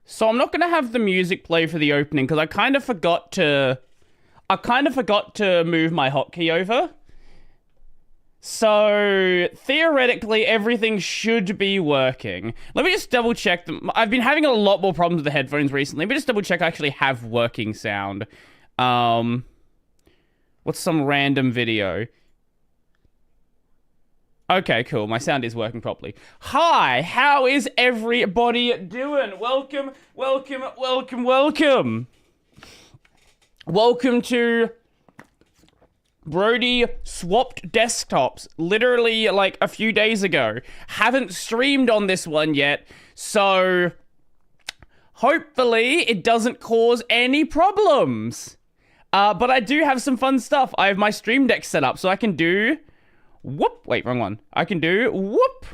So I'm not gonna have the music play for the opening because I kind of forgot to move my hotkey over. So theoretically, everything should be working. Let me just double check them. I've been having a lot more problems with the headphones recently. Let me just double check I actually have working sound. What's some random video? Okay, cool. My sound is working properly. Hi, how is everybody doing? Welcome, welcome, welcome, welcome. Welcome to Brody swapped desktops literally like a few days ago. Haven't streamed on this one yet, so hopefully it doesn't cause any problems. But I do have some fun stuff. I have my Stream Deck set up so I can do... Whoop! Wait, wrong one. I can do whoop!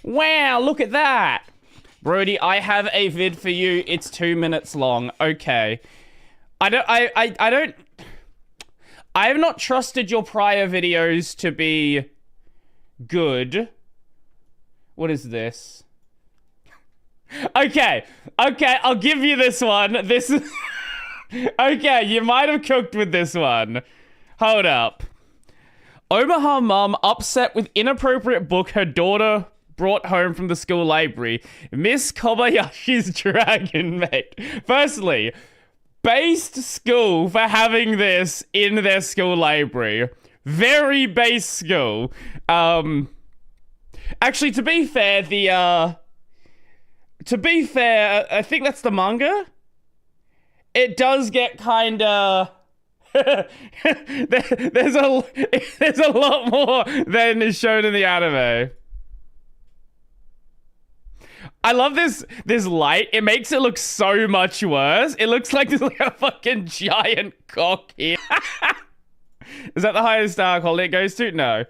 Wow, look at that! Brody, I have a vid for you. It's 2 minutes long. Okay. I have not trusted your prior videos to be good. What is this? Okay, I'll give you this one. This is... Okay, you might have cooked with this one. Hold up. Omaha mom upset with inappropriate book her daughter brought home from the school library. Miss Kobayashi's Dragon Mate. Firstly, based school for having this in their school library. Very base school. Actually, to be fair, I think that's the manga. It does get kinda... there's a lot more than is shown in the anime. I love this light. It makes it look so much worse. It looks like there's like a fucking giant cock here. Is that the highest quality it goes to? No.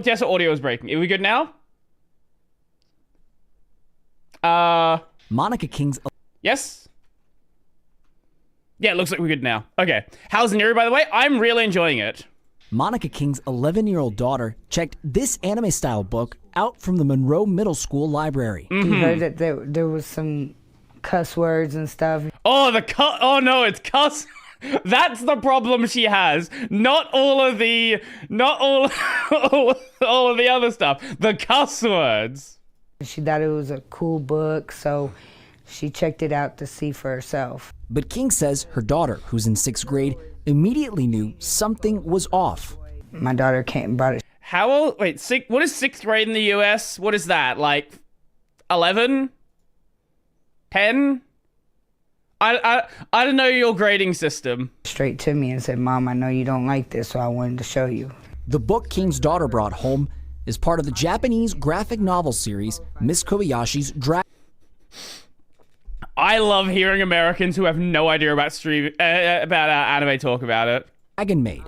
Just audio is breaking. Are we good now? Monica King's... Yes? Yeah, it looks like we're good now. Okay. How's Neri, by the way? I'm really enjoying it. Monica King's 11-year-old daughter checked this anime-style book out from the Monroe Middle School library. You heard that there was some cuss words and stuff. Oh, oh no, it's cuss. That's the problem she has. Not all of the other stuff. The cuss words. She thought it was a cool book, so she checked it out to see for herself. But King says her daughter, who's in 6th grade, immediately knew something was off. My daughter came and brought it. How old? Wait, what is 6th grade in the US? What is that? Like 11? 10? I don't know your grading system. Straight to me and said, Mom, I know you don't like this, so I wanted to show you. The book King's daughter brought home is part of the Japanese graphic novel series Miss Kobayashi's Dragon. I love hearing Americans who have no idea about anime talk about it. Dragon Maid.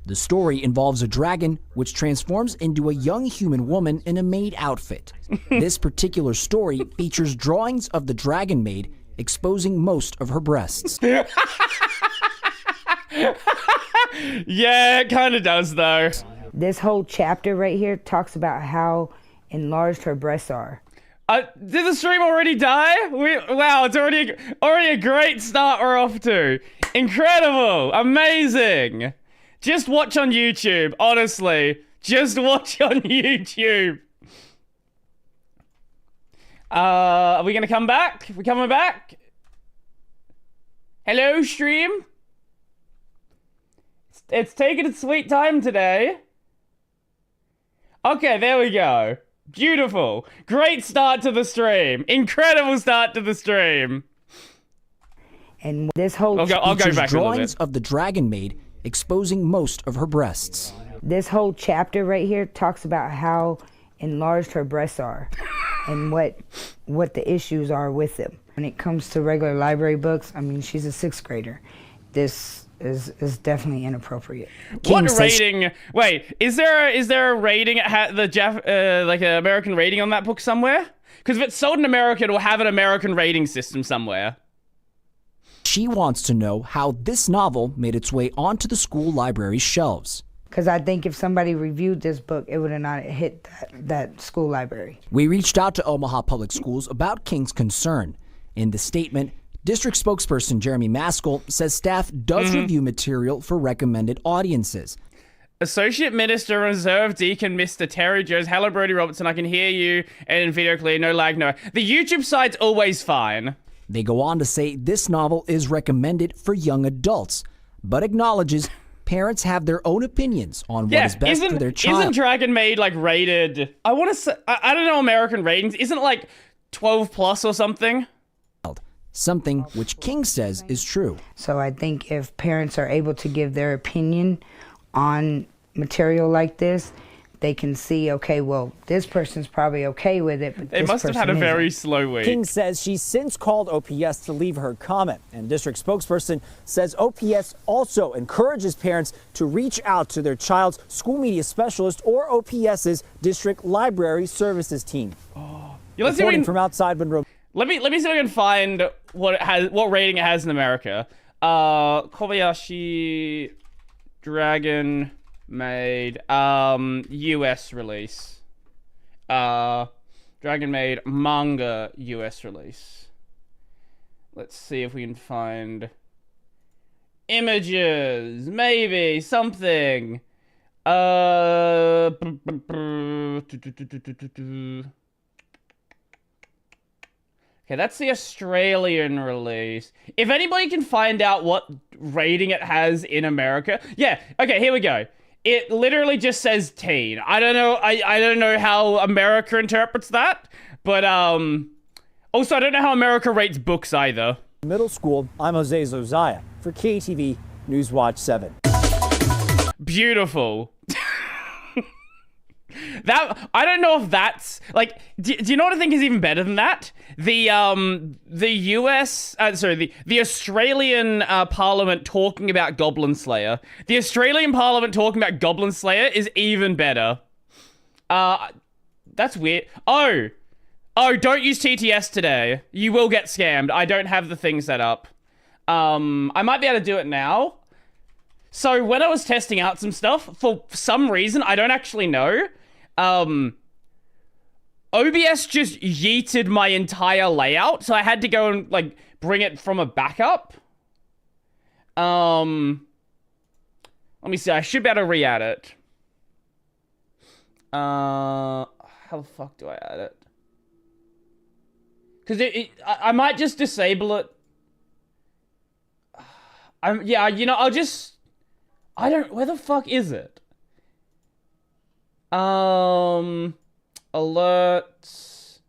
The story involves a dragon which transforms into a young human woman in a maid outfit. This particular story features drawings of the Dragon Maid exposing most of her breasts. Yeah, it kind of does though. This whole chapter right here talks about how enlarged her breasts are. Did the stream already die? Wow, it's already a great start we're off to. Incredible, amazing. Just watch on YouTube, honestly. Just watch on YouTube. Are we gonna come back? We coming back? Hello, stream. It's taking its sweet time today. Okay, there we go. Beautiful. Great start to the stream. Incredible start to the stream. And this whole I'll go back drawings of the Dragon Maid exposing most of her breasts. This whole chapter right here talks about how enlarged her breasts are and what the issues are with them. When it comes to regular library books, I mean, she's a 6th grader. This is definitely inappropriate. What rating? Wait, is there a rating like an American rating on that book somewhere? Because if it's sold in America, it'll have an American rating system somewhere. She wants to know how this novel made its way onto the school library's shelves. Because I think if somebody reviewed this book, it would have not hit that school library. We reached out to Omaha Public Schools about King's concern. In the statement, district spokesperson Jeremy Maskell says staff does review material for recommended audiences. Associate Minister Reserve Deacon Mr. Terry Jones. Hello, Brody Robertson. I can hear you and in video clear. No lag, no. The YouTube side's always fine. They go on to say this novel is recommended for young adults, but acknowledges parents have their own opinions on what is best for their child. Isn't Dragon Maid like rated? I want to say, I don't know American ratings. Isn't it like 12 plus or something? Something which King says is true. So I think if parents are able to give their opinion on material like this, they can see, okay, well, this person's probably okay with it, but They this must have had a person very isn't. slow week. King says she's since called OPS to leave her comment, and district spokesperson says OPS also encourages parents to reach out to their child's school media specialist or OPS's district library services team. Yeah, let's see if we Reporting can, from outside Monroe. let me see if I can find what rating it has in America. Kobayashi Dragon Maid US release. Dragon Maid manga US release. Let's see if we can find images, maybe something. Okay, that's the Australian release. If anybody can find out what rating it has in America. Yeah, okay, here we go. It literally just says teen. I don't know I don't know how America interprets that, but also I don't know how America rates books either. Middle School, I'm Jose Zozaya for KTV Newswatch 7. Beautiful. That I don't know if that's like. Do you know what I think is even better than that? The US, the Australian Parliament talking about Goblin Slayer. The Australian Parliament talking about Goblin Slayer is even better. That's weird. Oh, don't use TTS today. You will get scammed. I don't have the thing set up. I might be able to do it now. So when I was testing out some stuff, for some reason, I don't actually know, OBS just yeeted my entire layout, so I had to go and, like, bring it from a backup. Let me see, I should be able to re-add it. How the fuck do I add it? Because I might just disable it. Yeah, you know, where the fuck is it? Alerts.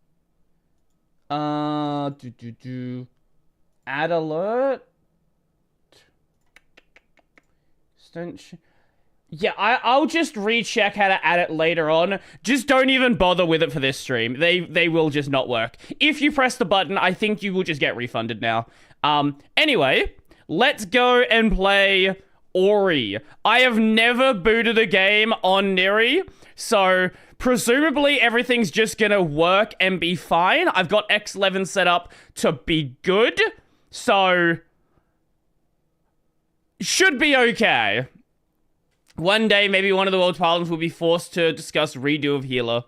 Add alert. Extension. Yeah, I'll just recheck how to add it later on. Just don't even bother with it for this stream. They will just not work. If you press the button, I think you will just get refunded now. Anyway, let's go and play Ori. I have never booted a game on Neri, so presumably everything's just gonna work and be fine. I've got X11 set up to be good, so should be okay. One day, maybe one of the world's parliaments will be forced to discuss redo of Healer.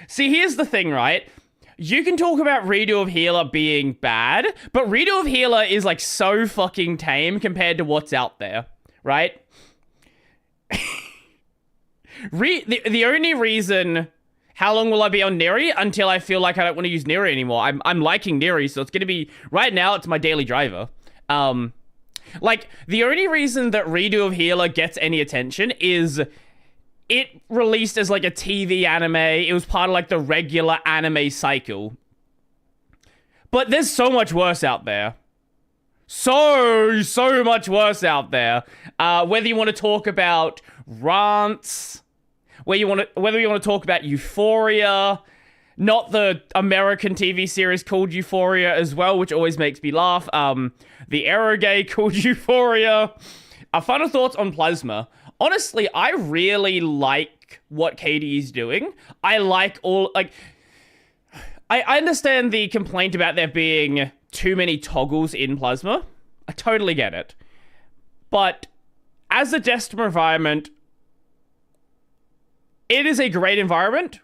See, here's the thing, right? You can talk about redo of Healer being bad, but redo of Healer is like so fucking tame compared to what's out there, right? The only reason, how long will I be on Neri? Until I feel like I don't want to use Neri anymore. I'm liking Neri, so it's gonna be, right now, it's my daily driver. Like, the only reason that redo of Healer gets any attention is it released as like a TV anime. It was part of like the regular anime cycle. But there's so much worse out there. So much worse out there. Whether you want to talk about rants, whether you want to talk about Euphoria, not the American TV series called Euphoria as well, which always makes me laugh. The Eroge called Euphoria. Final thoughts on Plasma. Honestly, I really like what Katie is doing. I like I understand the complaint about there being too many toggles in Plasma. I totally get it. But as a desktop environment, it is a great environment.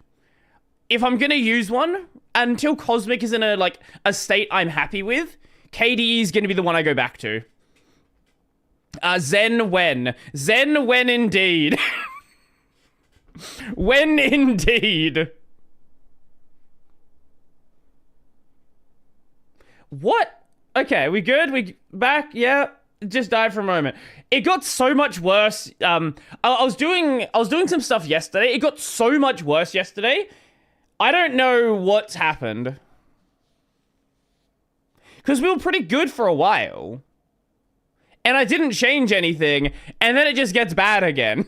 If I'm gonna use one, until Cosmic is in a state I'm happy with, KDE is gonna be the one I go back to. Zen when indeed. When indeed. What? Okay, we good? We back? Yeah. Just died for a moment. It got so much worse. I was doing some stuff yesterday. It got so much worse yesterday. I don't know what's happened. Because we were pretty good for a while. And I didn't change anything, and then it just gets bad again.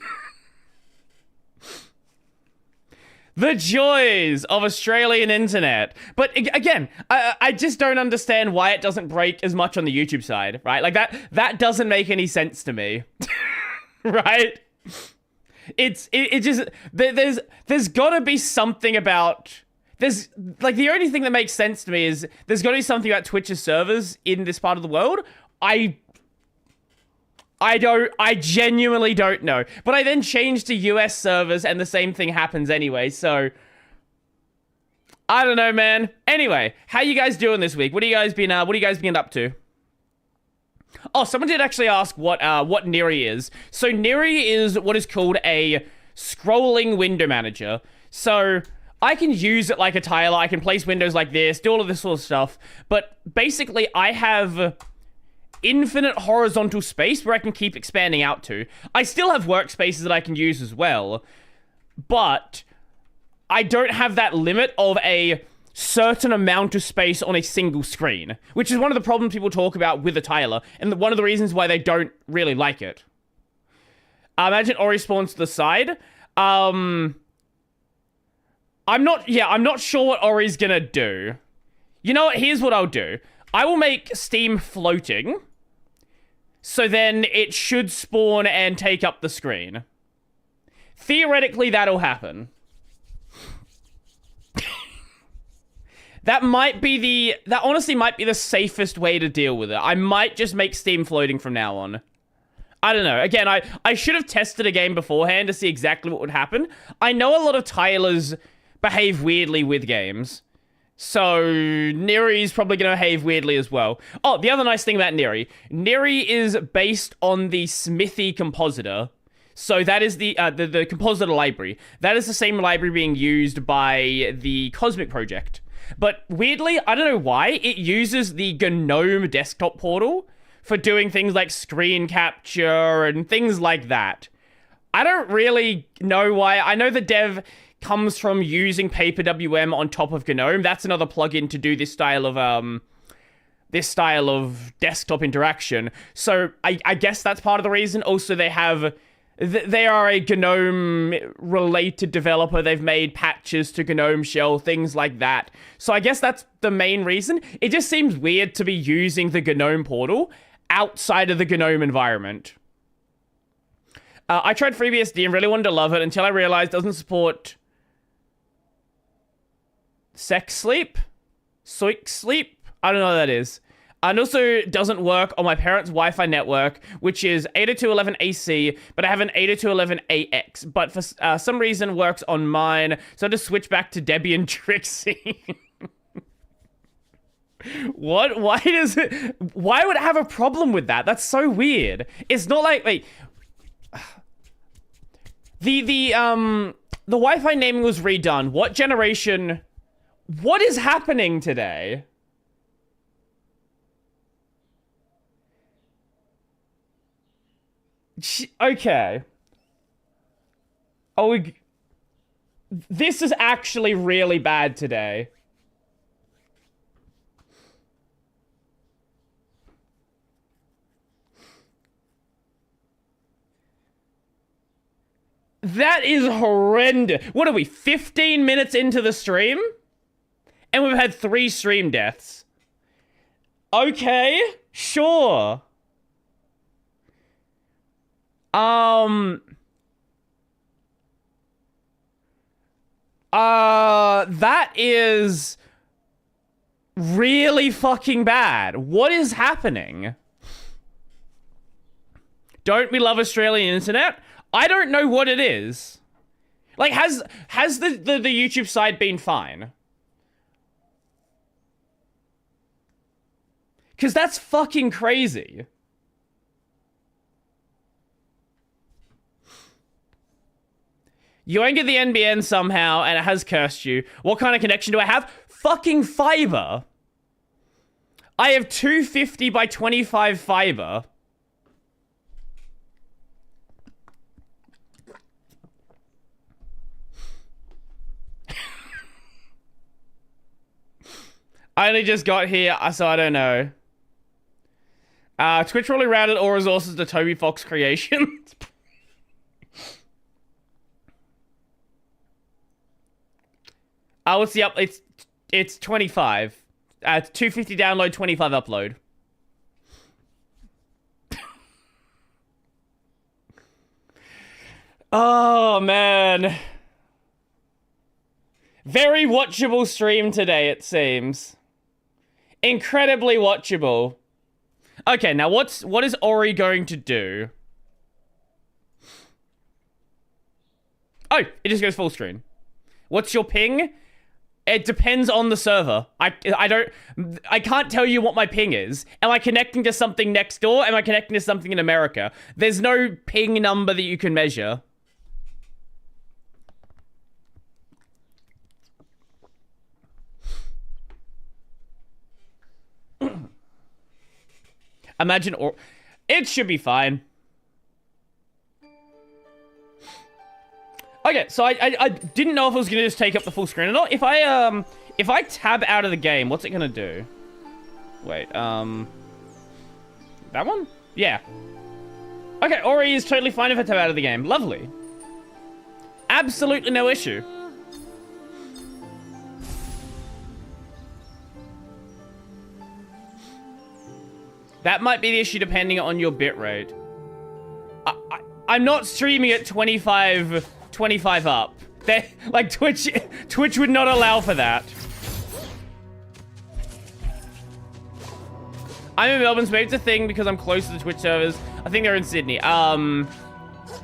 The joys of Australian internet. But again, I just don't understand why it doesn't break as much on the YouTube side, right? Like that doesn't make any sense to me. Right? It just there's gotta be something about there's like the only thing that makes sense to me is there's gotta be something about Twitch's servers in this part of the world. I genuinely don't know. But I then changed to US servers and the same thing happens anyway, so I don't know, man. Anyway, how you guys doing this week? What have you guys been up to? Oh, someone did actually ask what Neri is. So Neri is what is called a scrolling window manager. So I can use it like a tiler, I can place windows like this, do all of this sort of stuff, but basically I have infinite horizontal space where I can keep expanding out to. I still have workspaces that I can use as well, but I don't have that limit of a certain amount of space on a single screen, which is one of the problems people talk about with a tiler, and one of the reasons why they don't really like it. Imagine Ori spawns to the side. I'm not sure what Ori's gonna do. You know what? Here's what I'll do. I will make Steam floating, so then it should spawn and take up the screen. Theoretically, that'll happen. That honestly might be the safest way to deal with it. I might just make Steam floating from now on. I don't know. Again, I should have tested a game beforehand to see exactly what would happen. I know a lot of tilers behave weirdly with games. So, Neri's probably going to behave weirdly as well. Oh, the other nice thing about Neri. Neri is based on the Smithy compositor. So that is the compositor library. That is the same library being used by the Cosmic project. But weirdly, I don't know why, it uses the GNOME desktop portal for doing things like screen capture and things like that. I don't really know why. I know the dev comes from using PaperWM on top of GNOME. That's another plugin to do this style of desktop interaction. So I guess that's part of the reason. Also, they are a GNOME-related developer. They've made patches to GNOME Shell, things like that. So I guess that's the main reason. It just seems weird to be using the GNOME portal outside of the GNOME environment. I tried FreeBSD and really wanted to love it until I realized it doesn't support sex sleep? Soik sleep? I don't know what that is. And also doesn't work on my parents' Wi-Fi network, which is 802.11ac, but I have an 802.11ax. But for some reason works on mine, so I just switch back to Debian Trixie. What? Why would it have a problem with that? That's so weird. It's not like, wait. The Wi-Fi naming was redone. What generation? What is happening today? Okay. Oh, this is actually really bad today. That is horrendous. What are we, 15 minutes into the stream? And we've had 3 stream deaths. Okay, sure. That is really fucking bad. What is happening? Don't we love Australian internet? I don't know what it is. Like, has the YouTube side been fine? Because that's fucking crazy. You angered the NBN somehow, and it has cursed you. What kind of connection do I have? Fucking fiber. I have 250 by 25 fiber. I only just got here, so I don't know. Twitch really routed all resources to Toby Fox Creations. What's the up? It's 25. 250 download, 25 upload. Oh man. Very watchable stream today, it seems. Incredibly watchable. Okay, now what is Ori going to do? Oh, it just goes full screen. What's your ping? It depends on the server. I can't tell you what my ping is. Am I connecting to something next door? Am I connecting to something in America? There's no ping number that you can measure. Imagine, or it should be fine. Okay, so I didn't know if it was gonna just take up the full screen or not. If I tab out of the game, what's it gonna do? Wait, that one? Yeah. Okay, Ori is totally fine if I tab out of the game. Lovely. Absolutely no issue. That might be the issue depending on your bitrate. I'm not streaming at 25 up. Like Twitch would not allow for that. I'm in Melbourne, so maybe it's a thing because I'm close to the Twitch servers. I think they're in Sydney.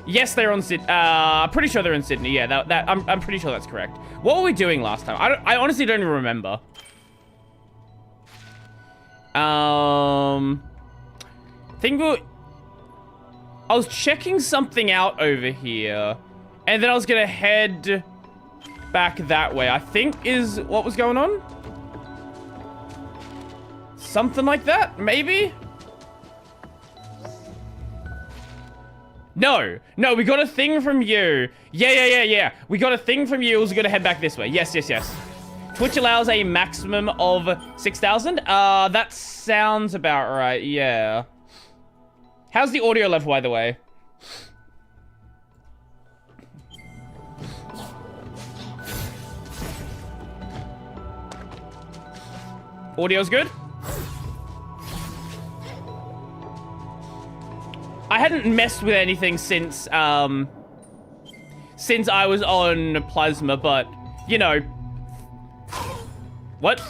Yes, they're on Sydney. Pretty sure they're in Sydney. Yeah, I'm pretty sure that's correct. What were we doing last time? I honestly don't even remember. I was checking something out over here, and then I was gonna head back that way. I think is what was going on. Something like that, maybe? No, we got a thing from you. Yeah. We got a thing from you. I was gonna head back this way. Yes. Twitch allows a maximum of 6,000. That sounds about right, yeah. How's the audio level, by the way? Audio's good? I hadn't messed with anything since I was on Plasma, but, you know. What?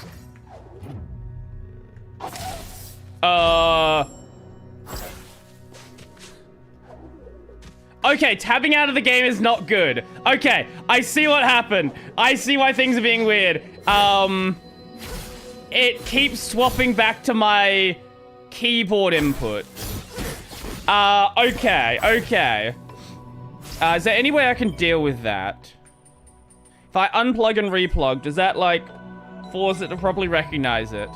Okay, tabbing out of the game is not good. Okay, I see what happened. I see why things are being weird. It keeps swapping back to my keyboard input. Okay. Is there any way I can deal with that? If I unplug and replug, does that, like, force it to properly recognize it?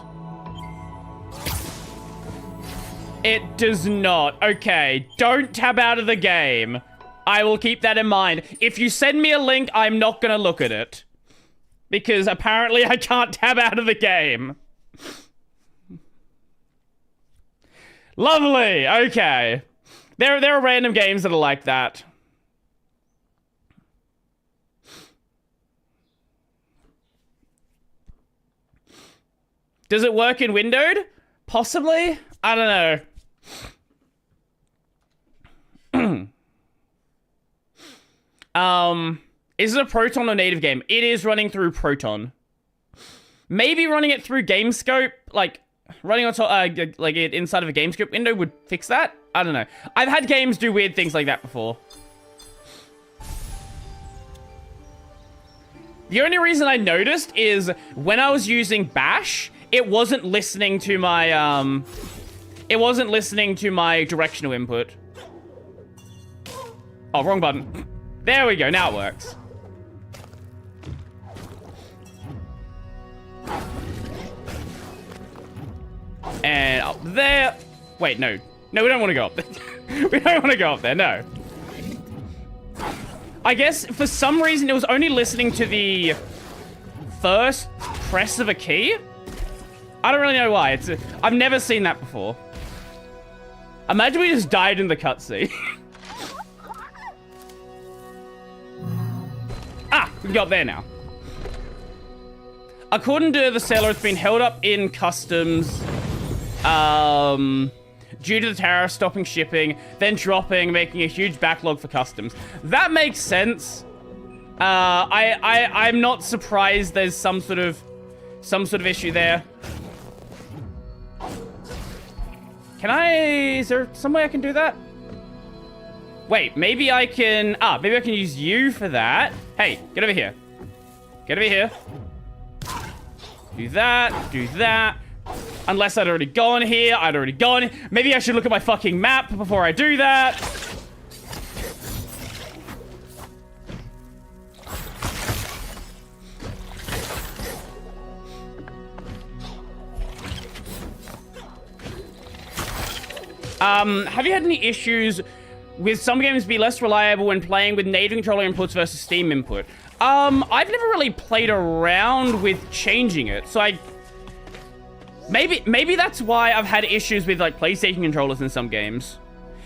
It does not. Okay, don't tab out of the game. I will keep that in mind. If you send me a link, I'm not gonna look at it. Because apparently I can't tab out of the game. Lovely, okay. There are random games that are like that. Does it work in windowed? Possibly? I don't know. Is it a Proton or native game? It is running through Proton. Maybe running it through GameScope, like running on top, like it inside of a GameScope window would fix that. I don't know. I've had games do weird things like that before. The only reason I noticed is when I was using Bash, it wasn't listening to my, it wasn't listening to my directional input. Oh, wrong button. There we go, now it works. And up there. Wait, no. No, we don't want to go up there. We don't want to go up there, no. I guess for some reason it was only listening to the first press of a key. I don't really know why. I've never seen that before. Imagine we just died in the cutscene. Ah, we can go up there now. According to the seller, it's been held up in customs due to the tariff stopping shipping, then dropping, making a huge backlog for customs. That makes sense. I'm not surprised there's some sort of issue there. Is there some way I can do that? Wait, maybe I can use you for that. Hey, get over here. Get over here. Do that, do that. Unless I'd already gone here, Maybe I should look at my fucking map before I do that. Have you had any issues with some games be less reliable when playing with native controller inputs versus Steam input? I've never really played around with changing it, so maybe that's why I've had issues with like PlayStation controllers in some games.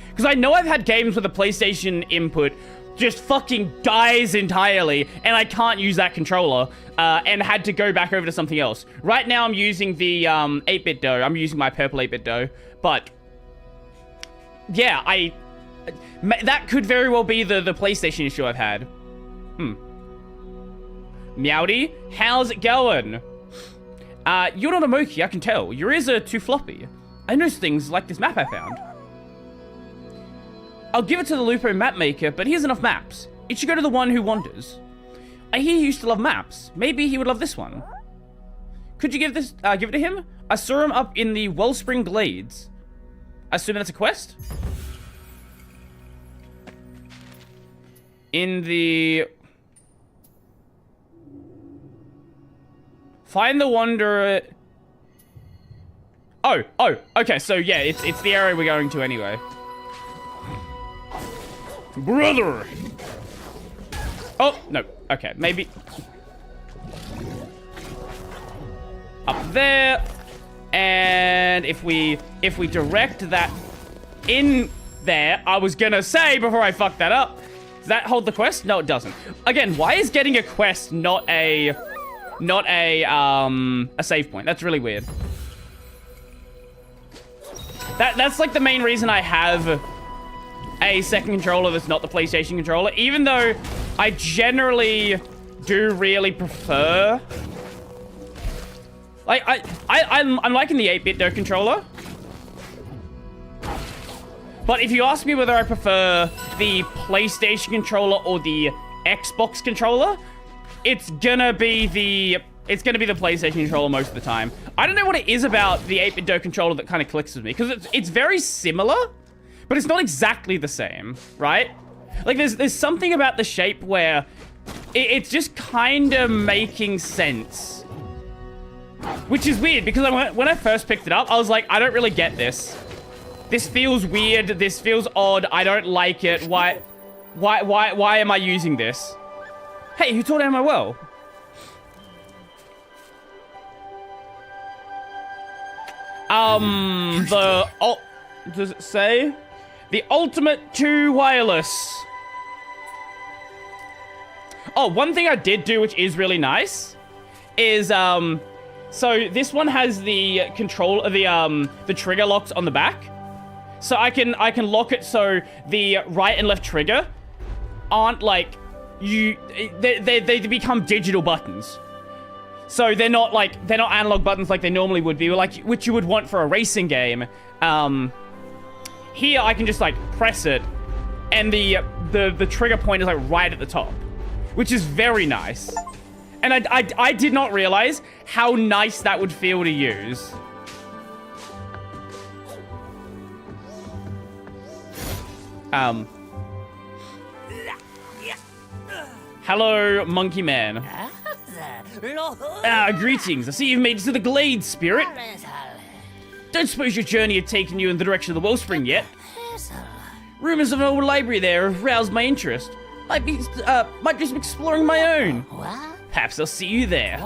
Because I know I've had games where the PlayStation input just fucking dies entirely, and I can't use that controller, and had to go back over to something else. Right now I'm using the 8-bit dough. I'm using my purple 8-bit dough, but yeah, that could very well be the PlayStation issue I've had. Meowdy, how's it going? You're not a Moki, I can tell. Your ears are too floppy. I noticed things like this map I found. I'll give it to the Lupo map maker, but he has enough maps. It should go to the one who wanders. I hear he used to love maps. Maybe he would love this one. Could you give it to him? I saw him up in the Wellspring Glades. I assume that's a quest? In the... Find the Wanderer... Oh, okay, so yeah, it's the area we're going to anyway. Brother! Oh, no, okay, maybe... Up there, and if we direct that in there, I was gonna say before I fucked that up, does that hold the quest? No, it doesn't. Again, why is getting a quest not a save point? That's really weird. That's like the main reason I have a second controller that's not the PlayStation controller, even though I generally do really prefer... Like, I'm liking the 8-bit dough controller. But if you ask me whether I prefer the PlayStation controller or the Xbox controller, it's gonna be the PlayStation controller most of the time. I don't know what it is about the 8-bit dough controller that kind of clicks with me, because it's very similar, but it's not exactly the same, right? Like, there's something about the shape where it's just kind of making sense. Which is weird, because when I first picked it up, I was like, I don't really get this. This feels weird. This feels odd. I don't like it. Why am I using this? Hey, who tore down my well? Does it say? The Ultimate 2 Wireless. Oh, one thing I did do, which is really nice, is, so this one has the control of the trigger locks on the back. So I can lock it so the right and left trigger aren't like they become digital buttons. So they're not analog buttons like they normally would be, like which you would want for a racing game. Here I can just like press it, and the trigger point is like right at the top, which is very nice. And I did not realize how nice that would feel to use. Hello, monkey man. Greetings. I see you've made it to the glade, spirit. Don't suppose your journey had taken you in the direction of the wellspring yet? Rumors of an old library there have roused my interest. Might do some exploring my own. Perhaps I'll see you there.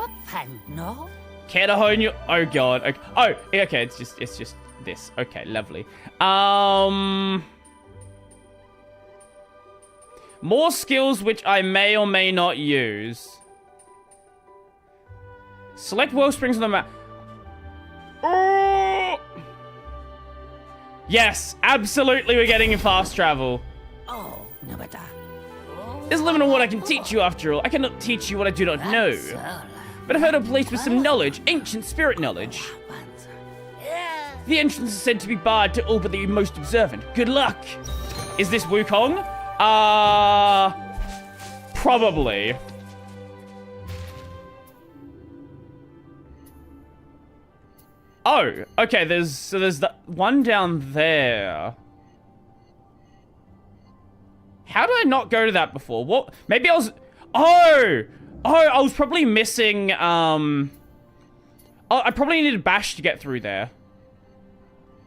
Care to hone your... Oh, God. Okay. Oh, okay. It's just this. Okay, lovely. More skills which I may or may not use. Select wellsprings on the map. Oh! Yes, absolutely we're getting fast travel. There's a limit on what I can teach you after all. I cannot teach you what I do not know. But I've heard of a place with some knowledge, ancient spirit knowledge. The entrance is said to be barred to all but the most observant. Good luck. Is this Wukong? Probably. Oh, okay, there's the one down there. How did I not go to that before? What? Maybe I was... Oh, I was probably missing, Oh, I probably needed Bash to get through there.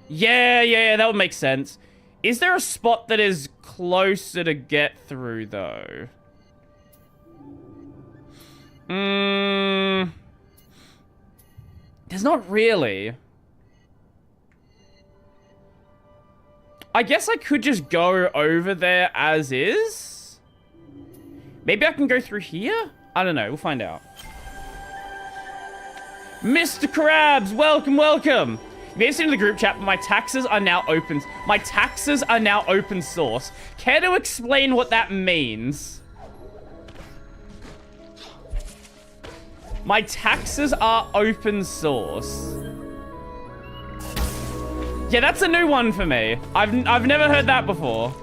Yeah, that would make sense. Is there a spot that is closer to get through, though? There's not really. I guess I could just go over there as is. Maybe I can go through here? I don't know. We'll find out. Mr. Krabs, welcome, welcome. You may have seen in the group chat, but my taxes are now open. My taxes are now open source. Care to explain what that means? My taxes are open source. Yeah, that's a new one for me. I've never heard that before.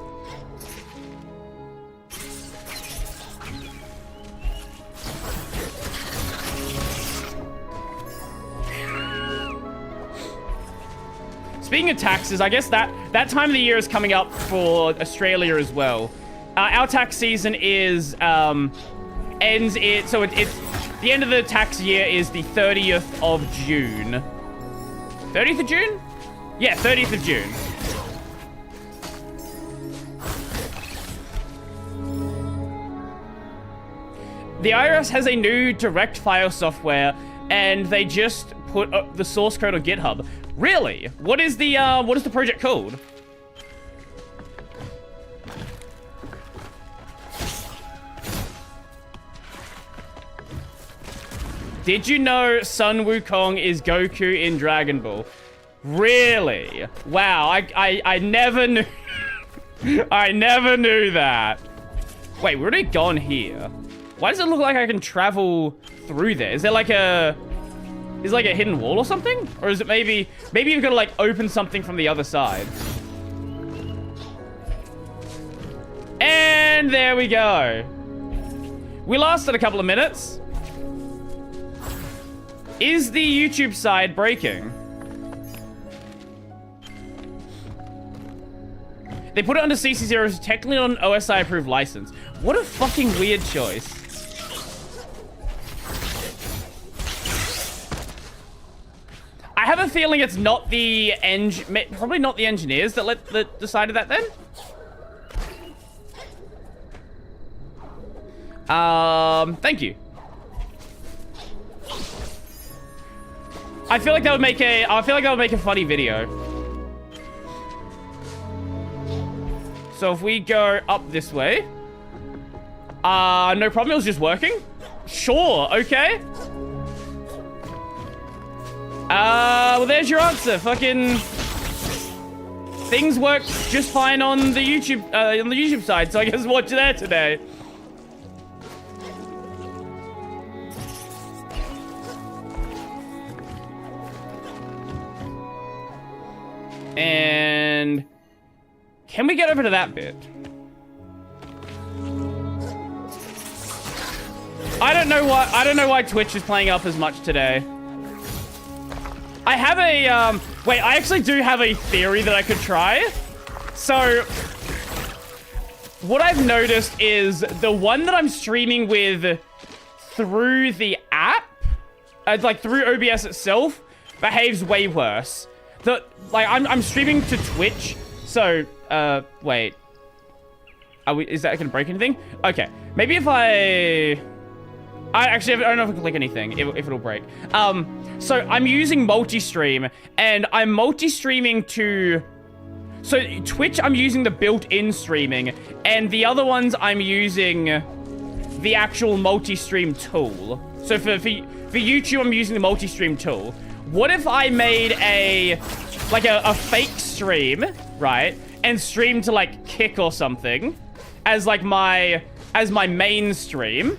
Speaking of taxes, I guess that time of the year is coming up for Australia as well. Our tax season is ends it, so it's the end of the tax year is the 30th of June. 30th of June? Yeah, 30th of June. The IRS has a new direct file software, and they just put the source code on GitHub. Really? What is the project called? Did you know Sun Wukong is Goku in Dragon Ball? Really? Wow, I never knew. I never knew that. Wait, we're already gone here. Why does it look like I can travel through there? Is there like a... Is it like a hidden wall or something? Or is it maybe you've got to like open something from the other side? And there we go. We lasted a couple of minutes. Is the YouTube side breaking? They put it under CC0 as technically on an OSI approved license. What a fucking weird choice. I have a feeling it's not the probably not the engineers that decided that then. Thank you. I feel like that would make a funny video. So if we go up this way, no problem. It was just working. Sure. Okay. Well, there's your answer. Fucking things work just fine on the YouTube side. So I guess watch there today. And can we get over to that bit? I don't know why Twitch is playing up as much today. I have a, wait, I actually do have a theory that I could try. So, what I've noticed is the one that I'm streaming with through the app, like through OBS itself, behaves way worse. I'm streaming to Twitch, so, wait. Is that gonna break anything? Okay, maybe if I actually don't know if I can click anything, if it'll break. So I'm using multi-stream, and I'm multi-streaming to... So Twitch, I'm using the built-in streaming, and the other ones I'm using the actual multi-stream tool. So for YouTube, I'm using the multi-stream tool. What if I made a fake stream, right? And stream to like Kick or something as like my main stream.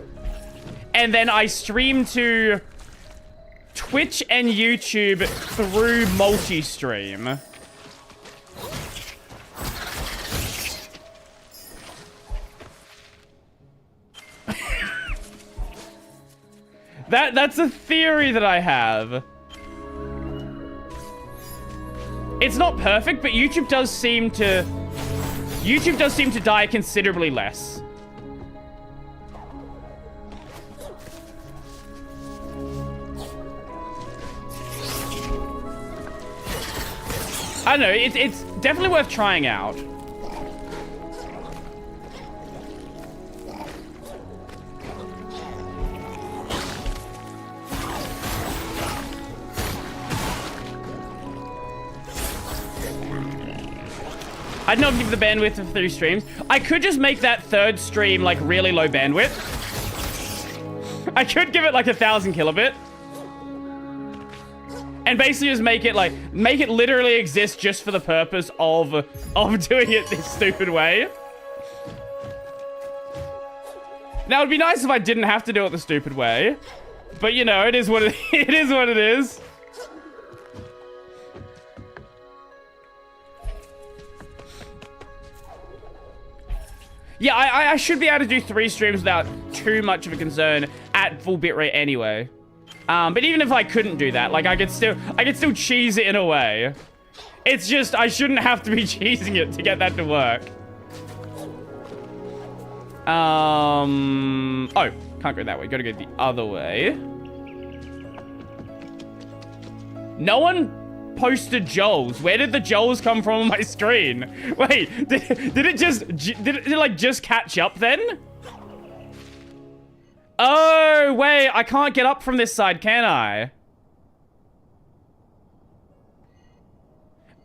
And then I stream to Twitch and YouTube through multi-stream. That's a theory that I have. It's not perfect, but YouTube does seem to die considerably less. I don't know, it's definitely worth trying out. I don't know if you give the bandwidth of 3 streams. I could just make that third stream like really low bandwidth. I could give it like 1,000 kilobit. And basically just make it literally exist just for the purpose of doing it this stupid way. Now it'd be nice if I didn't have to do it the stupid way. But you know, it is what it is what it is. Yeah, I should be able to do 3 streams without too much of a concern at full bitrate anyway. But even if I couldn't do that, like I could still cheese it in a way. It's just I shouldn't have to be cheesing it to get that to work. Oh, can't go that way. Gotta go the other way. No one posted Joel's. Where did the Joel's come from on my screen? Wait, did it like just catch up then? Oh, wait, I can't get up from this side, can I?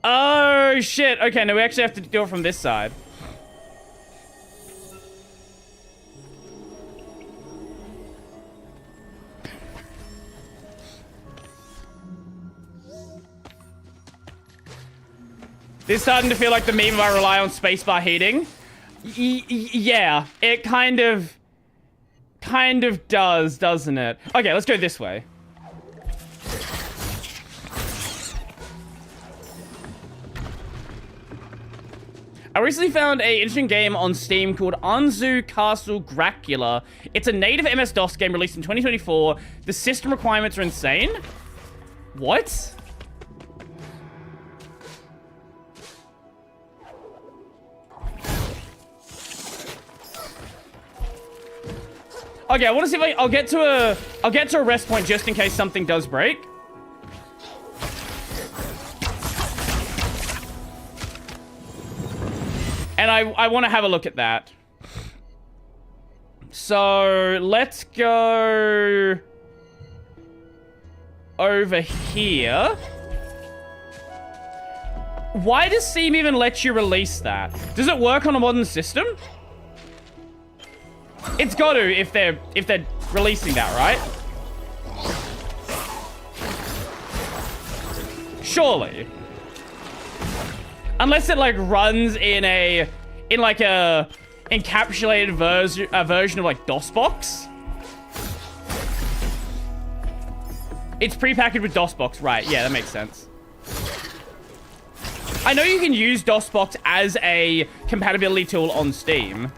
Oh, shit. Okay, no, we actually have to do it from this side. This is starting to feel like the meme of I rely on spacebar heating. Yeah, it kind of does, doesn't it? Okay, let's go this way. I recently found an interesting game on Steam called Anzu Castle Dracula. It's a native MS-DOS game released in 2024. The system requirements are insane. What? Okay, I want to see if I'll get to a rest point just in case something does break. And I want to have a look at that. So, let's go over here. Why does Steam even let you release that? Does it work on a modern system? It's got to if they're releasing that, right? Surely. Unless it like runs in like a encapsulated version of like DOSBox. It's prepackaged with DOSBox, right? Yeah, that makes sense. I know you can use DOSBox as a compatibility tool on Steam.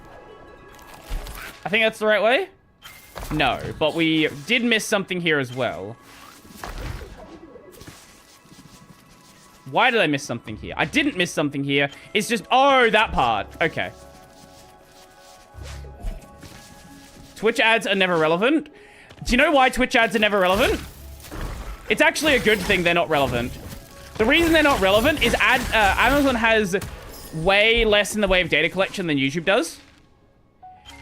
I think that's the right way. No, but we did miss something here as well. Why did I miss something here? I didn't miss something here. It's just, oh, that part. Okay. Twitch ads are never relevant. Do you know why Twitch ads are never relevant? It's actually a good thing they're not relevant. The reason they're not relevant is Amazon has way less in the way of data collection than YouTube does.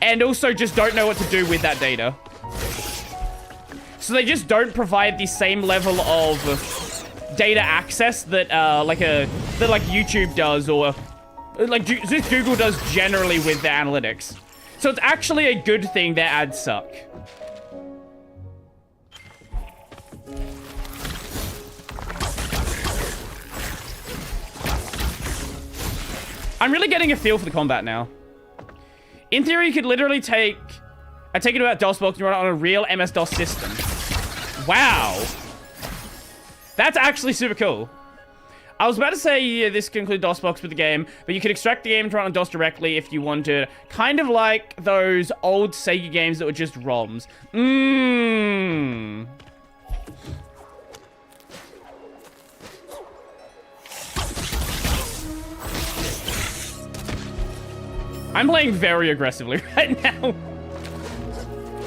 And also just don't know what to do with that data. So they just don't provide the same level of data access that like YouTube does, or like Google does generally with their analytics. So it's actually a good thing their ads suck. I'm really getting a feel for the combat now. In theory, you could literally take it about DOSBox and run it on a real MS-DOS system. Wow. That's actually super cool. I was about to say, yeah, this can include DOSBox with the game, but you could extract the game to run on DOS directly if you wanted. Kind of like those old Sega games that were just ROMs. I'm playing very aggressively right now.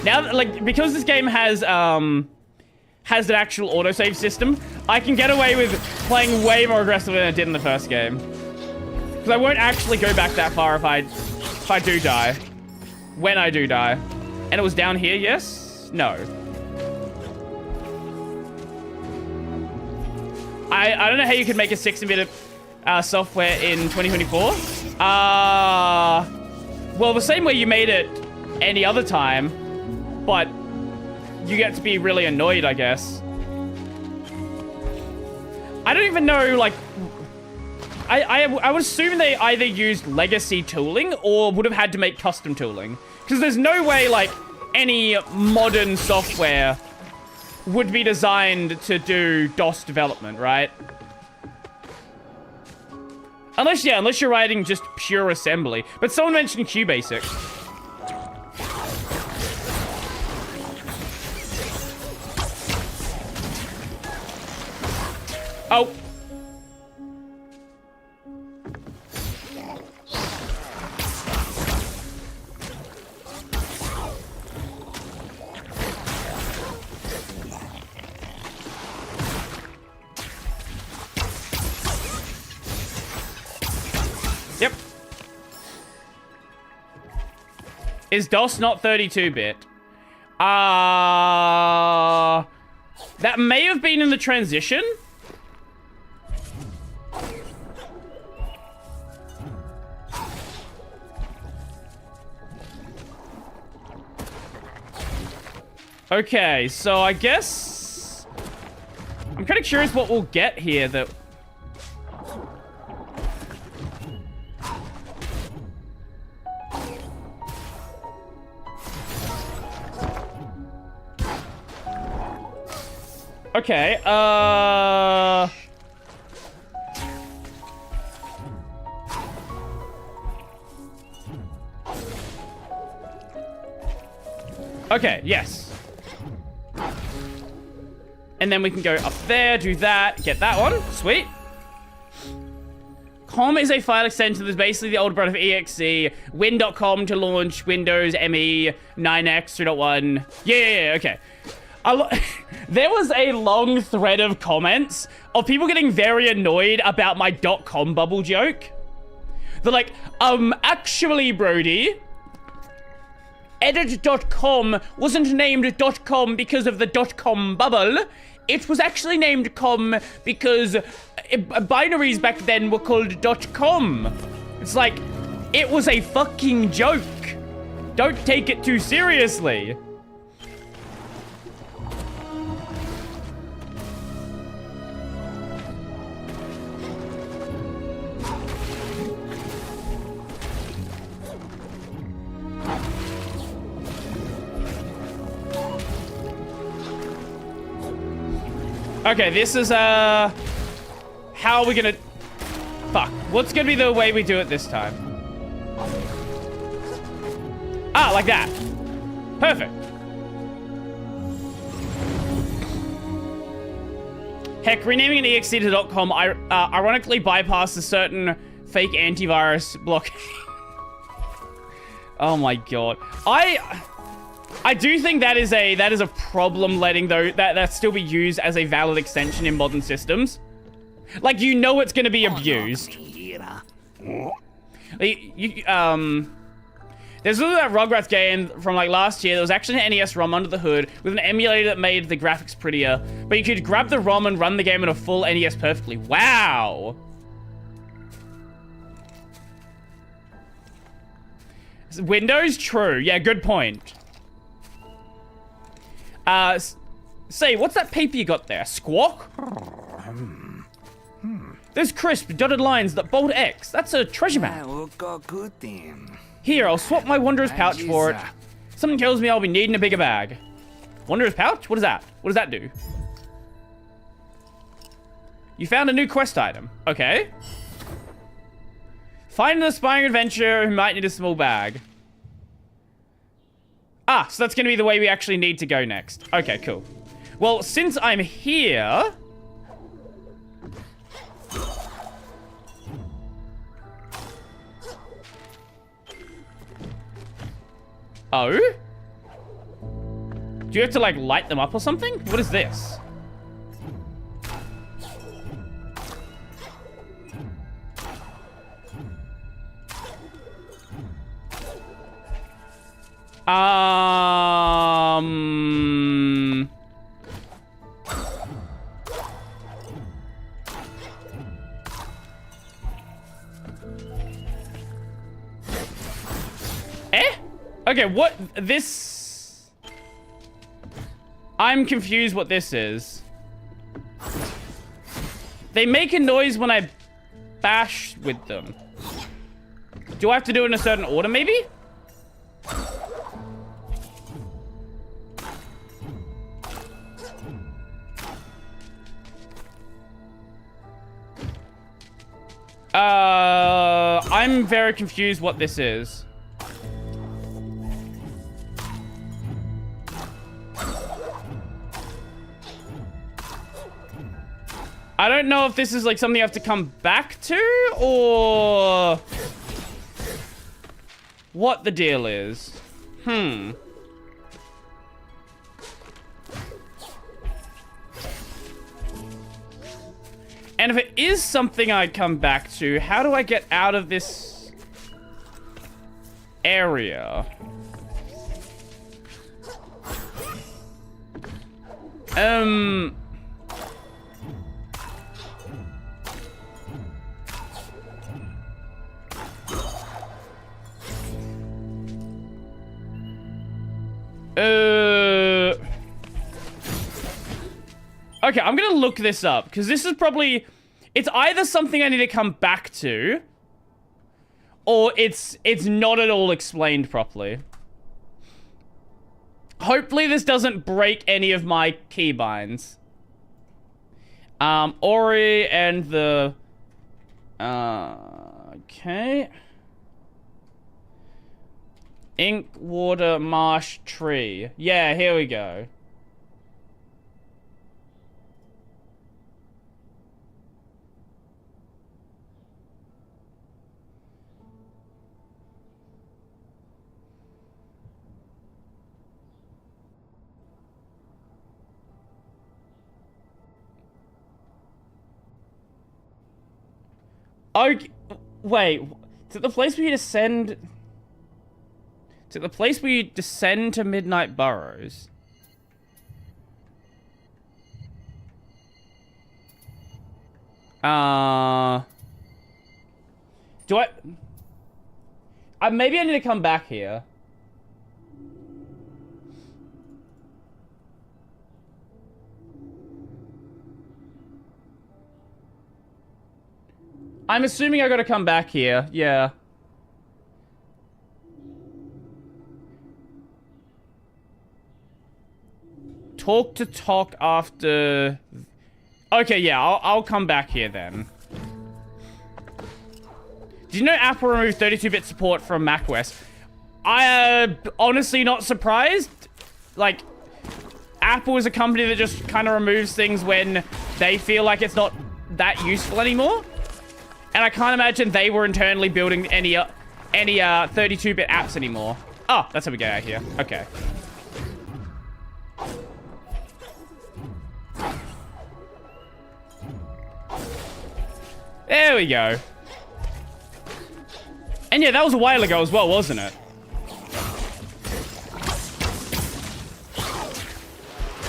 Now, like, because this game has an actual autosave system, I can get away with playing way more aggressively than I did in the first game. Because I won't actually go back that far if I do die. When I do die. And it was down here, yes? No. I don't know how you could make a 16-bit software in 2024. Well, the same way you made it any other time, but you get to be really annoyed, I guess. I don't even know, like... I would assume they either used legacy tooling or would have had to make custom tooling. Because there's no way, like, any modern software would be designed to do DOS development, right? Unless you're writing just pure assembly. But someone mentioned QBasic. Oh. Yep. Is DOS not 32-bit? That may have been in the transition. Okay, so I guess... I'm kind of curious what we'll get here that... Okay, okay, yes. And then we can go up there, do that, get that one. Sweet. COM is a file extension that's basically the older brother of exe. Win.com to launch Windows ME 9X 3.1. Yeah, okay. There was a long thread of comments of people getting very annoyed about my .com bubble joke. They're like, actually, Brody, edit.com wasn't named .com because of the .com bubble. It was actually named .com because binaries back then were called .com. It's like, it was a fucking joke. Don't take it too seriously. Okay, this is, how are we gonna... Fuck. What's gonna be the way we do it this time? Ah, like that. Perfect. Heck, renaming an exe to .com ironically bypasses certain fake antivirus block. Oh my god. I do think that is a problem letting that still be used as a valid extension in modern systems. Like, you know it's going to be abused. There's also that Rugrats game from like last year. There was actually an NES ROM under the hood with an emulator that made the graphics prettier, but you could grab the ROM and run the game in a full NES perfectly. Wow. Windows? True. Yeah, good point. Say, what's that paper you got there? Squawk? There's crisp, dotted lines that bold X. That's a treasure map. Here, I'll swap my Wanderer's pouch for it. Something tells me I'll be needing a bigger bag. Wanderer's pouch? What is that? What does that do? You found a new quest item. Okay. Find an aspiring adventurer who might need a small bag. Ah, so that's going to be the way we actually need to go next. Okay, cool. Well, since I'm here... Oh? Do you have to, like, light them up or something? What is this? Okay, what? This... I'm confused what this is. They make a noise when I bash with them. Do I have to do it in a certain order, maybe? I'm very confused what this is. I don't know if this is like something you have to come back to or what the deal is. And if it is something I come back to, how do I get out of this area? Okay, I'm gonna look this up, because this is probably... It's either something I need to come back to, or it's not at all explained properly. Hopefully this doesn't break any of my keybinds. Ori and the... okay. Ink, water, marsh, tree. Yeah, here we go. Okay, wait. To the place where you descend... To the place where you descend to Midnight Burrows. Do I... maybe I need to come back here. I'm assuming I gotta come back here. Yeah. Talk to talk after... Okay, yeah, I'll come back here then. Did you know Apple removed 32-bit support from macOS? Honestly not surprised. Like, Apple is a company that just kind of removes things when they feel like it's not that useful anymore. And I can't imagine they were internally building any 32-bit apps anymore. Oh, that's how we get out of here. Okay. There we go. And yeah, that was a while ago as well, wasn't it?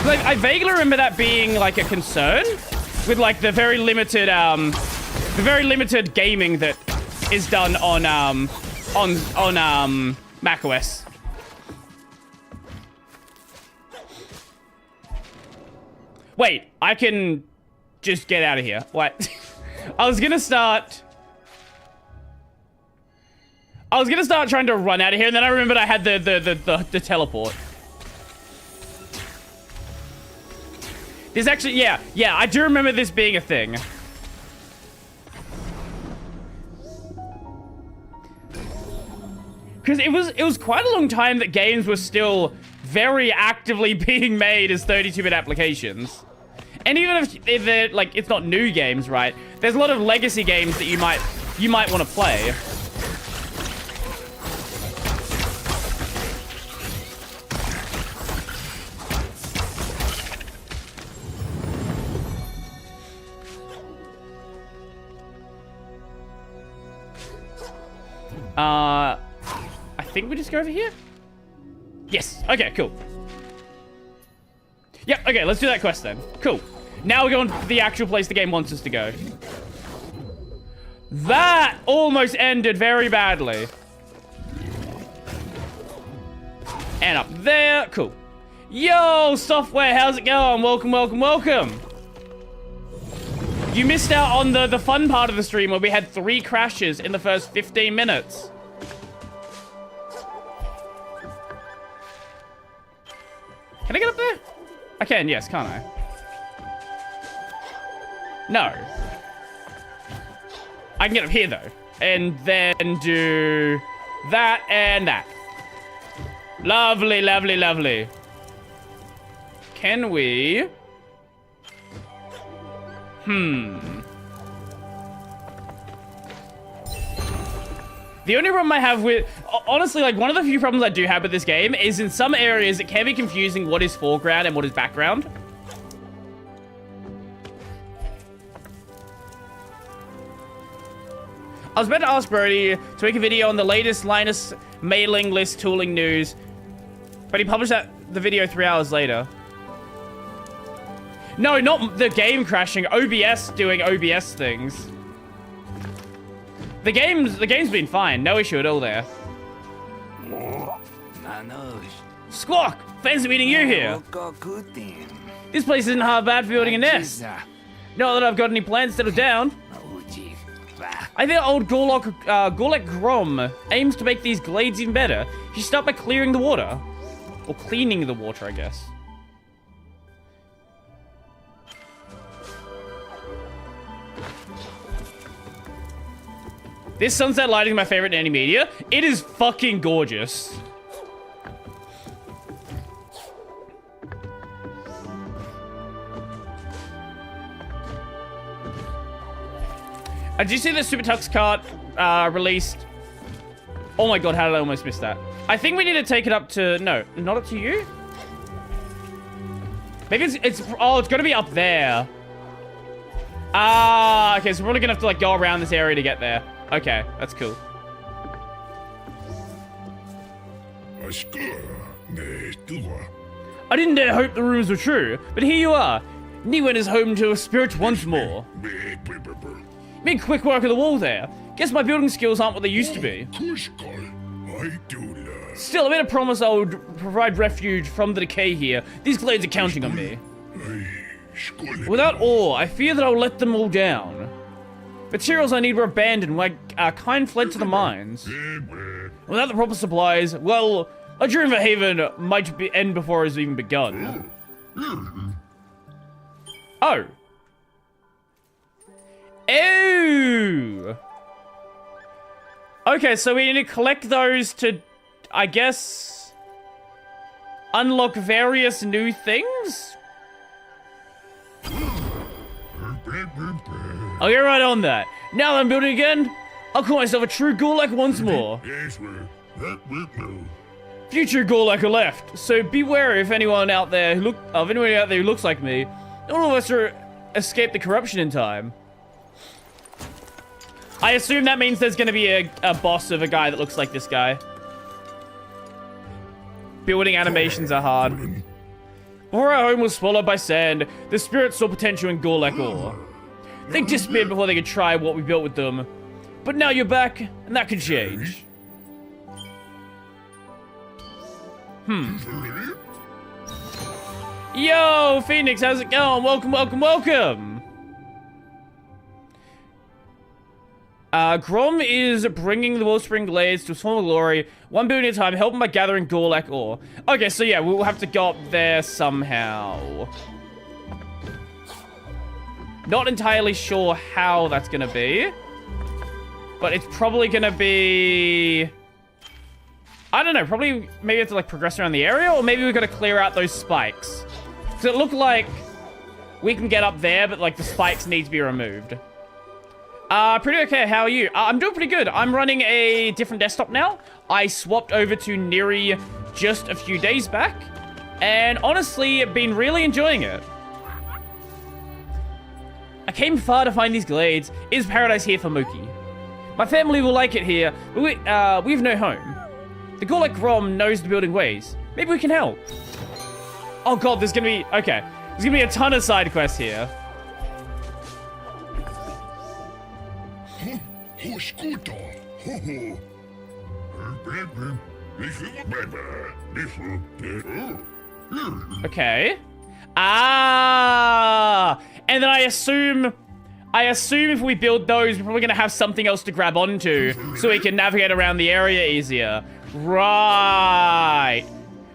Like, I vaguely remember that being like a concern with like the very limited gaming that is done on macOS. Wait, I can just get out of here. What? I was gonna start trying to run out of here, and then I remembered I had the teleport. There's actually, yeah, I do remember this being a thing. Because it was quite a long time that games were still very actively being made as 32-bit applications. And even if they're, like, it's not new games, right? There's a lot of legacy games that you might want to play. I think we just go over here? Yes. Okay, cool. Yep, okay, let's do that quest then. Cool. Now we're going to the actual place the game wants us to go. That almost ended very badly. And up there. Cool. Yo, software, how's it going? Welcome, welcome, welcome. You missed out on the fun part of the stream where we had 3 crashes in the first 15 minutes. Can I get up there? I can, yes, can't I? No. I can get up here, though. And then do that and that. Lovely, lovely, lovely. Can we... The only problem I have with... Honestly, like, one of the few problems I do have with this game is in some areas it can be confusing what is foreground and what is background. I was about to ask Brody to make a video on the latest Linus mailing list tooling news, but he published the video 3 hours later. No, not the game crashing. OBS doing OBS things. The game's been fine. No issue at all there. Squawk! Fancy meeting you here. This place isn't half bad for building a nest. Not that I've got any plans to settle down. I think old Gorlek Grom aims to make these glades even better. You start by clearing the water. Or cleaning the water, I guess. This sunset lighting is my favorite in any media. It is fucking gorgeous. Did you see the Super Tux cart released? Oh my god, how did I almost miss that? I think we need to take it up to... No, not up to you? Maybe it's gonna be up there. Ah, okay, so we're probably gonna have to, like, go around this area to get there. Okay, that's cool. I didn't dare hope the rumors were true, but here you are. Niwen is home to a spirit once more. Make quick work of the wall there. Guess my building skills aren't what they used to be. Still, I made a promise I would provide refuge from the decay here. These glades are counting on me. Without ore, I fear that I'll let them all down. Materials I need were abandoned when Kind fled to the mines. Without the proper supplies, well, a dream of a haven might end before it's even begun. Oh. Ew. Okay, so we need to collect those to, I guess, unlock various new things? I'll get right on that. Now that I'm building again, I'll call myself a true Gorlek once more. Future Gorlek are left, so beware if anyone out there who looks like me. Not all of us are escape the corruption in time. I assume that means there's gonna be a boss of a guy that looks like this guy. Building animations are hard. Before our home was swallowed by sand, the spirits saw potential in Gorlek ore. They disappeared before they could try what we built with them. But now you're back, and that could change. Yo, Phoenix, how's it going? Welcome, welcome, welcome. Grom is bringing the Wellspring Glades to a small glory, one building at a time, helping by gathering Gorlek ore. Okay, so yeah, we'll have to go up there somehow. Not entirely sure how that's gonna be, but it's probably gonna be... I don't know, probably maybe we have to like progress around the area, or maybe we've got to clear out those spikes. Because it looked like we can get up there, but like the spikes need to be removed. Pretty okay, how are you? I'm doing pretty good. I'm running a different desktop now. I swapped over to Neri just a few days back, and honestly, been really enjoying it. I came far to find these glades. Is paradise here for Mookie? My family will like it here, but we have no home. The Gorlek Grom knows the building ways. Maybe we can help. Oh god, there's gonna be... Okay. There's gonna be a ton of side quests here. Okay. Ah! And then I assume if we build those, we're probably gonna have something else to grab onto so we can navigate around the area easier. Right.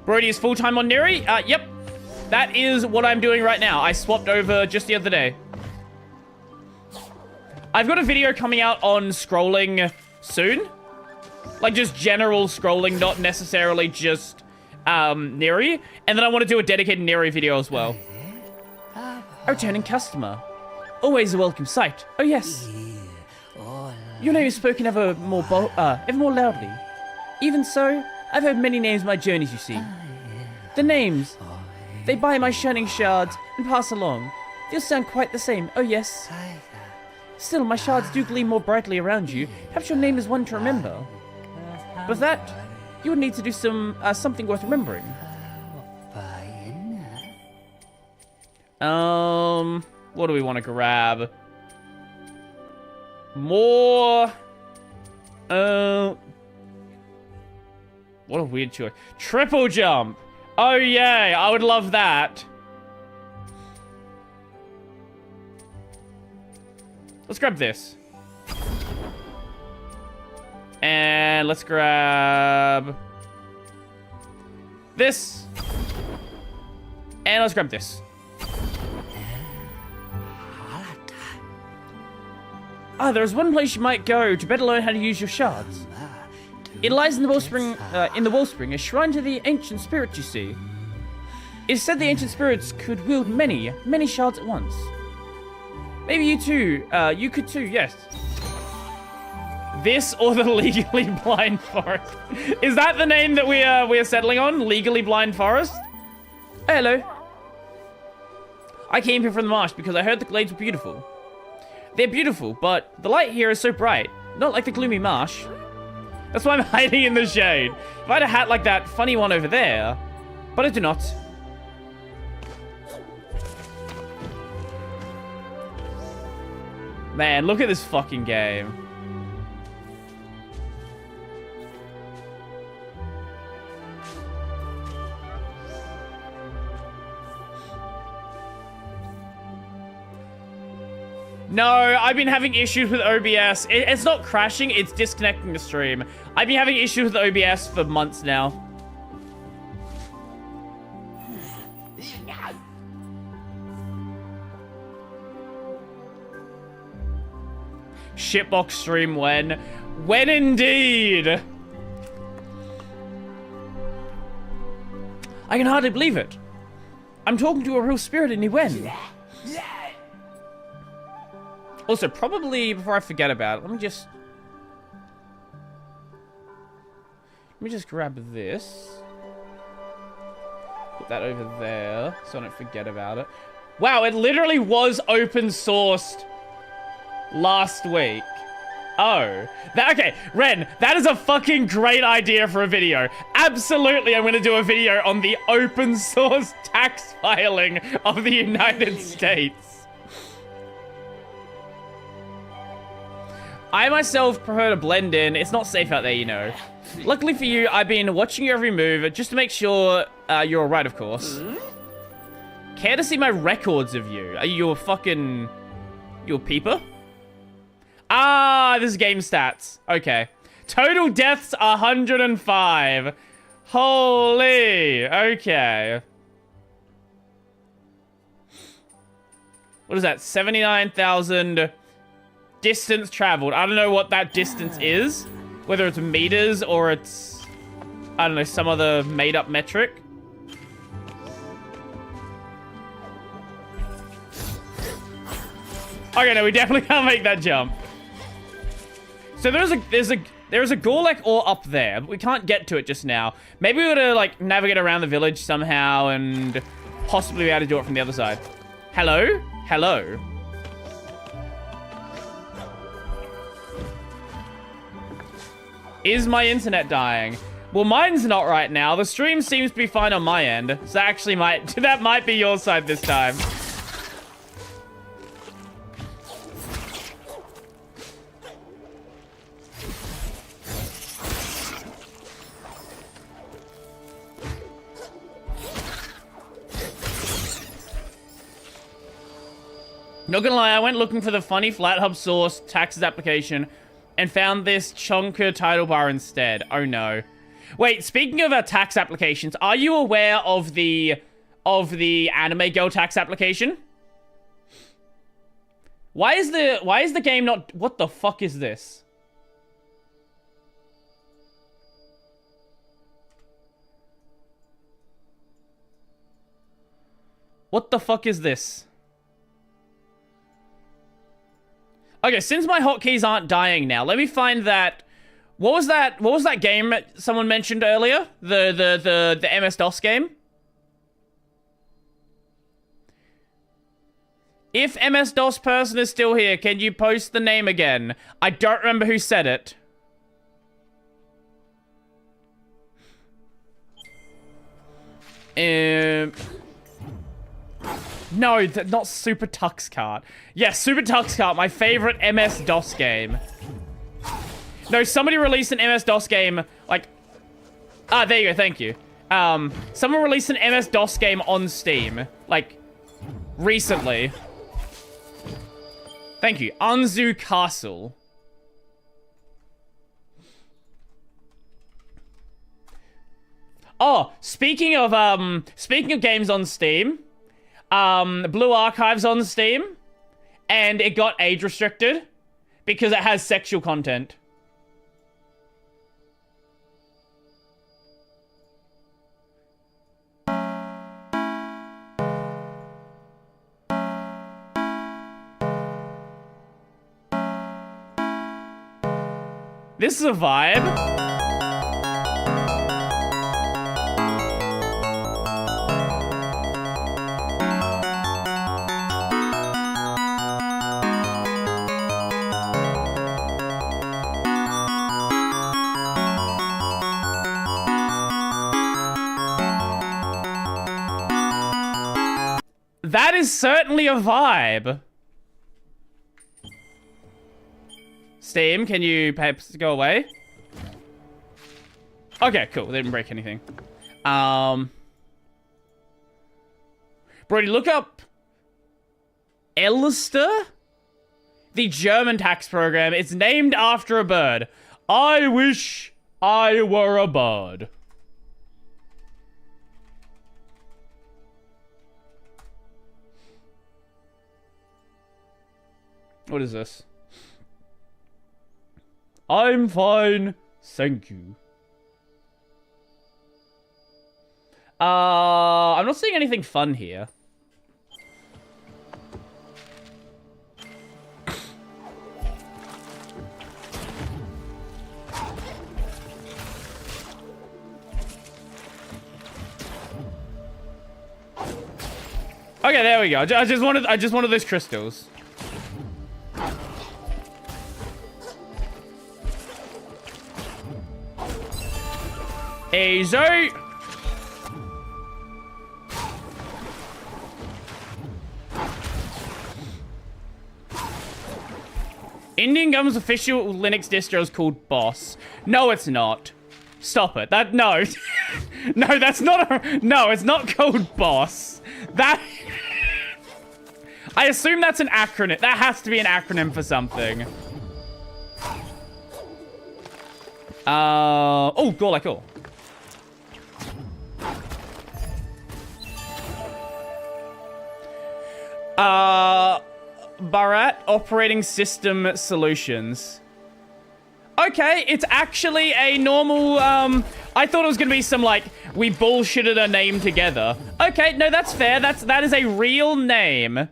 Brody is full-time on Neri? Yep. That is what I'm doing right now. I swapped over just the other day. I've got a video coming out on scrolling soon. Like, just general scrolling, not necessarily just, Neri. And then I want to do a dedicated Neri video as well. A returning customer. Always a welcome sight. Oh, yes. Your name is spoken ever more loudly. Even so, I've heard many names in my journeys, you see. The names, they buy my shining shards and pass along. They'll sound quite the same, oh yes. Still, my shards do gleam more brightly around you. Perhaps your name is one to remember. But that, you would need to do something worth remembering. What do we want to grab? More... What a weird choice. Triple jump! Oh, yay! I would love that. Let's grab this. And let's grab... this. And let's grab this. Ah, there's one place you might go to better learn how to use your shards. It lies in the wellspring, a shrine to the ancient spirits, you see. It is said the ancient spirits could wield many, many shards at once. Maybe you too, you could too, yes. This or the Legally Blind Forest. Is that the name that we are settling on? Legally Blind Forest? Hello. I came here from the marsh because I heard the glades were beautiful. They're beautiful, but the light here is so bright. Not like the gloomy marsh. That's why I'm hiding in the shade. If I had a hat like that funny one over there, but I do not. Man, look at this fucking game. No, I've been having issues with OBS. It's not crashing, it's disconnecting the stream. I've been having issues with OBS for months now. Shitbox stream when? When indeed? I can hardly believe it. I'm talking to a real spirit in Niwen. Also, probably before I forget about it, let me just grab this. Put that over there so I don't forget about it. Wow, it literally was open sourced last week. Oh, okay, Ren, that is a fucking great idea for a video. Absolutely, I'm going to do a video on the open source tax filing of the United States. I myself prefer to blend in. It's not safe out there, you know. Luckily for you, I've been watching your every move just to make sure you're alright, of course. Care to see my records of you? Are you a fucking... You a peeper? Ah, this is game stats. Okay. Total deaths, 105. Holy. Okay. What is that? 79,000 distance traveled. I don't know what that distance is. Whether it's meters or it's... I don't know, some other made-up metric. Okay, no, we definitely can't make that jump. So there's a Gorlek ore up there, but we can't get to it just now. Maybe we gotta like navigate around the village somehow and possibly be able to do it from the other side. Hello? Hello? Is my internet dying? Well, mine's not right now. The stream seems to be fine on my end. So actually that might be your side this time. Not gonna lie, I went looking for the funny FlatHub source taxes application and found this chunker title bar instead. Oh no. Wait, speaking of tax applications, are you aware of the anime girl tax application? Why is the game not... What the fuck is this? What the fuck is this? Okay, since my hotkeys aren't dying now, let me find that... What was that game someone mentioned earlier? The MS-DOS game? If MS-DOS person is still here, can you post the name again? I don't remember who said it. No, not Super Tux Kart. Yes, Super Tux Kart, my favorite MS-DOS game. No, somebody released an MS-DOS game, like... Ah, there you go, thank you. Someone released an MS-DOS game on Steam, like, recently. Thank you. Anzu Castle. Oh, speaking of games on Steam, Blue Archive's on Steam, and it got age restricted because it has sexual content. This is a vibe. That is certainly a vibe. Steam, can you perhaps go away? Okay, cool. They didn't break anything. Brody, look up Elster? The German tax program. It's named after a bird. I wish I were a bird. What is this? I'm fine, thank you. I'm not seeing anything fun here. Okay, there we go. I just wanted those crystals. Easy. Indian government's official Linux distro is called Boss. No, it's not. Stop it. No. No, that's not no, it's not called Boss. That... I assume that's an acronym. That has to be an acronym for something. Oh, cool, cool. Bharat Operating System Solutions. Okay, it's actually a normal, I thought it was gonna be some, like, we bullshitted a name together. Okay, no, that's fair. That is a real name.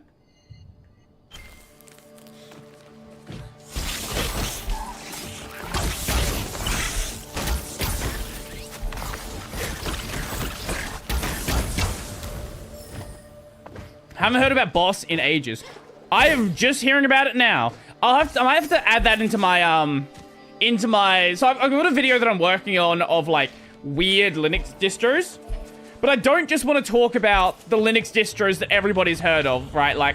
Haven't heard about Boss in ages. I am just hearing about it now. I might have to add that into my, so I've got a video that I'm working on of, like, weird Linux distros. But I don't just want to talk about the Linux distros that everybody's heard of, right? Like,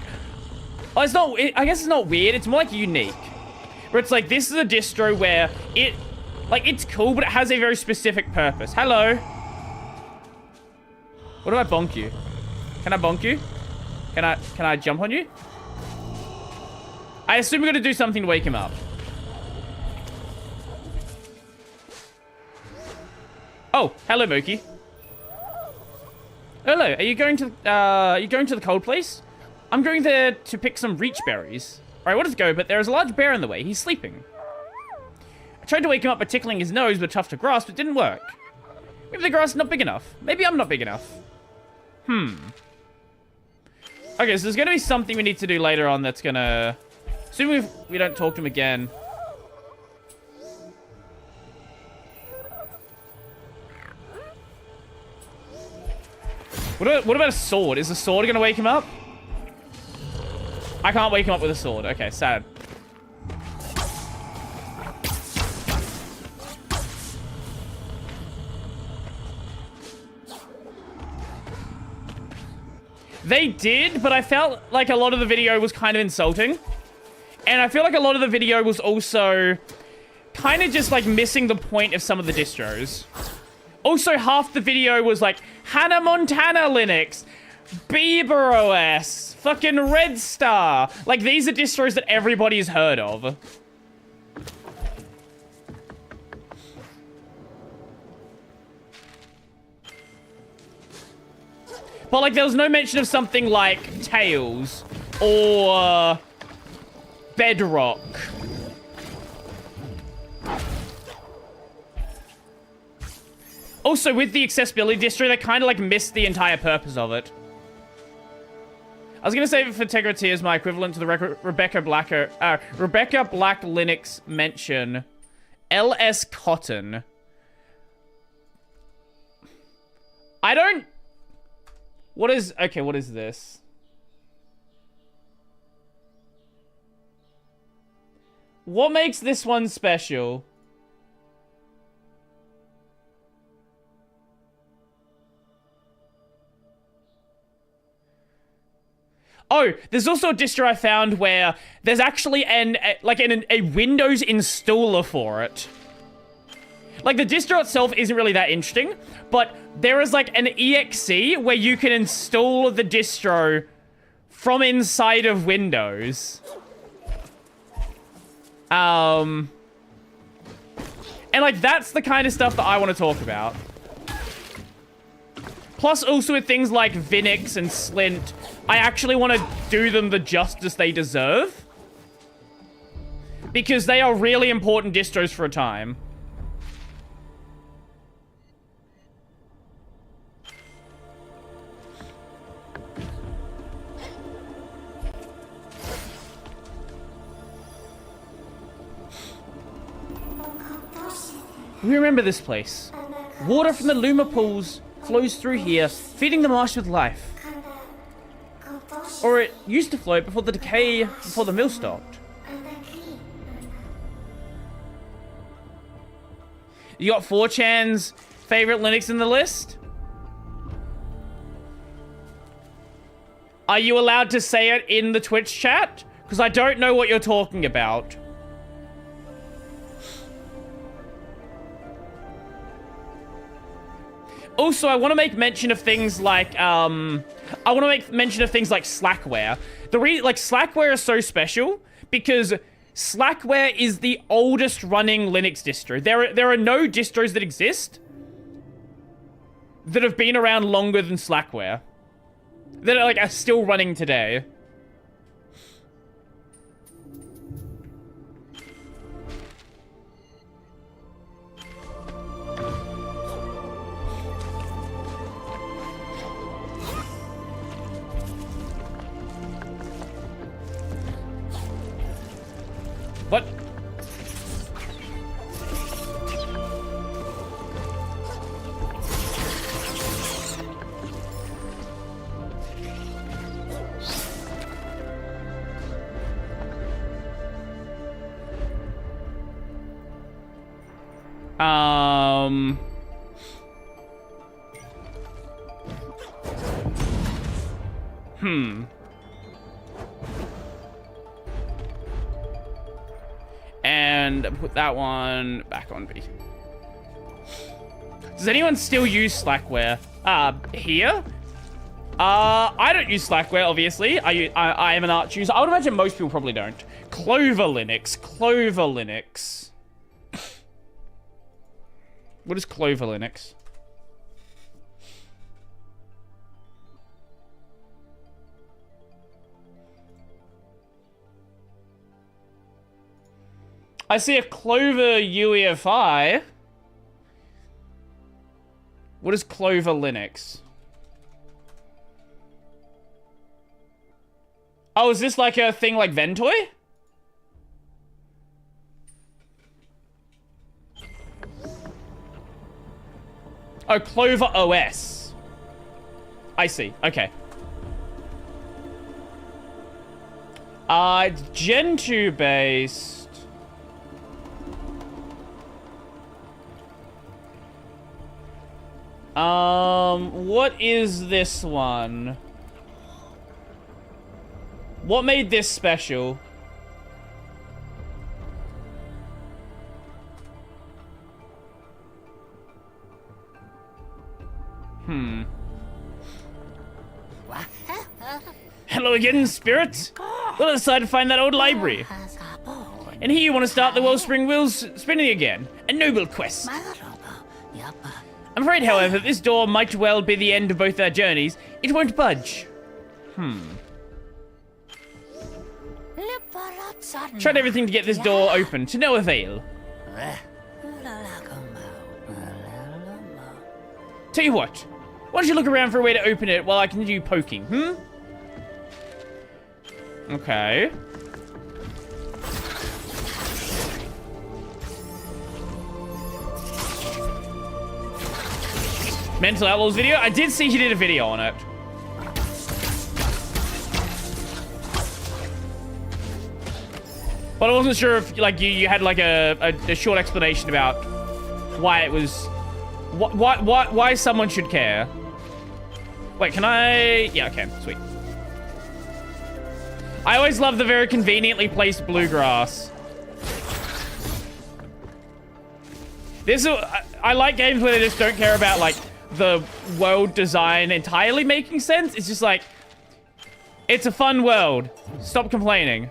well, it's not, I guess it's not weird. It's more like unique. Where it's like, this is a distro where it's cool, but it has a very specific purpose. Hello. What do I bonk you? Can I bonk you? Can I jump on you? I assume we're gonna do something to wake him up. Oh, hello, Mookie. Hello, are you going to the cold place? I'm going there to pick some reach berries. Alright, I wanted to go, but there is a large bear in the way. He's sleeping. I tried to wake him up by tickling his nose with a tuft of grass, but it didn't work. Maybe the grass is not big enough. Maybe I'm not big enough. Okay, so there's gonna be something we need to do later on that's gonna... Assuming we don't talk to him again. What about a sword? Is the sword gonna wake him up? I can't wake him up with a sword. Okay, sad. They did, but I felt like a lot of the video was kind of insulting. And I feel like a lot of the video was also kind of just like missing the point of some of the distros. Also, half the video was like Hannah Montana Linux, Bieber OS, fucking Red Star. Like, these are distros that everybody's heard of. But, like, there was no mention of something like Tails or Bedrock. Also, with the accessibility distro, they kind of, like, missed the entire purpose of it. I was going to say for Tegra is my equivalent to the Rebecca Black Linux mention. LS Cotton. I don't... What is... Okay, what is this? What makes this one special? Oh, there's also a distro I found where there's actually a Windows installer for it. Like, the distro itself isn't really that interesting, but there is, like, an exe where you can install the distro from inside of Windows. And, like, that's the kind of stuff that I want to talk about. Plus, also with things like Vinix and Slint, I actually want to do them the justice they deserve. Because they are really important distros for a time. We remember this place. Water from the Luma pools flows through here, feeding the marsh with life. Or it used to float before the decay, before the mill stopped. You got 4chan's favorite Linux in the list? Are you allowed to say it in the Twitch chat? Because I don't know what you're talking about. Also, I want to make mention of things like, Slackware. Slackware is so special because Slackware is the oldest running Linux distro. There are no distros that exist that have been around longer than Slackware. That are still running today. What? And put that one back on B. Does anyone still use Slackware? Here? I don't use Slackware, obviously. I am an Arch user. I would imagine most people probably don't. Clover Linux. Clover Linux. What is Clover Linux? I see a Clover UEFI. What is Clover Linux? Oh, is this like a thing like Ventoy? Oh, Clover OS. I see. Okay. It's Gentoo based. What is this one? What made this special? Hello again, spirits. Well, I decided to find that old library. And here you want to start the Wellspring wheels spinning again. A noble quest. I'm afraid, however, this door might well be the end of both our journeys. It won't budge. Tried everything to get this door open, to no avail. Tell you what, why don't you look around for a way to open it while I continue poking, Okay. Mental Outlaws video? I did see he did a video on it. But I wasn't sure if, like, you had, like, a short explanation about why it was... Why someone should care. Wait, can I... Yeah, okay, sweet. I always love the very conveniently placed bluegrass. I like games where they just don't care about, like, the world design entirely making sense. It's just like, it's a fun world. Stop complaining.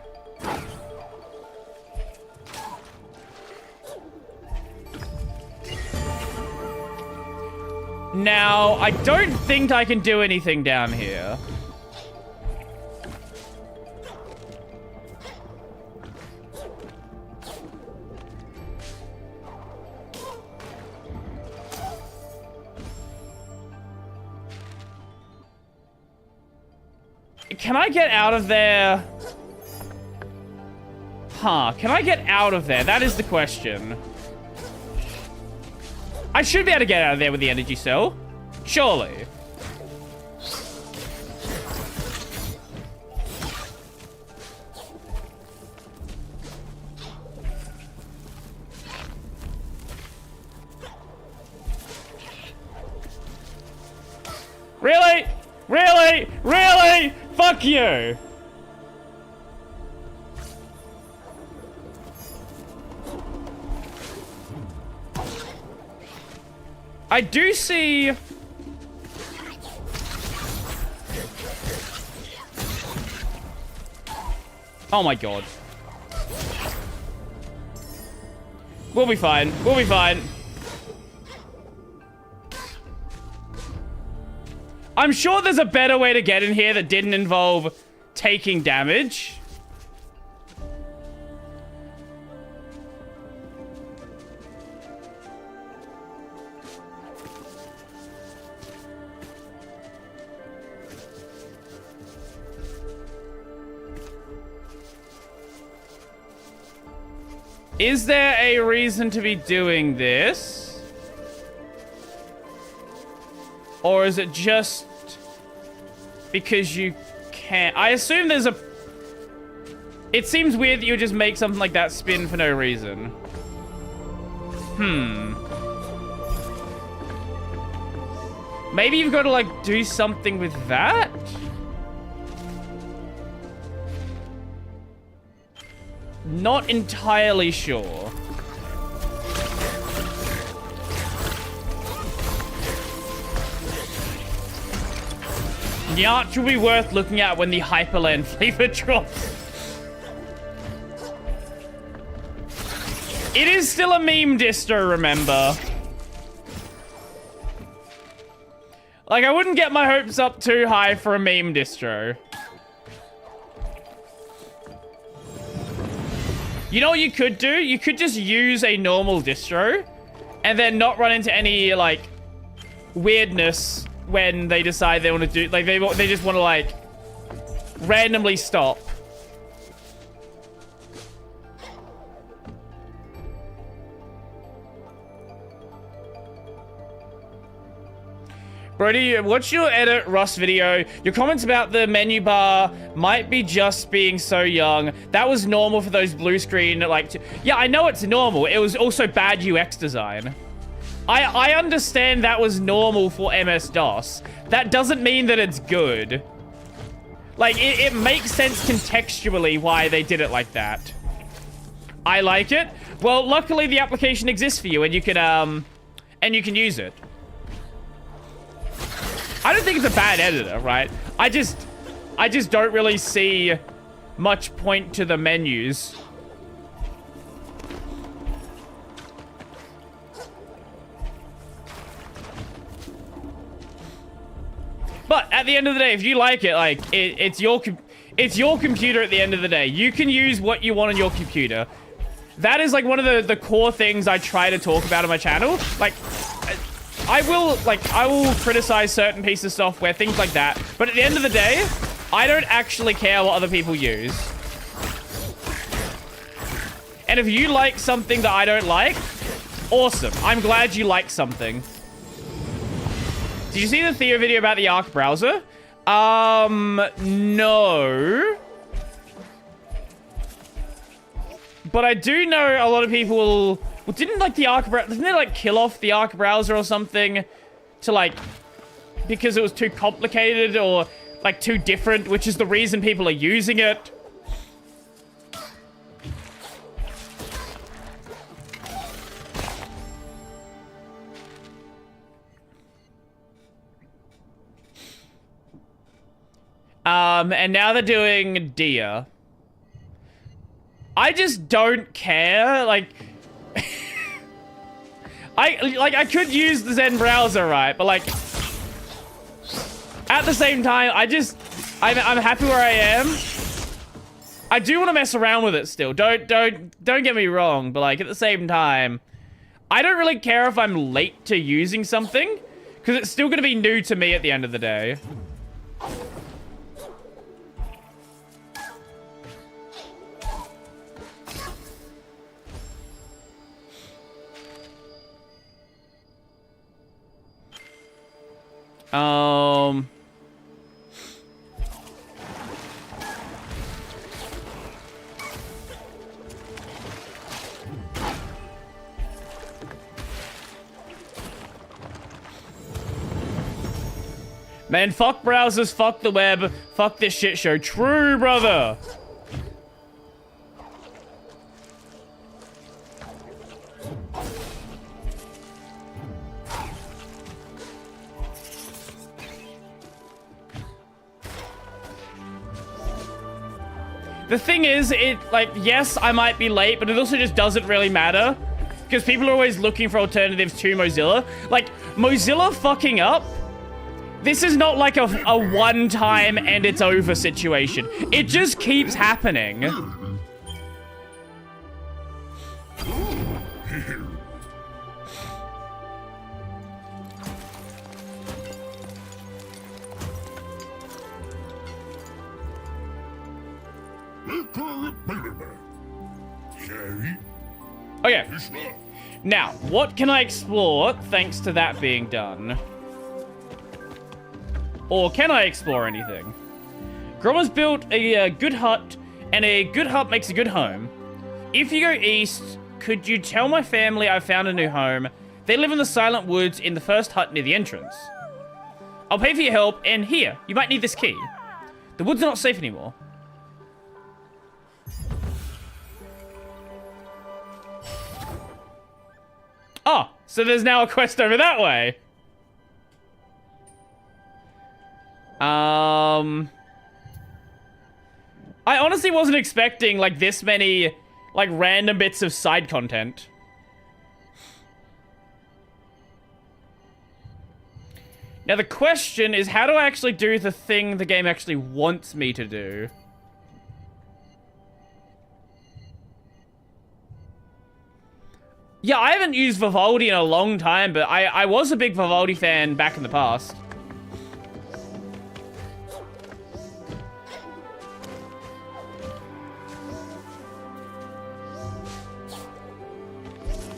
Now, I don't think I can do anything down here. Can I get out of there? Can I get out of there? That is the question. I should be able to get out of there with the energy cell. Surely. Fuck you! I do see... Oh my god. We'll be fine. We'll be fine. I'm sure there's a better way to get in here that didn't involve taking damage. Is there a reason to be doing this? Or is it just because you can't? I assume there's a... It seems weird that you would just make something like that spin for no reason. Maybe you've got to, like, do something with that? Not entirely sure. The arch will be worth looking at when the Hyperland flavor drops. It is still a meme distro, remember? Like, I wouldn't get my hopes up too high for a meme distro. You know what you could do? You could just use a normal distro and then not run into any, like, weirdness when they decide they want to do... Like, they just want to, like, randomly stop. Brody, watch your edit Rust video. Your comments about the menu bar might be just being so young. That was normal for those blue screen, like... Yeah, I know it's normal. It was also bad UX design. I understand that was normal for MS-DOS. That doesn't mean that it's good. Like, it makes sense contextually why they did it like that. I like it. Well, luckily the application exists for you and you can use it. I don't think it's a bad editor, right? I just don't really see much point to the menus. But at the end of the day, if you like it, like it's your computer at the end of the day. You can use what you want on your computer. That is like one of the core things I try to talk about on my channel. Like, I will criticize certain pieces of software, things like that. But at the end of the day, I don't actually care what other people use. And if you like something that I don't like, awesome. I'm glad you like something. Did you see the Theo video about the Arc browser? No. But I do know a lot of people... Well, didn't they like kill off the Arc browser or something to like, because it was too complicated or like too different, which is the reason people are using it. And now they're doing Dia. I just don't care, like... I could use the Zen browser, right? But like, at the same time, I'm happy where I am. I do want to mess around with it still. Don't get me wrong, but like at the same time, I don't really care if I'm late to using something because it's still going to be new to me at the end of the day. Man, fuck browsers, fuck the web, fuck this shit show. True, brother. The thing is, yes, I might be late, but it also just doesn't really matter. Because people are always looking for alternatives to Mozilla. Like, Mozilla fucking up, this is not like a one-time and it's over situation. It just keeps happening. Okay. Now, what can I explore thanks to that being done? Or can I explore anything? Grandma's built a good hut, and a good hut makes a good home. If you go east, could you tell my family I found a new home? They live in the silent woods in the first hut near the entrance. I'll pay for your help, and here, you might need this key. The woods are not safe anymore. Oh, so there's now a quest over that way. I honestly wasn't expecting, like, this many, like, random bits of side content. Now, the question is, how do I actually do the thing the game actually wants me to do? Yeah, I haven't used Vivaldi in a long time, but I was a big Vivaldi fan back in the past.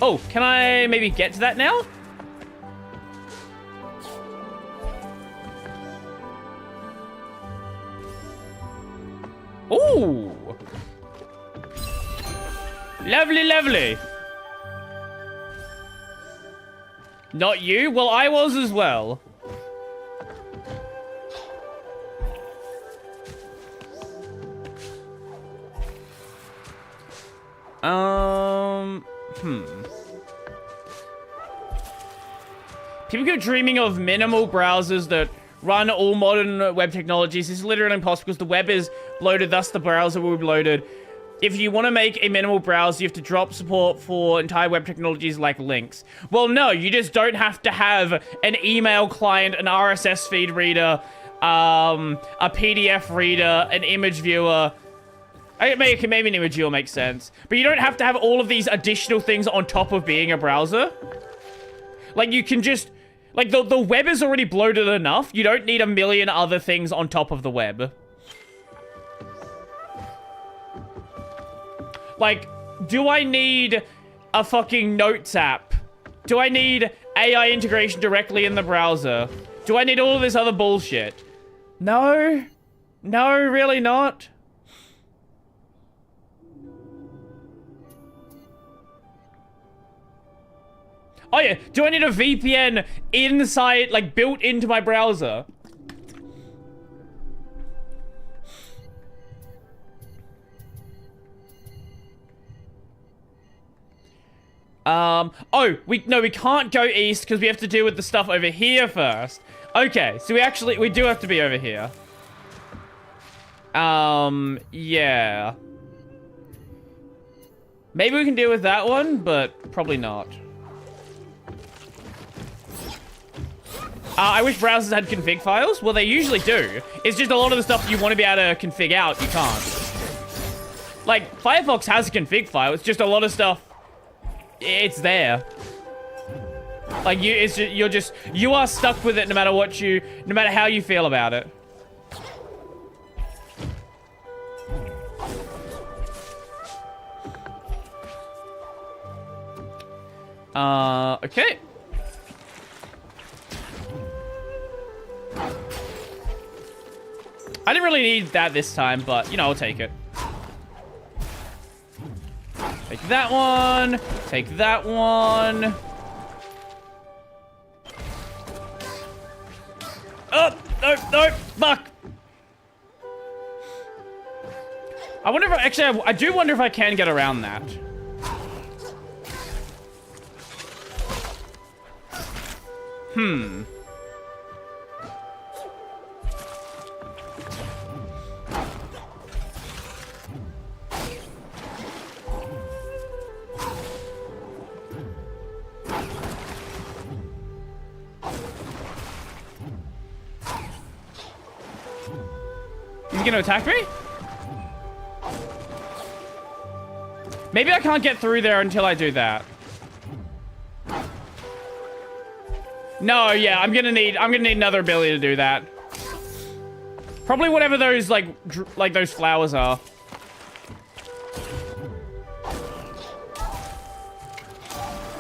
Oh, can I maybe get to that now? Ooh. Lovely, lovely. Not you? Well, I was as well. People keep dreaming of minimal browsers that run all modern web technologies. This is literally impossible because the web is bloated, thus the browser will be bloated. If you want to make a minimal browser, you have to drop support for entire web technologies like links. Well, no, you just don't have to have an email client, an RSS feed reader, a PDF reader, an image viewer. Maybe an image viewer makes sense. But you don't have to have all of these additional things on top of being a browser. Like, you can just... Like, the web is already bloated enough. You don't need a million other things on top of the web. Like, do I need a fucking notes app? Do I need AI integration directly in the browser? Do I need all of this other bullshit? No. No, really not. Oh yeah, do I need a VPN inside, like, built into my browser? Oh, we can't go east because we have to deal with the stuff over here first. Okay, so we do have to be over here. Yeah. Maybe we can deal with that one, but probably not. I wish browsers had config files. Well, they usually do. It's just a lot of the stuff you want to be able to config out, you can't. Like, Firefox has a config file. It's just a lot of stuff. It's there. Like, you are stuck with it no matter how you feel about it. Okay. I didn't really need that this time, but, you know, I'll take it. Take that one. Take that one. Oh, no. No, fuck. I wonder if actually I do wonder if I can get around that. He's gonna attack me? Maybe I can't get through there until I do that. No, yeah, I'm gonna need another ability to do that. Probably whatever those like those flowers are.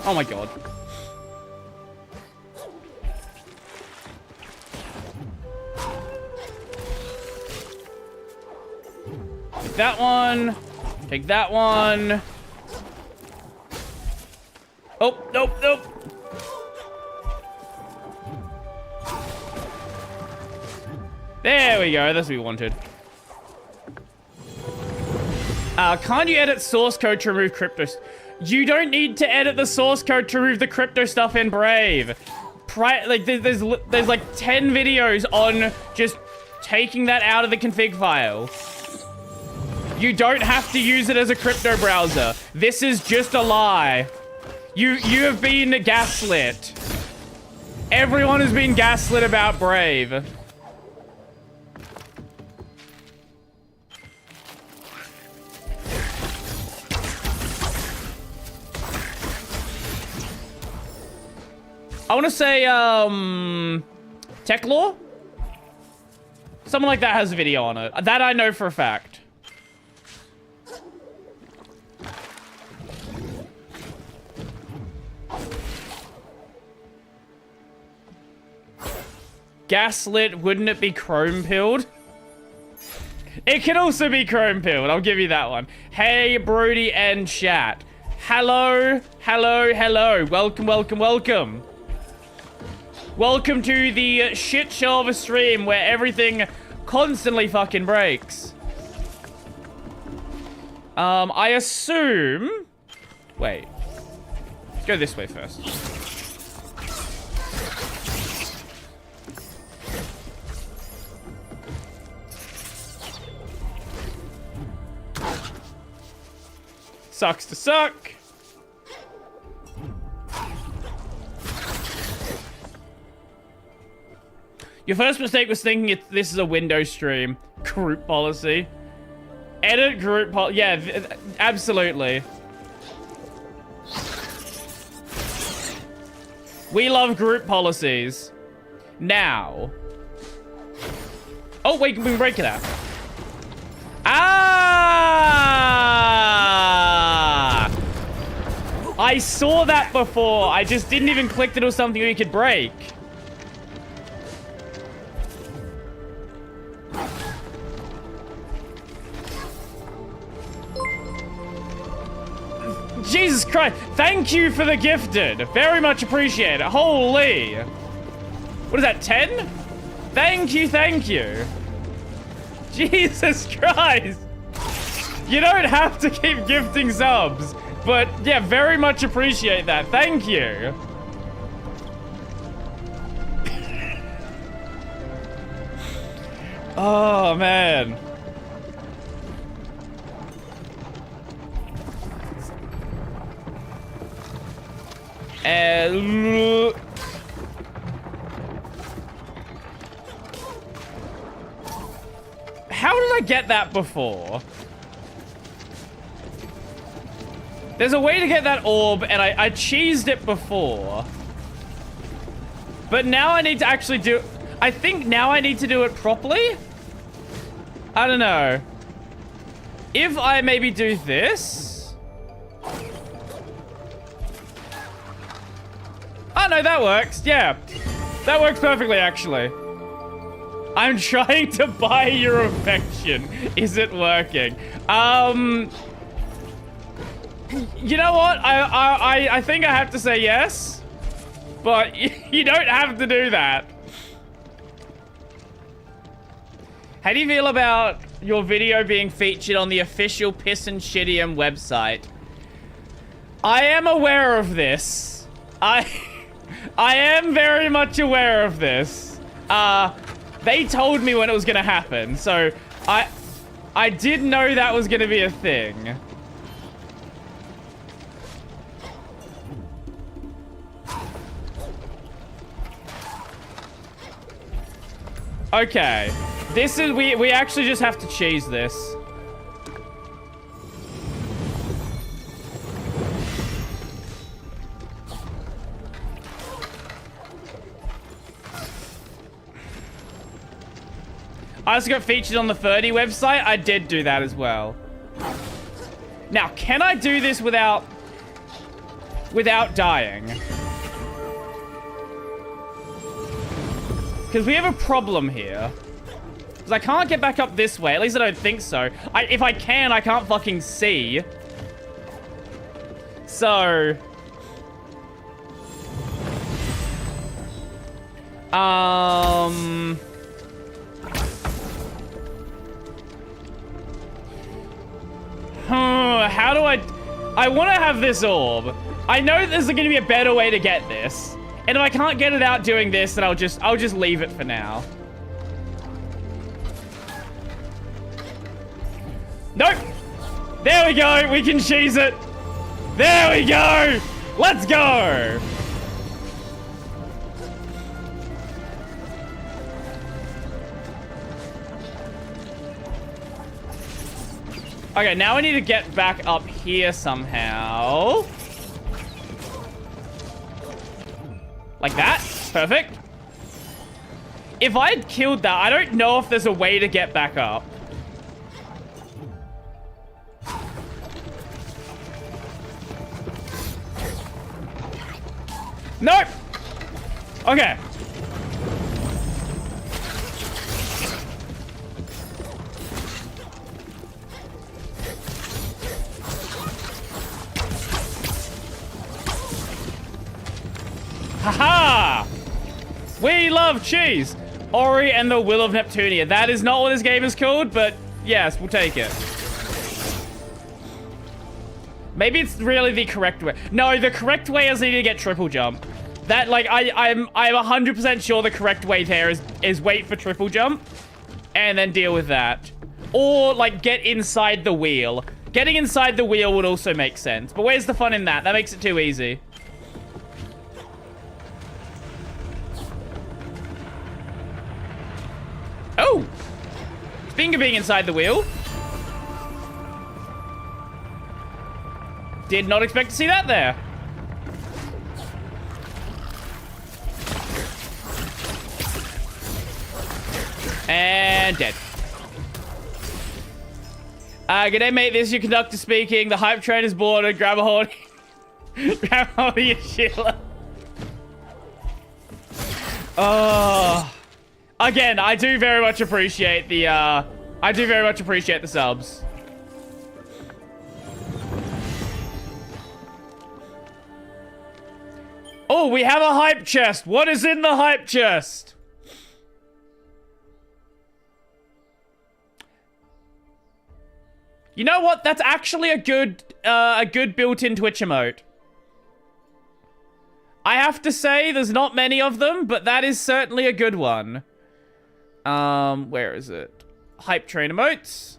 Oh my god. Take that one. Take that one. Oh, nope, nope. There we go. That's what we wanted. Can't you edit source code to remove crypto? You don't need to edit the source code to remove the crypto stuff in Brave. There's like 10 videos on just taking that out of the config file. You don't have to use it as a crypto browser. This is just a lie. You have been gaslit. Everyone has been gaslit about Brave. I want to say, Tech Law? Someone like that has a video on it. That I know for a fact. Gaslit, wouldn't it be chrome pilled? It can also be chrome pilled, I'll give you that one. Hey, Brody and chat. Hello, hello, hello. Welcome, welcome, welcome. Welcome to the shit show of a stream where everything constantly fucking breaks. I assume... Wait. Let's go this way first. Sucks to suck. Your first mistake was thinking this is a Windows stream. Group policy. Edit group policy. Yeah, absolutely. We love group policies. Now. Oh, wait, we can break it out. Ah! I saw that before. I just didn't even click that it was something we could break. Jesus Christ. Thank you for the gifted. Very much appreciate it. Holy. What is that, 10? Thank you, thank you. Jesus Christ. You don't have to keep gifting subs. But, yeah, very much appreciate that. Thank you. Oh, man. How did I get that before? There's a way to get that orb, and I cheesed it before. But now I need to actually do... I think now I need to do it properly? I don't know. If I maybe do this... Oh, no, that works. Yeah. That works perfectly, actually. I'm trying to buy your affection. Is it working? You know what? I think I have to say yes. But you don't have to do that. How do you feel about your video being featured on the official Piss and Shittium website? I am aware of this. I am very much aware of this. They told me when it was gonna happen, so I did know that was gonna be a thing. Okay. This is, we actually just have to cheese this. I also got featured on the 30 website. I did do that as well. Now, can I do this without dying? Because we have a problem here. Because I can't get back up this way. At least I don't think so. If I can, I can't fucking see. So... How do I want to have this orb. I know there's going to be a better way to get this. And if I can't get it out doing this, then I'll just leave it for now. Nope. There we go. We can cheese it. There we go. Let's go. Okay, now I need to get back up here somehow. Like that. Perfect. If I had killed that, I don't know if there's a way to get back up. Nope. Okay. Haha! We love cheese! Ori and the Will of Neptunia. That is not what this game is called, but yes, we'll take it. Maybe it's really the correct way. No, the correct way is I need to get triple jump. That, like, I'm 100% sure the correct way there is wait for triple jump and then deal with that. Or, like, get inside the wheel. Getting inside the wheel would also make sense. But where's the fun in that? That makes it too easy. Oh! Speaking of being inside the wheel. Did not expect to see that there. And dead. G'day, mate. This is your conductor speaking. The hype train is boarded. Grab a hold. Grab a hold of your Sheila. Oh. Again, I do very much appreciate the, subs. Oh, we have a hype chest. What is in the hype chest? You know what? That's actually a good built-in Twitch emote. I have to say, there's not many of them, but that is certainly a good one. Where is it? Hype train emotes.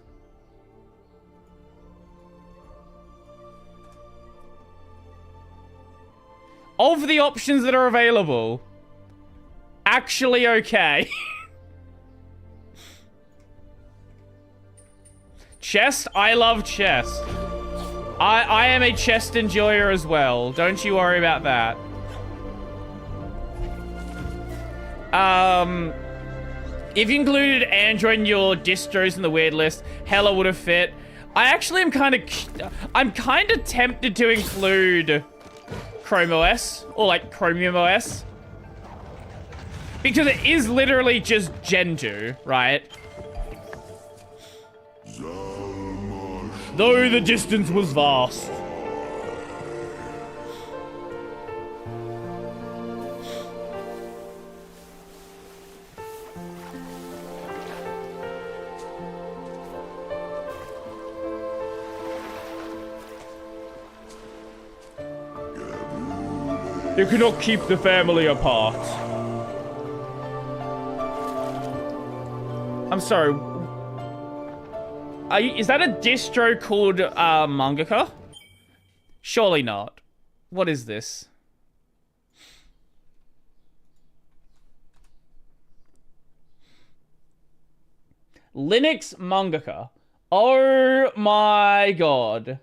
Of the options that are available, actually okay. Chest? I love chest. I am a chest enjoyer as well. Don't you worry about that. If you included Android in your distros in the weird list, hella would have fit. I actually am I'm kind of tempted to include Chrome OS, or like Chromium OS. Because it is literally just Gentoo, right? Though the distance was vast. You cannot keep the family apart. I'm sorry. Is that a distro called Mangaka? Surely not. What is this? Linux Mangaka. Oh my god.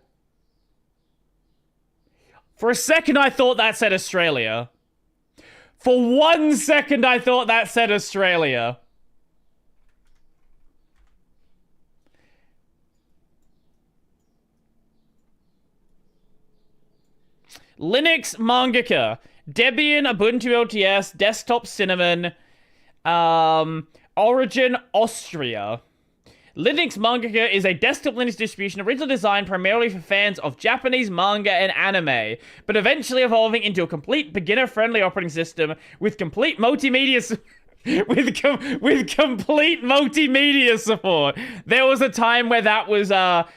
For a second I thought that said Australia. For 1 second I thought that said Australia. Linux Mangaka. Debian, Ubuntu LTS, Desktop Cinnamon, Origin Austria. Linux Mangaka is a desktop Linux distribution originally designed primarily for fans of Japanese manga and anime, but eventually evolving into a complete beginner-friendly operating system with complete multimedia with complete multimedia support. There was a time where that was not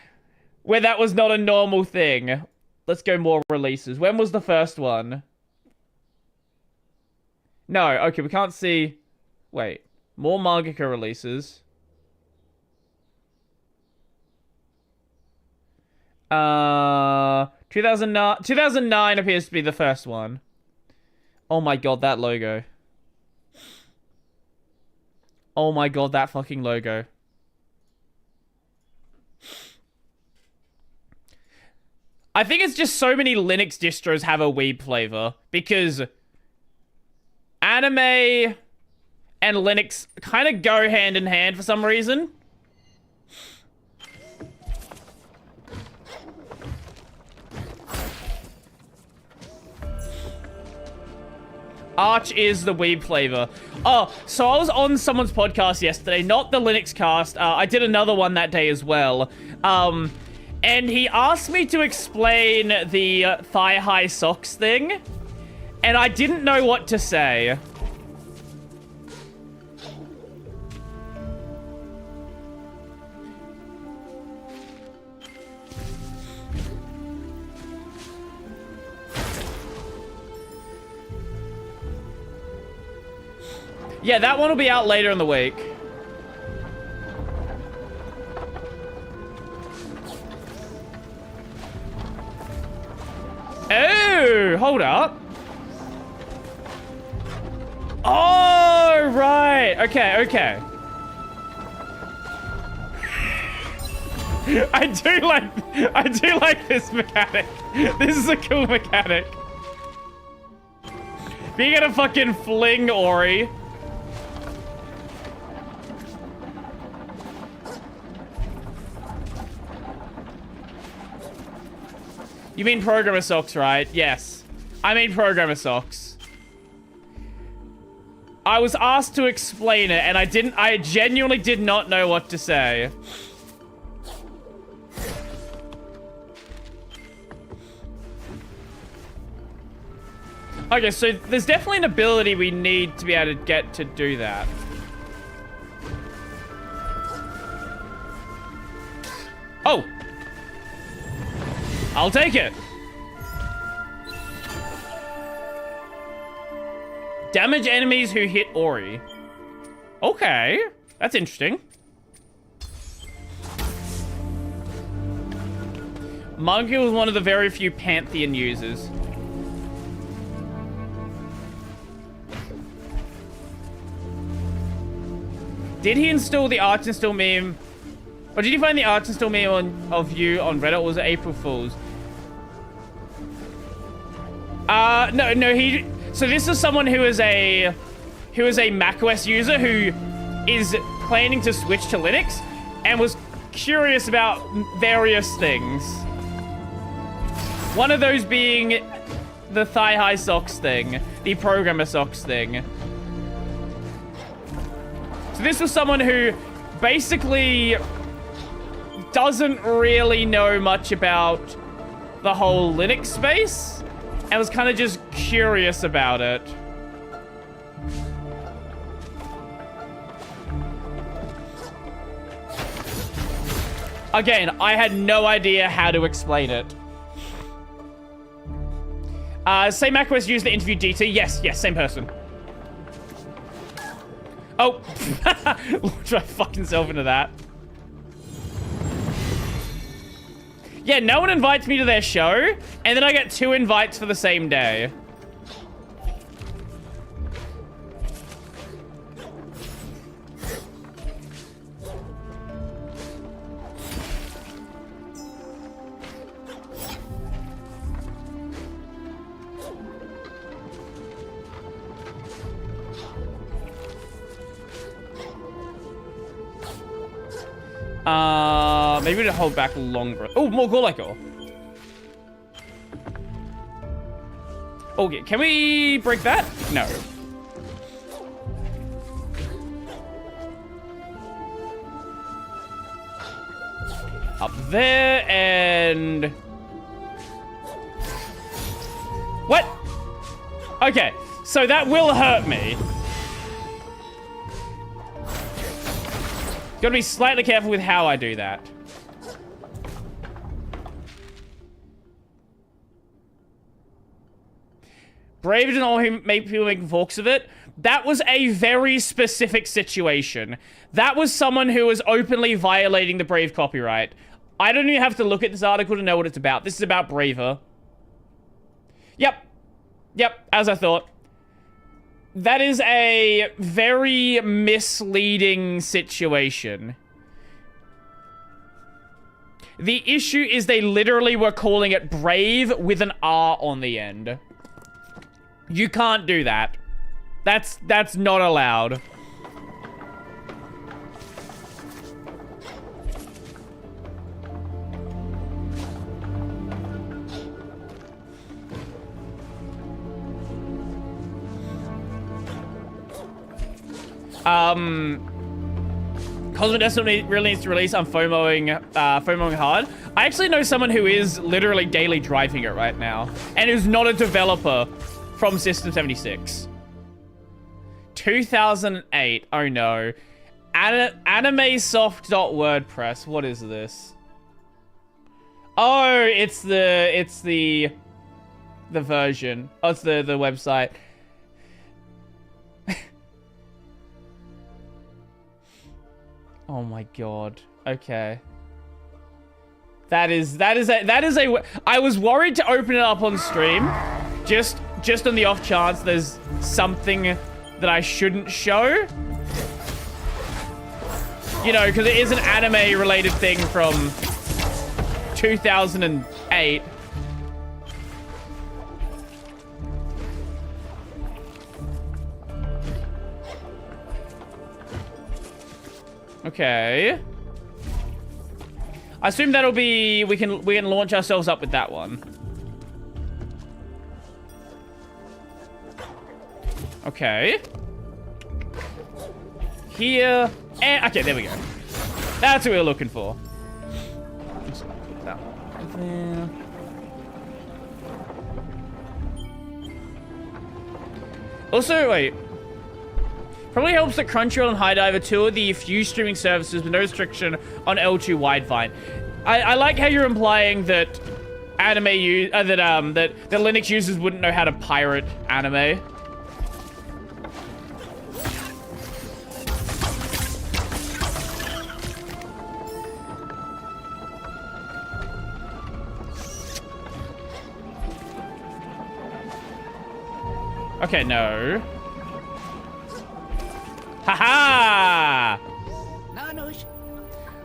a normal thing. Let's go more releases. When was the first one? No, okay, we can't see. Wait, more Mangaka releases. 2009 appears to be the first one. Oh my god, that logo. Oh my god, that fucking logo. I think it's just so many Linux distros have a weeb flavor because anime and Linux kind of go hand in hand for some reason. Arch is the weeb flavor. Oh, so I was on someone's podcast yesterday, not the Linux cast. I did another one that day as well. And he asked me to explain the thigh-high socks thing, and I didn't know what to say. Yeah, that one will be out later in the week. Oh, hold up. Oh, right. Okay, okay. I do like this mechanic. This is a cool mechanic. Being able to fucking fling Ori. You mean programmer socks, right? Yes. I mean programmer socks. I was asked to explain it, and I genuinely did not know what to say. Okay, so there's definitely an ability we need to be able to get to do that. Oh! I'll take it. Damage enemies who hit Ori. Okay, that's interesting. Monkey was one of the very few Pantheon users. Did he install the Arch Install meme? Or did you find the Arch Install meme of you on Reddit, or was it April Fool's? No, he... So this is someone who is a macOS user who is planning to switch to Linux and was curious about various things. One of those being the thigh-high socks thing, the programmer socks thing. So this was someone who basically doesn't really know much about the whole Linux space and was kind of just curious about it. Again, I had no idea how to explain it. Same macros used to interview DT. Yes, same person. Oh. Launched my fucking self into that. Yeah, no one invites me to their show, and then I get 2 invites for the same day. Maybe to hold back longer. Oh, more Gorlike. Okay, can we break that? No. Up there and... What? Okay, so that will hurt me. Gotta be slightly careful with how I do that. Brave didn't all make people making forks of it. That was a very specific situation. That was someone who was openly violating the Brave copyright. I don't even have to look at this article to know what it's about. This is about Braver. Yep, as I thought. That is a very misleading situation. The issue is they literally were calling it Brave with an R on the end. You can't do that. That's not allowed. Cosmo definitely really needs to release. I'm FOMOing hard. I actually know someone who is literally daily driving it right now and is not a developer from System 76. 2008. Oh no. Animesoft.wordpress. What is this? Oh, it's the version. Oh, it's the website. Oh my god. Okay. That is a I was worried to open it up on stream just on the off chance there's something that I shouldn't show. You know, because it is an anime related thing from 2008. Okay. I assume that'll be we can launch ourselves up with that one. Okay. Here and okay, there we go. That's what we were looking for. Just put that one there. Also, wait. Probably helps that Crunchyroll and HiDive are 2 of the few streaming services with no restriction on L2 Widevine. I like how you're implying that that Linux users wouldn't know how to pirate anime. Okay, no. Haha!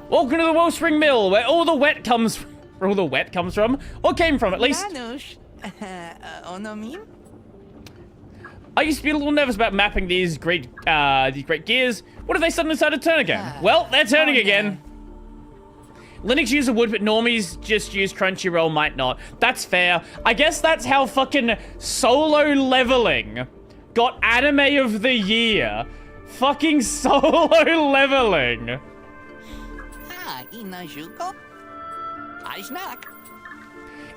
Welcome to the Wellspring Mill, where all the wet comes from. Where all the wet comes from, or came from, at least. I used to be a little nervous about mapping these great gears. What if they suddenly decide to turn again? Well, they're turning again. Linux user would, but normies just use Crunchyroll might not. That's fair. I guess that's how fucking Solo Leveling got Anime of the Year. Fucking Solo Leveling.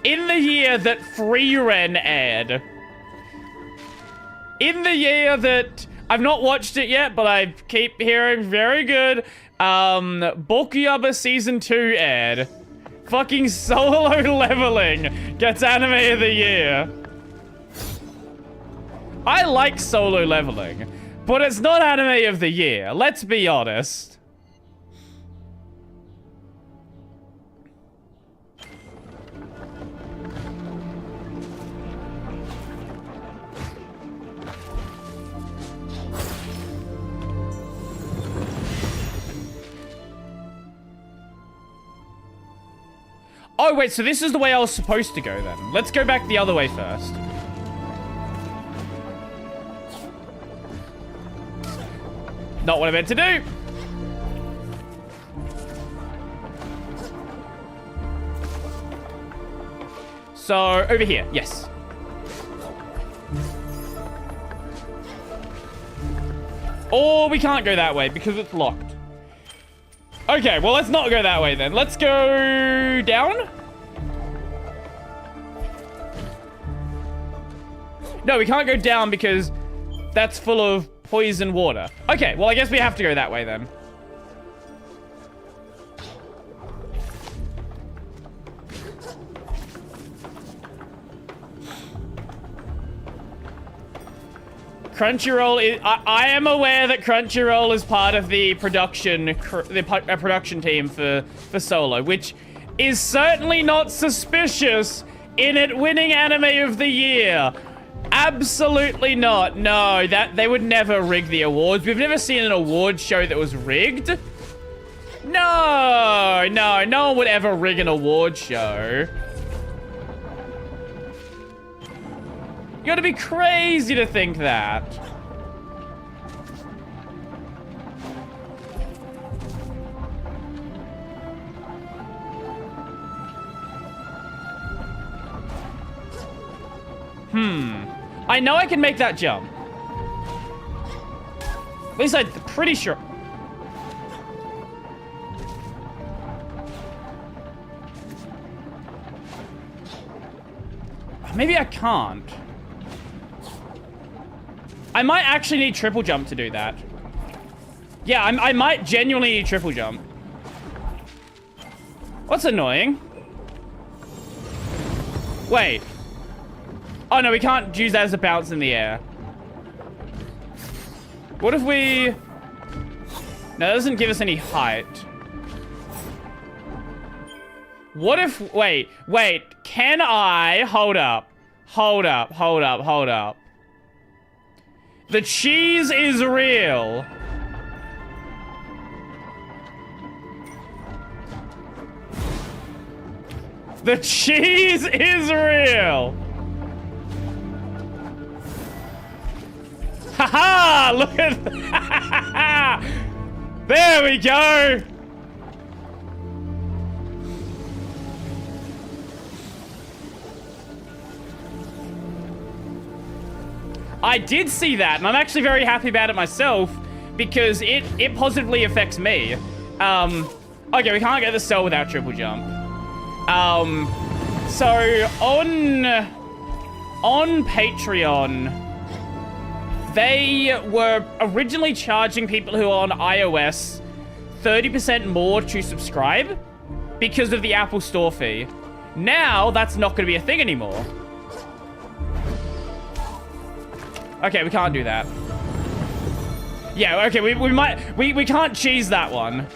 In the year that Free Ren aired. In the year that I've not watched it yet, but I keep hearing very good. Bokuyaba Season 2 aired. Fucking Solo Leveling gets Anime of the Year. I like solo leveling, but it's not anime of the year. Let's be honest. Oh, wait, so this is the way I was supposed to go, then. Let's go back the other way first. Not what I meant to do. So, over here, yes. Or we can't go that way because it's locked. Okay, well, let's not go that way then. Let's go down. No, we can't go down because that's full of poison water. Okay, well, I guess we have to go that way then. Crunchyroll is... I am aware that Crunchyroll is part of the production team for Solo, which is certainly not suspicious in it winning Anime of the Year. Absolutely not. No, they would never rig the awards. We've never seen an award show that was rigged. No one would ever rig an award show. You gotta be crazy to think that. I know I can make that jump. At least I'm pretty sure. Maybe I can't. I might actually need triple jump to do that. Yeah, I might genuinely need triple jump. What's annoying? Wait. Oh, no, we can't use that as a bounce in the air. What if we... No, that doesn't give us any height. What if... Wait. Can I... Hold up. The cheese is real. The cheese is real. Haha! Look at that. There we go. I did see that, and I'm actually very happy about it myself because it positively affects me. Okay, we can't get the cell without triple jump. So on Patreon, they were originally charging people who are on iOS 30% more to subscribe because of the Apple Store fee. Now, that's not going to be a thing anymore. Okay, we can't do that. Yeah, okay, we can't cheese that one.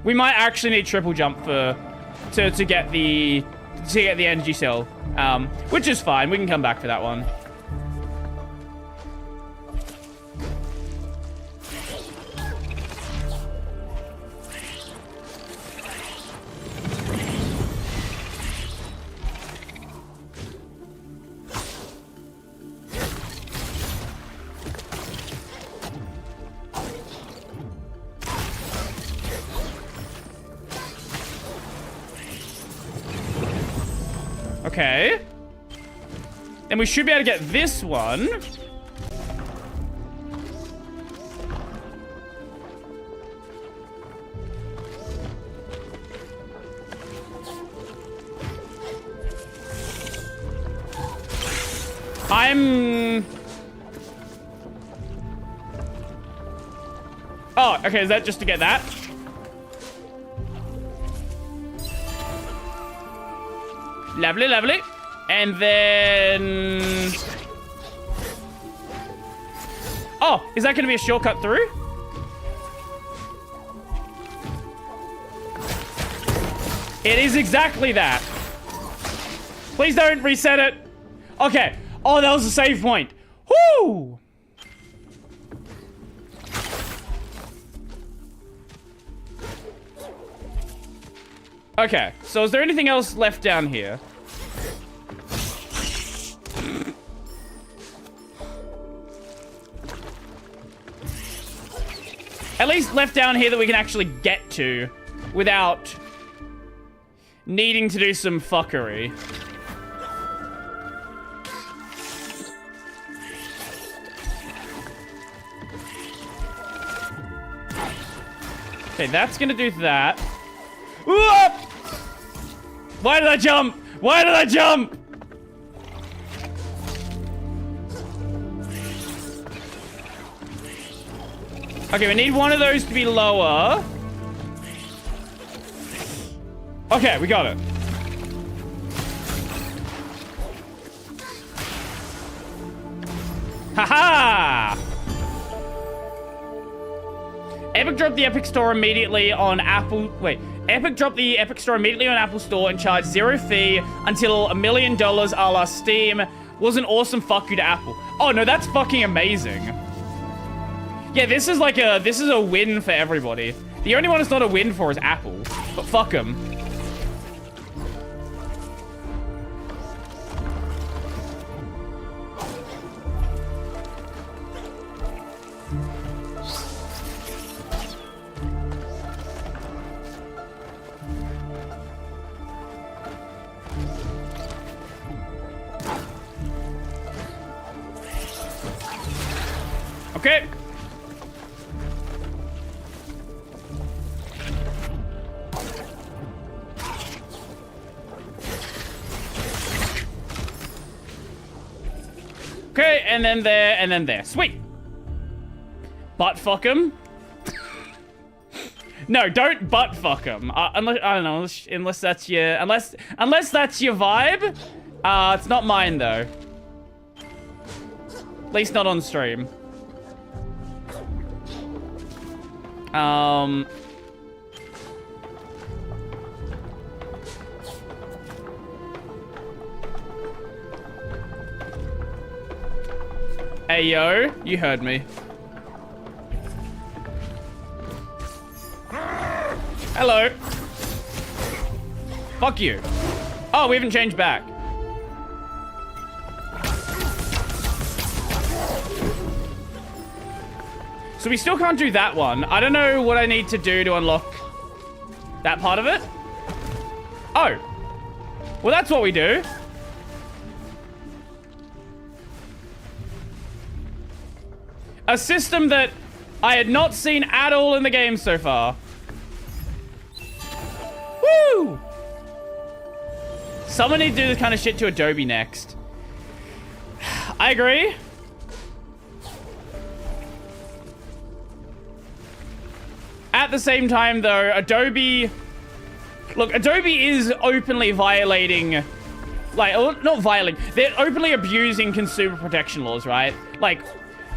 We might actually need triple jump to get the energy cell, which is fine. We can come back for that one. Okay. And we should be able to get this one. Oh, okay, is that just to get that? Lovely. And then... Oh, is that going to be a shortcut through? It is exactly that. Please don't reset it. Okay. Oh, that was a save point. Whoo! Okay, so is there anything else left down here? At least left down here that we can actually get to without needing to do some fuckery. Okay, that's gonna do that. Whoop! Why did I jump? Why did I jump? Okay, we need one of those to be lower. Okay, we got it. Haha! Epic dropped the Epic Store immediately on Apple. Wait. Epic dropped the Epic Store immediately on Apple Store and charged 0 fee until $1 million a la Steam. Was an awesome fuck you to Apple. Oh no, that's fucking amazing. Yeah, this is a win for everybody. The only one it's not a win for is Apple. But fuck them. Okay. Okay, and then there, and then there. Sweet. Butt fuck him. No, don't butt fuck him. Unless, I don't know, unless that's your, unless that's your vibe. It's not mine though. At least not on stream. Hey, yo, you heard me. Hello. Fuck you. Oh, we haven't changed back. So we still can't do that one. I don't know what I need to do to unlock that part of it. Oh. Well, that's what we do. A system that I had not seen at all in the game so far. Woo! Someone need to do this kind of shit to Adobe next. I agree. At the same time, though, Adobe... Look, Adobe is openly violating... Like, not violating. They're openly abusing consumer protection laws, right? Like,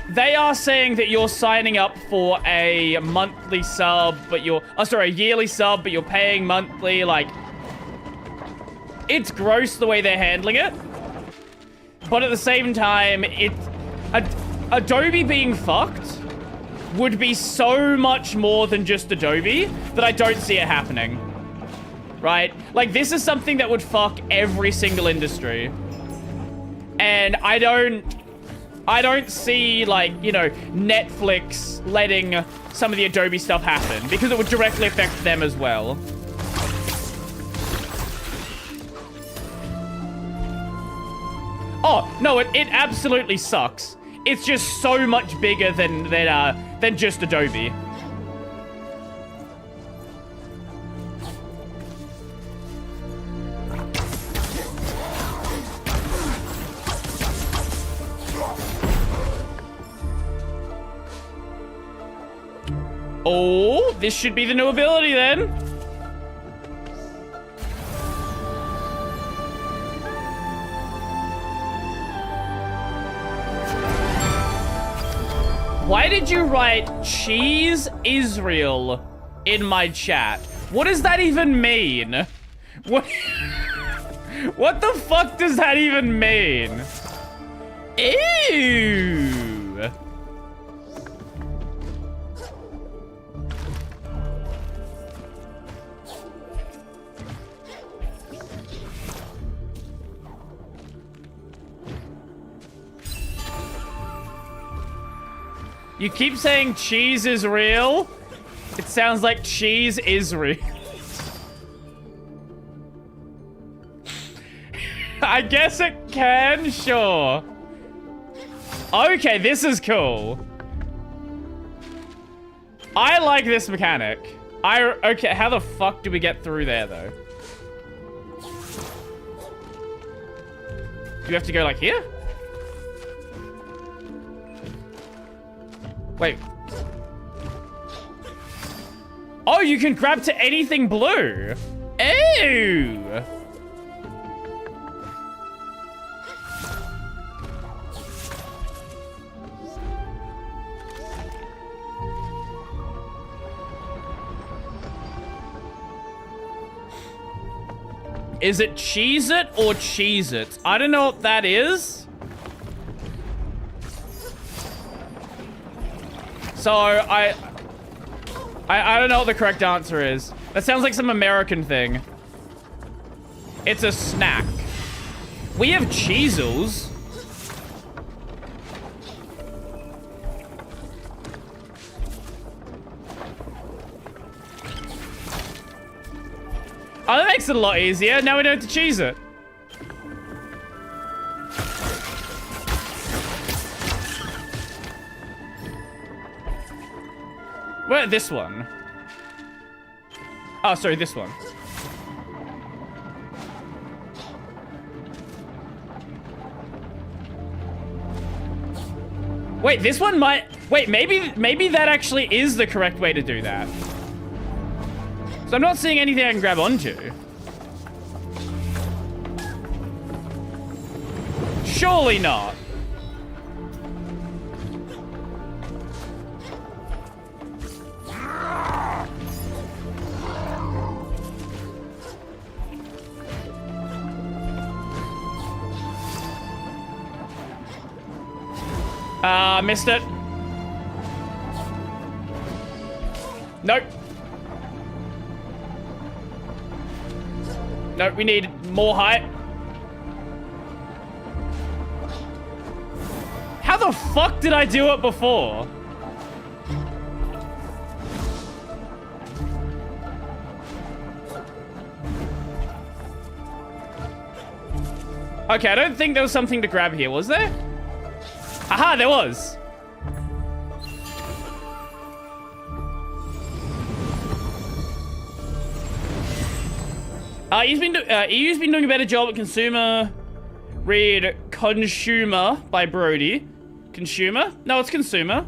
they are saying that you're signing up for a monthly sub, but you're... Oh, sorry, a yearly sub, but you're paying monthly. Like, it's gross the way they're handling it. But at the same time, Adobe being fucked would be so much more than just Adobe that I don't see it happening. Right? Like, this is something that would fuck every single industry. And I don't see, like, you know, Netflix letting some of the Adobe stuff happen because it would directly affect them as well. Oh, no, it absolutely sucks. It's just so much bigger than just Adobe. Oh, this should be the new ability then. Why did you write cheese Israel in my chat? What does that even mean? What? What the fuck does that even mean? Ew. You keep saying cheese is real? It sounds like cheese is real. I guess it can, sure. Okay, this is cool. I like this mechanic. Okay, how the fuck do we get through there, though? Do we have to go like here? Wait. Oh, you can grab to anything blue. Ew. Is it Cheez-It or Cheez-It? I don't know what that is. So, I don't know what the correct answer is. That sounds like some American thing. It's a snack. We have Cheezels. Oh, that makes it a lot easier. Now we don't have to cheese it. Where? This one. Oh, sorry, this one. Wait, this one might... Wait, maybe that actually is the correct way to do that. So I'm not seeing anything I can grab onto. Surely not. Missed it. Nope. Nope, we need more height. How the fuck did I do it before? Okay, I don't think there was something to grab here, was there? Aha, there was. EU's been doing a better job at consumer. Read Consumer by Brody. Consumer? No, it's consumer.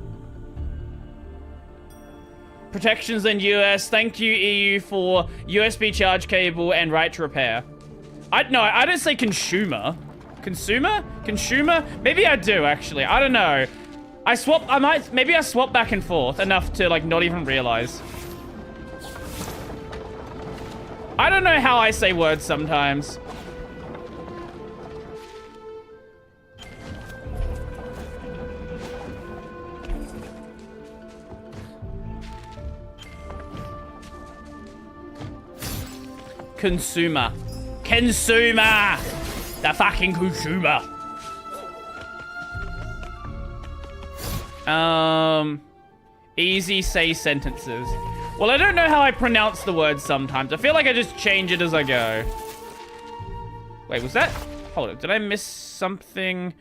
Protections in US. Thank you, EU, for USB charge cable and right to repair. No, I don't say consumer. Consumer? Consumer? Maybe I do, actually. I don't know. Maybe I swap back and forth enough to, like, not even realize. I don't know how I say words sometimes. Consumer. Consumer! The fucking consumer. Easy say sentences. Well, I don't know how I pronounce the words sometimes. I feel like I just change it as I go. Wait, was that? Hold on, did I miss something?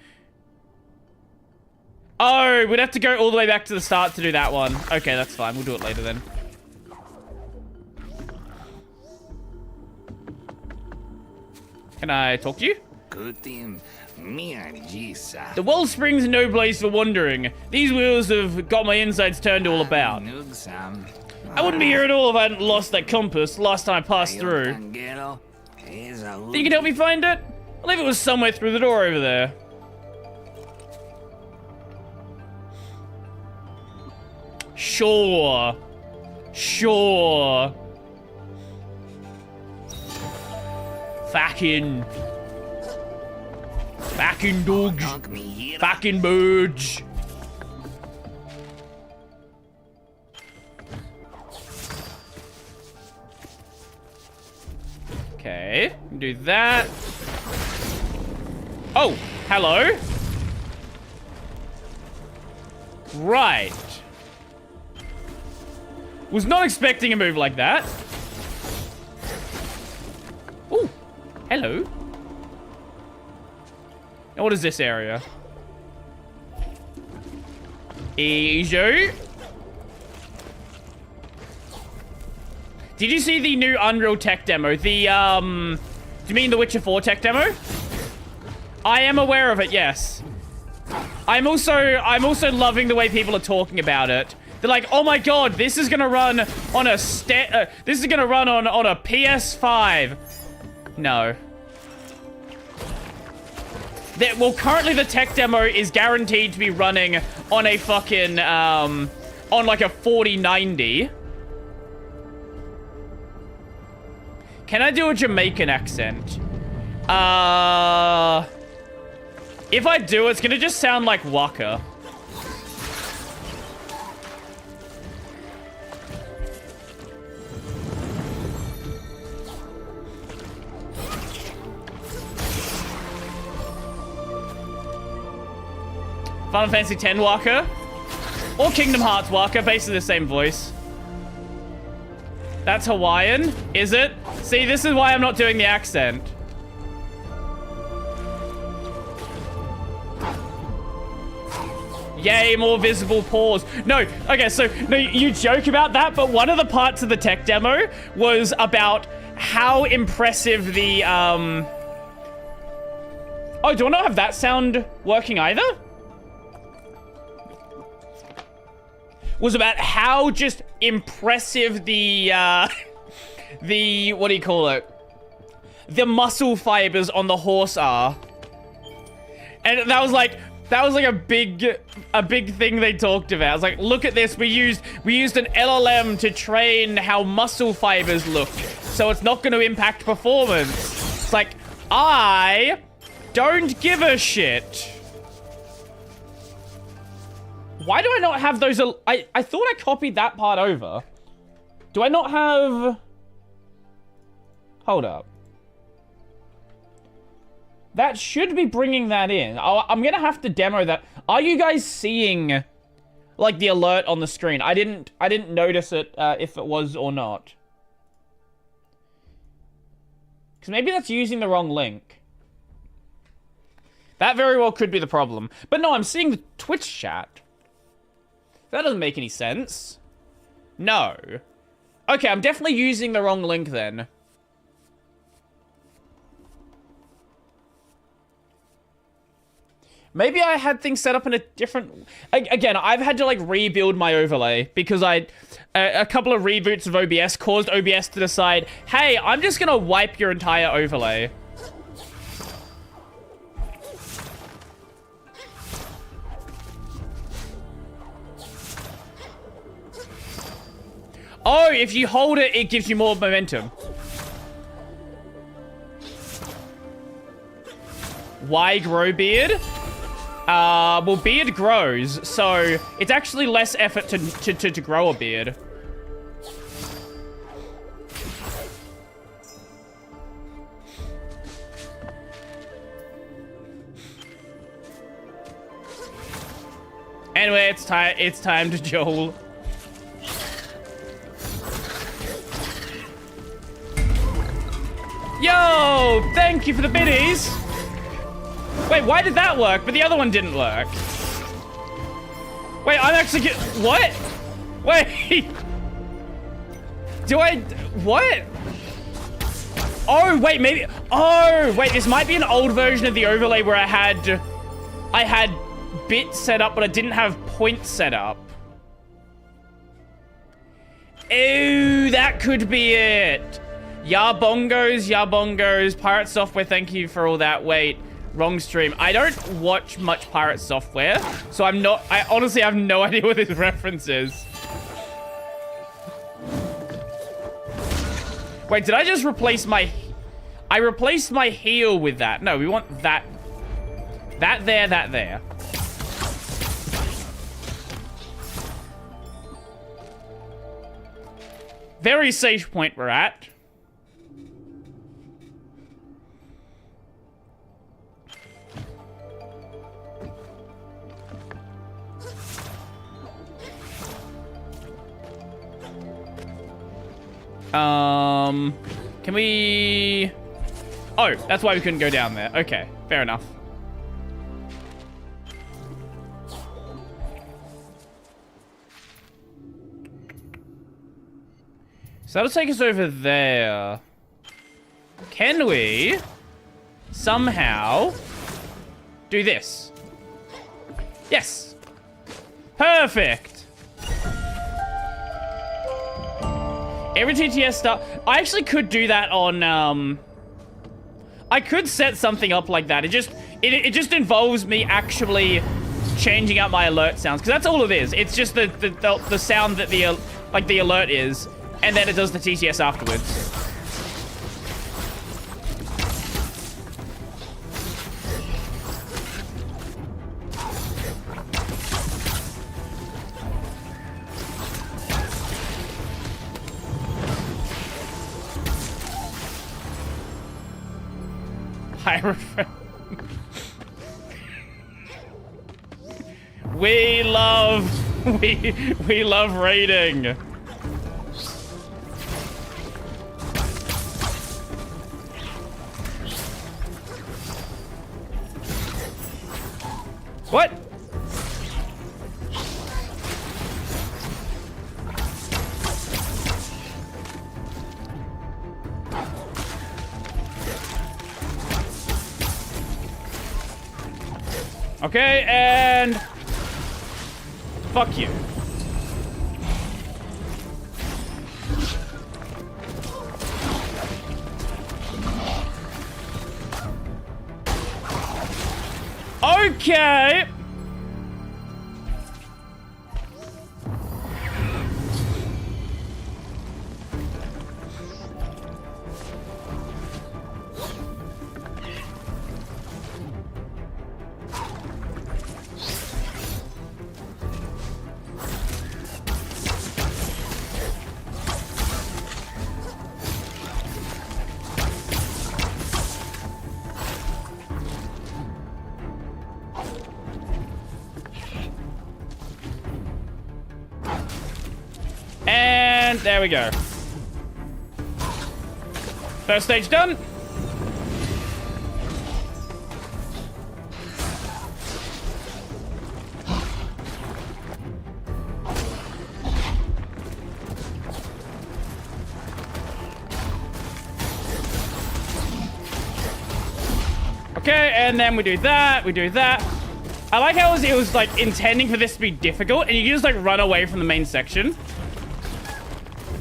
Oh, we'd have to go all the way back to the start to do that one. Okay, that's fine. We'll do it later then. Can I talk to you? The wellspring's no place for wandering. These wheels have got my insides turned all about. I wouldn't be here at all if I hadn't lost that compass last time I passed through. Think you can help me find it? I believe it was somewhere through the door over there. Sure. Sure. Fucking dogs. Fucking birds. Okay, do that. Oh, hello. Right. Was not expecting a move like that. Ooh, hello. Now what is this area? Easy. Did you see the new Unreal tech demo? The, do you mean the Witcher 4 tech demo? I am aware of it, yes. I'm also loving the way people are talking about it. They're like, oh my god, this is gonna run on a this is gonna run on a PS5. No. Well, currently the tech demo is guaranteed to be running on a fucking, on like a 4090. Can I do a Jamaican accent? If I do, it's gonna just sound like Waka. Final Fantasy X Waka. Or Kingdom Hearts Waka, basically the same voice. That's Hawaiian, is it? See, this is why I'm not doing the accent. Yay, more visible pores. No, okay, so no, you joke about that, but one of the parts of the tech demo was about how impressive the, Oh, do I not have that sound working either? Was about how just impressive the, what do you call it? The muscle fibers on the horse are. And that was like a big thing they talked about. I was like, look at this, we used an LLM to train how muscle fibers look, so it's not going to impact performance. It's like, I don't give a shit. Why do I not have those? I thought I copied that part over. Do I not have? Hold up. That should be bringing that in. I'm gonna have to demo that. Are you guys seeing, like, the alert on the screen? I didn't notice it if it was or not. Because maybe that's using the wrong link. That very well could be the problem. But no, I'm seeing the Twitch chat. That doesn't make any sense. No. Okay, I'm definitely using the wrong link then. Maybe I had things set up in a different... Again, I've had to, like, rebuild my overlay because a couple of reboots of OBS caused OBS to decide, hey, I'm just gonna wipe your entire overlay. Oh, if you hold it, it gives you more momentum. Why grow beard? Well, beard grows, so it's actually less effort to grow a beard. Anyway, it's time to Joel. Yo, thank you for the biddies. Wait, why did that work, but the other one didn't work? Wait, I'm actually what? Wait. What? Oh, wait, maybe. Oh, wait, this might be an old version of the overlay where I had bits set up, but I didn't have points set up. Ew, that could be it. Ya bongos, Pirate Software, thank you for all that. Wait, wrong stream. I don't watch much Pirate Software, so I honestly have no idea what this reference is. Wait, did I just replace my... I replaced my heel with that. No, we want that. That there, that there. Very safe point we're at. Can we... Oh, that's why we couldn't go down there. Okay, fair enough. So that'll take us over there. Can we somehow do this? Yes. Perfect. Every TTS stuff. I actually could do that on, I could set something up like that. It just involves me actually changing out my alert sounds, because that's all it is. It's just the sound that the alert is, and then it does the TTS afterwards. We love raiding. What? Okay, and fuck you. Okay. And there we go. First stage done. Okay, and then we do that, we do that. I like how it was like intending for this to be difficult, and you can just like run away from the main section.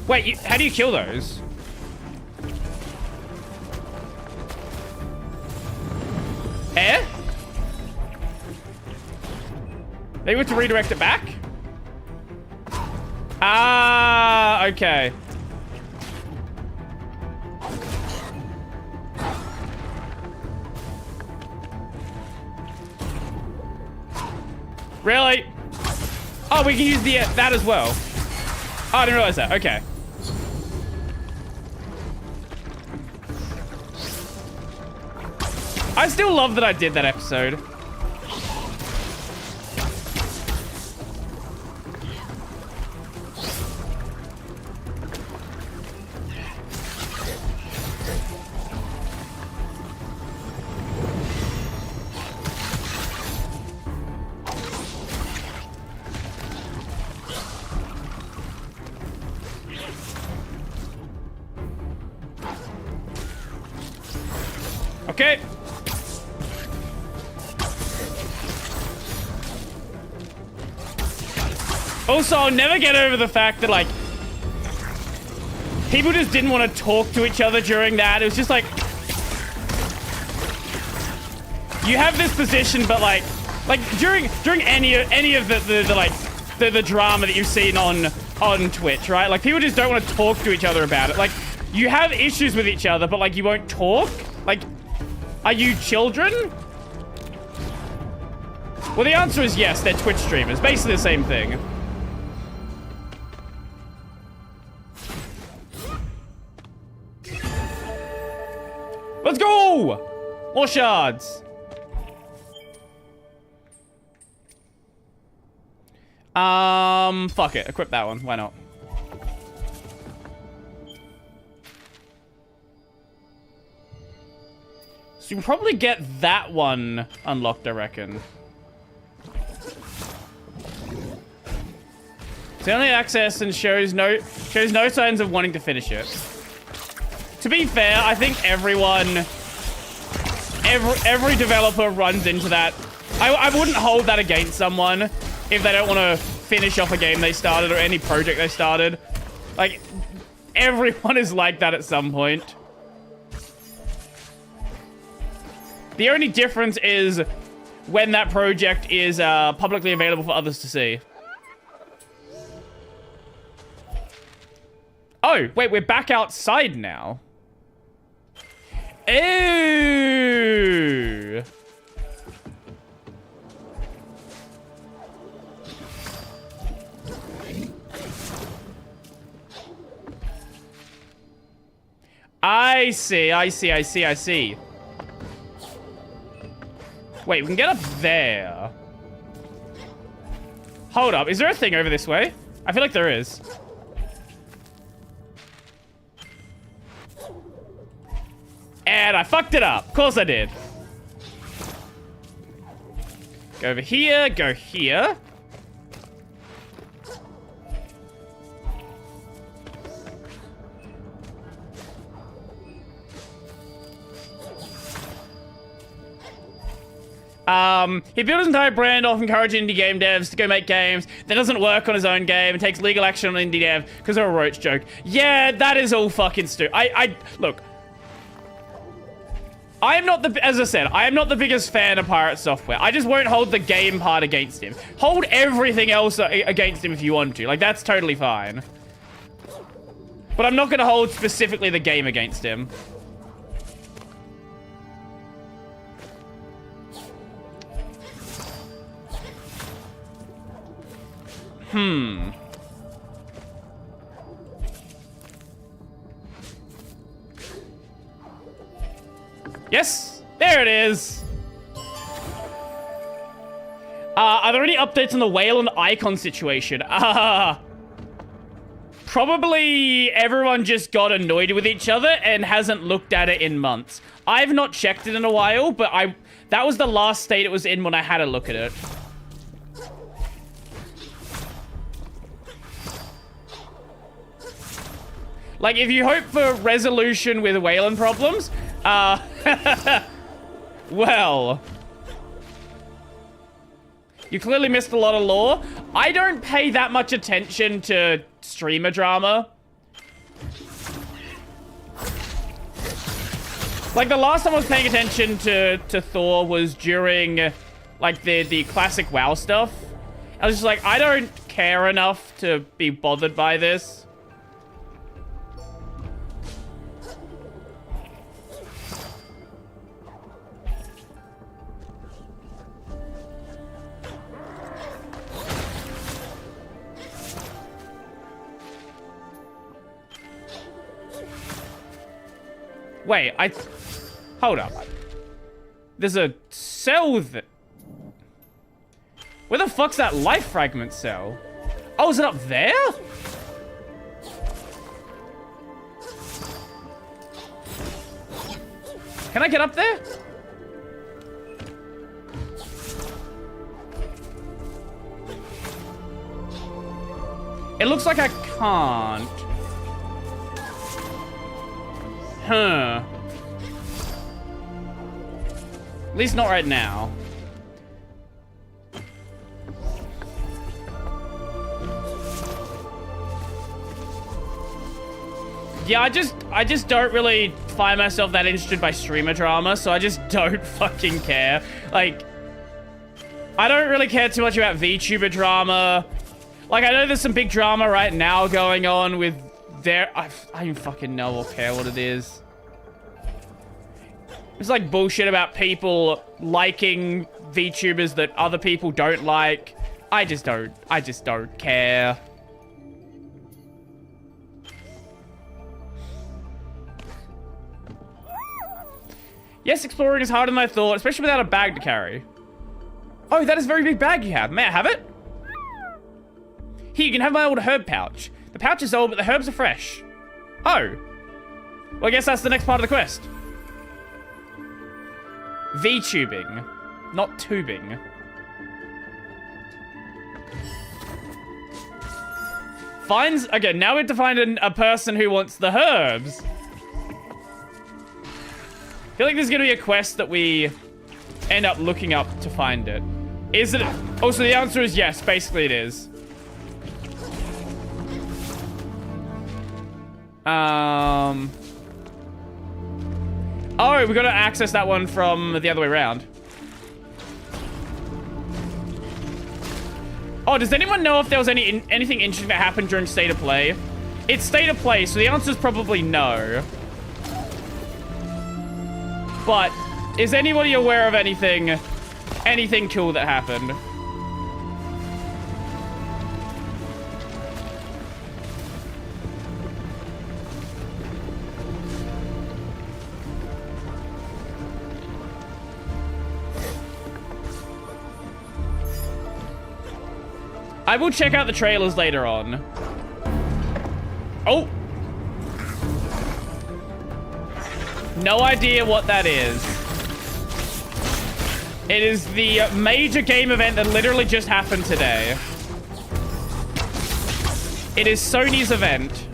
Wait, how do you kill those? Air? Maybe we have to redirect it back? Ah, okay. Really? Oh, we can use the that as well. Oh, I didn't realize that. Okay. I still love that I did that episode. Okay. Also, I'll never get over the fact that, like, people just didn't want to talk to each other during that. It was just like, you have this position, but like during any of the drama that you've seen on Twitch, right? Like, people just don't want to talk to each other about it. Like, You have issues with each other, but, like, you won't talk? Like, are you children? Well, the answer is yes, they're Twitch streamers. Basically the same thing. Let's go! More shards. Fuck it. Equip that one. Why not? So you can probably get that one unlocked, I reckon. It's only access and shows no signs of wanting to finish it. To be fair, I think every developer runs into that. I wouldn't hold that against someone if they don't want to finish off a game they started or any project they started. Like, everyone is like that at some point. The only difference is when that project is publicly available for others to see. Oh, wait, we're back outside now. Ew. I see. Wait, we can get up there. Hold up, is there a thing over this way? I feel like there is. And I fucked it up. Of course I did. Go over here, go here. He built his entire brand off encouraging indie game devs to go make games that doesn't work on his own game and takes legal action on indie dev because of a roach joke. Yeah, that is all fucking stupid. Look. I am not as I said, I am not the biggest fan of Pirate Software. I just won't hold the game part against him. Hold everything else against him if you want to. Like, that's totally fine. But I'm not going to hold specifically the game against him. Yes, there it is. Are there any updates on the whale and icon situation? Probably everyone just got annoyed with each other and hasn't looked at it in months. I've not checked it in a while, but that was the last state it was in when I had a look at it. Like, if you hope for resolution with Wayland problems, well, you clearly missed a lot of lore. I don't pay that much attention to streamer drama. Like, the last time I was paying attention to Thor was during, like, the classic WoW stuff. I was just like, I don't care enough to be bothered by this. Wait, hold up. There's a cell that... Where the fuck's that life fragment cell? Oh, is it up there? Can I get up there? It looks like I can't. Huh. At least not right now. Yeah, I just don't really find myself that interested by streamer drama, so I just don't fucking care. Like, I don't really care too much about VTuber drama. Like, I know there's some big drama right now going on with I don't fucking know or care what it is. It's like bullshit about people liking VTubers that other people don't like. I just don't care. Yes, exploring is harder than I thought, especially without a bag to carry. Oh, that is a very big bag you have. May I have it? Here, you can have my old herb pouch. The pouch is old, but the herbs are fresh. Oh. Well, I guess that's the next part of the quest. VTubing, not tubing. Finds... Okay, now we have to find a person who wants the herbs. I feel like there's gonna be a quest that we end up looking up to find it. Is it? Oh, so the answer is yes. Basically, it is. Oh, we gotta access that one from the other way around. Oh, does anyone know if there was anything interesting that happened during State of Play? It's State of Play, so the answer is probably no. But is anybody aware of anything cool that happened? I will check out the trailers later on. Oh! No idea what that is. It is the major game event that literally just happened today. It is Sony's event.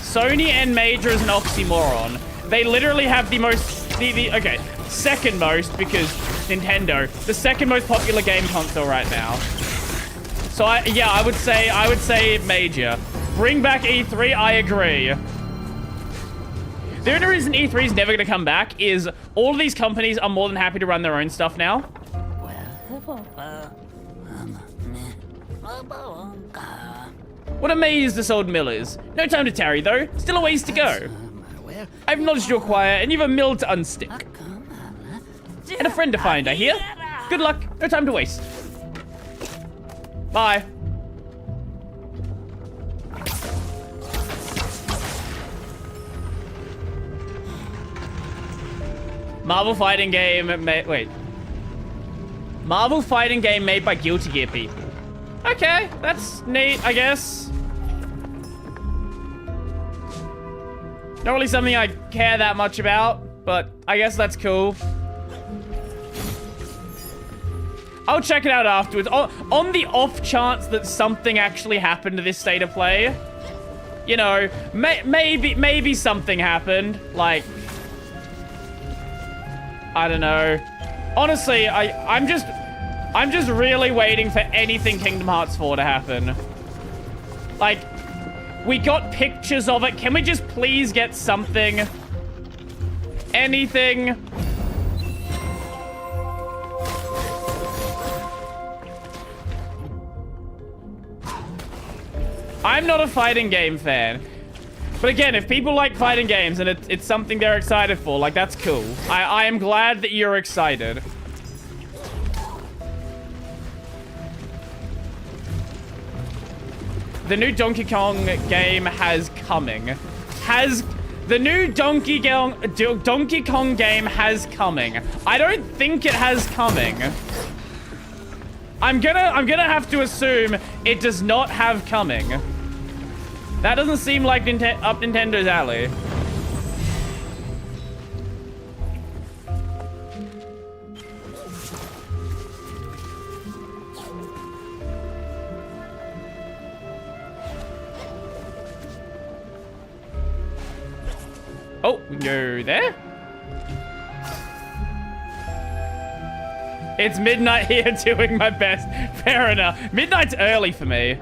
Sony and major is an oxymoron. They literally have the most, okay, second most, because Nintendo, the second most popular game console right now. So I would say major. Bring back E3, I agree. The only reason E3 is never gonna come back is all of these companies are more than happy to run their own stuff now. What a maze this old mill is. No time to tarry, though. Still a ways to go. I've acknowledged your choir, and you've a mill to unstick. And a friend to find, I hear. Good luck. No time to waste. Bye. Marvel fighting game wait. Marvel fighting game made by Guilty Gear people. Okay, that's neat, I guess. Not really something I care that much about, but I guess that's cool. I'll check it out afterwards. On the off chance that something actually happened to this State of Play. You know, maybe something happened. Like, I don't know. Honestly, I'm just really waiting for anything Kingdom Hearts 4 to happen. Like, we got pictures of it. Can we just please get something? Anything? I'm not a fighting game fan. But again, if people like fighting games and it's something they're excited for, like, that's cool. I am glad that you're excited. The new Donkey Kong game has coming. The new Donkey Kong game has coming. I don't think it has coming. I'm gonna have to assume it does not have coming. That doesn't seem like up Nintendo's alley. Oh, we can go there. It's midnight here doing my best. Fair enough. Midnight's early for me.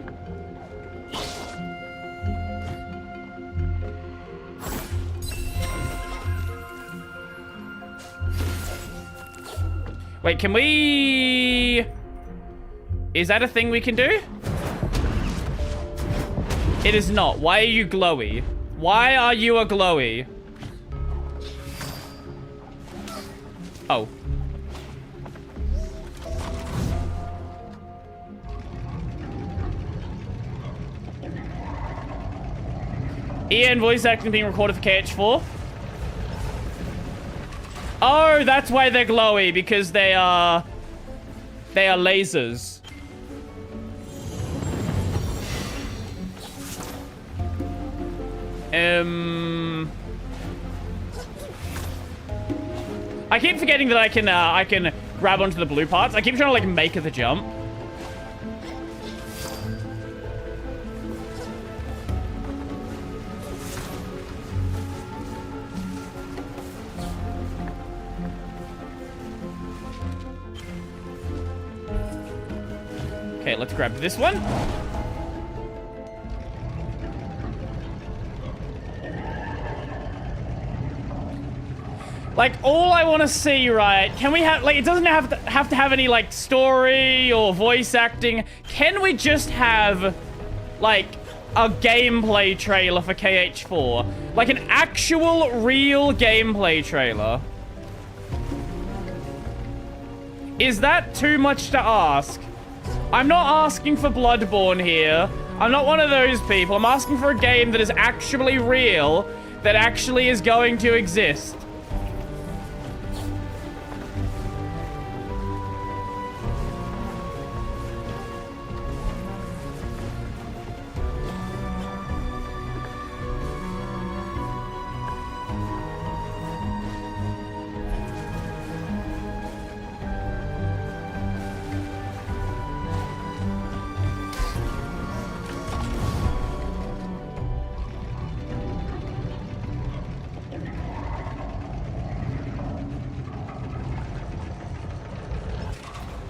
Wait, can we... Is that a thing we can do? It is not. Why are you glowy? Why are you a glowy? Oh. Ian voice acting being recorded for KH4. Oh, that's why they're glowy, because they are lasers. I keep forgetting that I can grab onto the blue parts. I keep trying to like make the jump. Okay, let's grab this one. Like, all I want to see, right? Can we have, like, it doesn't have to have any, like, story or voice acting. Can we just have, like, a gameplay trailer for KH4? Like, an actual, real gameplay trailer? Is that too much to ask? I'm not asking for Bloodborne here. I'm not one of those people. I'm asking for a game that is actually real, that actually is going to exist.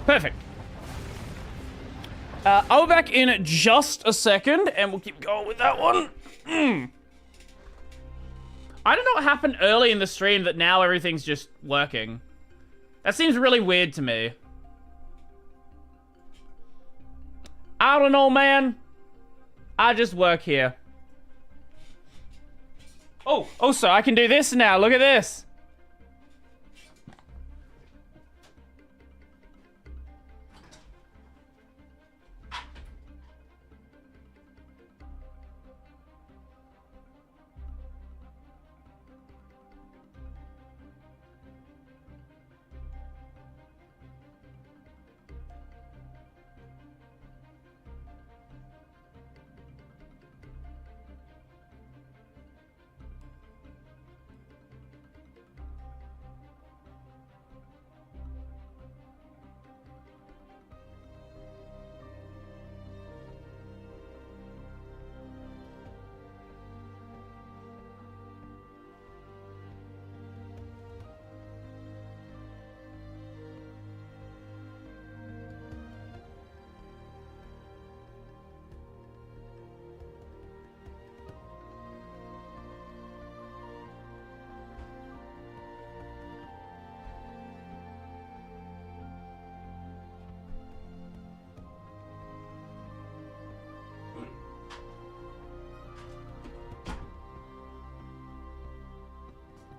Perfect. I'll be back in just a second, and we'll keep going with that one. I don't know what happened early in the stream that now everything's just working. That seems really weird to me. I don't know, man. I just work here. Oh, so I can do this now. Look at this.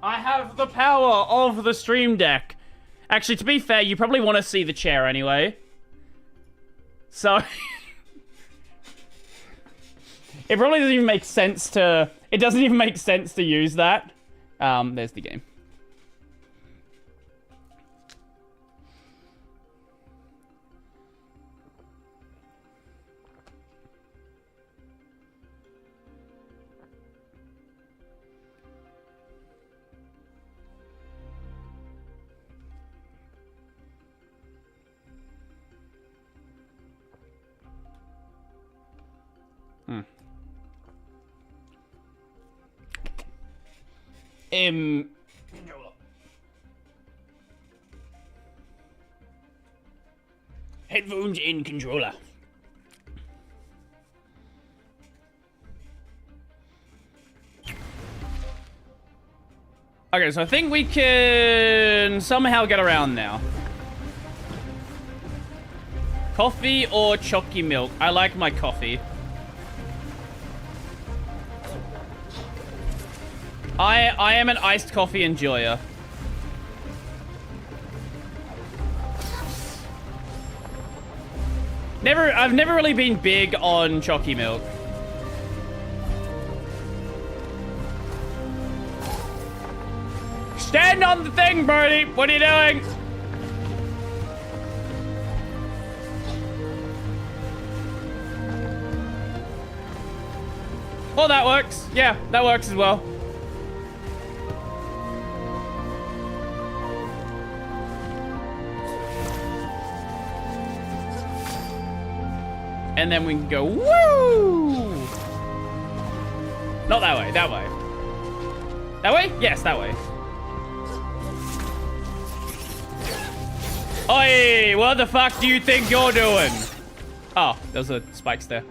I have the power of the Stream Deck. Actually, to be fair, you probably want to see the chair anyway. So... it probably doesn't even make sense to... It doesn't even make sense to use that. There's the game. Controller. Headphones in controller. Okay, so I think we can somehow get around now. Coffee or chalky milk? I like my coffee. I am an iced coffee enjoyer. I've never really been big on chalky milk. Stand on the thing, Birdie! What are you doing? Oh, that works. Yeah, that works as well. And then we can go, woo! Not that way, that way. That way? Yes, that way. Oi, what the fuck do you think you're doing? Oh, those are spikes there.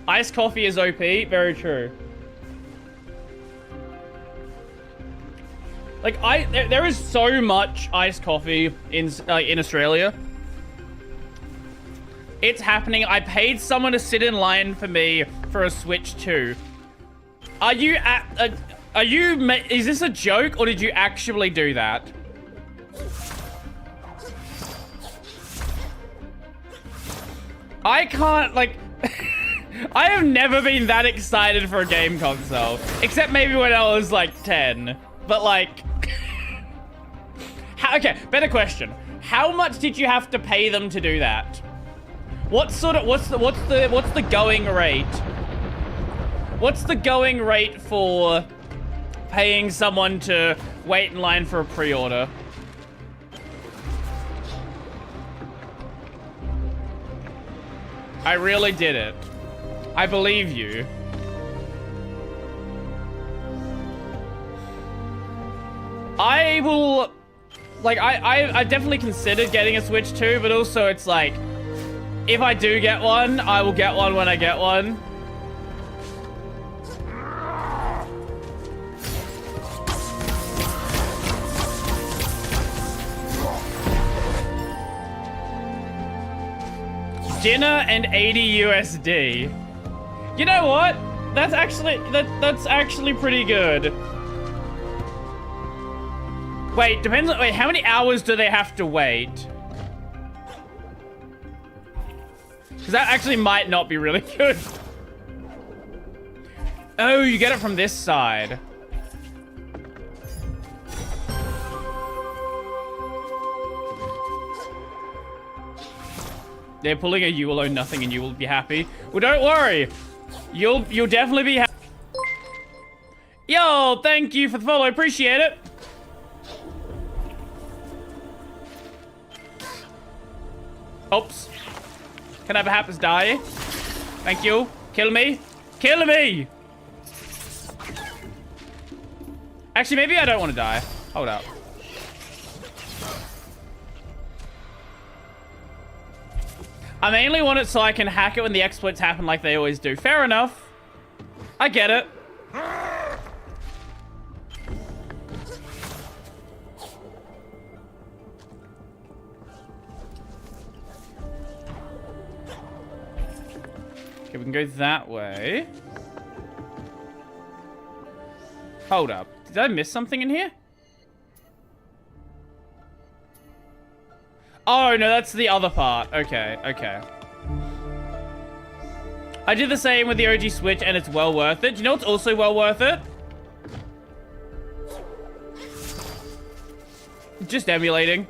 Iced coffee is OP, very true. Like, there is so much iced coffee in Australia. It's happening. I paid someone to sit in line for me for a Switch 2. Is this a joke or did you actually do that? I can't, like... I have never been that excited for a game console. Except maybe when I was like 10. But like... okay, better question. How much did you have to pay them to do that? What's the going rate? What's the going rate for paying someone to wait in line for a pre-order? I really did it. I believe you. I will... Like, I definitely considered getting a Switch 2, but also it's like... If I do get one, I will get one when I get one. Dinner and 80 USD. You know what? That's actually pretty good. Wait, depends on, wait, how many hours do they have to wait? Because that actually might not be really good. Oh, you get it from this side. They're pulling a you will own nothing and you will be happy. Well, don't worry. You'll definitely be happy. Yo, thank you for the follow. Appreciate it. Oops. Can I perhaps die? Thank you. Kill me. Kill me! Actually, maybe I don't want to die. Hold up. I mainly want it so I can hack it when the exploits happen like they always do. Fair enough. I get it. Okay, we can go that way. Hold up. Did I miss something in here? Oh, no, that's the other part. Okay, okay. I did the same with the OG Switch, and it's well worth it. Do you know what's also well worth it? Just emulating.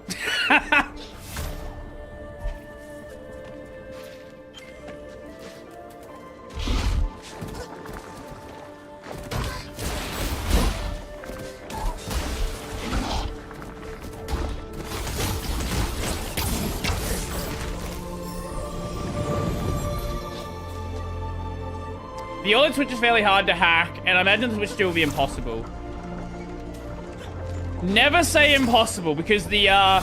The OLED Switch is fairly hard to hack, and I imagine the Switch 2 will be impossible. Never say impossible, because the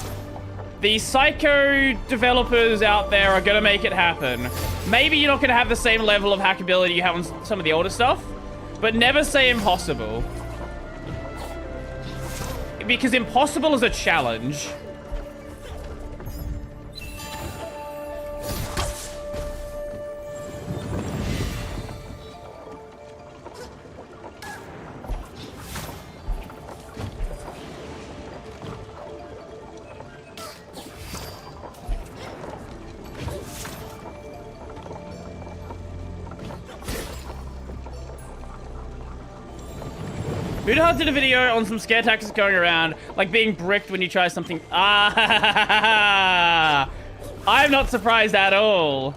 psycho developers out there are gonna make it happen. Maybe you're not gonna have the same level of hackability you have on some of the older stuff, but never say impossible. Because impossible is a challenge. Moodhard did a video on some scare tactics going around, like being bricked when you try something. Ah, I'm not surprised at all.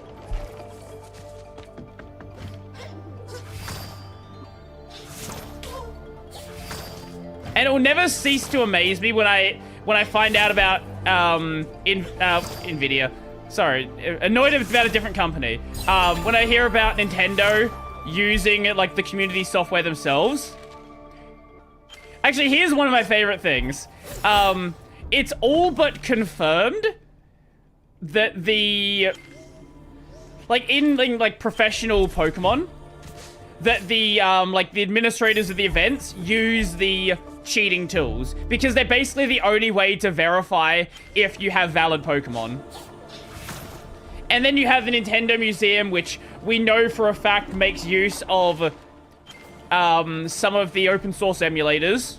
And it will never cease to amaze me when I find out about Nvidia. Sorry, annoyed about a different company. When I hear about Nintendo using like the community software themselves. Actually, here's one of my favorite things. It's all but confirmed that the... Like, in professional Pokemon, that the administrators of the events use the cheating tools. Because they're basically the only way to verify if you have valid Pokemon. And then you have the Nintendo Museum, which we know for a fact makes use of... some of the open source emulators.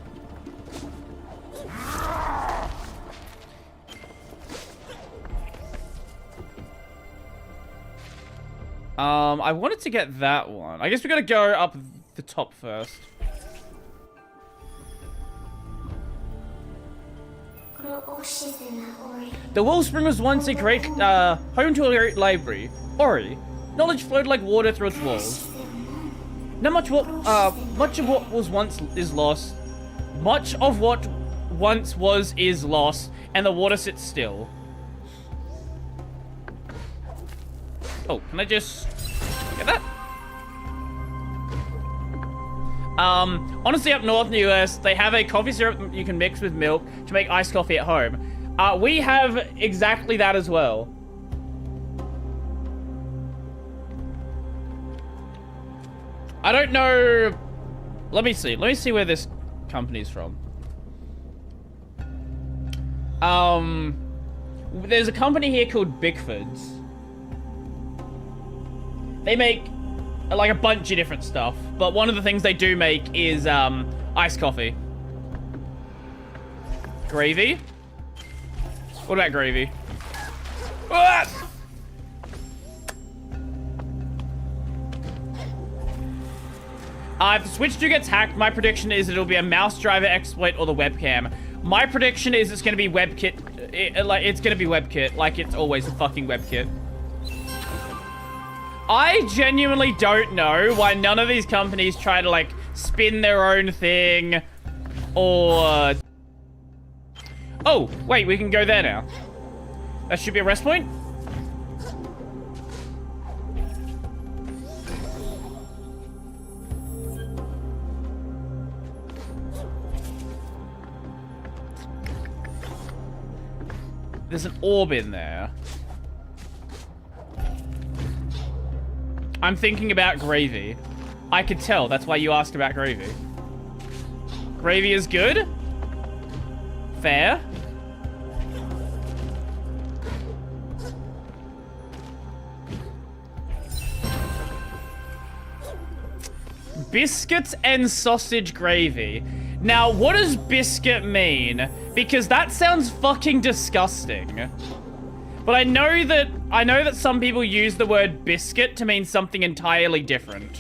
I wanted to get that one. I guess we gotta go up the top first. The Wellspring was once a great, home to a great library. Ori. Knowledge flowed like water through its walls. Not much much of what was once is lost. Much of what once was is lost, and the water sits still. Oh, can I just get that? Honestly, up north in the US, they have a coffee syrup you can mix with milk to make iced coffee at home. We have exactly that as well. I don't know. Let me see. Let me see where this company's from. There's a company here called Bickford's. They make like a bunch of different stuff, but one of the things they do make is iced coffee. Gravy? What about gravy? Ah! If the Switch 2 gets hacked, my prediction is it'll be a mouse driver exploit or the webcam. My prediction is it's gonna be WebKit. It's gonna be WebKit, like it's always a fucking WebKit. I genuinely don't know why none of these companies try to, like, spin their own thing, or... Oh, wait, we can go there now. That should be a rest point? There's an orb in there. I'm thinking about gravy. I could tell. That's why you asked about gravy. Gravy is good. Fair. Biscuits and sausage gravy. Now, what does biscuit mean? Because that sounds fucking disgusting. But I know that some people use the word biscuit to mean something entirely different.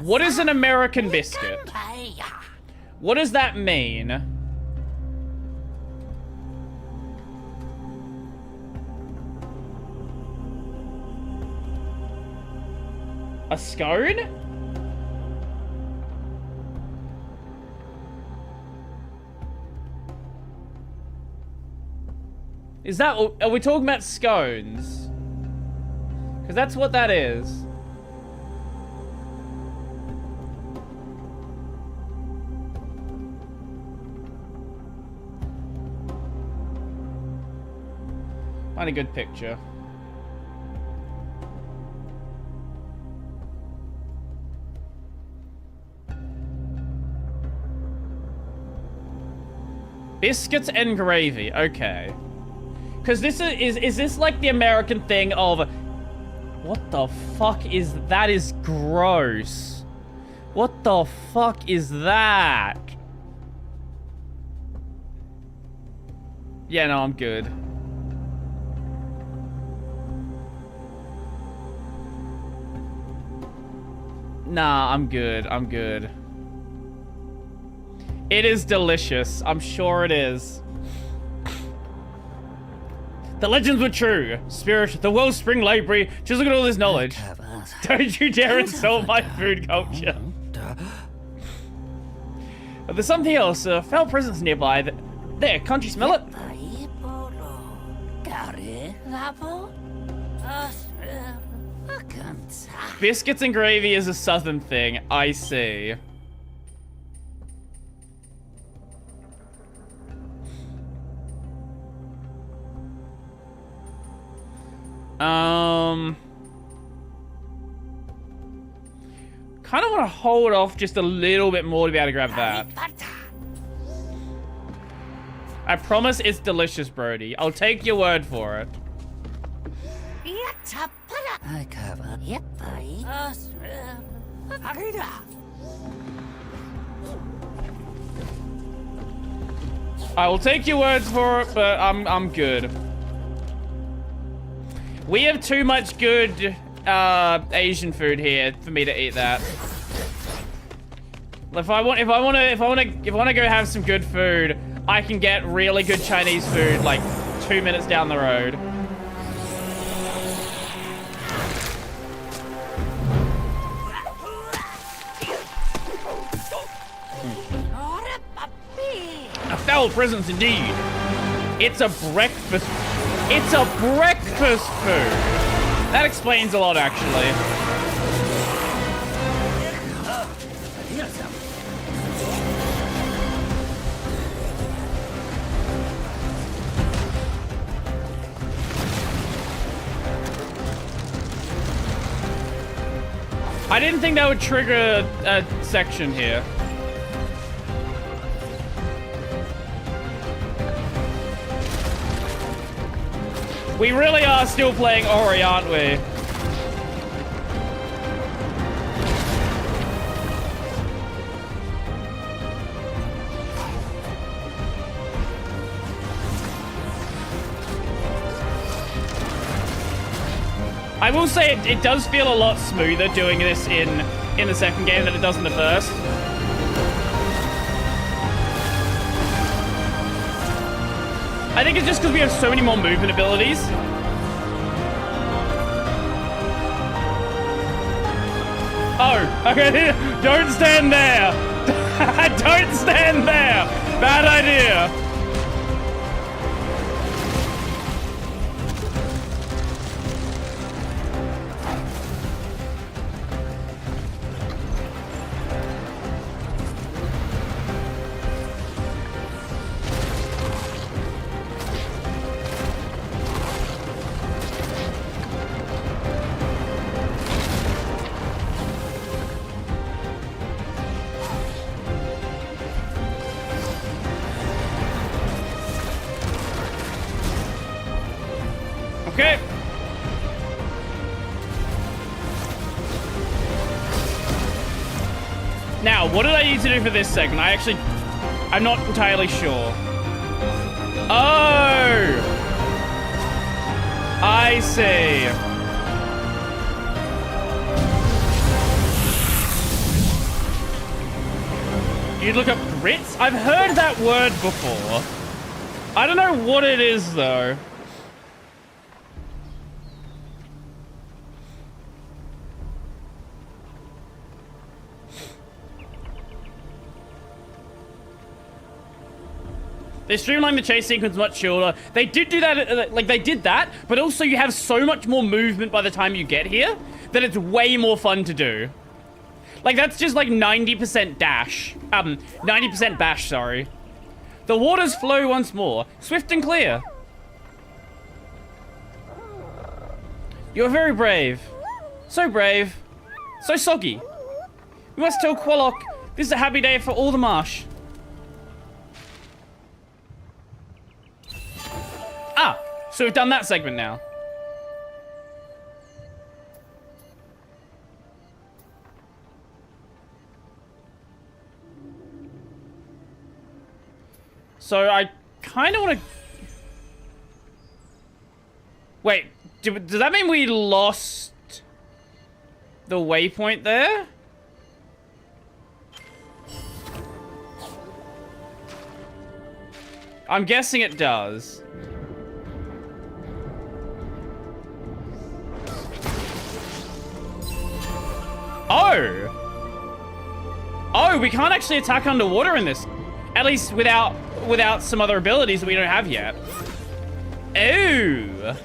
What is an American biscuit? What does that mean? A scone? Is that... Are we talking about scones? Because that's what that is. Find a good picture. Biscuits and gravy. Okay. Because this is this like the American thing of... What the fuck is... That is gross. What the fuck is that? Yeah, no, I'm good. Nah, I'm good. I'm good. It is delicious. I'm sure it is. The legends were true. Spirit, the Wellspring Library. Just look at all this knowledge. Don't you dare insult my food culture. But there's something else. A foul presence nearby. There, can't you smell it? Biscuits and gravy is a southern thing. I see. Kind of want to hold off just a little bit more to be able to grab that. I promise it's delicious, Brody. I'll take your word for it. I will take your words for it, but I'm good. We have too much good Asian food here for me to eat that. If I want to go have some good food, I can get really good Chinese food like 2 minutes down the road. A foul presence indeed. It's a breakfast. It's a breakfast food. That explains a lot, actually. I didn't think that would trigger a section here. We really are still playing Ori, aren't we? I will say it does feel a lot smoother doing this in the second game than it does in the first. I think it's just because we have so many more movement abilities. Oh, okay. Don't stand there. Don't stand there. Bad idea. Okay. Now, what did I need to do for this segment? I'm not entirely sure. Oh! I see. You look up grits? I've heard that word before. I don't know what it is, though. They streamlined the chase sequence much shorter. They did do that, like, they did that, but also you have so much more movement by the time you get here that it's way more fun to do. Like, that's just like 90% dash. 90% bash, sorry. The waters flow once more, swift and clear. You're very brave. So brave. So soggy. We must tell Quallock this is a happy day for all the marsh. Ah, so we've done that segment now. So I kind of want to... Wait, does that mean we lost the waypoint there? I'm guessing it does. Oh! Oh, we can't actually attack underwater in this. At least without some other abilities that we don't have yet. Ooh.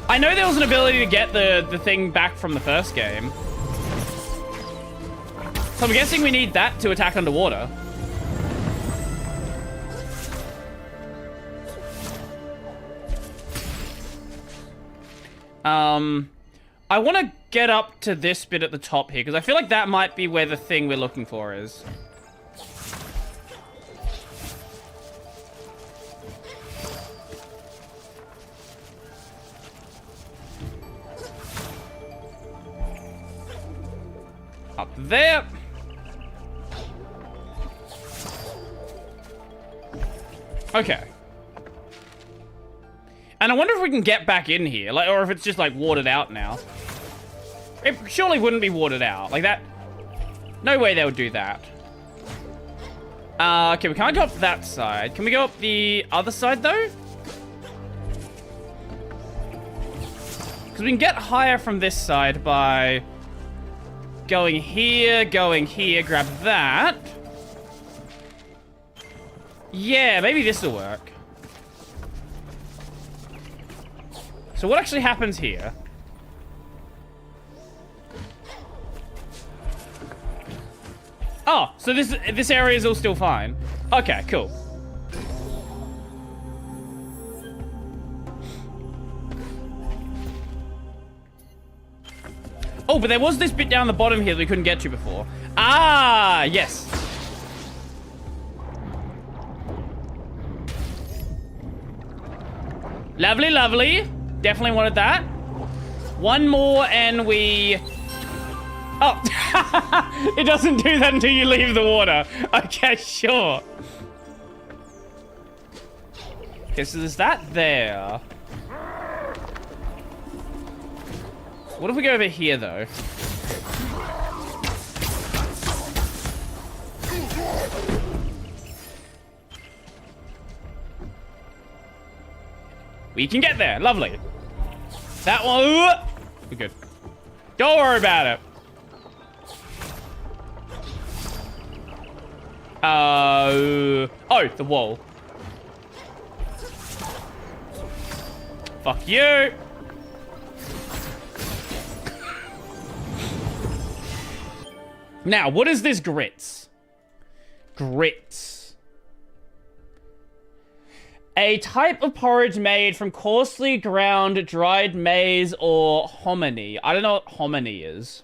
I know there was an ability to get the thing back from the first game. So I'm guessing we need that to attack underwater. I want to get up to this bit at the top here, because I feel like that might be where the thing we're looking for is. Up there. Okay. And I wonder if we can get back in here, like, or if it's just like watered out now. It surely wouldn't be watered out like that. No way they would do that. Okay, we can't go up that side. Can we go up the other side though? Because we can get higher from this side by going here, grab that. Yeah, maybe this will work. So what actually happens here? Oh, so this area is all still fine. Okay, cool. Oh, but there was this bit down the bottom here that we couldn't get to before. Ah, yes. Lovely, lovely. Definitely wanted that. One more and we... Oh, it doesn't do that until you leave the water. Okay, sure. Okay, so there's that there. What if we go over here, though? We can get there. Lovely. That one... We're good. Don't worry about it. Oh, the wall. Fuck you. Now, what is this grits? Grits. A type of porridge made from coarsely ground dried maize or hominy. I don't know what hominy is.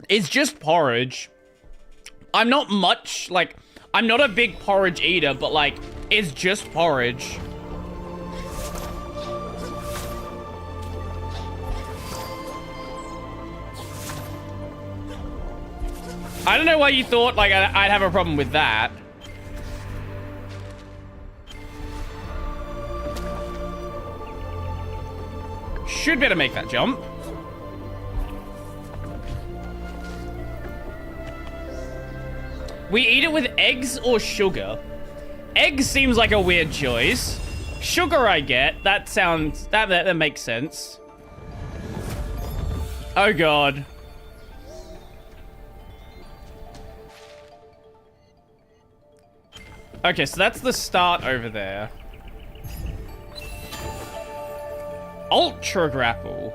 It's just porridge. I'm not much, like, I'm not a big porridge eater, but, like, it's just porridge. I don't know why you thought, like, I'd have a problem with that. Should be able to make that jump. We eat it with eggs or sugar. Eggs seems like a weird choice. Sugar I get. That sounds... That makes sense. Oh, God. Okay, so that's the start over there. Ultra grapple.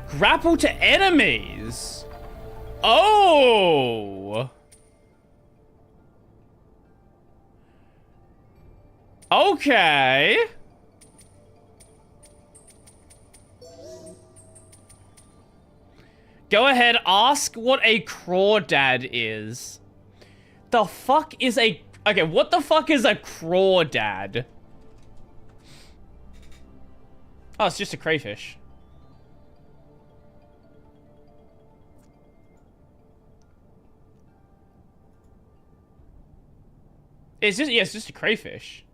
Grapple to enemies. Oh. Okay. Go ahead, ask what a crawdad is. The fuck is a... Okay, what the fuck is a crawdad? Oh, it's just a crayfish. It's just, yeah, it's just a crayfish.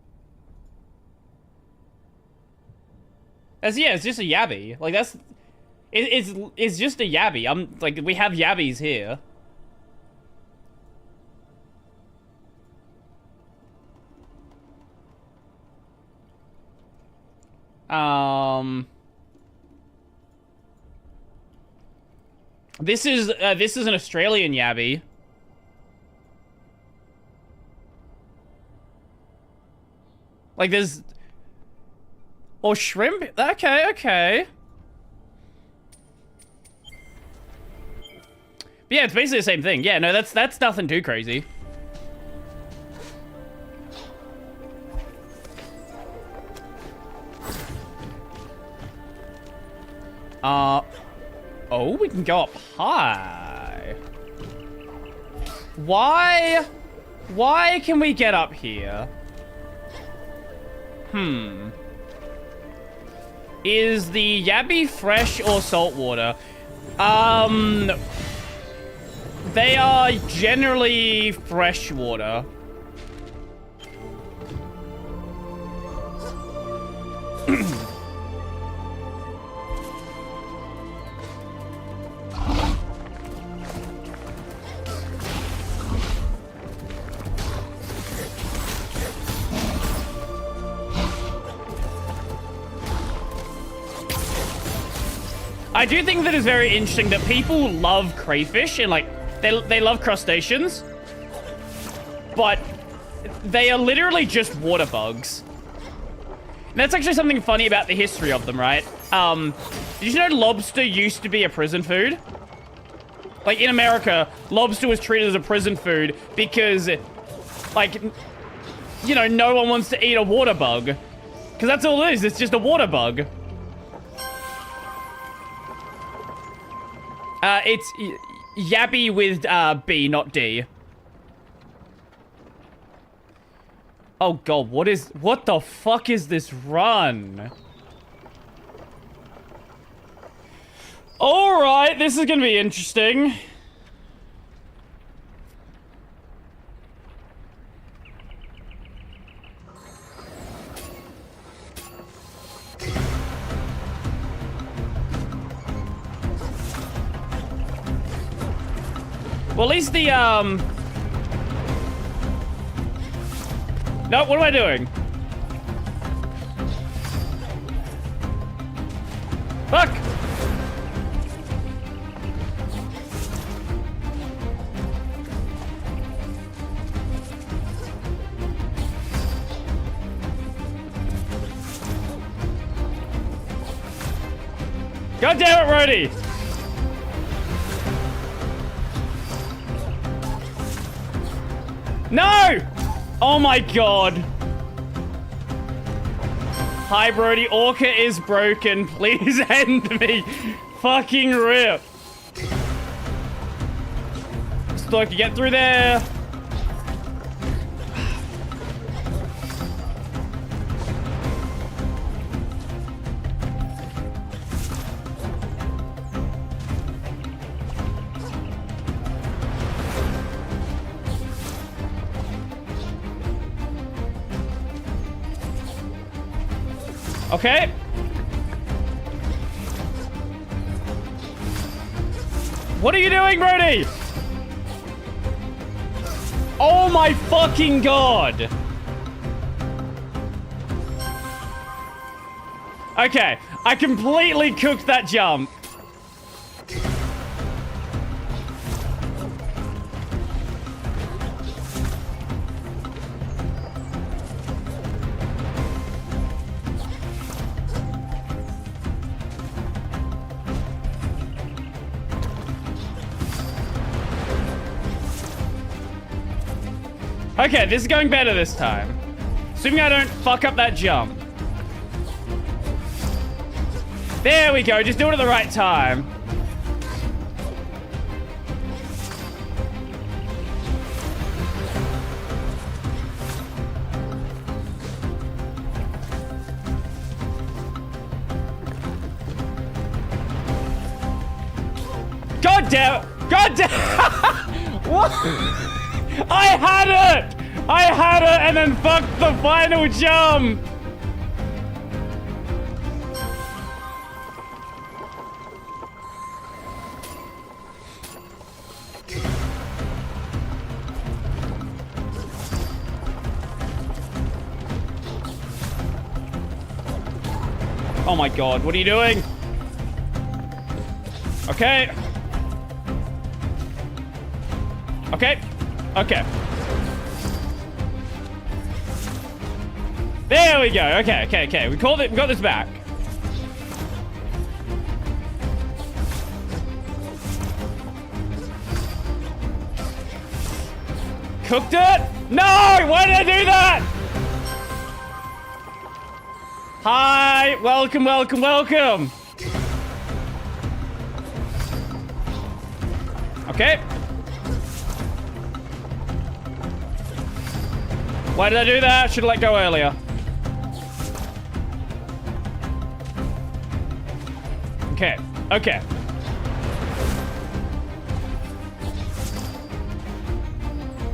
It's just a yabby. Like, that's... It's just a yabby. Like, we have yabbies here. This is an Australian yabby. Like, there's... Or shrimp? Okay, okay. But yeah, it's basically the same thing. Yeah, no, that's nothing too crazy. Oh, we can go up high. Why can we get up here? Is the yabby fresh or saltwater? They are generally freshwater. I do think that it's very interesting that people love crayfish and, like, they love crustaceans, but they are literally just water bugs. And that's actually something funny about the history of them, right? Did you know lobster used to be a prison food? Like, in America, lobster was treated as a prison food because, like, you know, no one wants to eat a water bug. Because that's all it is, it's just a water bug. It's yabby with B, not D. Oh god, what the fuck is this run? Alright, this is gonna be interesting. Well, at least the, No, what am I doing? Fuck! God damn it, Rhodey! No! Oh my god. Hi, Brody. Orca is broken. Please end me. Fucking rip. Still have to get through there. Okay. What are you doing, Brody? Oh my fucking god. Okay, I completely cooked that jump. Okay, this is going better this time. Assuming I don't fuck up that jump. There we go. Just do it at the right time. God damn it! God damn it! What? I had it! I had it and then fucked the final jump! Oh my god, what are you doing? Okay. Okay. Okay. There we go. Okay. We got this back. Cooked it? No! Why did I do that? Hi! Welcome. Okay. Why did I do that? Should have let go earlier. Okay.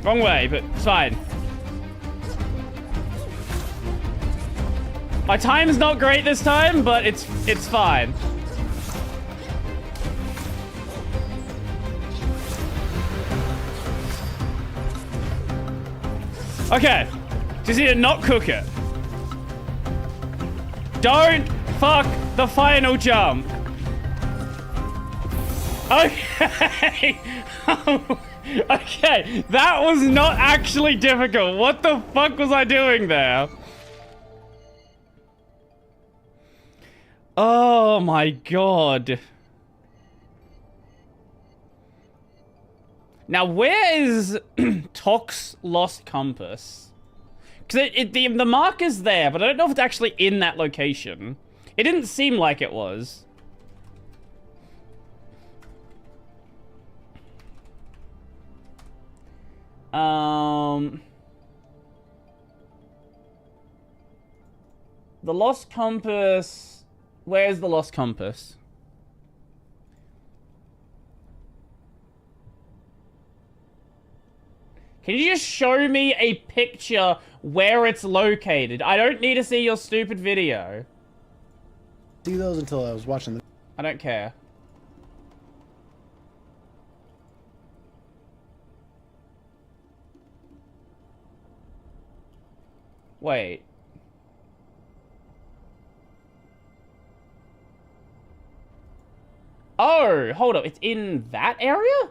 Wrong way, but it's fine. My time's not great this time, but it's fine. Okay. Just need to not cook it. Don't fuck the final jump. Okay. Okay. That was not actually difficult. What the fuck was I doing there? Oh my god. Now, where is Tok's Lost Compass? Because the marker's there, but I don't know if it's actually in that location. It didn't seem like it was. The Lost Compass... Where's the Lost Compass? Can you just show me a picture where it's located? I don't need to see your stupid video. See those until I was watching the... I don't care. Wait. Oh, hold up. It's in that area?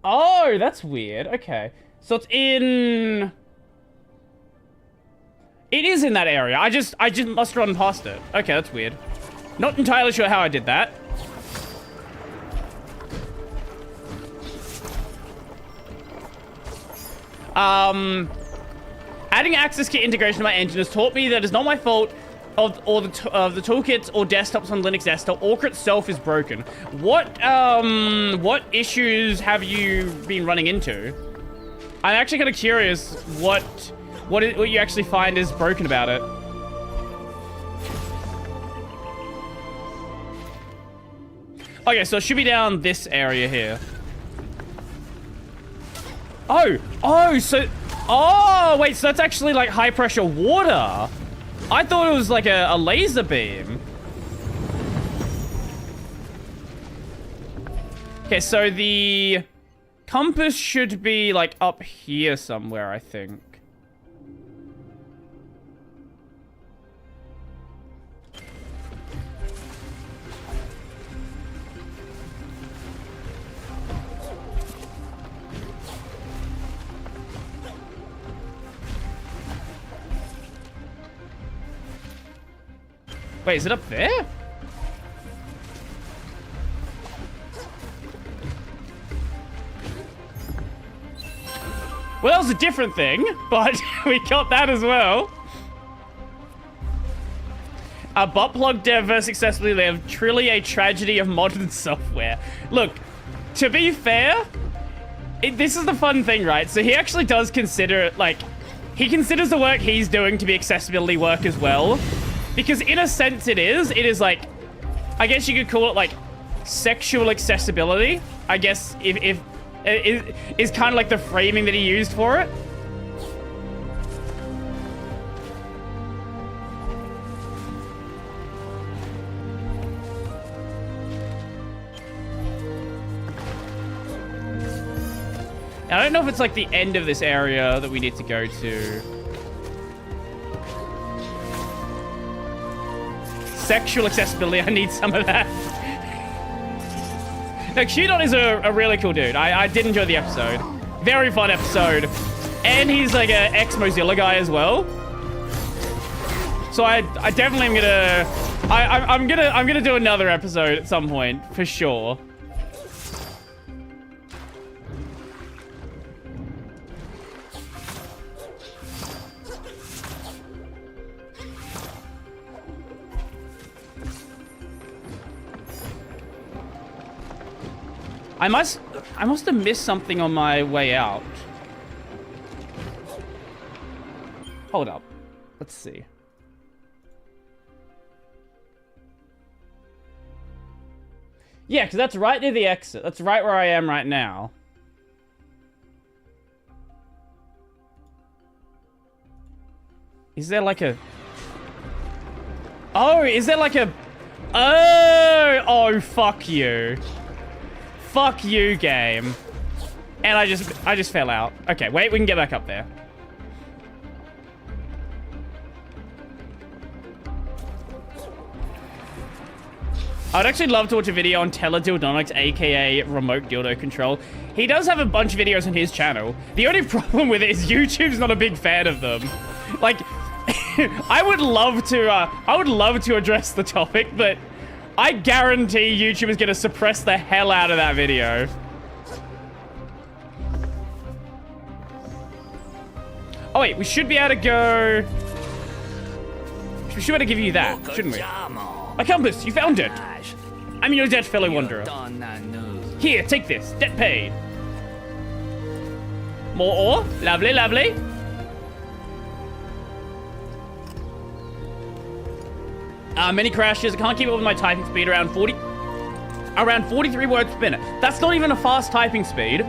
Oh, that's weird. Okay. So it's in... It is in that area. I just must run past it. Okay, that's weird. Not entirely sure how I did that. Adding access kit integration to my engine has taught me that it's not my fault of the toolkits or desktops on Linux desktop. Orca itself is broken. What issues have you been running into? I'm actually kind of curious what you actually find is broken about it. Okay, so it should be down this area here. Oh, wait, so that's actually like high pressure water. I thought it was like a laser beam. Okay, so the compass should be like up here somewhere, I think. Wait, is it up there? Well, that was a different thing, but we got that as well. A butt plug dev versus accessibility dev, truly a tragedy of modern software. Look, to be fair, this is the fun thing, right? So he actually does consider, like, he considers the work he's doing to be accessibility work as well. Because in a sense it is like, I guess you could call it like sexual accessibility. I guess if is kind of like the framing that he used for it. Now, I don't know if it's like the end of this area that we need to go to. Sexual accessibility, I need some of that. Like, Shudon is a really cool dude. I did enjoy the episode. Very fun episode. And he's like an ex-Mozilla guy as well. So I definitely am gonna... I'm gonna do another episode at some point, for sure. I must have missed something on my way out. Hold up. Let's see. Yeah, because that's right near the exit. That's right where I am right now. Is there like a... Oh, is there like a... Oh, fuck you. Fuck you, game. And I just fell out. Okay, wait, we can get back up there. I'd actually love to watch a video on Teledildonics, aka Remote Dildo Control. He does have a bunch of videos on his channel. The only problem with it is YouTube's not a big fan of them. Like, I would love to address the topic, but I guarantee YouTube is gonna suppress the hell out of that video. Oh wait, we should be able to go... We should be able to give you that, shouldn't we? My compass, you found it. I'm your dead fellow wanderer. Here, take this. Debt paid. More ore. Lovely, lovely. Many crashes. I can't keep up with my typing speed around 43 words per minute. That's not even a fast typing speed.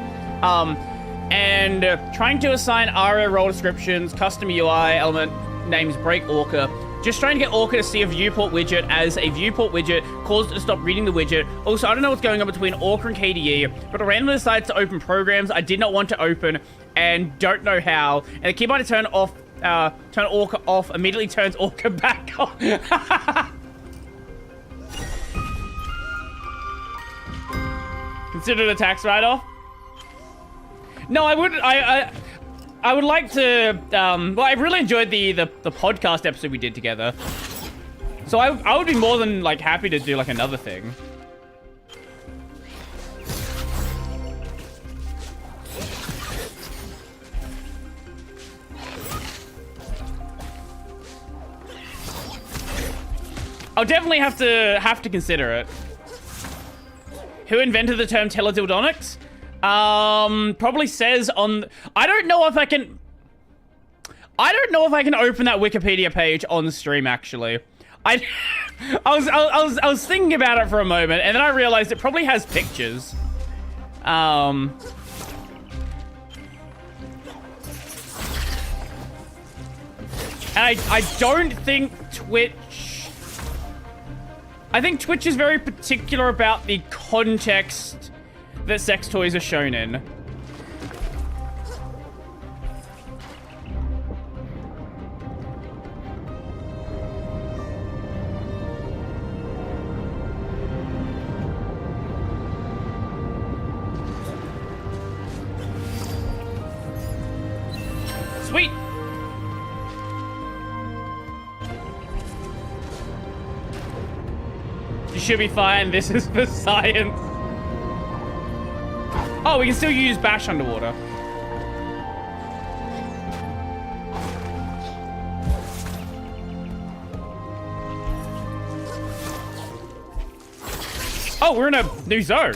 And trying to assign ARIA role descriptions, custom UI, element names, break Orca. Just trying to get Orca to see a viewport widget as a viewport widget caused it to stop reading the widget. Also, I don't know what's going on between Orca and KDE, but it randomly decided to open programs I did not want to open and don't know how. And the keyboard to turn Orca off, immediately turns Orca back on. Consider it a tax write-off? No, I wouldn't. I would like to, well, I really enjoyed the podcast episode we did together. So I would be more than, like, happy to do, like, another thing. I'll definitely have to consider it. Who invented the term teledildonics? Probably says on... I don't know if I can open that Wikipedia page on the stream, actually. I was thinking about it for a moment, and then I realized it probably has pictures. And I don't think Twitch... I think Twitch is very particular about the context that sex toys are shown in. Sweet. You should be fine. This is for science. Oh, we can still use Bash underwater. Oh, we're in a new zone.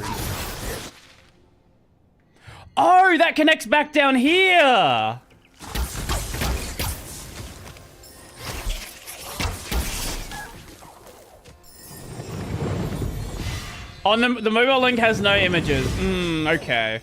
Oh, that connects back down here. On the mobile link has no images. Okay.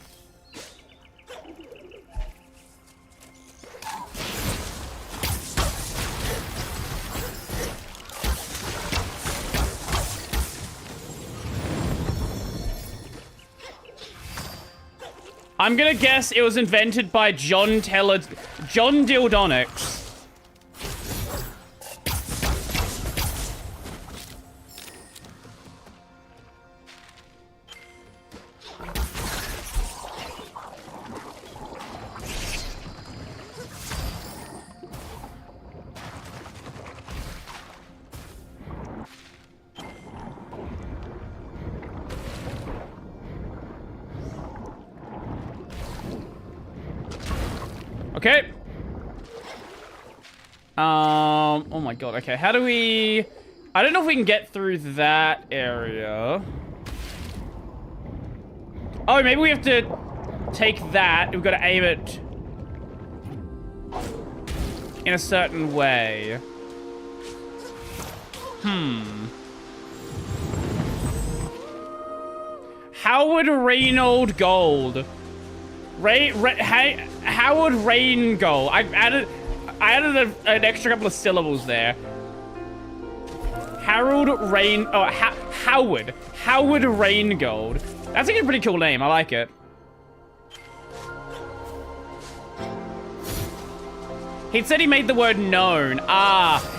I'm gonna guess it was invented by John Dildonics. Okay. Oh my god. Okay, how do we... I don't know if we can get through that area. Oh, maybe we have to take that. We've got to aim it in a certain way. Howard Reynold Gold. Howard Rain Gold. I added an extra couple of syllables there. Howard Rain Gold. That's a pretty cool name. I like it. He said he made the word known.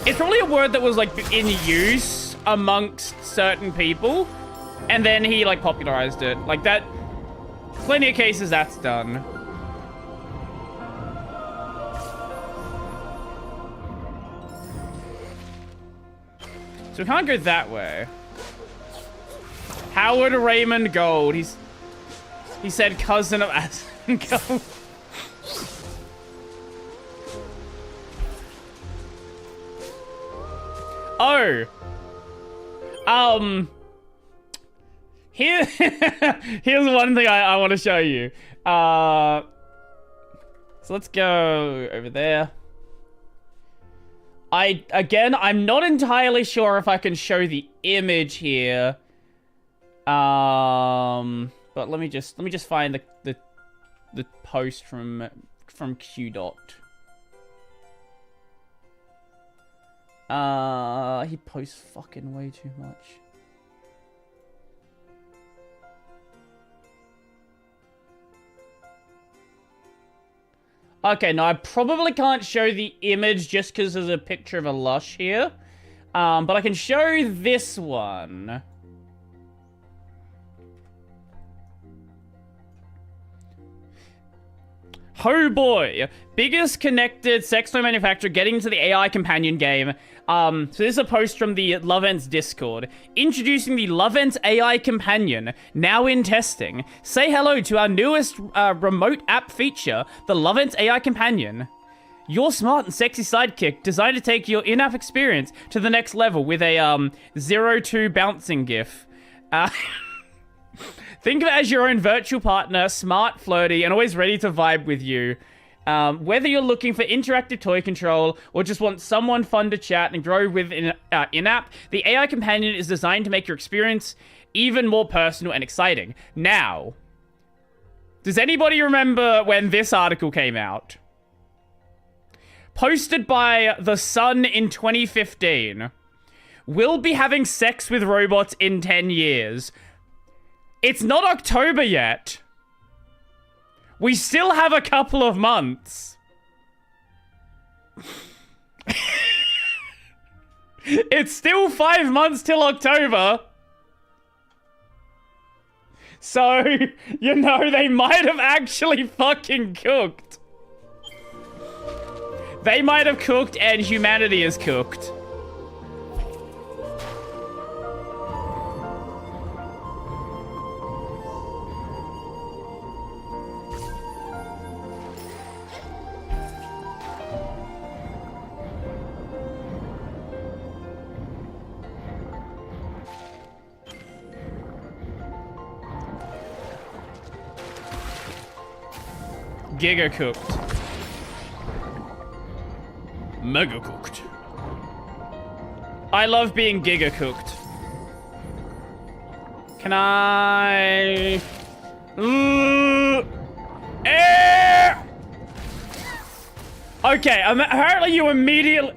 It's probably a word that was like in use amongst certain people, and then he like popularized it. Like that. Plenty of cases that's done. So we can't go that way. Howard Raymond Gold. He said cousin of Aspen Gold. Oh. Here's one thing I want to show you. So let's go over there. I'm not entirely sure if I can show the image here. But let me just find the post from Q Dot. He posts fucking way too much. Okay, no, I probably can't show the image just because there's a picture of a lush here. But I can show this one. Oh boy, biggest connected sex toy manufacturer getting into the AI companion game. So this is a post from the Lovents Discord. Introducing the Lovents AI companion, now in testing. Say hello to our newest remote app feature, the Lovents AI companion. Your smart and sexy sidekick designed to take your in-app experience to the next level with a 0-2 bouncing gif. Think of it as your own virtual partner, smart, flirty, and always ready to vibe with you. Whether you're looking for interactive toy control or just want someone fun to chat and grow with in-app, the AI companion is designed to make your experience even more personal and exciting. Now, does anybody remember when this article came out? Posted by The Sun in 2015. We'll be having sex with robots in 10 years. It's not October yet. We still have a couple of months. It's still 5 months till October. So, you know, they might have actually fucking cooked. They might have cooked and humanity is cooked. giga cooked. Mega cooked. I love being giga cooked. Can I... Okay, apparently you immediately...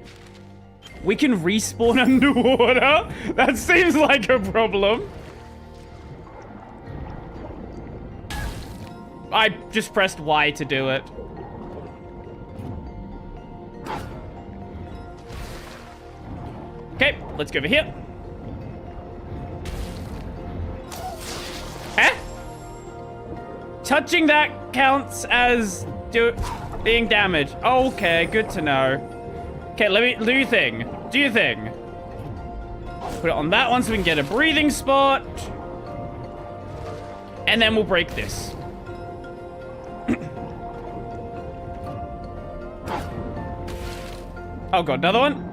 We can respawn underwater? That seems like a problem. I just pressed Y to do it. Okay, let's go over here. Eh? Touching that counts as being damaged. Okay, good to know. Okay, let me do your thing. Do your thing. Put it on that one so we can get a breathing spot. And then we'll break this. Oh god, another one?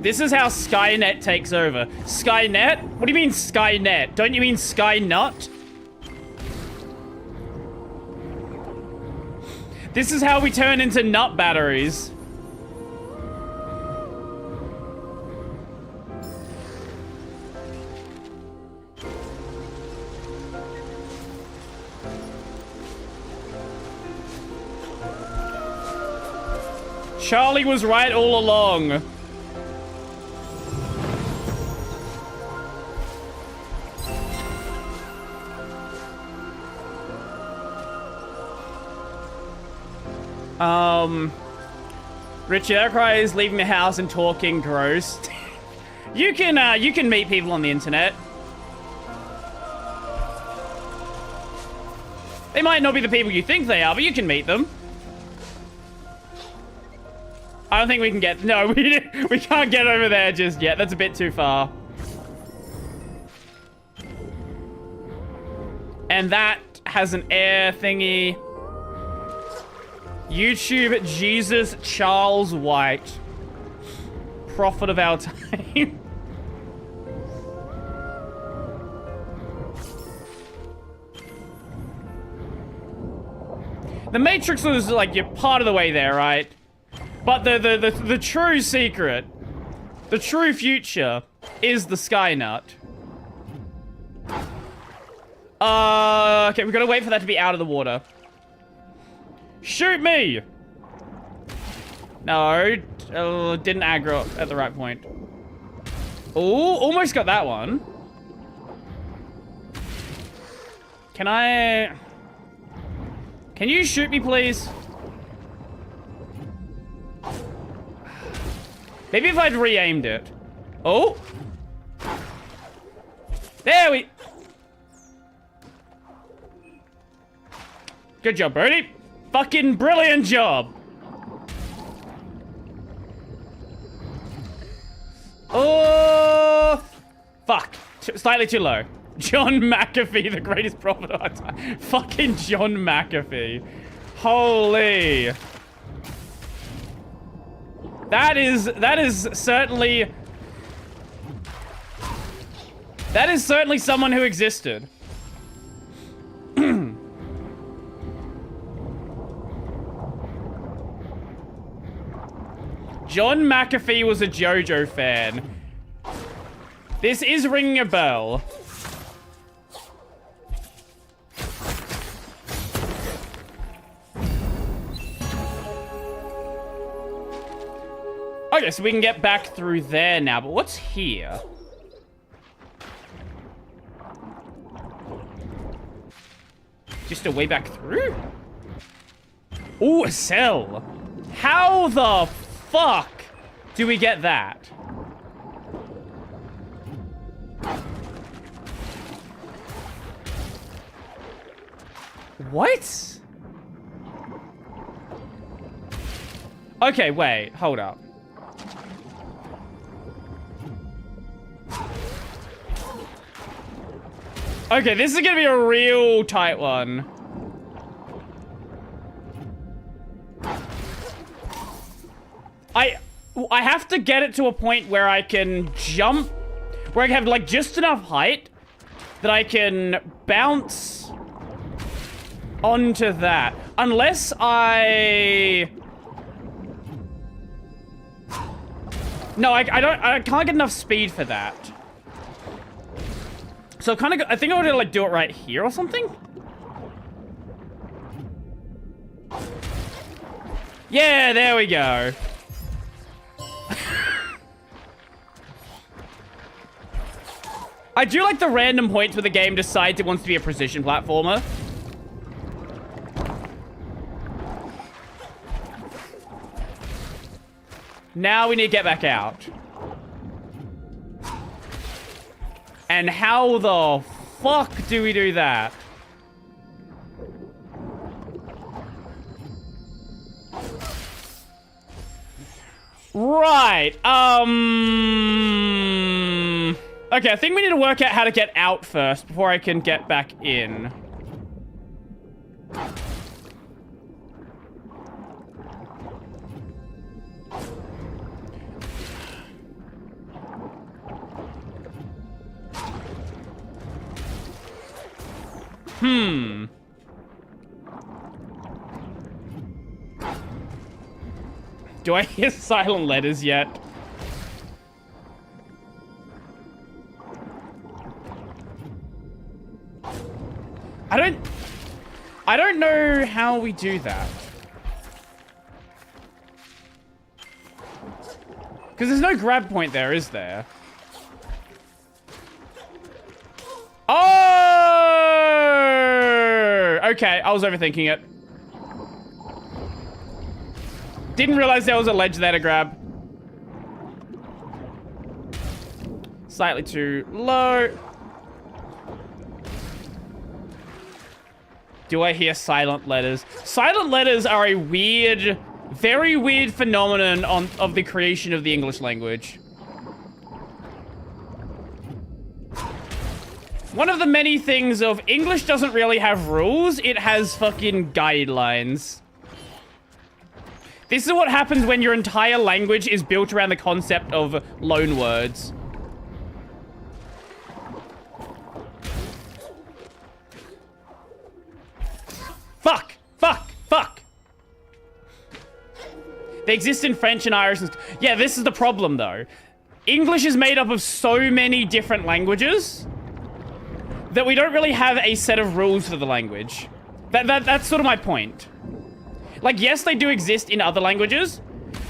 This is how Skynet takes over. Skynet? What do you mean Skynet? Don't you mean Skynut? This is how we turn into nut batteries. Charlie was right all along. Richard Outcry is leaving the house and talking gross. You can meet people on the internet. They might not be the people you think they are, but you can meet them. I don't think we can get... No, we can't get over there just yet. That's a bit too far. And that has an air thingy. YouTube Jesus Charles White. Prophet of our time. The Matrix was like, you're part of the way there, right? But the true secret, the true future, is the Skynut. Okay, we've got to wait for that to be out of the water. Shoot me! No, didn't aggro at the right point. Oh, almost got that one. Can you shoot me, please? Maybe if I'd re-aimed it. Oh! There we... Good job, Birdie. Fucking brilliant job. Oh! Fuck. Slightly too low. John McAfee, the greatest prophet of our time. Fucking John McAfee. Holy... That is certainly... That is certainly someone who existed. John McAfee was a JoJo fan. This is ringing a bell. Okay, so we can get back through there now, but what's here? Just a way back through? Ooh, a cell. How the fuck do we get that? What? Okay, wait, hold up. Okay, this is gonna be a real tight one. I have to get it to a point where I can jump, where I have like just enough height that I can bounce onto that. Unless I... No, I can't get enough speed for that. So I think I would like do it right here or something. Yeah, there we go. I do like the random points where the game decides it wants to be a precision platformer. Now we need to get back out. And how the fuck do we do that? Right, okay, I think we need to work out how to get out first before I can get back in. Do I hear silent letters yet? I don't know how we do that. Because there's no grab point there, is there? Oh! Okay, I was overthinking it. Didn't realize there was a ledge there to grab. Slightly too low. Do I hear silent letters? Silent letters are a weird, very weird phenomenon of the creation of the English language. One of the many things of English doesn't really have rules, it has fucking guidelines. This is what happens when your entire language is built around the concept of loan words. Fuck! Fuck! Fuck! They exist in French and Irish and... Yeah, this is the problem, though. English is made up of so many different languages that we don't really have a set of rules for the language. That's sort of my point. Like, yes, they do exist in other languages,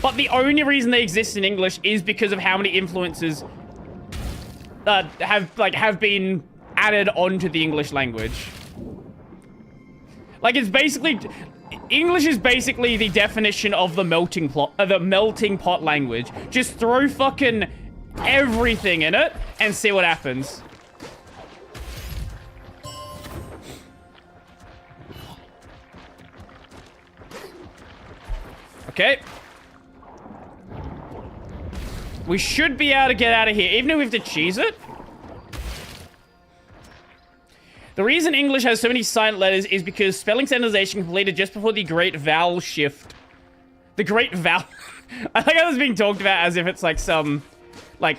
but the only reason they exist in English is because of how many influences have been added onto the English language. Like, it's basically... English is basically the definition of the melting pot language. Just throw fucking everything in it and see what happens. Okay. We should be able to get out of here, even if we have to cheese it. The reason English has so many silent letters is because spelling standardization completed just before the Great Vowel Shift. The Great Vowel... I think I was being talked about as if it's like some, like,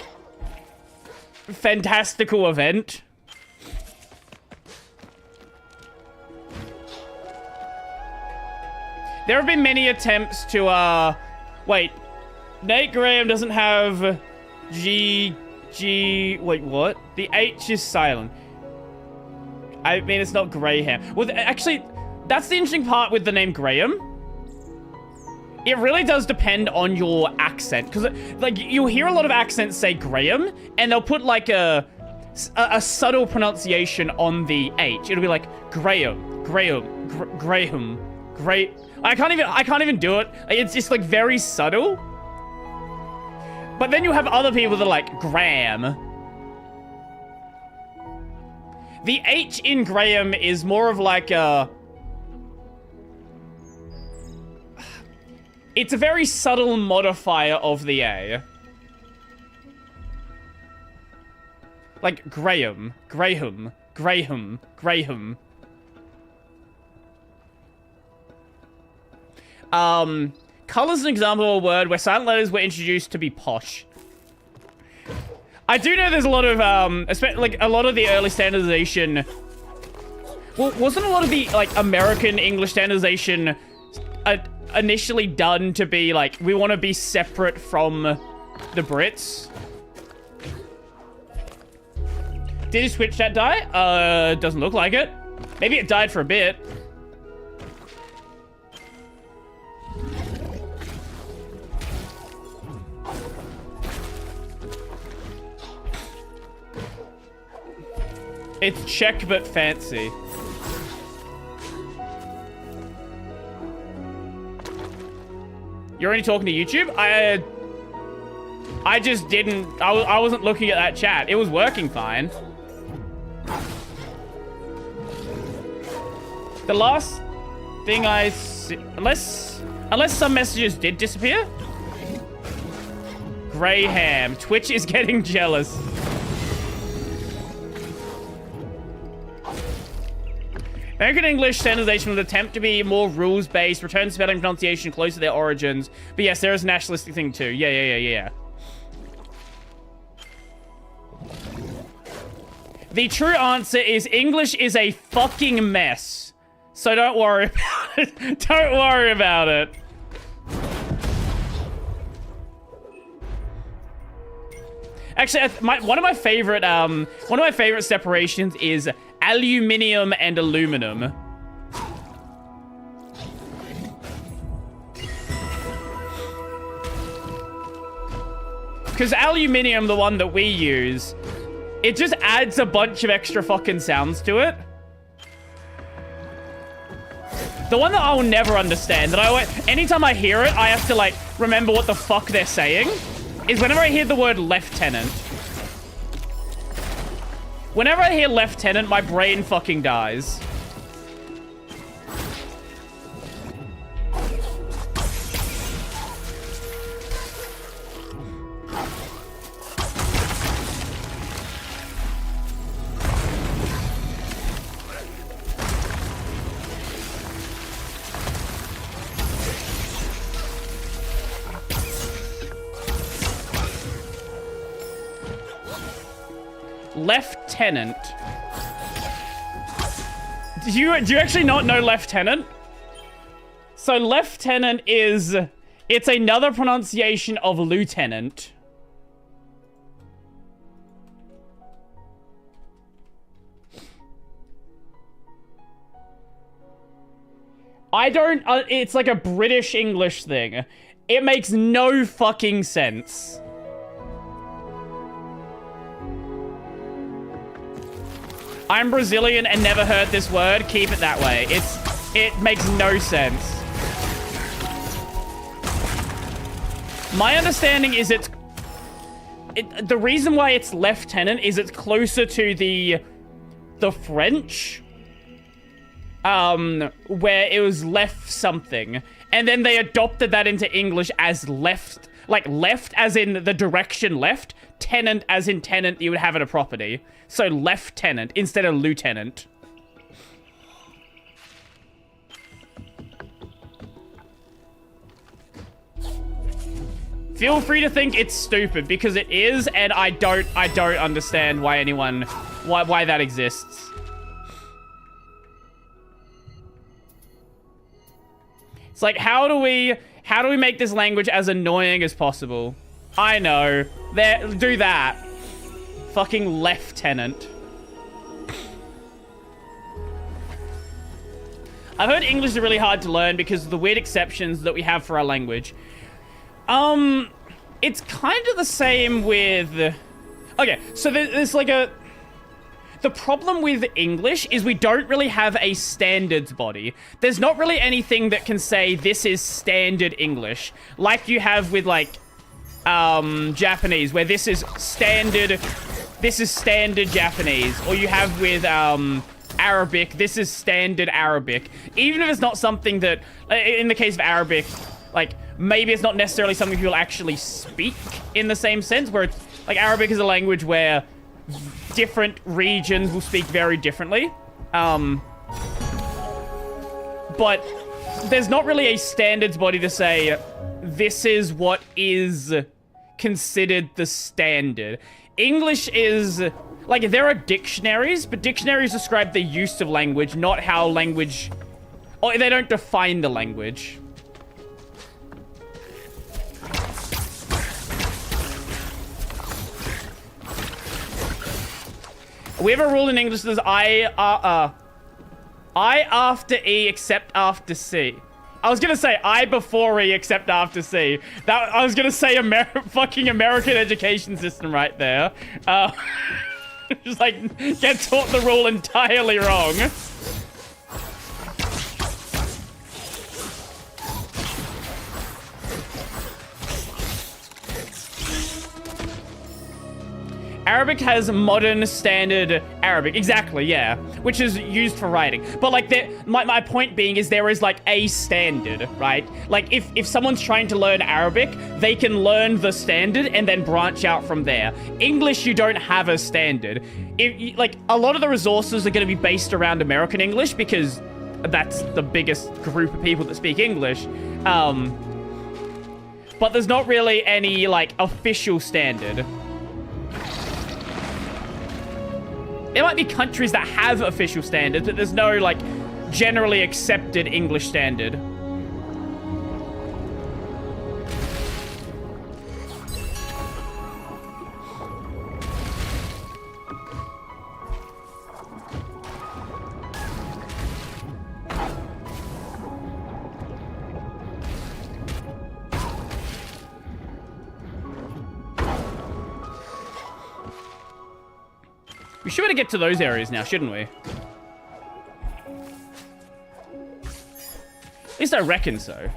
fantastical event. There have been many attempts to, wait. Nate Graham doesn't have wait, what? The H is silent. I mean, it's not Graham. Well, actually, that's the interesting part with the name Graham. It really does depend on your accent. Because, like, you'll hear a lot of accents say Graham, and they'll put, like, a subtle pronunciation on the H. It'll be like, Graham. I can't even do it. It's just, like, very subtle. But then you have other people that are like, Graham. The H in Graham is more of like a... It's a very subtle modifier of the A. Like Graham. Colors is an example of a word where silent letters were introduced to be posh. I do know there's a lot of, like, a lot of the early standardization... Well, wasn't a lot of the, like, American English standardization initially done to be, like, we want to be separate from the Brits? Did his Twitch chat die? Doesn't look like it. Maybe it died for a bit. It's Czech but fancy. You're only talking to YouTube? I just didn't... I wasn't looking at that chat. It was working fine. The last thing I see... Unless some messages did disappear? Graham. Twitch is getting jealous. American English standardization would attempt to be more rules-based, return spelling pronunciation close to their origins. But yes, there is a nationalistic thing too. Yeah. The true answer is English is a fucking mess. So don't worry about it. Don't worry about it. Actually, one of my favorite separations is aluminium and aluminum. Because aluminium, the one that we use, it just adds a bunch of extra fucking sounds to it. The one that I will never understand, that anytime I hear it, I have to, like, remember what the fuck they're saying, is whenever I hear the word lieutenant. Whenever I hear lieutenant, my brain fucking dies. Lieutenant. Do you actually not know lieutenant? So lieutenant it's another pronunciation of lieutenant. It's like a British English thing. It makes no fucking sense. I'm Brazilian and never heard this word. Keep it that way. It makes no sense. My understanding is the reason why it's lieutenant is it's closer to the French, where it was left something, and then they adopted that into English as left, like left as in the direction left, tenant as in tenant you would have at a property. So lieutenant instead of lieutenant. Feel free to think it's stupid because it is, and I don't understand why why that exists. It's like, how do we make this language as annoying as possible? I know. Do that. Fucking lieutenant. I've heard English is really hard to learn because of the weird exceptions that we have for our language. It's kind of the same with... Okay, so there's like a... The problem with English is we don't really have a standards body. There's not really anything that can say this is standard English, like you have with like Japanese, where this is standard Japanese, or you have with Arabic, this is standard Arabic. Even if it's not something that, in the case of Arabic, like maybe it's not necessarily something people actually speak in the same sense, where it's like Arabic is a language where different regions will speak very differently. But there's not really a standards body to say this is what is considered the standard. English is... Like, there are dictionaries, but dictionaries describe the use of language, not how language... Or they don't define the language. We have a rule in English that says I after E except after C. I was gonna say I before E except after C. I was gonna say fucking American education system right there. Just like get taught the rule entirely wrong. Arabic has modern standard Arabic. Exactly, yeah. Which is used for writing. But like, my point being is there is like a standard, right? Like if someone's trying to learn Arabic, they can learn the standard and then branch out from there. English, you don't have a standard. Like a lot of the resources are going to be based around American English because that's the biggest group of people that speak English. But there's not really any like official standard. There might be countries that have official standards, but there's no, like, generally accepted English standard. We should be able to get to those areas now, shouldn't we? At least I reckon so.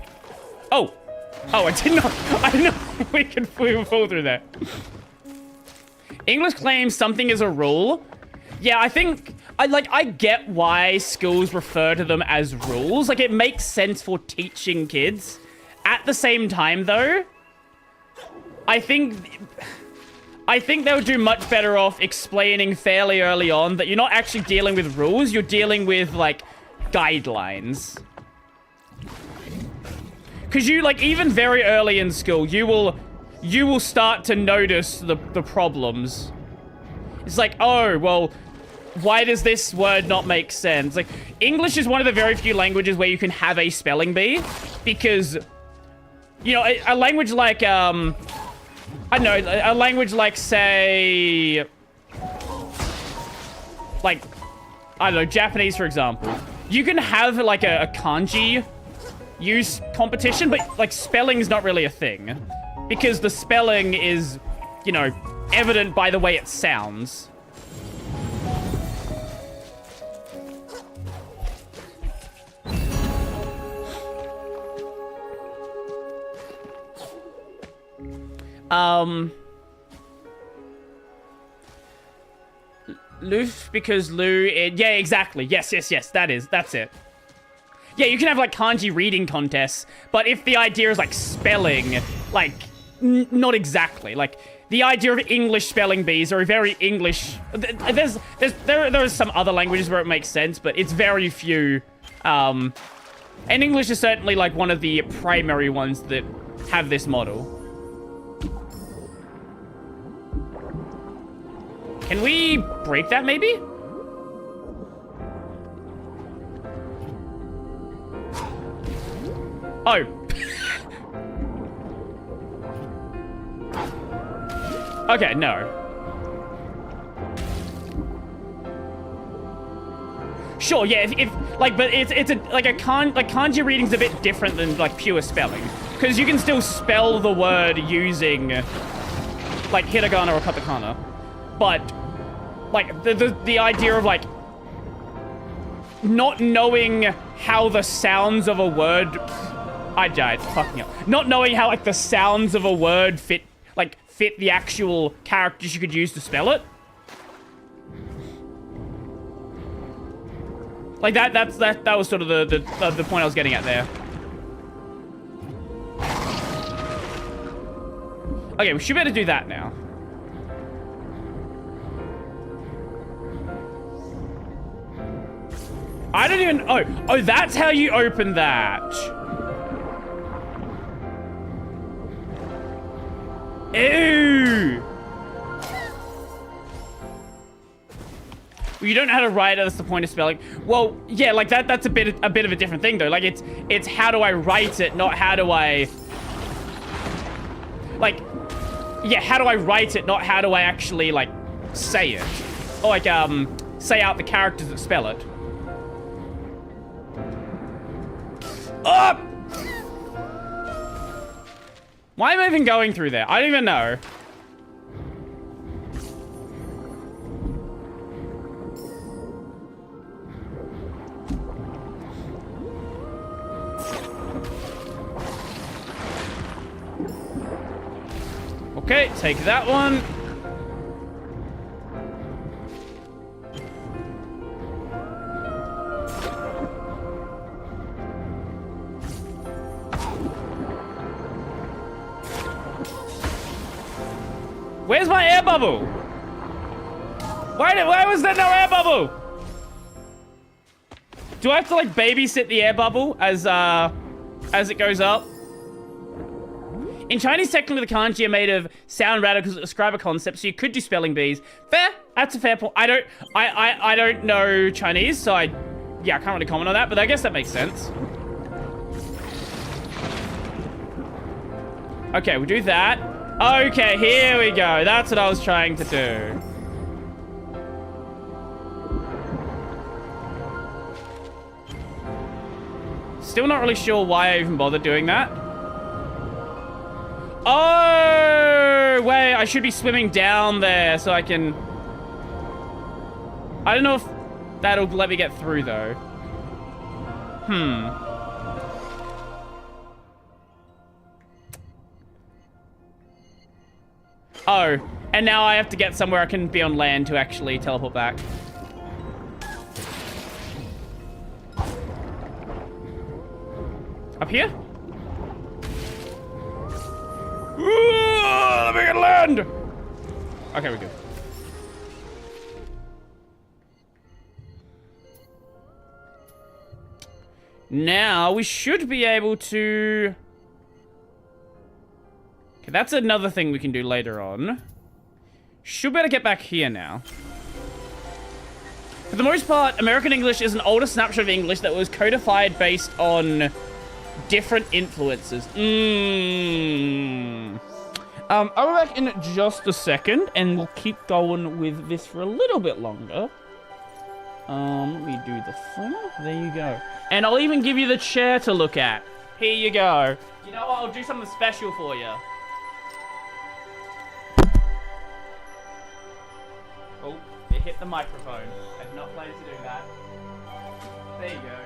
Oh! Oh, I did not... I didn't know we could fall through there. English claims something is a rule. Yeah, I think... I get why schools refer to them as rules. Like, it makes sense for teaching kids. At the same time, though, I think they would do much better off explaining fairly early on that you're not actually dealing with rules, you're dealing with, like, guidelines. Because you, like, even very early in school, you will start to notice the problems. It's like, oh, well, why does this word not make sense? Like, English is one of the very few languages where you can have a spelling bee. Because, you know, a language like, I don't know, a language like, say, like, I don't know, Japanese, for example. You can have, like, a kanji use competition, but, like, spelling's not really a thing. Because the spelling is, you know, evident by the way it sounds. Loof because Lou... yeah, exactly. Yes, that's it. Yeah, you can have, like, kanji reading contests, but if the idea is, like, spelling, like, not exactly. Like, the idea of English spelling bees are very English... There are some other languages where it makes sense, but it's very few. And English is certainly, like, one of the primary ones that have this model. Can we break that, maybe? Oh. Okay, no. Sure, yeah, if like, but it's kanji reading's a bit different than, like, pure spelling. Because you can still spell the word using, like, hiragana or katakana. But, like, the idea of, like, not knowing how the sounds of a word... I died. Fucking up. Not knowing how, like, the sounds of a word fit the actual characters you could use to spell it. Like, that was sort of the point I was getting at there. Okay, we should better do that now. I don't even... Oh, that's how you open that. Ew. You don't know how to write it, that's the point of spelling. Well, yeah, like that's a bit of a different thing though. Like it's how do I write it, not how do I like yeah, how do I write it, not how do I actually like say it. Or like say out the characters that spell it. Up! Why am I even going through there? I don't even know. Okay, take that one. Where's my air bubble? Why was there no air bubble? Do I have to like babysit the air bubble as it goes up? In Chinese, technically, the kanji are made of sound radicals that describe a concept, so you could do spelling bees. Fair. That's a fair point. I don't know Chinese, so I can't really comment on that, but I guess that makes sense. Okay, we'll do that. Okay, here we go. That's what I was trying to do. Still not really sure why I even bothered doing that. Oh, wait, I should be swimming down there so I can... I don't know if that'll let me get through, though. Oh, and now I have to get somewhere I can be on land to actually teleport back. Up here? Let me get land! Okay, we're good. Now, we should be able to... Okay, that's another thing we can do later on. Should be able to get back here now. For the most part, American English is an older snapshot of English that was codified based on different influences. I'll be back in just a second, and we'll keep going with this for a little bit longer. Let me do the thing. There you go. And I'll even give you the chair to look at. Here you go. You know what? I'll do something special for you. Oh, it hit the microphone. I did not plan to do that. There you go.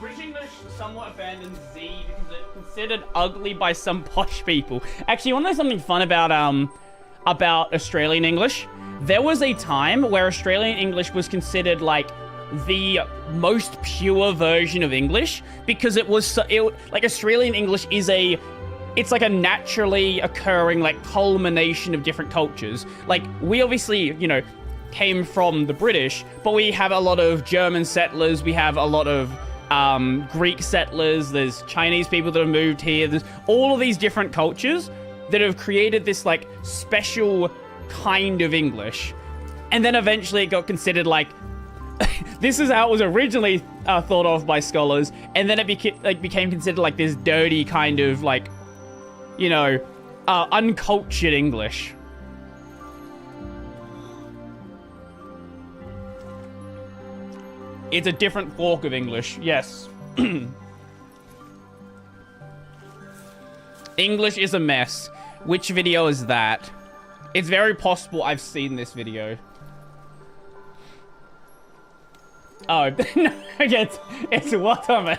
British English somewhat abandoned Z because it's considered ugly by some posh people. Actually, you want to know something fun about Australian English? There was a time where Australian English was considered like the most pure version of English because it was like Australian English is it's like a naturally occurring like culmination of different cultures. Like we obviously, you know, came from the British, but we have a lot of German settlers, we have a lot of Greek settlers, there's Chinese people that have moved here, there's all of these different cultures that have created this like special kind of English. And then eventually it got considered like, this is how it was originally thought of by scholars, and then it became considered like this dirty kind of like, you know, uncultured English. It's a different fork of English. Yes. English is a mess. Which video is that? It's very possible I've seen this video. Oh, no, it's Watame.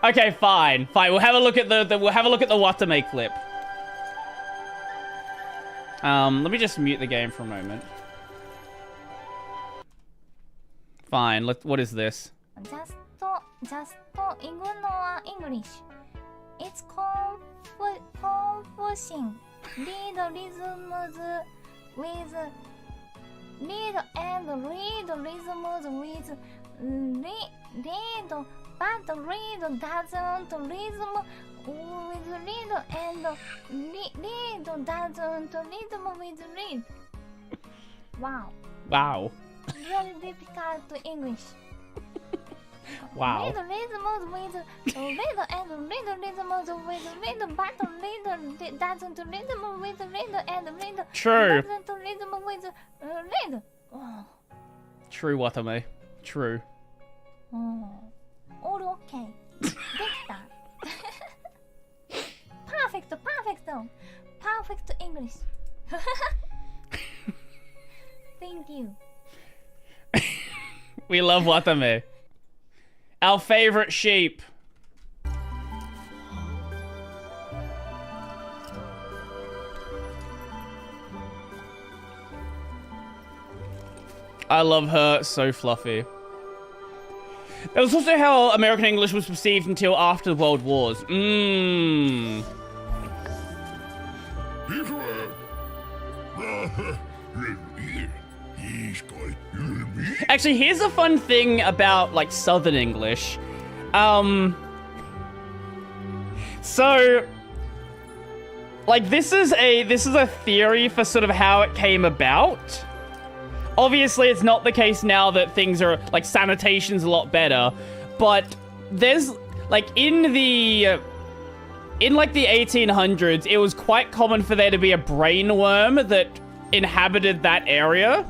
Okay, fine. We'll have a look at the Watame clip. Let me just mute the game for a moment. Fine. What is this? Just ignore English. It's confusing. Read rhythms with read and read rhythms with read, but read doesn't rhythm with read and read doesn't rhythm with read. Wow. Wow. Very difficult English. Wow. Read rhythms with read and read rhythms with read, but read doesn't rhythm with read and read True. doesn't rhythm with read. Oh. True, Watame. True. Oh. All okay. できた。Perfect. Perfect English. Thank you. We love Watame. Our favorite sheep. I love her. So fluffy. That was also how American English was perceived until after the World Wars. Actually, here's a fun thing about, like, Southern English. So, like, this is a theory for sort of how it came about. Obviously, it's not the case now that things are, like, sanitation's a lot better, but there's, like, in the 1800s, it was quite common for there to be a brainworm that inhabited that area.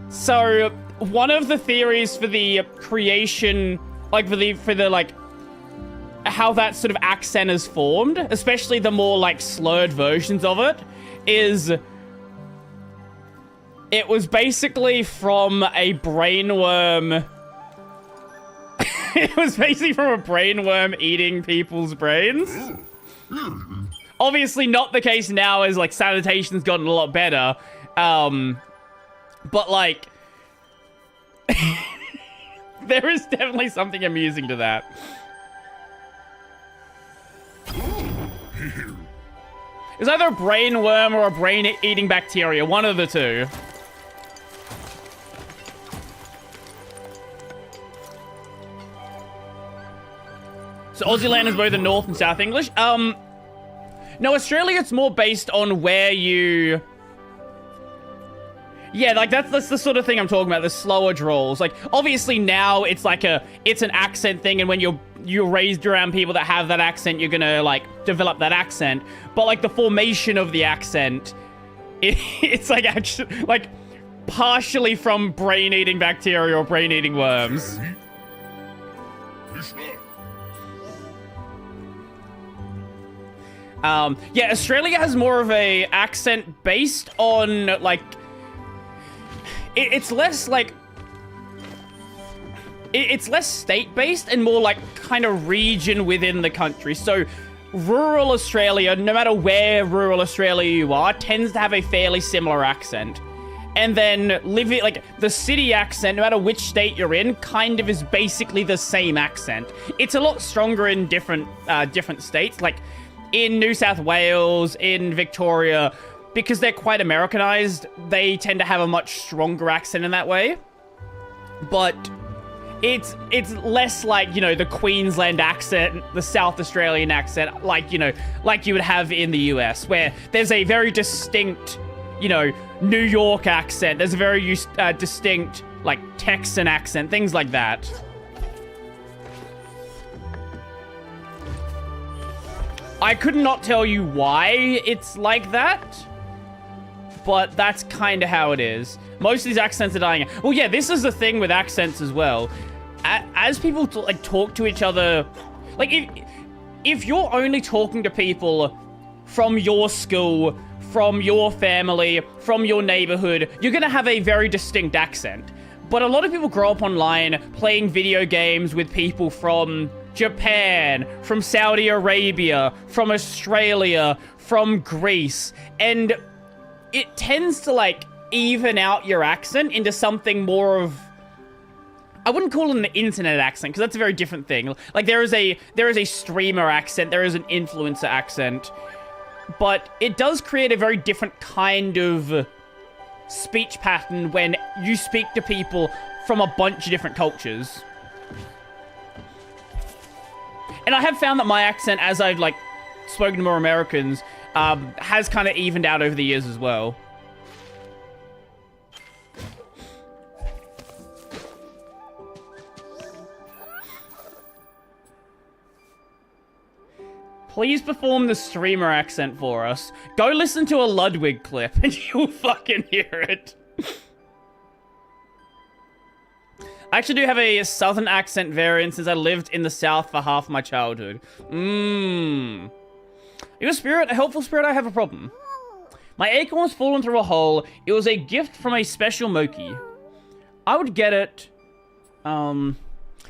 So, one of the theories for the creation, like, for the like, how that sort of accent is formed, especially the more, like, slurred versions of it, is it was basically from a brainworm. It was basically from a brainworm eating people's brains. Obviously not the case now, as, like, sanitation's gotten a lot better. But, like, there is definitely something amusing to that. It's either a brain worm or a brain-eating bacteria, one of the two. So Aussie land is both in North and South English. No, Australia, it's more based on where you... Yeah, like, that's the sort of thing I'm talking about, the slower drawls. Like, obviously now it's like it's an accent thing, and when you're raised around people that have that accent, you're gonna, like, develop that accent. But, like, the formation of the accent, it's, like, actually, like, partially from brain-eating bacteria or brain-eating worms. Yeah, Australia has more of a accent based on, like, it's less, like, it's less state-based and more, like, kind of region within the country. So, rural Australia, no matter where rural Australia you are, tends to have a fairly similar accent. And then living, like, the city accent, no matter which state you're in, kind of is basically the same accent. It's a lot stronger in different states, like in New South Wales, in Victoria, because they're quite Americanized, they tend to have a much stronger accent in that way. But it's less like, you know, the Queensland accent, the South Australian accent, like, you know, like you would have in the US, where there's a very distinct, you know, New York accent. There's a very distinct, like, Texan accent, things like that. I could not tell you why it's like that, but that's kind of how it is. Most of these accents are dying. Well, yeah, this is the thing with accents as well. As people talk to each other, like if you're only talking to people from your school, from your family, from your neighborhood, you're gonna have a very distinct accent. But a lot of people grow up online playing video games with people from Japan, from Saudi Arabia, from Australia, from Greece, and it tends to like even out your accent into something more of, I wouldn't call it an internet accent because that's a very different thing. Like there is a streamer accent, there is an influencer accent, but it does create a very different kind of speech pattern when you speak to people from a bunch of different cultures. And I have found that my accent, as I've like spoken to more Americans, has kind of evened out over the years as well. Please perform the streamer accent for us. Go listen to a Ludwig clip and you'll fucking hear it. I actually do have a southern accent variant since I lived in the south for half my childhood. You're a spirit, a helpful spirit, I have a problem. My acorn has fallen through a hole. It was a gift from a special Moki. I would get it.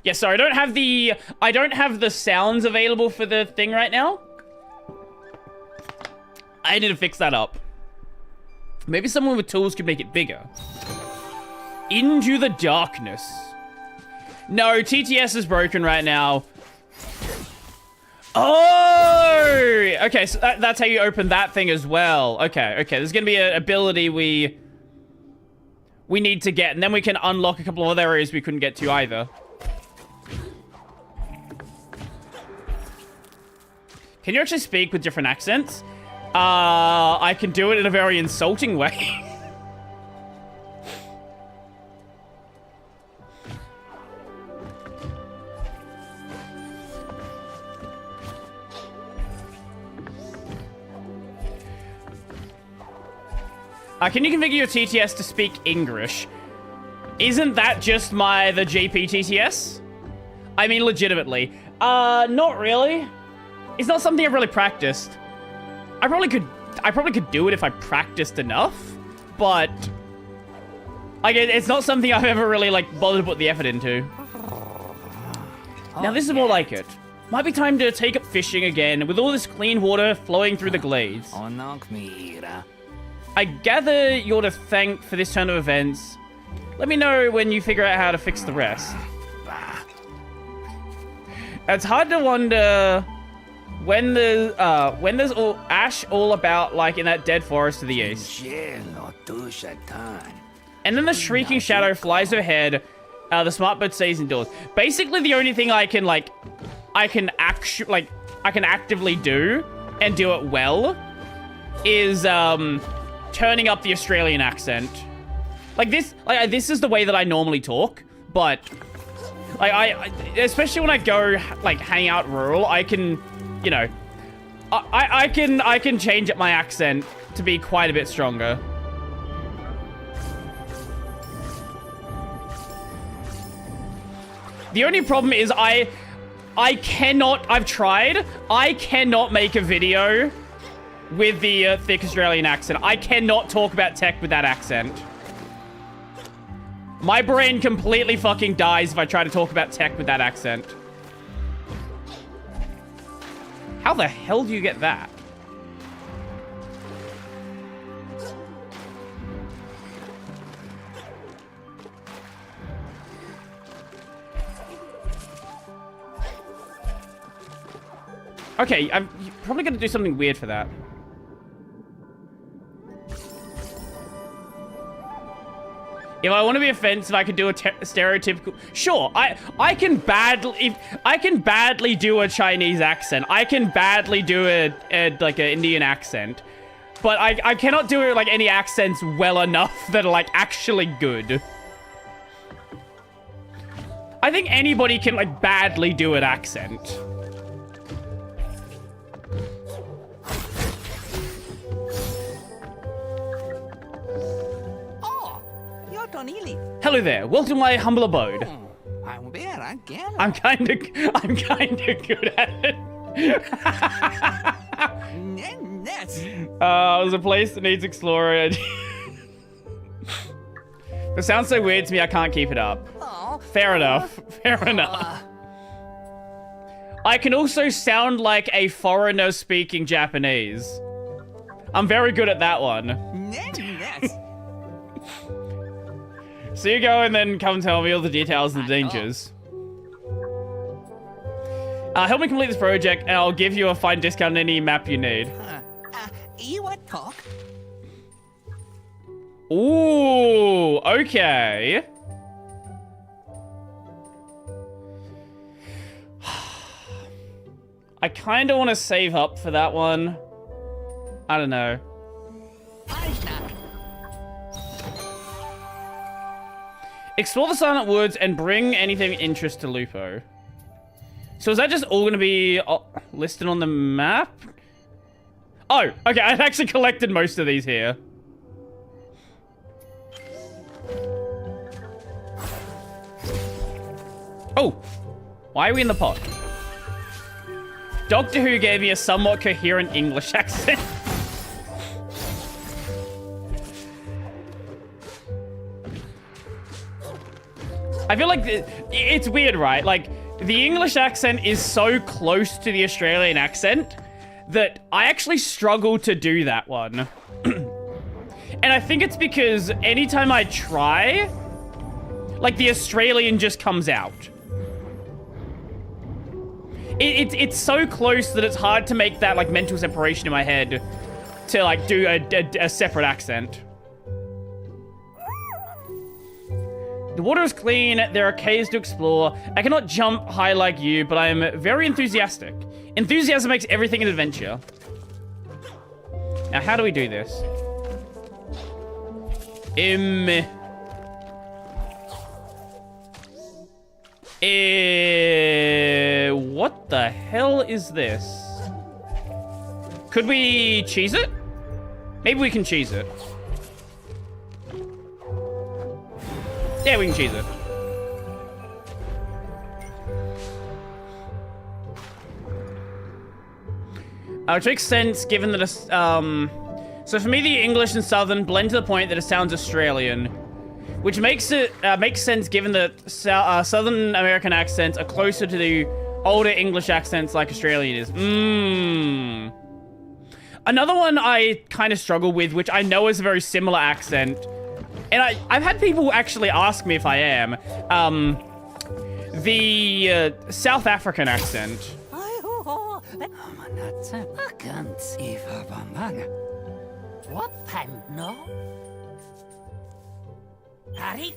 Yeah, sorry, I don't have the sounds available for the thing right now. I need to fix that up. Maybe someone with tools could make it bigger. Into the darkness. No, TTS is broken right now. Oh! Okay, so that's how you open that thing as well. Okay, there's gonna be an ability we need to get, and then we can unlock a couple of other areas we couldn't get to either. Can you actually speak with different accents? I can do it in a very insulting way. Can you configure your TTS to speak English? Isn't that just the GP TTS? I mean, legitimately. Not really. It's not something I've really practiced. I probably could do it if I practiced enough, but it's not something I've ever really bothered to put the effort into. Now this is more like it. Might be time to take up fishing again with all this clean water flowing through the glades. I gather you're to thank for this turn of events. Let me know when you figure out how to fix the rest. It's hard to wonder when there's ash all about, like in that dead forest to the east. And then the shrieking shadow flies overhead. The smart bird stays indoors. Basically, the only thing I can actively do and do it well is turning up the Australian accent. This is the way that I normally talk, but I especially when I go hang out rural, I can, you know, I can change up my accent to be quite a bit stronger. The only problem is I cannot, I've tried, I cannot make a video with the thick Australian accent. I cannot talk about tech with that accent. My brain completely fucking dies if I try to talk about tech with that accent. How the hell do you get that? Okay, I'm probably going to do something weird for that. If I want to be offensive, I could do a stereotypical. Sure, I can badly do a Chinese accent. I can badly do an Indian accent, but I cannot do any accents well enough that are actually good. I think anybody can badly do an accent. Hello there. Welcome to my humble abode. I'm there again. I'm kinda good at it. Yes. There's a place that needs exploring. It sounds so weird to me, I can't keep it up. Oh. Fair enough. Fair enough. I can also sound like a foreigner speaking Japanese. I'm very good at that one. Yes. So you go and then come tell me all the details and the dangers. Help me complete this project and I'll give you a fine discount on any map you need. You want talk? Ooh, okay. I kind of want to save up for that one. I don't know. Explore the Silent Woods and bring anything of interest to Lupo. So is that just all going to be listed on the map? Oh, okay. I've actually collected most of these here. Oh, why are we in the pot? Doctor Who gave me a somewhat coherent English accent. I feel like it's weird, right? Like, the English accent is so close to the Australian accent that I actually struggle to do that one. And I think it's because anytime I try, like, the Australian just comes out. It's so close that it's hard to make that, like, mental separation in my head to, like, do a separate accent. The water is clean, there are caves to explore. I cannot jump high like you, but I am very enthusiastic. Enthusiasm makes everything an adventure. Now, how do we do this? What the hell is this? Could we cheese it? Maybe we can cheese it. Yeah, we can cheese it. Which makes sense given that so for me the English and Southern blend to the point that it sounds Australian. Which makes sense given that Southern American accents are closer to the older English accents like Australian is. Another one I kind of struggle with, which I know is a very similar accent, and I've had people actually ask me if I am, the South African accent.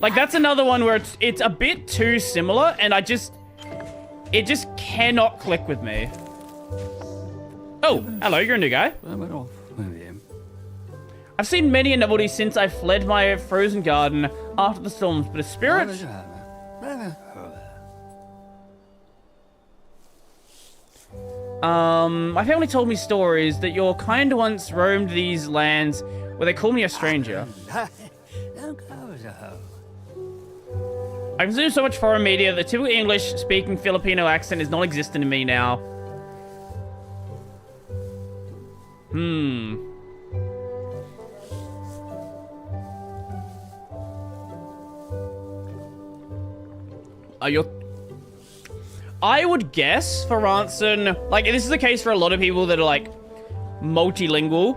Like, that's another one where it's a bit too similar, and it just cannot click with me. Oh, hello, you're a new guy. I've seen many a novelty since I fled my frozen garden after the storms, but a spirit... My family told me stories that your kind once roamed these lands where they call me a stranger. I consume so much foreign media, the typical English-speaking Filipino accent is non-existent in me now. I would guess for Ranson, like, this is the case for a lot of people that are, like, multilingual.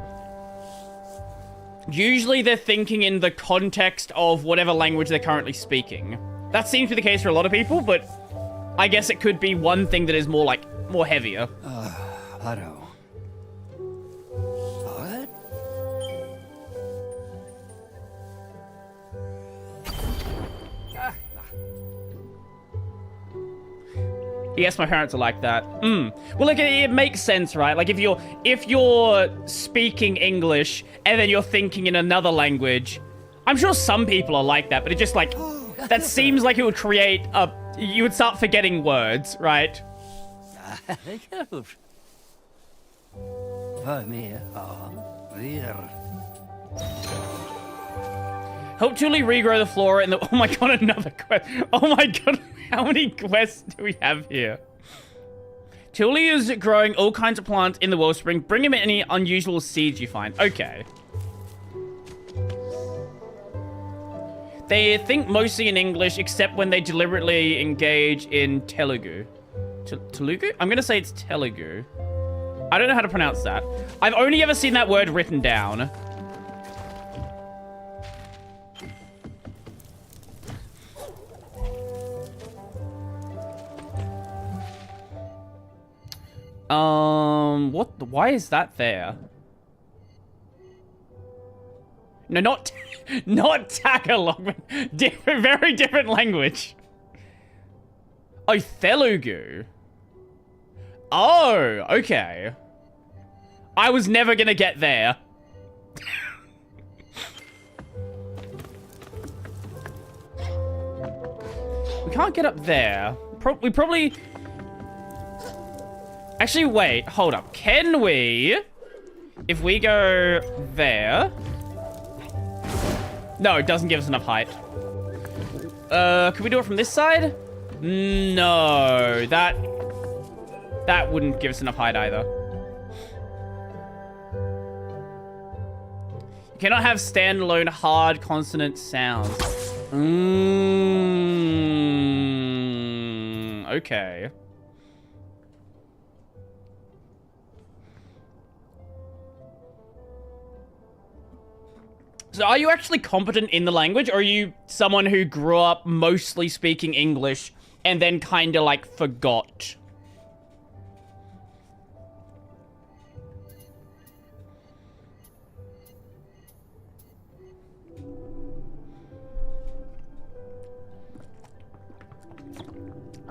Usually they're thinking in the context of whatever language they're currently speaking. That seems to be the case for a lot of people, but I guess it could be one thing that is more, like, more heavier. Yes, my parents are like that. Well, like, it makes sense, right? Like, if you're speaking English and then you're thinking in another language, I'm sure some people are like that, but it just, like, that seems like it would create you would start forgetting words, right? Help Tuli regrow the flora in the... Oh my god, another quest. Oh my god, how many quests do we have here? Tuli is growing all kinds of plants in the wellspring. Bring him any unusual seeds you find. Okay. They think mostly in English, except when they deliberately engage in Telugu. Telugu? I'm gonna say it's Telugu. I don't know how to pronounce that. I've only ever seen that word written down. Why is that there? No, not Tagalog. Very different language. Oh, Telugu. Oh, okay. I was never gonna get there. We can't get up there. We probably... Actually, wait. Hold up. Can we... If we go there... No, it doesn't give us enough height. Could we do it from this side? No, that wouldn't give us enough height either. You cannot have standalone hard consonant sounds. Okay. So are you actually competent in the language, or are you someone who grew up mostly speaking English and then kind of like forgot?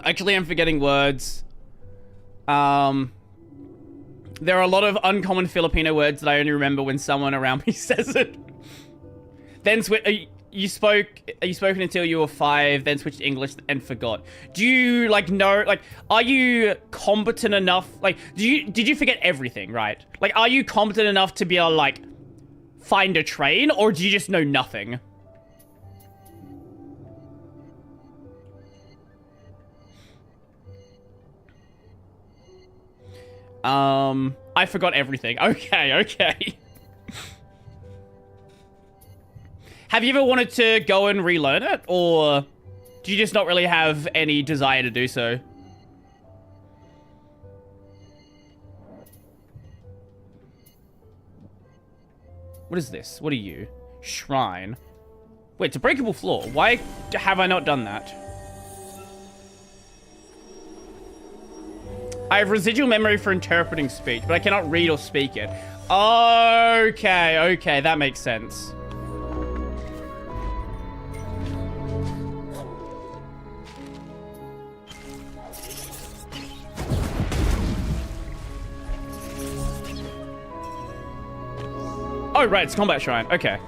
Actually, I'm forgetting words. There are a lot of uncommon Filipino words that I only remember when someone around me says it. Then you spoken until you were 5, then switched to English and forgot. Do you like know, like, are you competent enough? Like, did you forget everything, right? Like, are you competent enough to be able to, like, find a train, or do you just know nothing? I forgot everything. Okay. Have you ever wanted to go and relearn it, or do you just not really have any desire to do so? What is this? What are you? Shrine. Wait, it's a breakable floor. Why have I not done that? I have residual memory for interpreting speech, but I cannot read or speak it. Okay, that makes sense. Oh, right, it's Combat Shrine. Okay.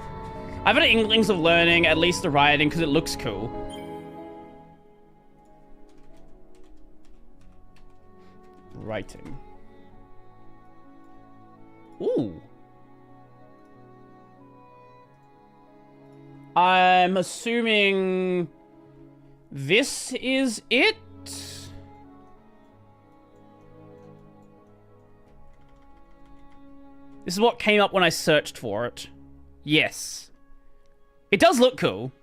I've had inklings of learning at least the rioting because it looks cool. Writing. Ooh. I'm assuming this is it? This is what came up when I searched for it. Yes. It does look cool.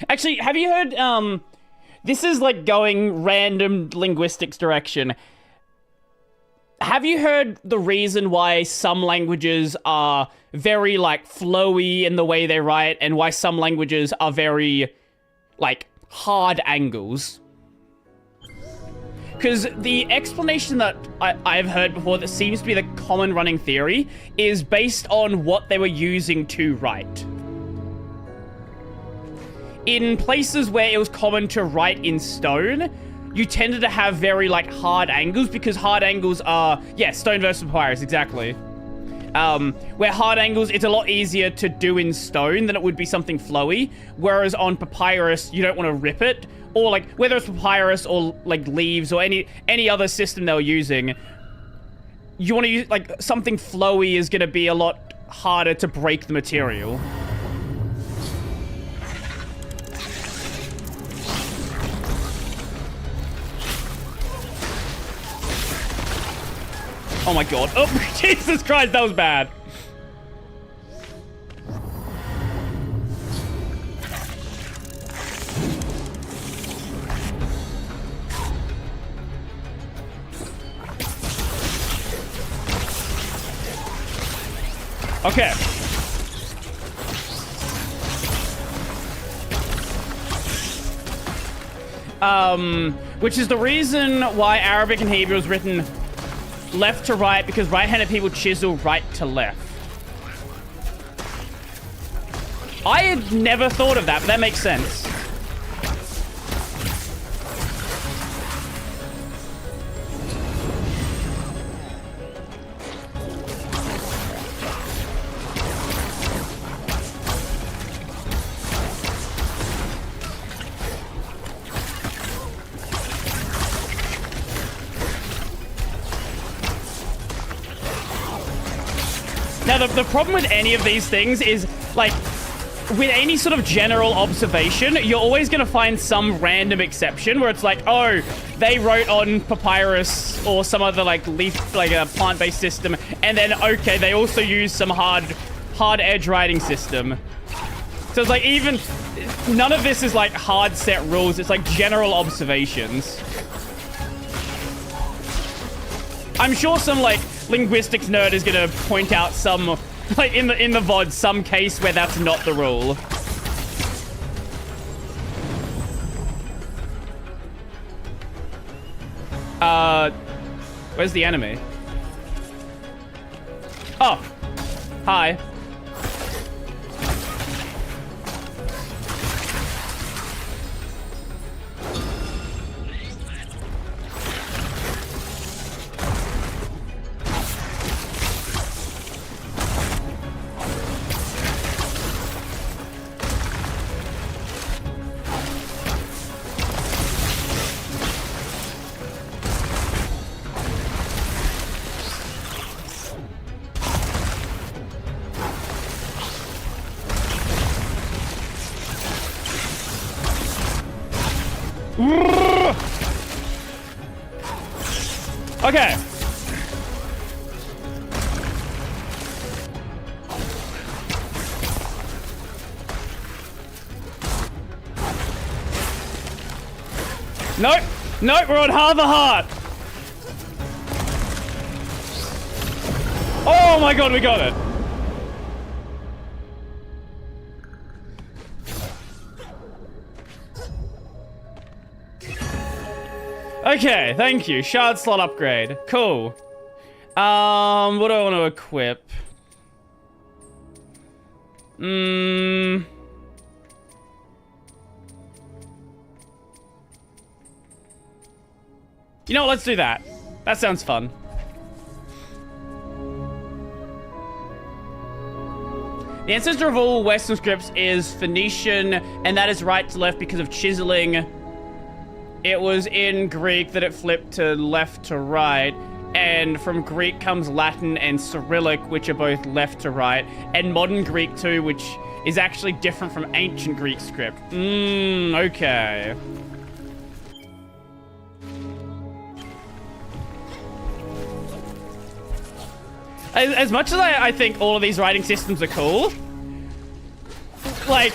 Actually, have you heard, this is like going random linguistics direction. Have you heard the reason why some languages are very, like, flowy in the way they write, and why some languages are very, like, hard angles? Because the explanation that I've heard before that seems to be the common running theory is based on what they were using to write. In places where it was common to write in stone, you tended to have very, like, hard angles, because hard angles are, yeah, stone versus papyrus, exactly. Where hard angles, it's a lot easier to do in stone than it would be something flowy, whereas on papyrus, you don't want to rip it, or, like, whether it's papyrus or, like, leaves or any other system they were using, you want to use, like, something flowy is going to be a lot harder to break the material. Oh my god. Oh, Jesus Christ, that was bad. Okay. Which is the reason why Arabic and Hebrew is written left to right, because right-handed people chisel right to left. I had never thought of that, but that makes sense. Now, the problem with any of these things is, like, with any sort of general observation, you're always going to find some random exception where it's like, oh, they wrote on papyrus or some other, like, leaf, like a plant-based system, and then, okay, they also use some hard edge writing system. So it's like, even, none of this is, like, hard set rules. It's, like, general observations. I'm sure some, like, linguistics nerd is gonna point out some, like, in the VOD, some case where that's not the rule. Where's the enemy? Oh. Hi. Okay. Nope. Nope, we're on half a heart. Oh my god, we got it. Okay, thank you. Shard slot upgrade. Cool. What do I want to equip? You know what, let's do that. That sounds fun. The ancestor of all Western scripts is Phoenician, and that is right to left because of chiseling. It was in Greek that it flipped to left to right, and from Greek comes Latin and Cyrillic, which are both left to right, and modern Greek too, which is actually different from ancient Greek script. Okay. As much as I think all of these writing systems are cool, like,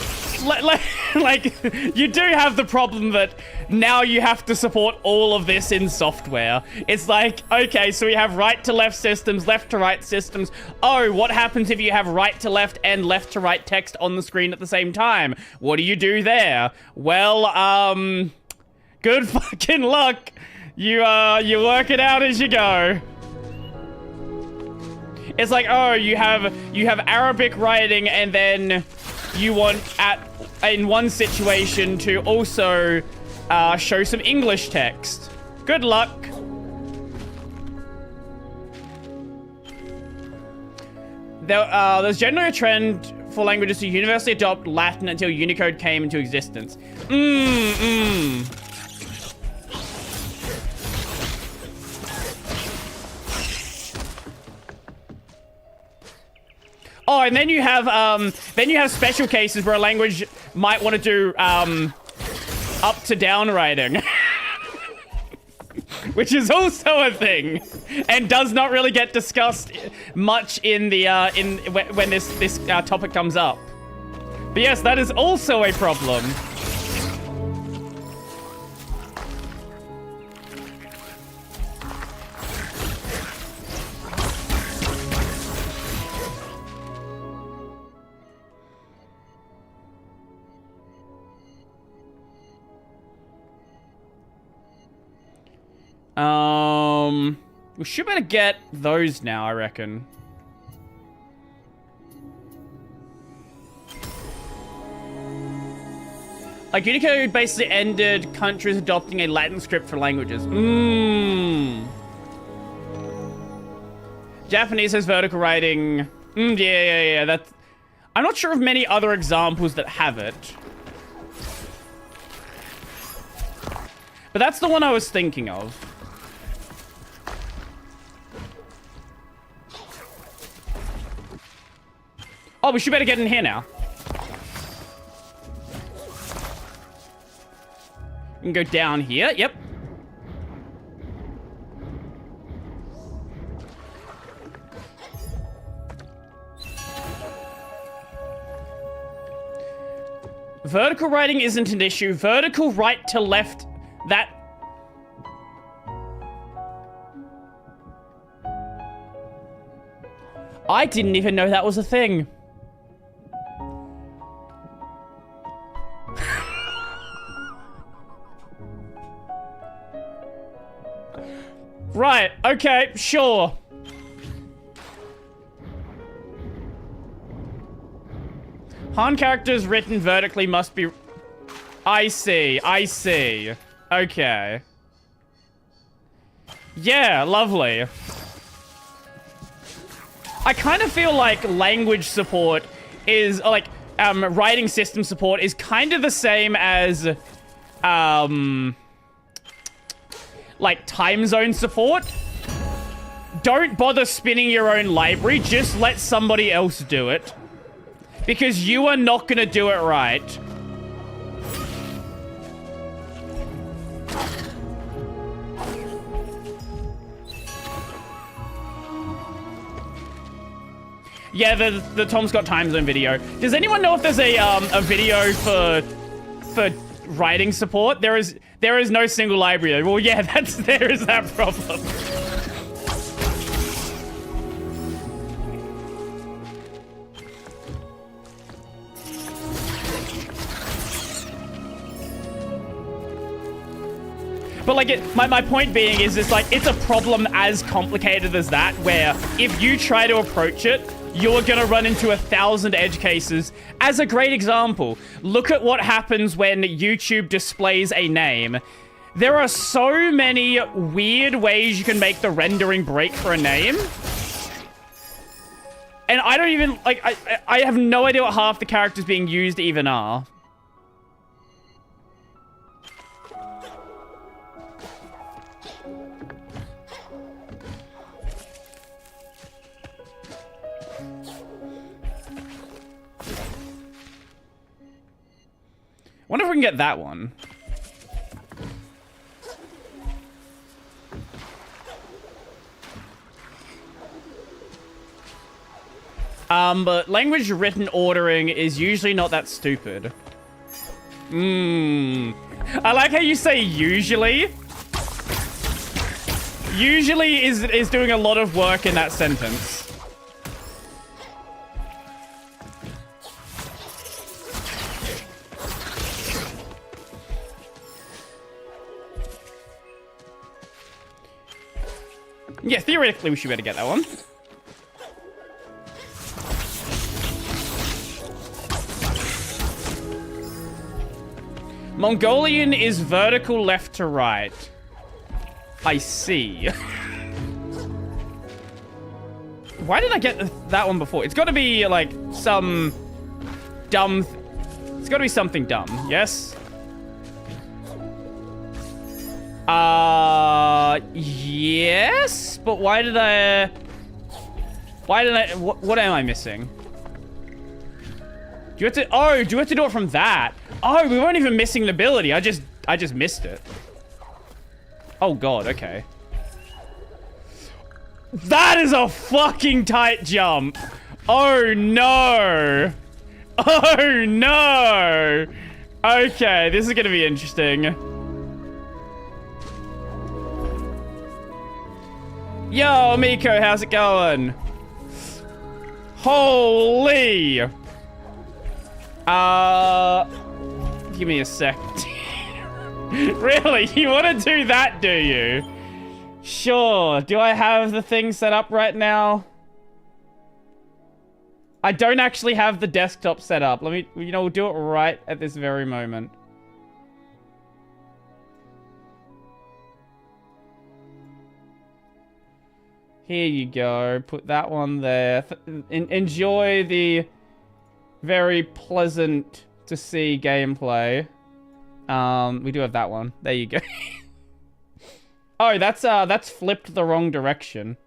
you do have the problem that now you have to support all of this in software. It's like, okay, so we have right to left systems, left to right systems. Oh, what happens if you have right to left and left to right text on the screen at the same time? What do you do there? Well, good fucking luck. You work it out as you go. It's like, oh, you have Arabic writing, and then you want in one situation to also show some English text. Good luck. There's generally a trend for languages to universally adopt Latin until Unicode came into existence. Oh, and then you have special cases where a language might want to do up to down writing. Which is also a thing, and does not really get discussed much in the when this topic comes up. But yes, that is also a problem. We should better get those now, I reckon. Like, Unicode basically ended countries adopting a Latin script for languages. Japanese has vertical writing. Yeah. That's... I'm not sure of many other examples that have it. But that's the one I was thinking of. Oh, we should better get in here now. We can go down here. Yep. Vertical writing isn't an issue. Vertical right to left, that... I didn't even know that was a thing. Right, okay, sure. Han characters written vertically must be... I see. Okay. Yeah, lovely. I kind of feel like language support is, like, writing system support is kind of the same as, like, time zone support. Don't bother spinning your own library, just let somebody else do it. Because you are not gonna do it right. Yeah, the Tom Scott time zone video. Does anyone know if there's a video for writing support? There is no single library. Well, yeah, there is that problem. But like, my point being is, it's like, it's a problem as complicated as that, where if you try to approach it, you're gonna run into 1,000 edge cases. As a great example, look at what happens when YouTube displays a name. There are so many weird ways you can make the rendering break for a name. And I don't even, like, I have no idea what half the characters being used even are. Wonder if we can get that one. But language written ordering is usually not that stupid. I like how you say usually. Usually is doing a lot of work in that sentence. Yeah, theoretically we should better get that one. Mongolian is vertical left to right. I see. Why did I get that one before? It's got to be like some dumb... It's got to be something dumb, yes? Yes, but why did I... What am I missing? Do you have to? Oh, do you have to do it from that? Oh, we weren't even missing an ability. I just missed it. Oh god. Okay. That is a fucking tight jump. Oh no. Oh no. Okay, this is gonna be interesting. Yo, Miko, how's it going? Holy. Give me a sec. Really? You want to do that, do you? Sure. Do I have the thing set up right now? I don't actually have the desktop set up. Let me, we'll do it right at this very moment. Here you go. Put that one there. Enjoy the very pleasant to see gameplay. We do have that one. There you go. Oh, that's flipped the wrong direction.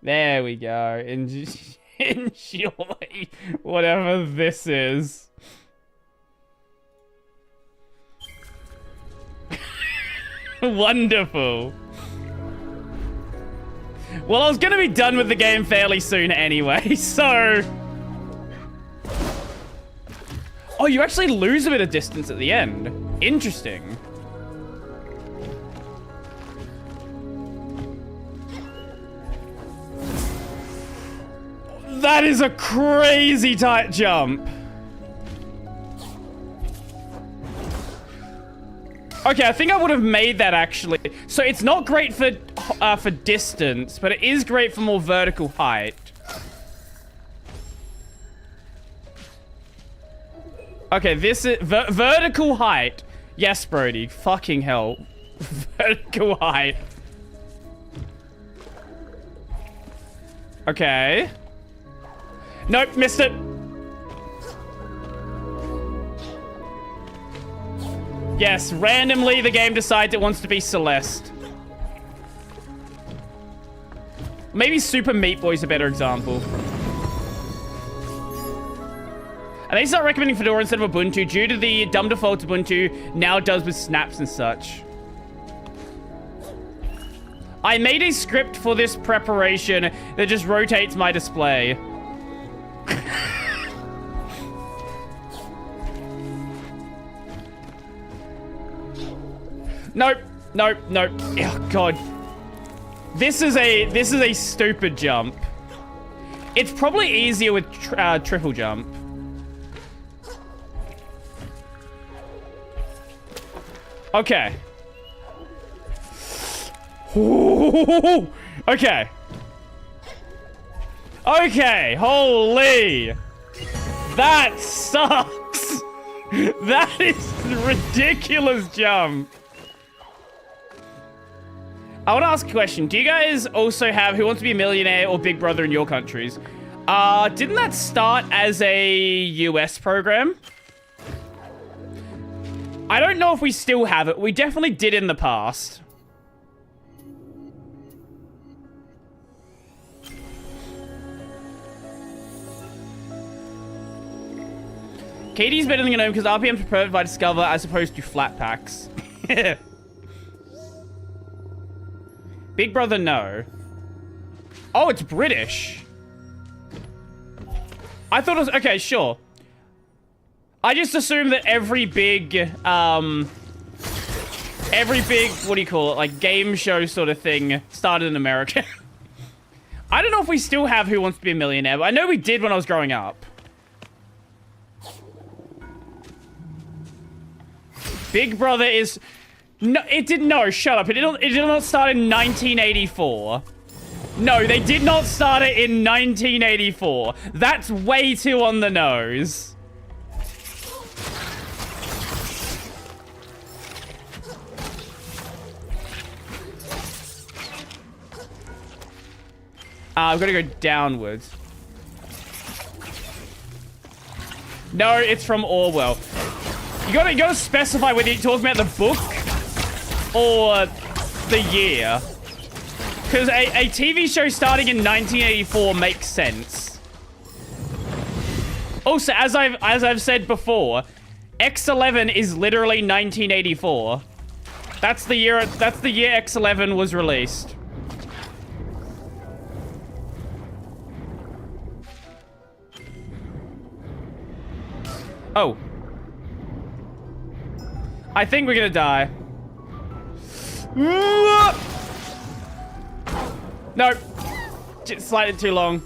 There we go. Enjoy whatever this is. Wonderful. Well, I was gonna be done with the game fairly soon anyway, so... Oh, you actually lose a bit of distance at the end. Interesting. That is a crazy tight jump. Okay, I think I would have made that actually. So it's not great for distance, but it is great for more vertical height. Okay, this is vertical height. Yes, Brody. Fucking hell. Vertical height. Okay. Nope, missed it. Yes, randomly the game decides it wants to be Celeste. Maybe Super Meat Boy is a better example. And they start recommending Fedora instead of Ubuntu due to the dumb default Ubuntu now does with snaps and such. I made a script for this preparation that just rotates my display. Nope, nope, nope. Oh god. This is a stupid jump. It's probably easier with triple jump. Okay. Ooh, okay. Okay, holy. That sucks. That is a ridiculous jump. I want to ask a question. Do you guys also have Who Wants to Be a Millionaire or Big Brother in your countries? Didn't that start as a US program? I don't know if we still have it. We definitely did in the past. Katie's better than GNOME because RPMs are preferred by Discover as opposed to flat packs. Big Brother, no. Oh, it's British. I thought it was... Okay, sure. I just assumed that every big, what do you call it? Like, game show sort of thing started in America. I don't know if we still have Who Wants to Be a Millionaire, but I know we did when I was growing up. Big Brother is... No, it did no. Shut up. It did not start in 1984. No, they did not start it in 1984. That's way too on the nose. I've got to go downwards. No, it's from Orwell. You gotta specify whether you're talking about the book or the year. Because a TV show starting in 1984 makes sense. Also, as I've said before, X11 is literally 1984. That's the year X11 was released. Oh. I think we're gonna die. No. Just slightly too long.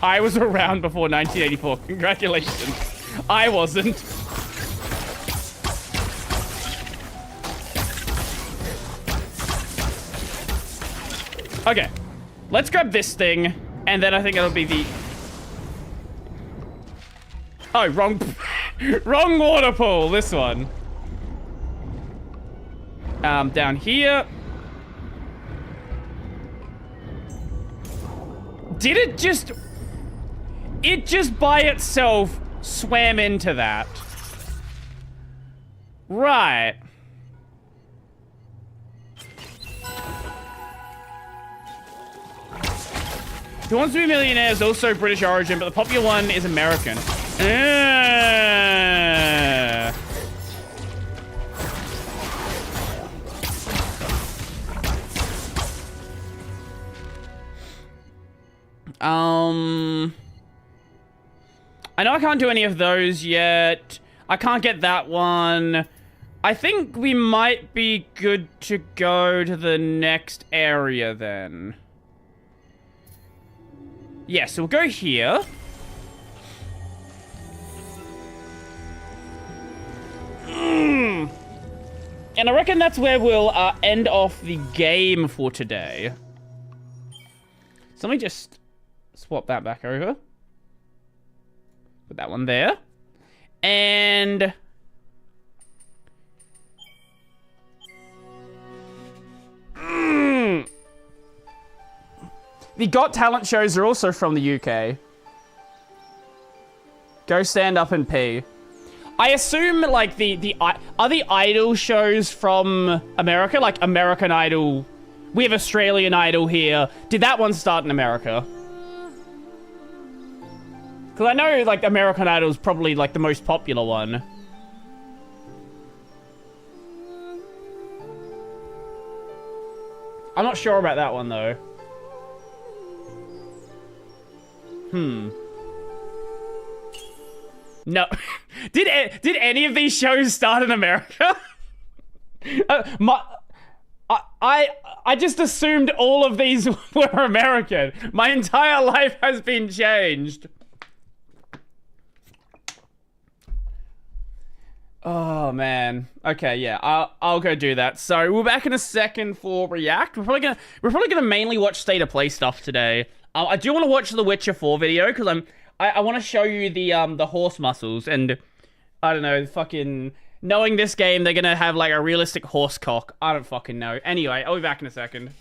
I was around before 1984. Congratulations. I wasn't. Okay. Let's grab this thing, and then I think it'll be the... Oh, wrong... wrong water pool. This one. Down here. Did it just... It just by itself swam into that. Right. Who Wants to Be a Millionaire is also British origin, but the popular one is American. I know I can't do any of those yet. I can't get that one. I think we might be good to go to the next area then. Yeah, so we'll go here. And I reckon that's where we'll end off the game for today. So let me just swap that back over. Put that one there. And... The Got Talent shows are also from the UK. Go Stand Up and Pee. I assume, like, are the Idol shows from America? Like, American Idol. We have Australian Idol here. Did that one start in America? Because I know, like, American Idol is probably, like, the most popular one. I'm not sure about that one, though. No. Did any of these shows start in America? I just assumed all of these were American. My entire life has been changed. Oh man. Okay, yeah. I'll go do that. So we're back in a second for React. We're probably gonna mainly watch State of Play stuff today. I do want to watch the Witcher 4 video because I want to show you the horse muscles, and I don't know, fucking knowing this game, they're gonna have like a realistic horse cock. I don't fucking know. Anyway, I'll be back in a second.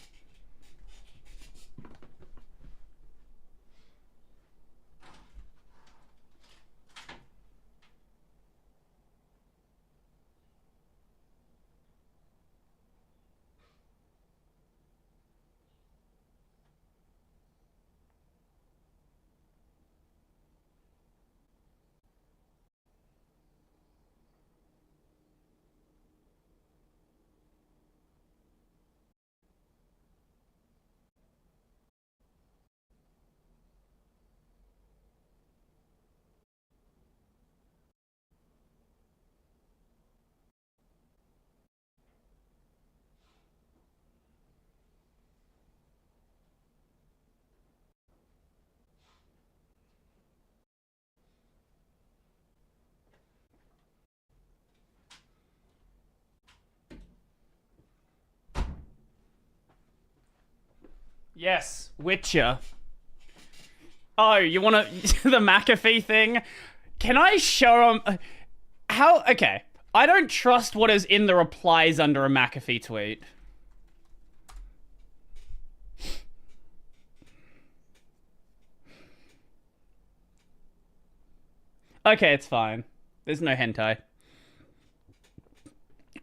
Yes, Witcher. Oh, you want to... the McAfee thing? Can I show him... How... Okay. I don't trust what is in the replies under a McAfee tweet. Okay, it's fine. There's no hentai.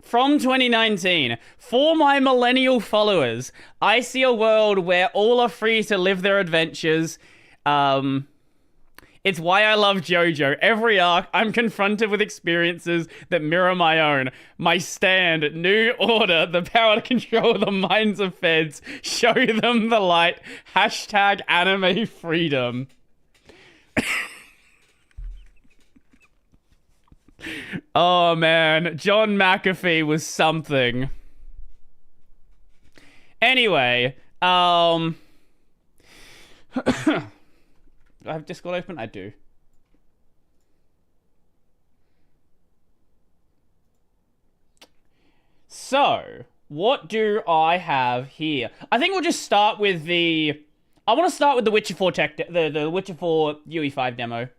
from 2019. For my millennial followers, I see a world where all are free to live their adventures. It's why I love JoJo. Every arc, I'm confronted with experiences that mirror my own. My stand, New Order, the power to control the minds of feds. Show them the light. Hashtag anime freedom. Oh man, John McAfee was something. Anyway, do I have Discord open? I do. So, what do I have here? I think we'll just start with the... I want to start with the Witcher 4 the Witcher 4 UE5 demo.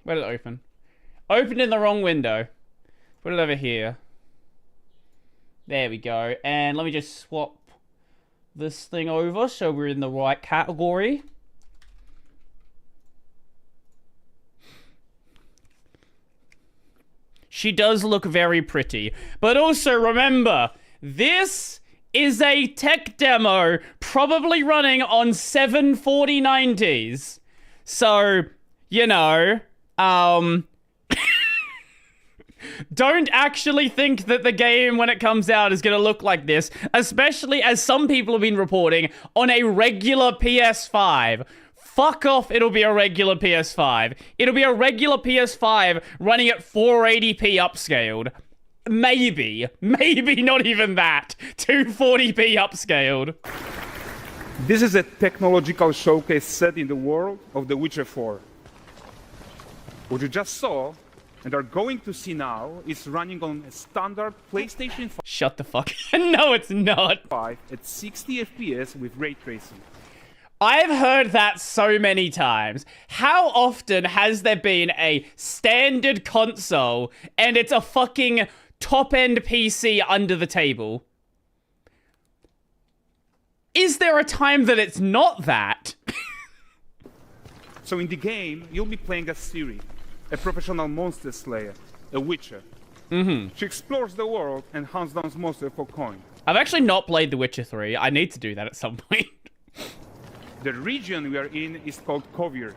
Where did it open? Opened in the wrong window. Put it over here. There we go. And let me just swap this thing over so we're in the right category. She does look very pretty. But also remember, this is a tech demo probably running on 74090s. So, you know, don't actually think that the game, when it comes out, is going to look like this, especially as some people have been reporting on a regular PS5. Fuck off, it'll be a regular PS5. It'll be a regular PS5 running at 480p upscaled. Maybe not even that. 240p upscaled. This is a technological showcase set in the world of The Witcher 4. What you just saw and are going to see now is running on a standard PlayStation Shut the fuck. No, it's not. 5 at 60 FPS with ray tracing. I've heard that so many times. How often has there been a standard console and it's a fucking top-end PC under the table? Is there a time that it's not that? So in the game, you'll be playing as Ciri, a professional monster slayer, a witcher. She explores the world and hunts down monsters for coin. I've actually not played The Witcher 3. I need to do that at some point. The region we are in is called Kovir,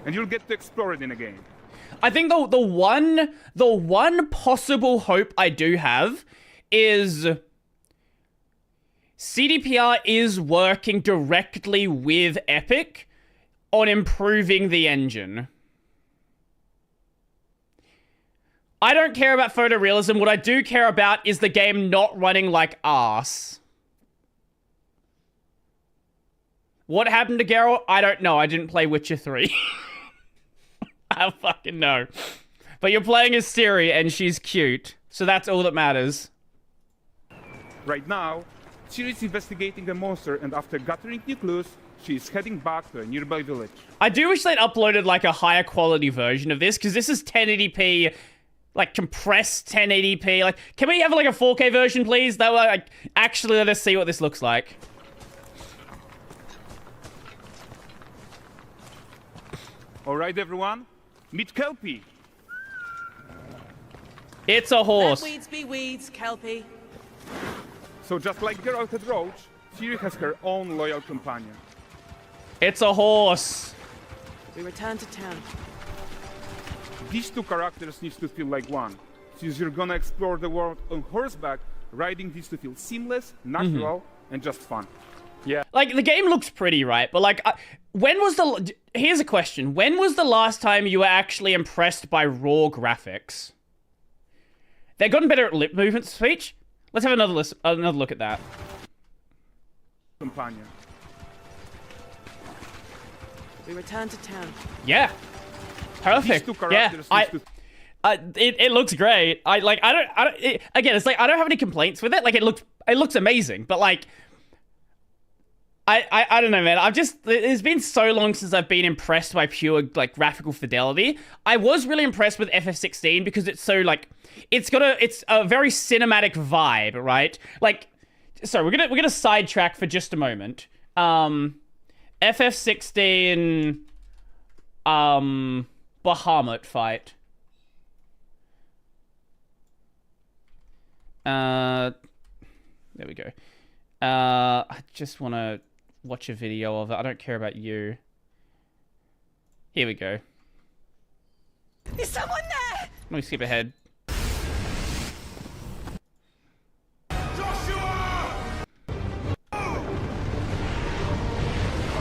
and you'll get to explore it in a game. I think the one possible hope I do have is CDPR is working directly with Epic on improving the engine. I don't care about photorealism. What I do care about is the game not running like ass. What happened to Geralt? I don't know. I didn't play Witcher 3. I don't fucking know. But you're playing as Ciri, and she's cute. So that's all that matters. Right now, Ciri is investigating a monster, and after gathering new clues, she is heading back to a nearby village. I do wish they'd uploaded, like, a higher quality version of this, because this is 1080p, like, compressed 1080p. Like, can we have, like, a 4K version, please? That will, like, actually let us see what this looks like. All right, everyone, meet Kelpie. It's a horse. Let weeds be weeds, Kelpie. So just like Geralt had Roach, Ciri has her own loyal companion. It's a horse. We return to town. These two characters need to feel like one. Since you're gonna explore the world on horseback, riding needs to feel seamless, natural, and just fun. Yeah. Like, the game looks pretty, right? But, like, when was the... Here's a question. When was the last time you were actually impressed by raw graphics? They've gotten better at lip movement speech. Let's have another look at that. Companion. We return to town. Yeah. Perfect. These two Yeah. characters It looks great. Again, it's like, I don't have any complaints with it. Like, it looks amazing. But, like... I don't know, man. It's been so long since I've been impressed by pure, like, graphical fidelity. I was really impressed with FF16 because it's so, like, it's a very cinematic vibe, right? Like, sorry, we're gonna sidetrack for just a moment. FF16, Bahamut fight. There we go. I just want to watch a video of it. I don't care about you. Here we go. Is someone there? Let me skip ahead.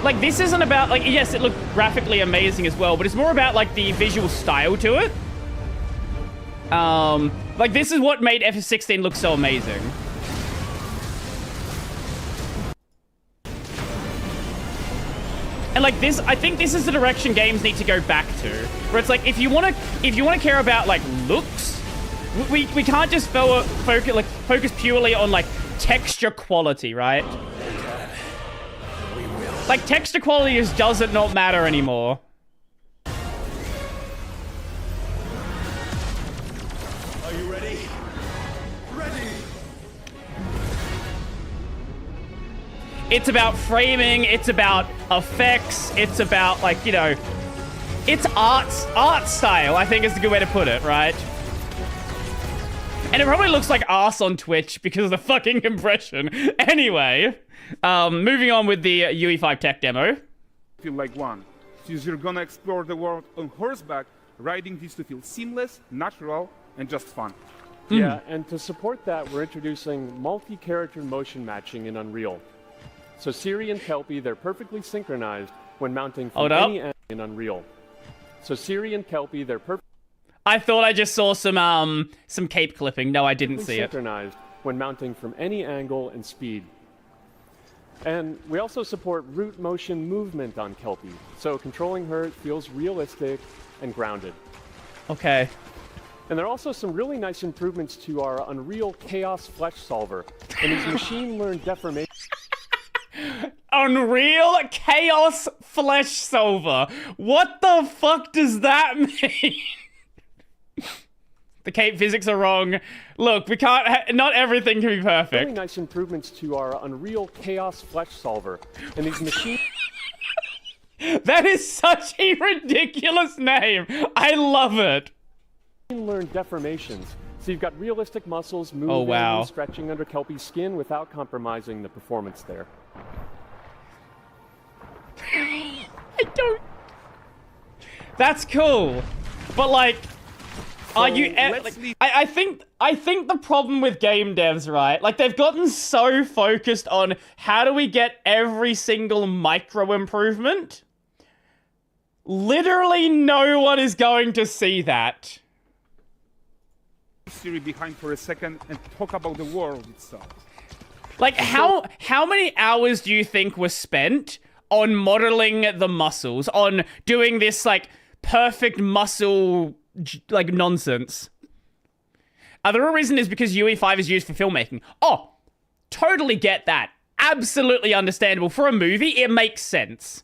Like, this isn't about, like, yes, it looked graphically amazing as well, but it's more about, like, the visual style to it. Like, this is what made F16 look so amazing. And, like, this, I think this is the direction games need to go back to. Where it's like, if you want to care about, like, looks, we can't just focus purely on, like, texture quality, right? Like, texture quality just doesn't not matter anymore. Are you ready? Ready! It's about framing, it's about effects, it's about, like, you know, it's art style, I think is a good way to put it, right? And it probably looks like arse on Twitch because of the fucking compression. Anyway, moving on with the UE5 tech demo. Feel like one. Since you're gonna explore the world on horseback, riding needs to feel seamless, natural, and just fun. Yeah, and to support that, we're introducing multi-character motion matching in Unreal. So Siri and Kelpie, they're perfectly synchronized when mounting from any angle in Unreal. So Siri and Kelpie, they're perfectly I thought I just saw some cape clipping. No, I didn't see it. Synchronized when mounting from any angle and speed. And we also support root motion movement on Kelpie, so controlling her feels realistic and grounded. Okay. And there are also some really nice improvements to our Unreal Chaos Flesh Solver and these machine-learned deformations. Unreal Chaos Flesh Solver. What the fuck does that mean? The cape physics are wrong. Look, we can't. Not everything can be perfect. Really nice improvements to our Unreal Chaos Flesh Solver, and these machine. That is such a ridiculous name. I love it. Learned deformations, so you've got realistic muscles moving and stretching under Kelpie's skin without compromising the performance there. I don't. That's cool, but like. Are you? I think the problem with game devs, right? Like, they've gotten so focused on how do we get every single micro improvement. Literally, no one is going to see that. Siri behind for a second and talk about the world itself. Like, how many hours do you think were spent on modeling the muscles, on doing this like perfect muscle? Like, nonsense. The real reason is because UE5 is used for filmmaking. Oh, totally get that. Absolutely understandable. For a movie, it makes sense.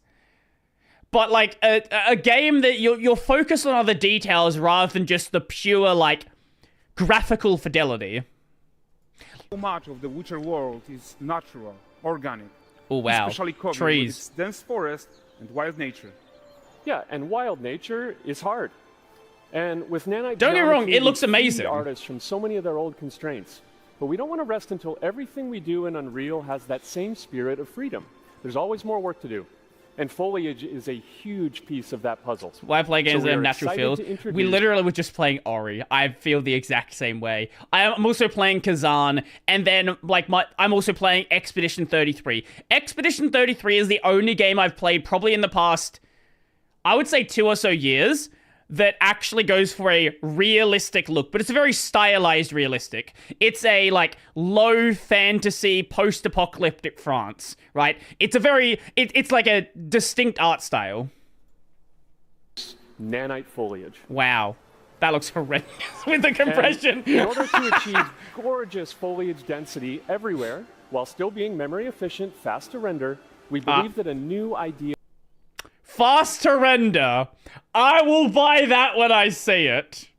But, like, a game that you're focused on other details rather than just the pure, like, graphical fidelity. So much of the Witcher world is natural, organic. Oh, wow. Especially covered Trees. with its dense forest and wild nature. Yeah, and wild nature is hard. And with nanite don't get me wrong, it looks we amazing. freed artists from so many of their old constraints. But we don't want to rest until everything we do in Unreal has that same spirit of freedom. There's always more work to do. And foliage is a huge piece of that puzzle. Why I play games that have natural feels. We literally were just playing Ori. I feel the exact same way. I'm also playing Kazan, and then like I'm also playing Expedition 33. Expedition 33 is the only game I've played probably in the past, I would say 2 or so years, that actually goes for a realistic look, but it's a very stylized realistic. It's a, like, low fantasy post-apocalyptic France, right? It's a very, it's like a distinct art style. Nanite foliage. Wow. That looks horrendous with the compression. And in order to achieve gorgeous foliage density everywhere, while still being memory efficient, fast to render, we believe that a new idea... Fast to render. I will buy that when I see it.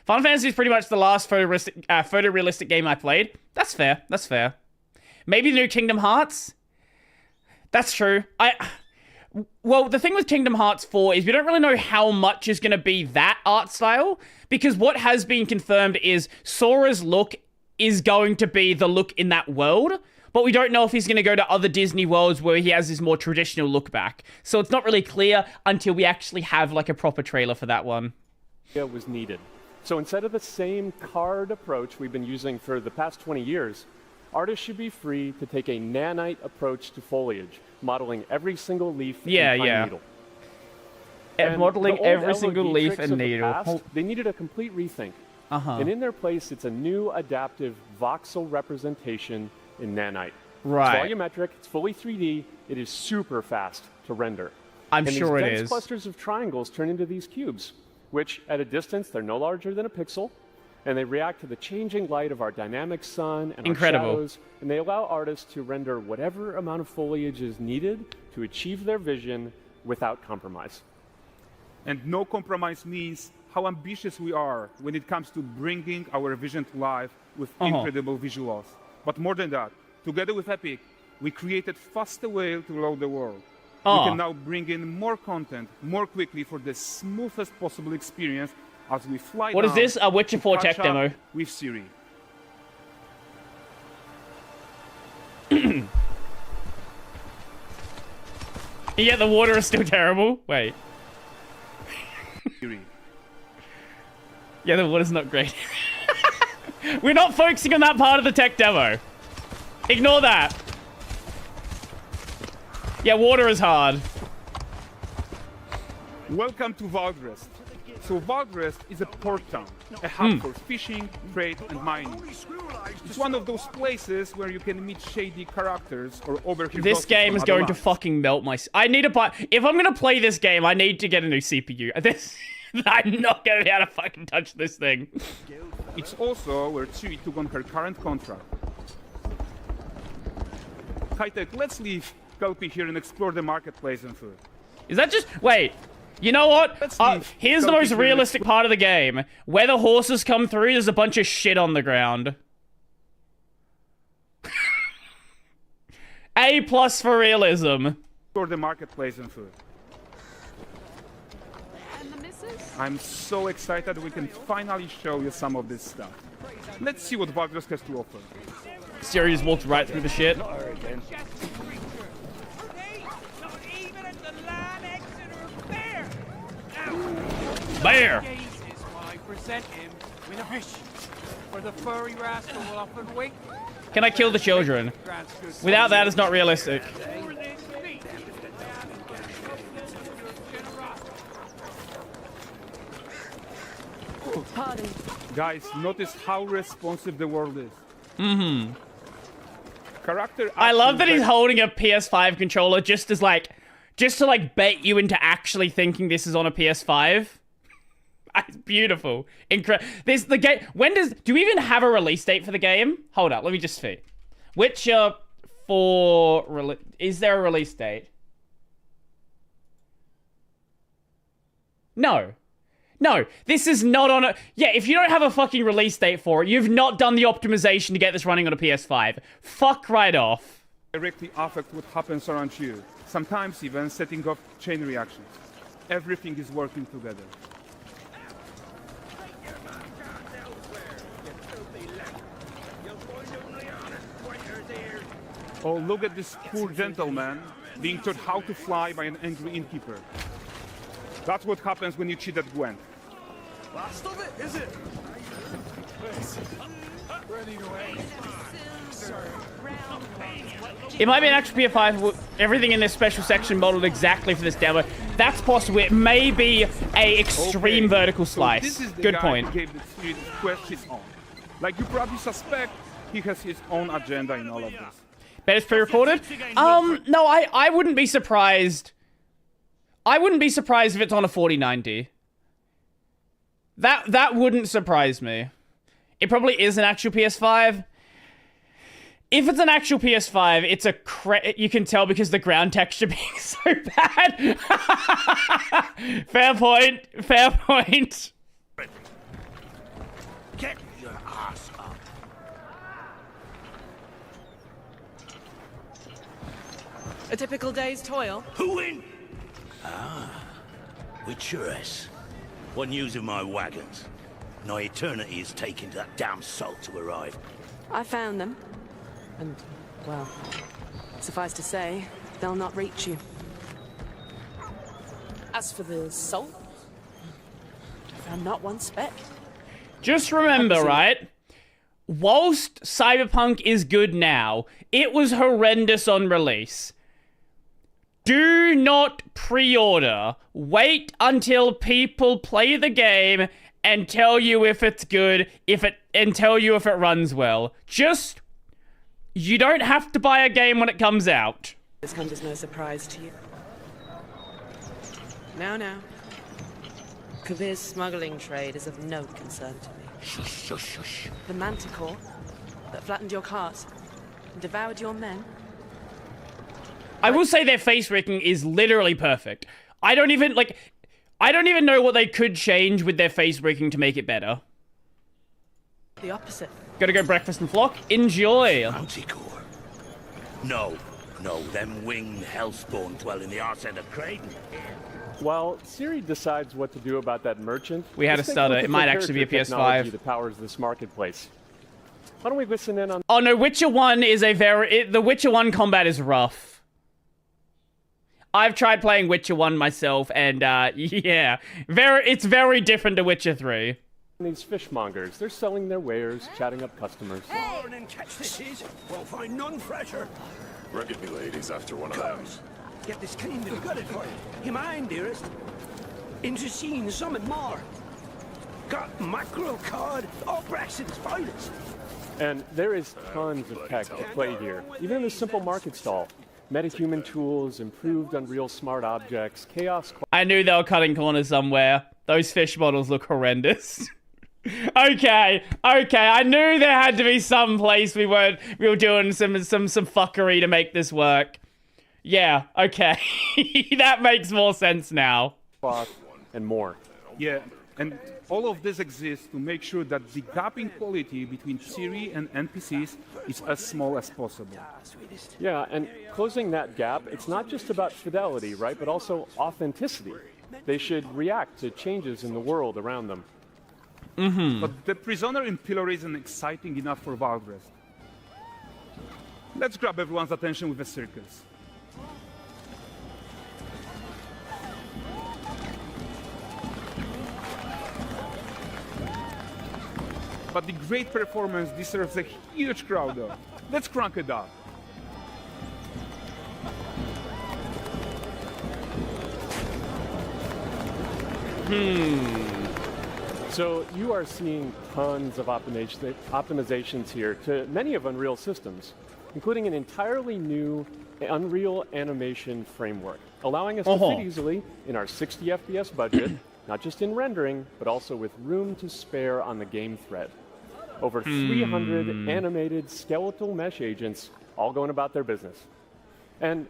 Final Fantasy is pretty much the last photorealistic game I played. That's fair. That's fair. Maybe the new Kingdom Hearts? That's true. Well, the thing with Kingdom Hearts 4 is we don't really know how much is going to be that art style, because what has been confirmed is Sora's look is going to be the look in that world, but we don't know if he's going to go to other Disney worlds where he has his more traditional look back. So it's not really clear until we actually have like a proper trailer for that one. It was needed. So instead of the same card approach we've been using for the past 20 years, artists should be free to take a nanite approach to foliage, modeling every single leaf and pine needle. And modeling the old every single LOD leaf tricks and of the needle. past, they needed a complete rethink. And in their place, it's a new adaptive voxel representation in nanite. Right. It's volumetric, it's fully 3D, it is super fast to render. I'm and sure these it dense is. clusters of triangles turn into these cubes, which at a distance, they're no larger than a pixel, and they react to the changing light of our dynamic sun and Incredible. our shadows, and they allow artists to render whatever amount of foliage is needed to achieve their vision without compromise. And no compromise means how ambitious we are when it comes to bringing our vision to life with incredible visuals. But more than that, together with Epic, we created faster way to load the world. We can now bring in more content more quickly for the smoothest possible experience as we fly What is down this? A Witcher 4 to tech catch up demo. with Siri. Yeah, the water is still terrible. Wait. Siri. Yeah, the water's not great. We're not focusing on that part of the tech demo. Ignore that. Yeah, water is hard. Welcome to Valdrest. So Valdrest is a port town, a hub for fishing, trade, and mining. It's one of those places where you can meet shady characters or overhear This gossip game from is other going to lands. fucking melt my... I need to buy... If I'm going to play this game, I need to get a new CPU. This... I'm not going to be able to fucking touch this thing. It's also where Ciri took on her current contract. High-tech, let's leave Kelpie here and explore the marketplace and food. Is that just... Wait. You know what? Here's the most realistic part of the game. Where the horses come through, there's a bunch of shit on the ground. A+ for realism. Explore the marketplace and food. I'm so excited we can finally show you some of this stuff. Let's see what Valdrest has to offer. Siri just walked right through the shit. Bear! Can I kill the children? Without that, it's not realistic. Guys, notice how responsive the world is. Character I love that he's action- holding a PS5 controller just to like bait you into actually thinking this is on a PS5. It's beautiful. This the game. Do we even have a release date for the game? Hold up, let me just see. Witcher 4 is there a release date? No. No, this is not on a... Yeah, if you don't have a fucking release date for it, you've not done the optimization to get this running on a PS5. Fuck right off. Directly affect what happens around you. Sometimes even setting off chain reactions. Everything is working together. Oh, look at this poor gentleman being taught how to fly by an angry innkeeper. That's what happens when you cheat at Gwent. Last of it, is it? It might be an actual PS5. Everything in this special section modeled exactly for this demo. That's possible. It may be a extreme vertical slice. So this is the Good guy point. Who gave the Spirit Quest his own. Like you probably suspect, he has his own agenda in all of this. Bet it's pre-recorded? No, I wouldn't be surprised. I wouldn't be surprised if it's on a 4090. That wouldn't surprise me. It probably is an actual PS5. If it's an actual PS5, it's you can tell because the ground texture being so bad. Fair point. Fair point. Get your ass up. A typical day's toil. Who in? Witcheress. Wasn't using my wagons. No eternity is taking that damn salt to arrive. I found them. And, well, suffice to say, they'll not reach you. As for the salt, I found not one speck. Just remember, right? Whilst Cyberpunk is good now, it was horrendous on release. Do not pre-order. Wait until people play the game and tell you if it's good, and tell you if it runs well. Just, you don't have to buy a game when it comes out. This comes as no surprise to you. Now. Kabir's smuggling trade is of no concern to me. Shush. The manticore that flattened your cart and devoured your men. I will say their face rigging is literally perfect. I don't even know what they could change with their face rigging to make it better. The opposite. Gotta go breakfast and flock. Enjoy. Manticore. No, them winged hellspawn dwell in the arse end of Creighton. While Siri decides what to do about that merchant, We had let's a take stutter. look It at might the actually be a character PS5. technology that powers this marketplace. Why don't we listen in on... Oh no, Witcher 1 is the Witcher 1 combat is rough. I've tried playing Witcher 1 myself, and yeah, it's very different to Witcher 3. these fishmongers? They're selling their wares, chatting up customers. Morning, catch fishes. Won't find none fresher. Reckon me lady's after one of them. Get this cleaned and gutted for you. You mind, dearest? Into seeing something more. Got mackerel cod, all Braxton's finest. And there is tons of tech to play here, even in a simple market stall. Metahuman tools, improved Unreal Smart Objects, Chaos... I knew they were cutting corners somewhere. Those fish models look horrendous. Okay, I knew there had to be some place we were doing some fuckery to make this work. Yeah, okay. That makes more sense now. Cloth, and more. Yeah, and all of this exists to make sure that the gap in quality between Siri and NPCs is as small as possible. Yeah, and closing that gap, it's not just about fidelity, right, but also authenticity. They should react to changes in the world around them. Mm-hmm. But the prisoner in pillory isn't exciting enough for Valdrest. Let's grab everyone's attention with a circus. But the great performance deserves a huge crowd though. Let's crank it up. So you are seeing tons of optimizations here to many of Unreal systems, including an entirely new Unreal animation framework, allowing us to fit easily in our 60 FPS budget, not just in rendering, but also with room to spare on the game thread. Over 300 animated skeletal mesh agents all going about their business. And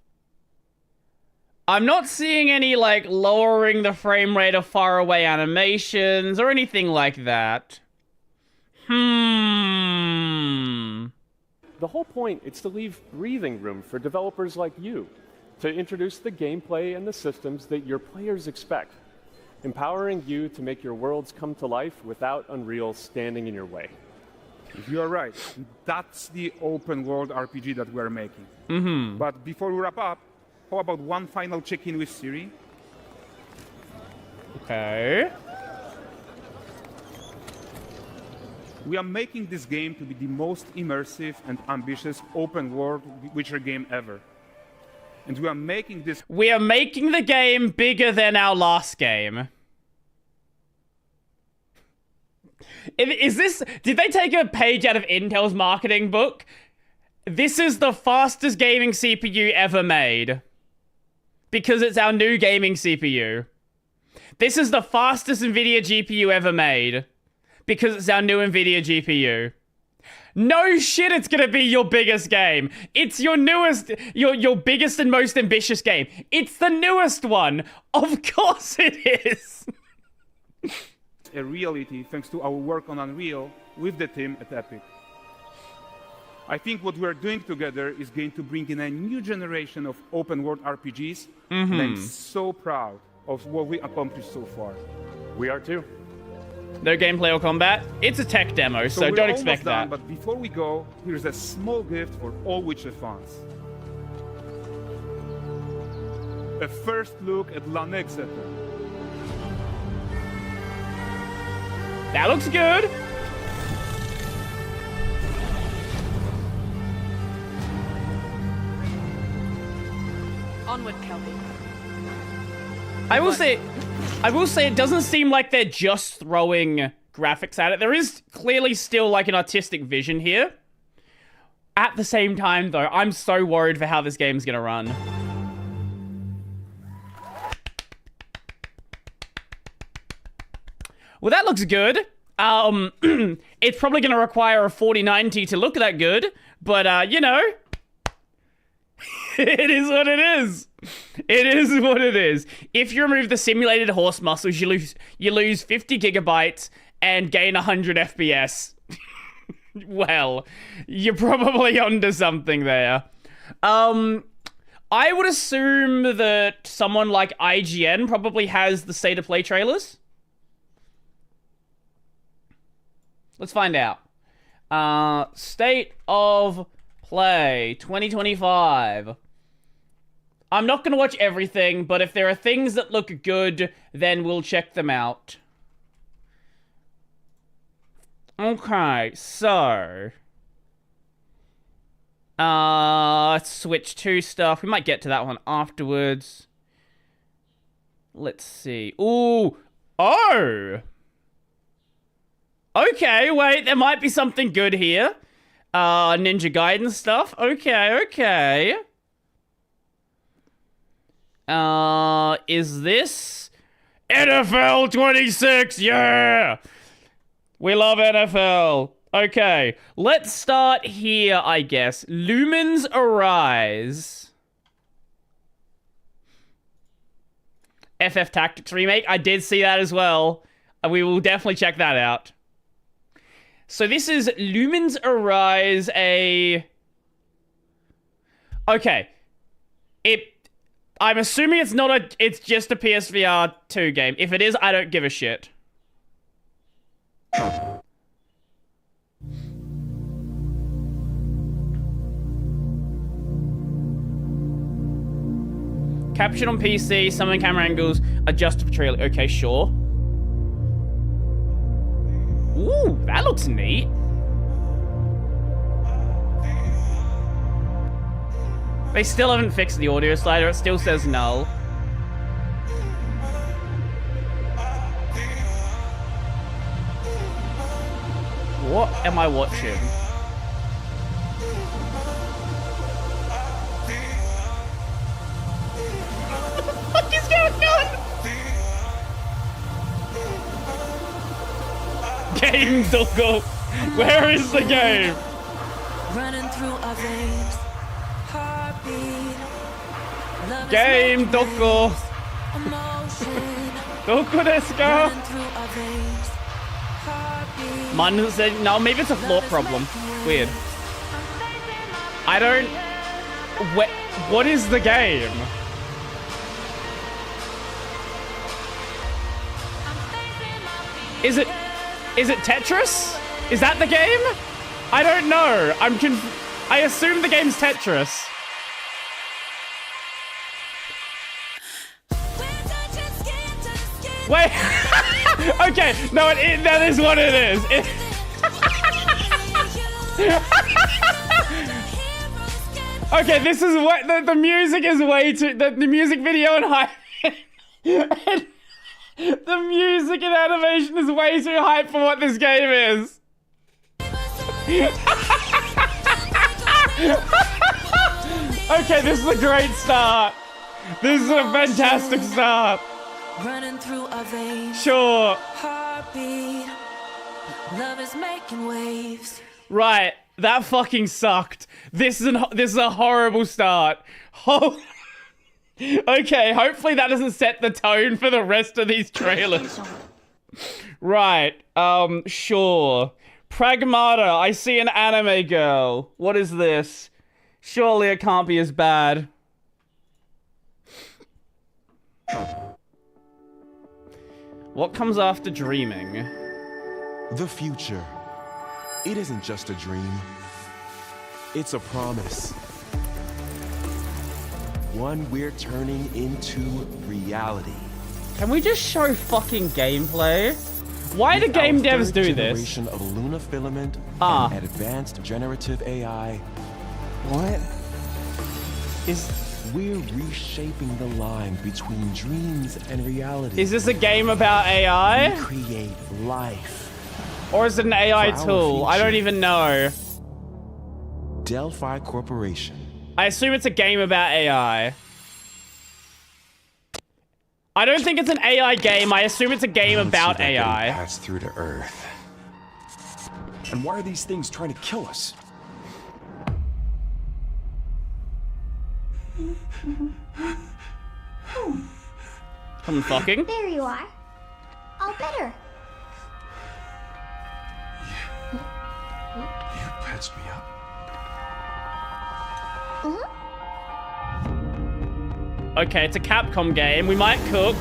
I'm not seeing any, like, lowering the frame rate of faraway animations or anything like that. The whole point is to leave breathing room for developers like you to introduce the gameplay and the systems that your players expect, empowering you to make your worlds come to life without Unreal standing in your way. You are right. That's the open world RPG that we're making. Mm-hmm. But before we wrap up, how about one final check-in with Siri? Okay. We are making this game to be the most immersive and ambitious open world Witcher game ever. And we are making the game bigger than our last game. Did they take a page out of Intel's marketing book? This is the fastest gaming CPU ever made. Because it's our new gaming CPU. This is the fastest NVIDIA GPU ever made. Because it's our new NVIDIA GPU. No shit, it's gonna be your biggest game. It's your newest, your biggest and most ambitious game. It's the newest one. Of course it is. A reality thanks to our work on Unreal with the team at Epic. I think what we're doing together is going to bring in a new generation of open world RPGs, and I'm so proud of what we accomplished so far. We are too. No gameplay or combat. It's a tech demo, so we're don't almost expect done, that. But before we go, here's a small gift for all Witcher fans. A first look at Lanexeter. That looks good. Onward, Kelby. I will say it doesn't seem like they're just throwing graphics at it. There is clearly still like an artistic vision here. At the same time though, I'm so worried for how this game's gonna run. Well, that looks good. It's probably gonna require a 4090 to look that good, but you know, it is what it is. It is what it is. If you remove the simulated horse muscles, you lose 50 gigabytes and gain 100 FPS. Well, you're probably onto something there. I would assume that someone like IGN probably has the state of play trailers. Let's find out. State of play 2025. I'm not going to watch everything, but if there are things that look good, then we'll check them out. Okay, so... let's switch to stuff. We might get to that one afterwards. Let's see. Ooh! Oh! Okay, wait, there might be something good here. Ninja Gaiden stuff. Okay, okay. Is this NFL 26? Yeah! We love NFL. Okay, let's start here, I guess. Lumens Arise. FF Tactics Remake. I did see that as well. We will definitely check that out. So this is Lumens Arise, Okay. I'm assuming it's not it's just a PSVR 2 game. If it is, I don't give a shit. Captured on PC, some of the camera angles adjusted for trailer. Okay, sure. Ooh, that looks neat. They still haven't fixed the audio slider. It still says null. What am I watching? What the fuck is going on? Game Doggo. Where is the game? Running through our veins. Game Doggo. Doggo desu ka? Mine said, no, maybe it's a floor problem. Weird. I don't... What is the game? Is it Tetris? Is that the game? I don't know. I assume the game's Tetris. Wait. Okay. No, that is what it is. Okay, this is what the music is way too. The music video and hype. The music and animation is way too hype for what this game is. Okay, this is a great start. This is a fantastic start. Running through our veins. Sure. Heartbeat. Love is making waves. Right, that fucking sucked. This is a horrible start. Oh. Okay, hopefully that doesn't set the tone for the rest of these trailers. Right, sure. Pragmata, I see an anime girl. What is this? Surely it can't be as bad. What comes after dreaming? The future. It isn't just a dream. It's a promise. One we're turning into reality. Can we just show fucking gameplay? Why do With game our devs third do this? generation of Luna filament Ah. and advanced generative AI. What? We're reshaping the line between dreams and reality. Is this a game about AI? We create life. Or is it an AI For our tool? I don't future. even know. Delphi Corporation. I assume it's a game about AI. I don't think it's an AI game. I assume it's a game about AI. Passed through to Earth. And why are these things trying to kill us? Come fucking. There you are. All better. You patched me up. Okay, it's a Capcom game. We might cook.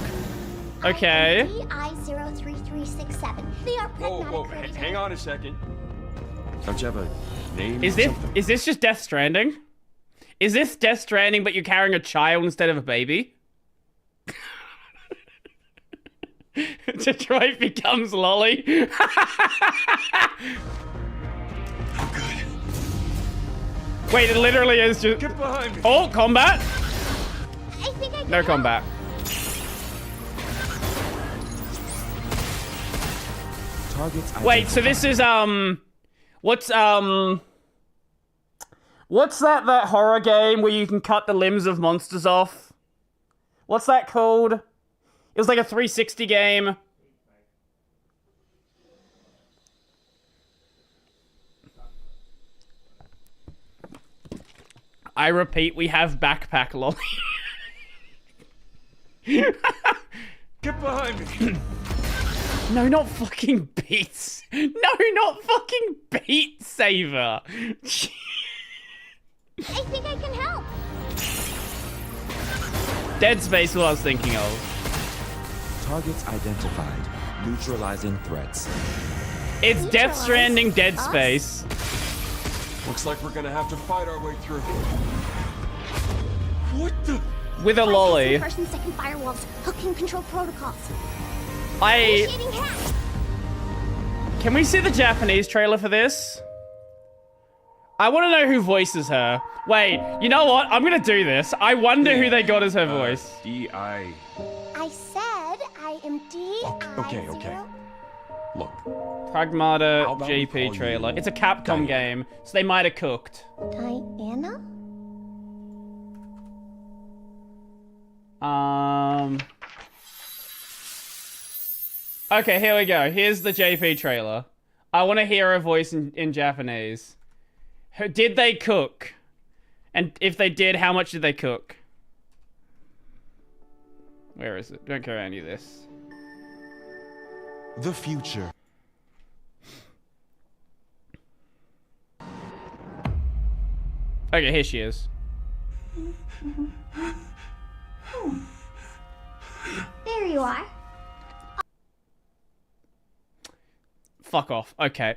Okay. I03367. They are pragmatic. Hang on a second. Don't you have a name? Is this just Death Stranding? Is this Death Stranding, but you're carrying a child instead of a baby? Detroit becomes Lolly. Wait, it literally is just. Get behind me. Oh, combat. I think I can No help. combat. Targets Wait, so this is what's that horror game where you can cut the limbs of monsters off? What's that called? It was like a 360 game. I repeat, we have backpack lolly. Get behind me. No, not fucking Beats. No, not fucking Beat Saver. I think I can help. Dead Space, what I was thinking of. Targets identified. Neutralizing threats. It's Death Stranding Dead Space. Looks like we're gonna have to fight our way through. What the? With a lolly. First and second firewalls. Hooking control protocols. Initiating hack. Can we see the Japanese trailer for this? I want to know who voices her. Wait, you know what? I'm gonna do this. I wonder who they got as her voice. D.I. I said I am D. Okay. Look. Pragmata How about we call JP you trailer. It's a Capcom Diana? game, so they might have cooked. Diana? Okay, here we go. Here's the JP trailer. I want to hear her voice in Japanese. Did they cook? And if they did, how much did they cook? Where is it? Don't care about any of this. The future. Okay, here she is. There you are. Fuck off. Okay.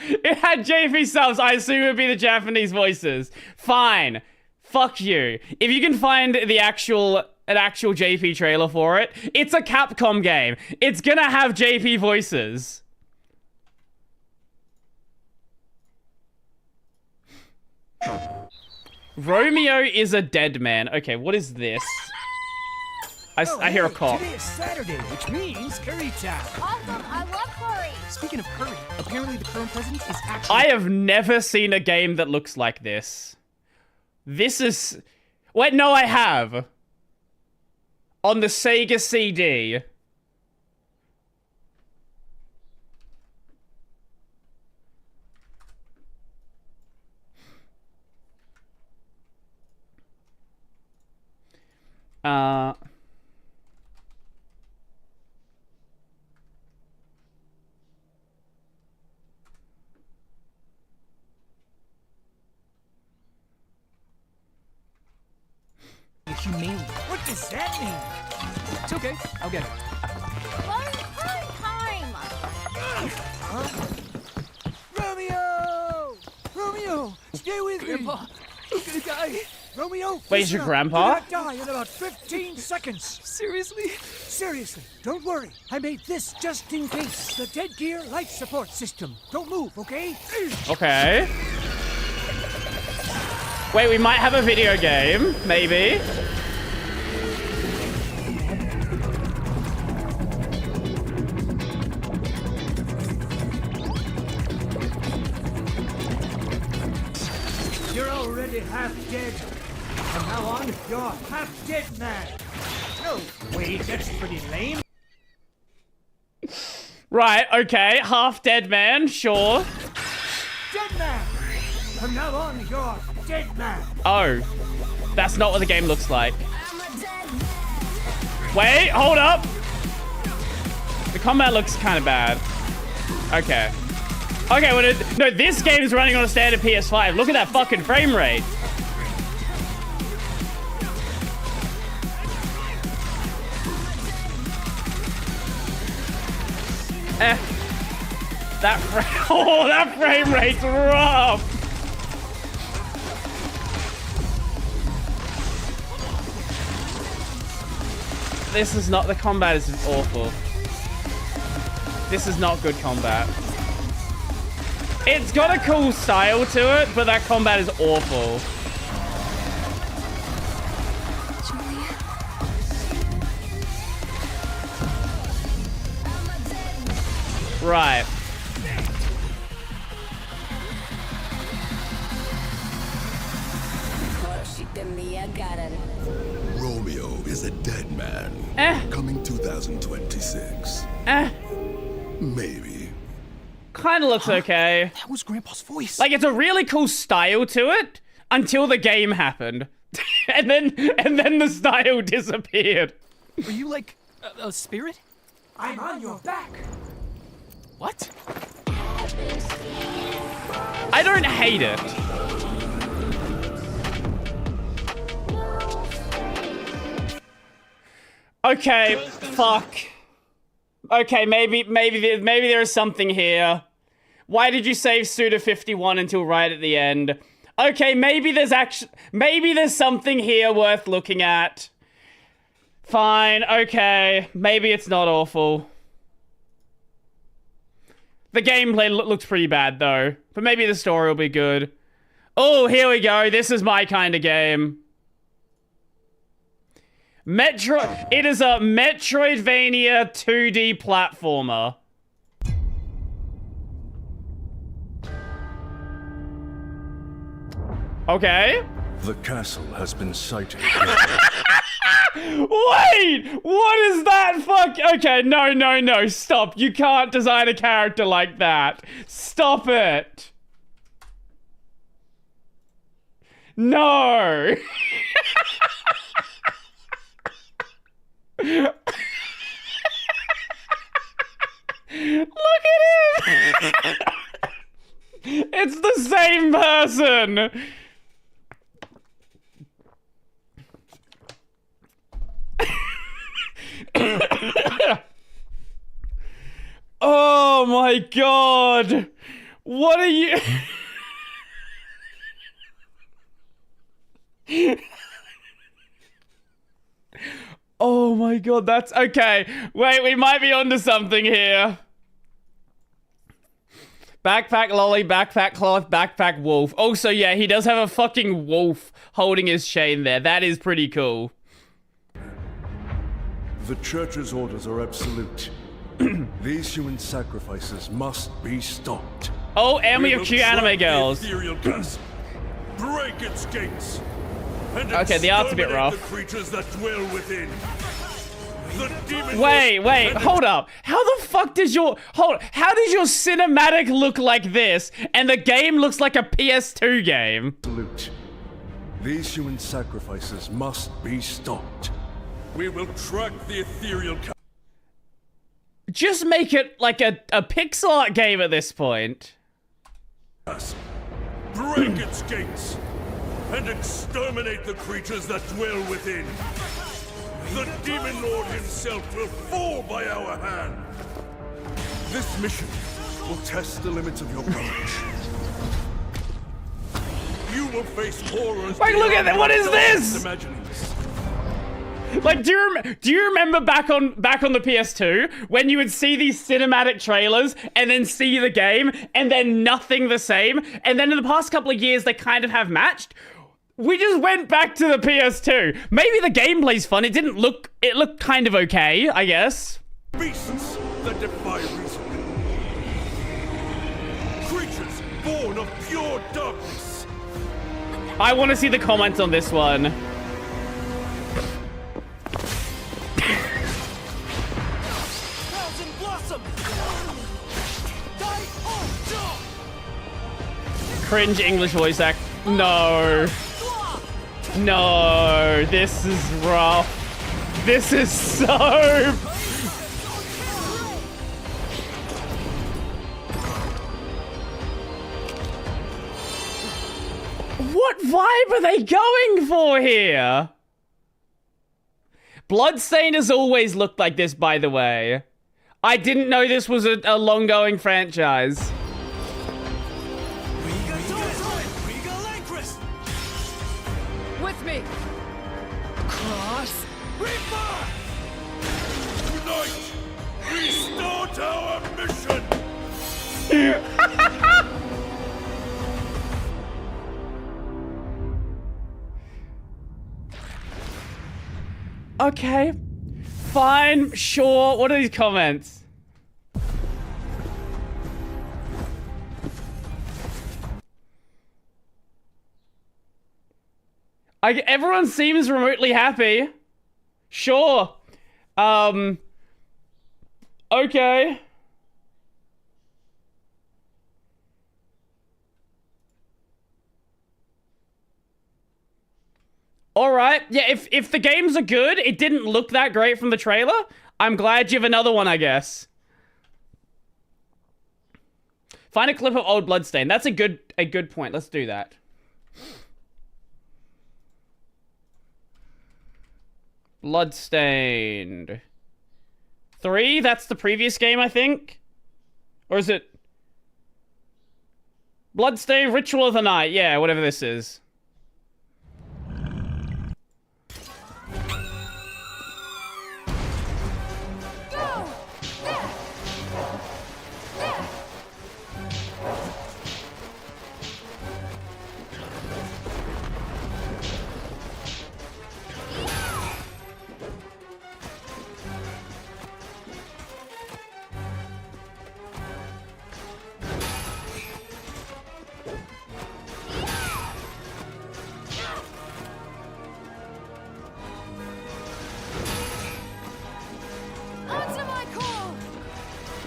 It had JP subs. I assume it would be the Japanese voices. Fine. Fuck you. If you can find an actual JP trailer for it, it's a Capcom game. It's gonna have JP voices. Romeo is a dead man. Okay, what is this? I hear a cop. Today is Saturday, which means curry time. Awesome. I love curry. Speaking of curry, apparently the current president is actually... I have never seen a game that looks like this. This is... Wait, no, I have. On the Sega CD. humane. What does that mean? It's okay. I'll get it. One time. Huh? Romeo! Romeo! Stay with Grandpa, me! I'm gonna die. Romeo! Wait, listen your up. grandpa? You're gonna die in about 15 seconds. Seriously? Seriously, don't worry. I made this just in case. The dead gear life support system. Don't move, okay? Okay. Wait, we might have a video game, maybe. You're already half dead. From now on, you're half dead man. No, wait, that's pretty lame. Right, okay. Half dead man, sure. Dead man! From now on, you're dead man. Oh. That's not what the game looks like. Wait, hold up. The combat looks kind of bad. Okay. Okay, well, no, this game is running on a standard PS5. Look at that fucking frame rate. That frame rate's rough. This is not, the combat is awful. This is not good combat. It's got a cool style to it, but that combat is awful. Right. Romeo is a dead man. Coming 2026. Maybe. Kind of looks okay. That was Grandpa's voice. Like, it's a really cool style to it until the game happened. and then the style disappeared. Are you like a spirit? I'm on your back. What? I don't hate it. Okay, fuck. Okay, maybe there is something here. Why did you save Suda51 until right at the end? Okay, maybe there's something here worth looking at. Fine, okay. Maybe it's not awful. The gameplay looks pretty bad, though. But maybe the story will be good. Oh, here we go. This is my kind of game. It is a Metroidvania 2D platformer. Okay. The castle has been sighted. Wait! What is that? Fuck. Okay, no. Stop. You can't design a character like that. Stop it. No. Look at him. It's the same person. Oh my god. What are you? Oh my god, that's okay. Wait, we might be onto something here. Backpack lolly, backpack cloth, backpack wolf. Also, yeah, he does have a fucking wolf holding his chain there. That is pretty cool. The church's orders are absolute. These human sacrifices must be stopped. Oh, and we have cute anime girls. Break its gates. Okay, the art's a bit rough. The creatures that dwell within. Wait, hold up. How the fuck does your how does your cinematic look like this and the game looks like a PS2 game? Absolute. These human sacrifices must be stopped. We will track the ethereal. Just make it like a pixel art game at this point. Break its gates. and exterminate the creatures that dwell within. The Demon Lord himself will fall by our hand. This mission will test the limits of your courage. You will face horrors. Like, look at that! What is this? Imaginings. Like, do you remember back on the PS2 when you would see these cinematic trailers and then see the game and then nothing the same, and then in the past couple of years they kind of have matched? We just went back to the PS2. Maybe the gameplay's fun. It looked kind of okay, I guess. Beasts that defy reason. Creatures born of pure darkness. I want to see the comments on this one. Cringe English voice act. No. No, this is rough. This is so... What vibe are they going for here? Bloodstained has always looked like this, by the way. I didn't know this was a long-going franchise. With me. Cross. Reaper! Tonight, we start our mission! Okay. Fine, sure. What are these comments? Everyone seems remotely happy. Sure. Okay. Alright, yeah, if the games are good, it didn't look that great from the trailer. I'm glad you have another one, I guess. Find a clip of old Bloodstain. That's a good point. Let's do that. Bloodstained 3, that's the previous game, I think. Or is it Bloodstained Ritual of the Night? Yeah, whatever this is.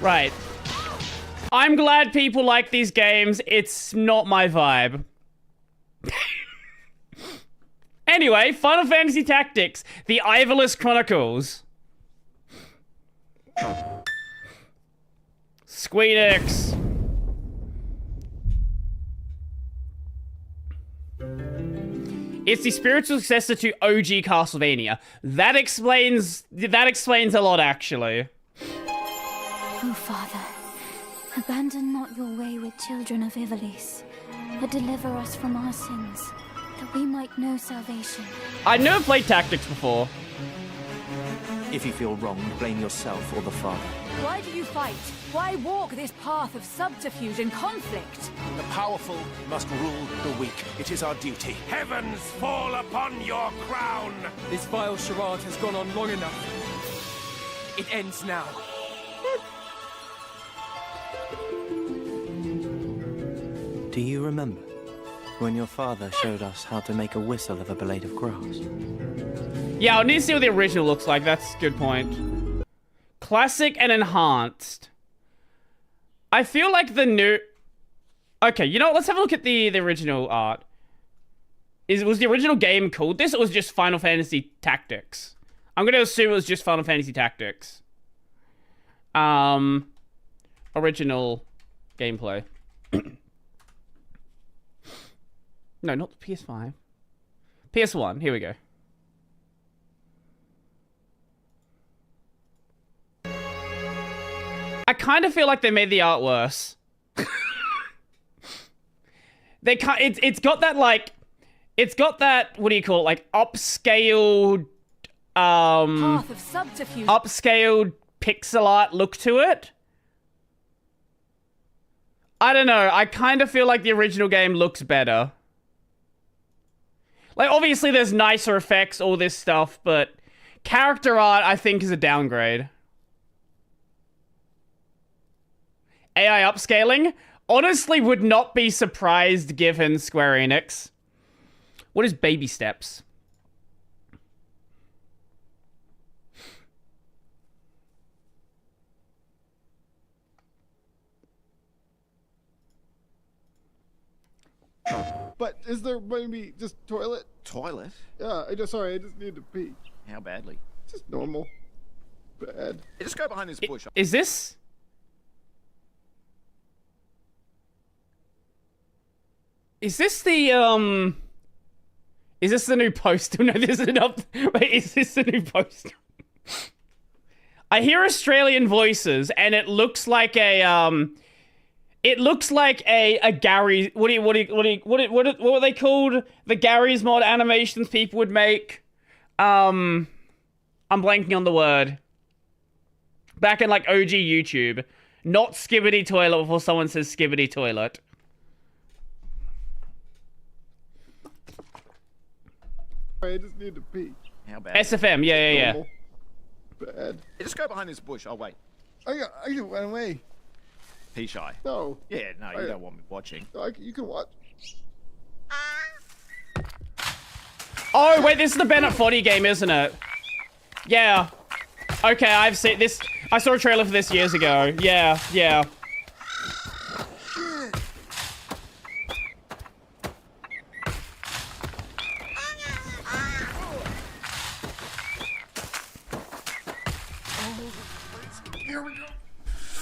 Right. I'm glad people like these games. It's not my vibe. Anyway, Final Fantasy Tactics, The Ivolus Chronicles. Squeenix. It's the spiritual successor to OG Castlevania. That explains a lot, actually. Oh, Father, abandon not your way with children of Ivalice, but deliver us from our sins, that we might know salvation. I'd never played Tactics before. If you feel wrong, blame yourself or the Father. Why do you fight? Why walk this path of subterfuge and conflict? The powerful must rule the weak. It is our duty. Heavens fall upon your crown! This vile charade has gone on long enough. It ends now. Do you remember when your father showed us how to make a whistle of a blade of grass? Yeah, I need to see what the original looks like. That's a good point. Classic and enhanced. I feel like the new... Okay, you know what? Let's have a look at the original art. Was the original game called this, or was it just Final Fantasy Tactics? I'm going to assume it was just Final Fantasy Tactics. Original gameplay. No, not the PS5. PS1. Here we go. I kind of feel like they made the art worse. It's got that like, it's got that, what do you call it? Like upscaled, Path of subterfuge. upscaled pixel art look to it. I don't know. I kind of feel like the original game looks better. Like, obviously there's nicer effects, all this stuff, but character art, I think, is a downgrade. AI upscaling? Honestly, would not be surprised given Square Enix. What is baby steps? But is there maybe just toilet? Toilet? Yeah, I just need to pee. How badly? Just normal. Bad. Hey, just go behind this bush. Is this? Is this the, is this the new poster? No, this is not. Wait, is this the new poster? I hear Australian voices, and it looks like a, it looks like a Gary. What are they called? The Gary's mod animations people would make. I'm blanking on the word. Back in like OG YouTube, not Skibbity Toilet before someone says Skibbity Toilet. I just need to pee. How bad? SFM, yeah. Bad. Hey, just go behind this bush. I'll wait. I can run away. Pee shy. No. Yeah, no, you don't want me watching. No, you can watch. Oh, wait, this is the Bennett Foddy game, isn't it? Yeah. Okay, I've seen this. I saw a trailer for this years ago. Yeah. Here we go.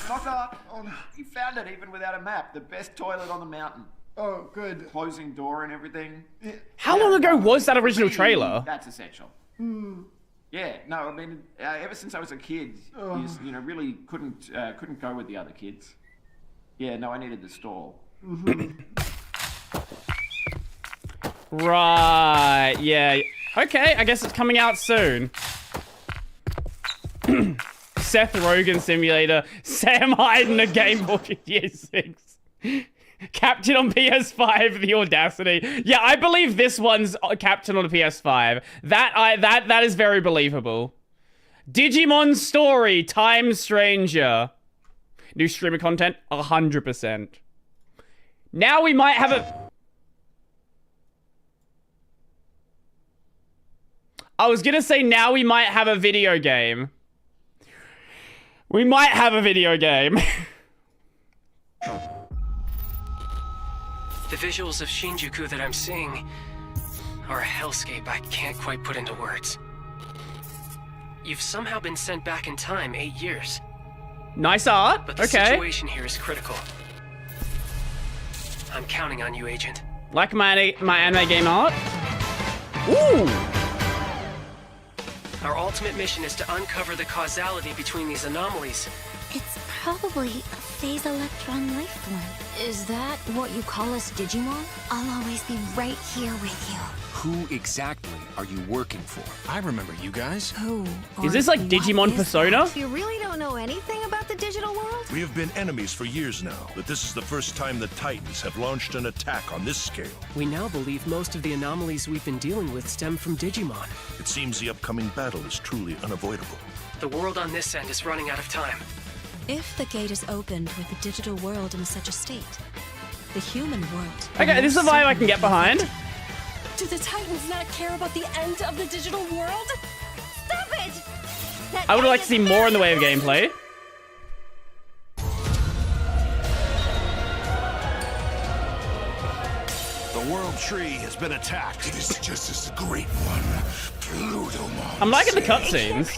Knock up. Oh, no. You found it even without a map. The best toilet on the mountain. Oh, good. Closing door and everything. How long ago was that original trailer? That's essential. Yeah, no, I mean, ever since I was a kid, you know, really couldn't go with the other kids. Yeah, no, I needed the stall. Right, yeah. Okay, I guess it's coming out soon. Seth Rogen Simulator. Sam Hyde in a Game Boy Year 6. Captain on PS5, the audacity. Yeah, I believe this one's Captain on the PS5. That is very believable. Digimon Story, Time Stranger. New streamer content, 100%. Now we might have a... I was gonna say now we might have a video game. We might have a video game. The visuals of Shinjuku that I'm seeing are a hellscape I can't quite put into words. You've somehow been sent back in time 8 years. Nice art. But the situation here is critical. I'm counting on you, Agent. Like my anime game art? Ooh! Our ultimate mission is to uncover the causality between these anomalies. It's probably a phase electron life form. Is that what you call us, Digimon? I'll always be right here with you. Who exactly are you working for? I remember you guys. Who? Is this like Digimon Persona? You really don't know anything about the digital world? We have been enemies for years now, but this is the first time the Titans have launched an attack on this scale. We now believe most of the anomalies we've been dealing with stem from Digimon. It seems the upcoming battle is truly unavoidable. The world on this end is running out of time. If the gate is opened with the digital world in such a state, the human world... Okay, this is a vibe I can get behind. Do the Titans not care about the end of the digital world? Stop it! I would like to see more in the way of gameplay. The World Tree has been attacked. It is just as great one. I'm liking the cutscenes.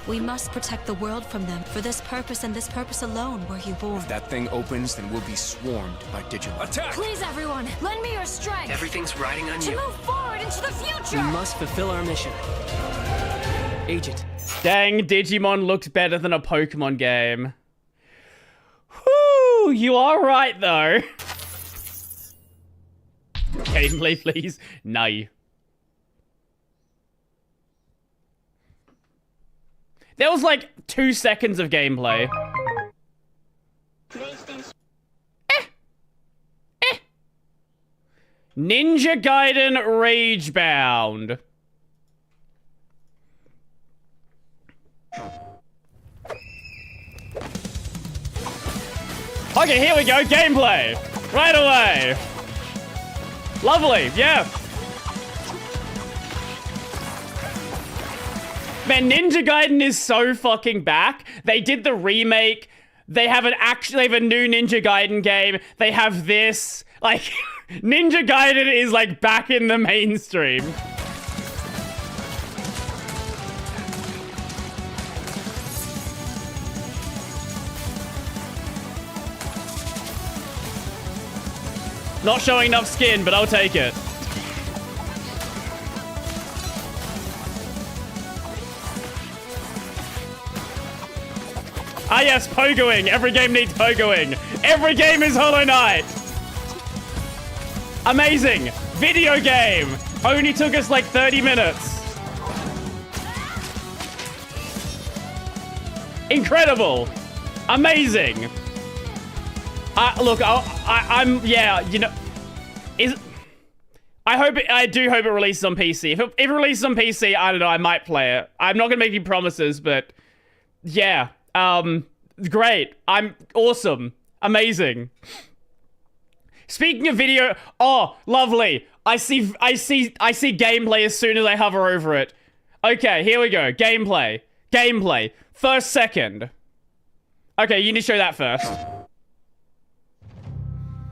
We must protect the world from them. For this purpose and this purpose alone were you born. If that thing opens, then we'll be swarmed by Digimon. Attack! Please, everyone, lend me your strength. Everything's riding on to you. move forward forward into the future! We must fulfill our mission. Agent. Dang, Digimon looks better than a Pokemon game. Whew, you are right, though. Gameplay, please. No. There was like 2 seconds of gameplay. Ninja Gaiden Ragebound. Okay, here we go. Gameplay. Right away. Lovely. Yeah. Man, Ninja Gaiden is so fucking back. They did the remake. They have a new Ninja Gaiden game. They have this. Like, Ninja Gaiden is like back in the mainstream. Not showing enough skin, but I'll take it. Ah yes, pogoing. Every game needs pogoing. Every game is Hollow Knight. Amazing. Video game. Only took us like 30 minutes. Incredible. Amazing. Look, yeah, you know, I do hope it releases on PC. If it releases on PC, I don't know, I might play it. I'm not gonna make any promises, but yeah, great. I'm awesome, amazing. Speaking of video, oh, lovely. I see gameplay as soon as I hover over it. Okay, here we go. Gameplay. First second. Okay, you need to show that first.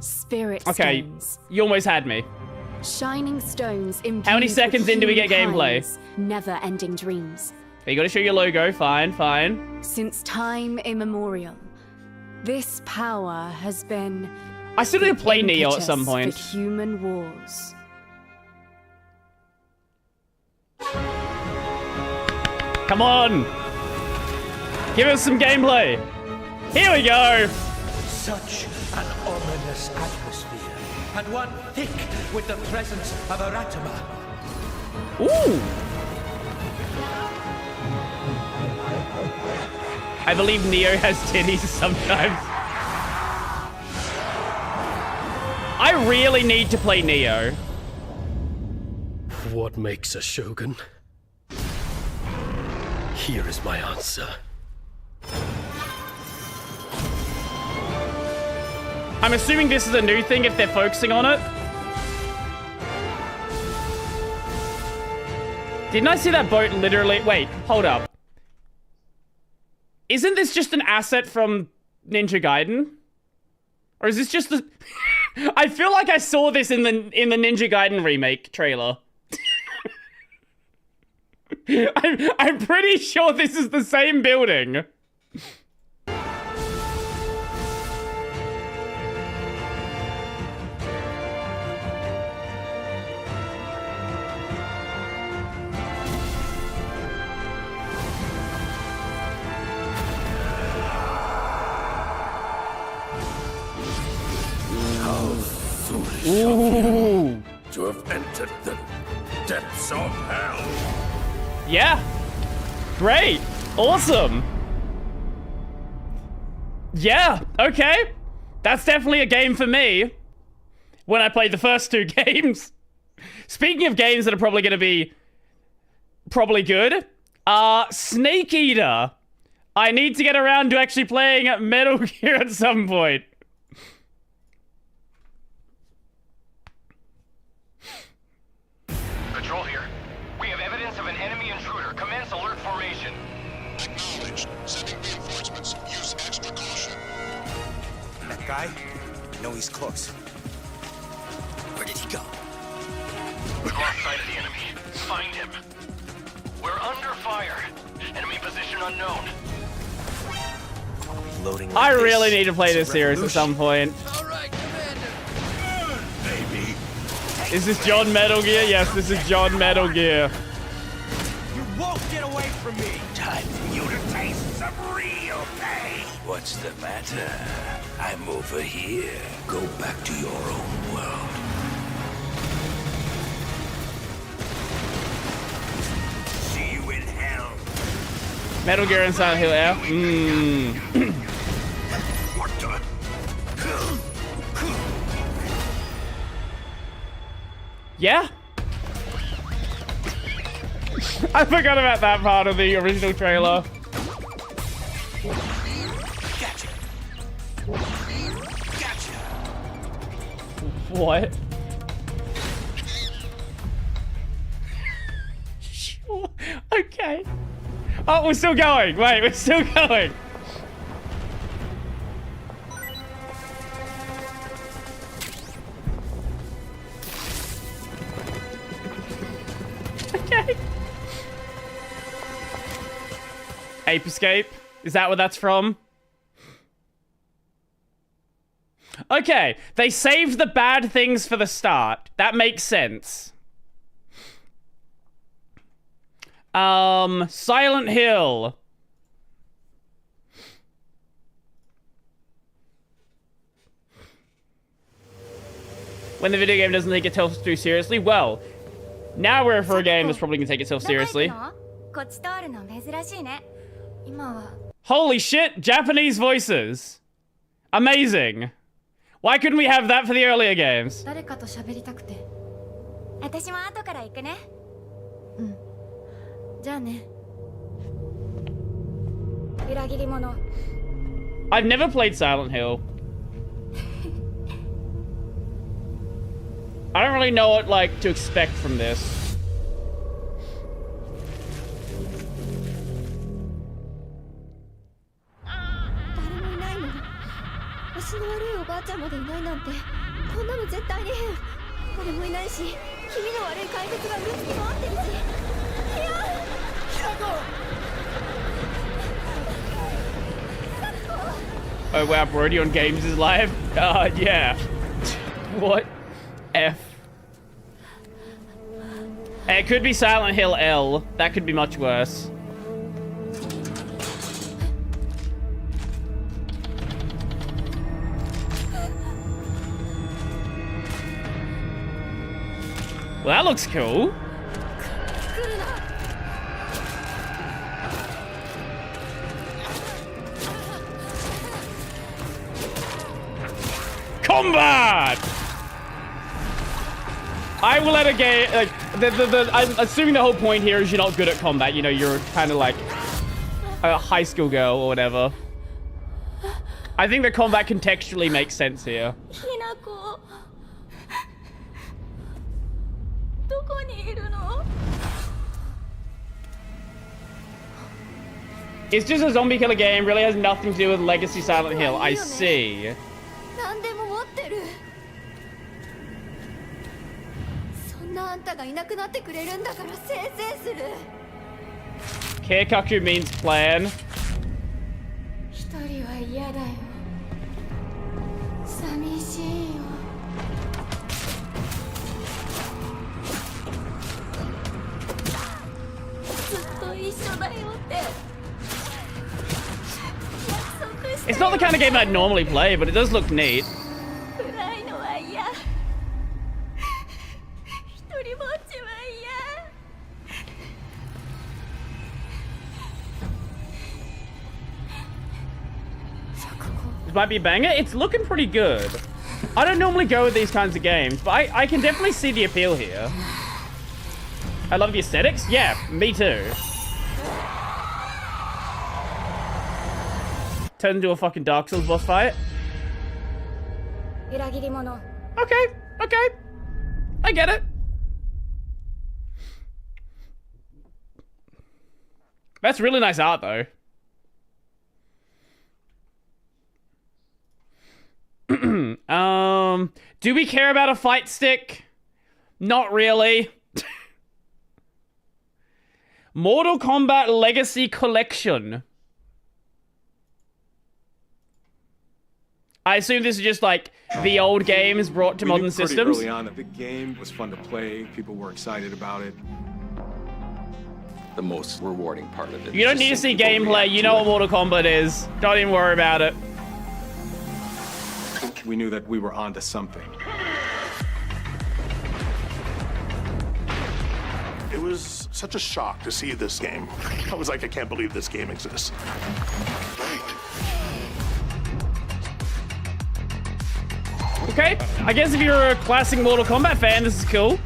Spirit stones. You almost had me. Shining stones imbued. How many seconds in do we get gameplay? Never-ending dreams. You gotta show your logo. Fine. Since time immemorial, this power has been. I still need to play Neo at some point. For human wars. Come on! Give us some gameplay. Here we go. Such an ominous atmosphere, and one thick with the presence of Aratama. Ooh! I believe Neo has titties sometimes. I really need to play Neo. What makes a shogun? Here is my answer. I'm assuming this is a new thing if they're focusing on it. Didn't I see that boat literally? Wait, hold up. Isn't this just an asset from Ninja Gaiden? Or is this just the... I feel like I saw this in the Ninja Gaiden remake trailer. I'm pretty sure this is the same building. Ooh. To have entered the depths of hell. Yeah. Great. Awesome. Yeah. Okay. That's definitely a game for me. When I played the first 2 games. Speaking of games that are probably going to be good. Snake Eater. I need to get around to actually playing Metal Gear at some point. Patrol here. We have evidence of an enemy intruder. Commence alert formation. Acknowledged. Sending reinforcements. Use extra caution. That guy? No, he's close. Where did he go? We've lost sight of the enemy. Find him. We're under fire. Enemy position unknown. Loading. I really need to play this series at some point. All right, Commander. Good, baby. Is this John Metal Gear? Yes, this is John Metal Gear. You won't get away from me! Time for you to taste some real pain! What's the matter? I'm over here. Go back to your own world. See you in hell! Metal Gear and Silent Hill L. What the? Yeah? I forgot about that part of the original trailer. Gotcha! Gotcha! What? Sure. Okay. Oh, we're still going. Wait, we're still going. Okay. Ape Escape? Is that what that's from? Okay, they saved the bad things for the start. That makes sense. Silent Hill. When the video game doesn't take itself too seriously, well, now we're for a game that's probably gonna take itself seriously. Holy shit, Japanese voices. Amazing. Why couldn't we have that for the earlier games? I've never played Silent Hill. I don't really know what, like, to expect from this. Oh wow, Brody on Games is live? Yeah. What? F. It could be Silent Hill L. That could be much worse. Well, that looks cool. Combat! I will let a game, like, I'm assuming the whole point here is you're not good at combat. You know, you're kind of like a high school girl or whatever. I think the combat contextually makes sense here. It's just a zombie killer game, really has nothing to do with Legacy Silent Hill. I see. Keikaku means plan. It's not the kind of game I'd normally play, but it does look neat. This might be a banger. It's looking pretty good. I don't normally go with these kinds of games, but I can definitely see the appeal here. I love the aesthetics. Yeah, me too. Turn into a fucking Dark Souls boss fight. Okay, okay. I get it. That's really nice art, though. Do we care about a fight stick? Not really. Mortal Kombat Legacy Collection. I assume this is just like the old games brought to modern systems. Early on, the game was fun to play. People were excited about it. The most rewarding part of it. You don't need to see gameplay. You know what Mortal Kombat is. Don't even worry about it. We knew that we were onto something. It was such a shock to see this game. I was like, I can't believe this game exists. Okay, I guess if you're a classic Mortal Kombat fan, this is cool.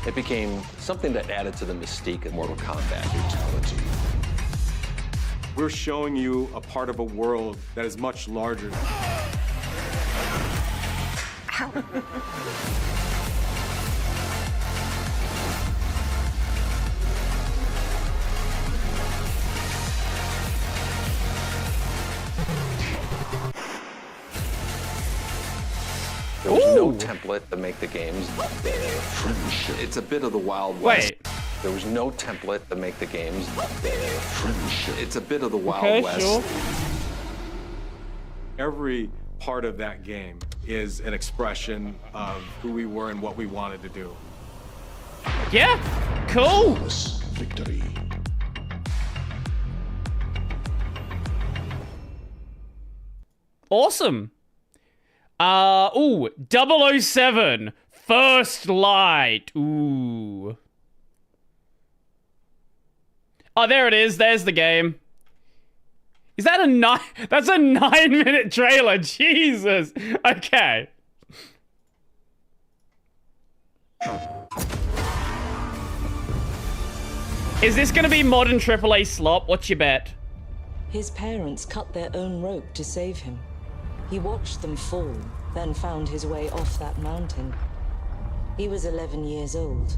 It became something that added to the mystique of Mortal Kombat. Fatality. We're showing you a part of a world that is much larger. There was no template to make the games. It's a bit of the Wild West. Wait. There was no template to make the games. It's a bit of the Wild West. Sure. Every part of that game is an expression of who we were and what we wanted to do. Yeah, cool. Victory. Awesome. Ooh, 007, First Light. Ooh. Oh, there it is. There's the game. Is that a that's a 9-minute trailer. Jesus. Okay. Is this gonna be modern AAA slop? What's your bet? His parents cut their own rope to save him. He watched them fall, then found his way off that mountain. He was 11 years old.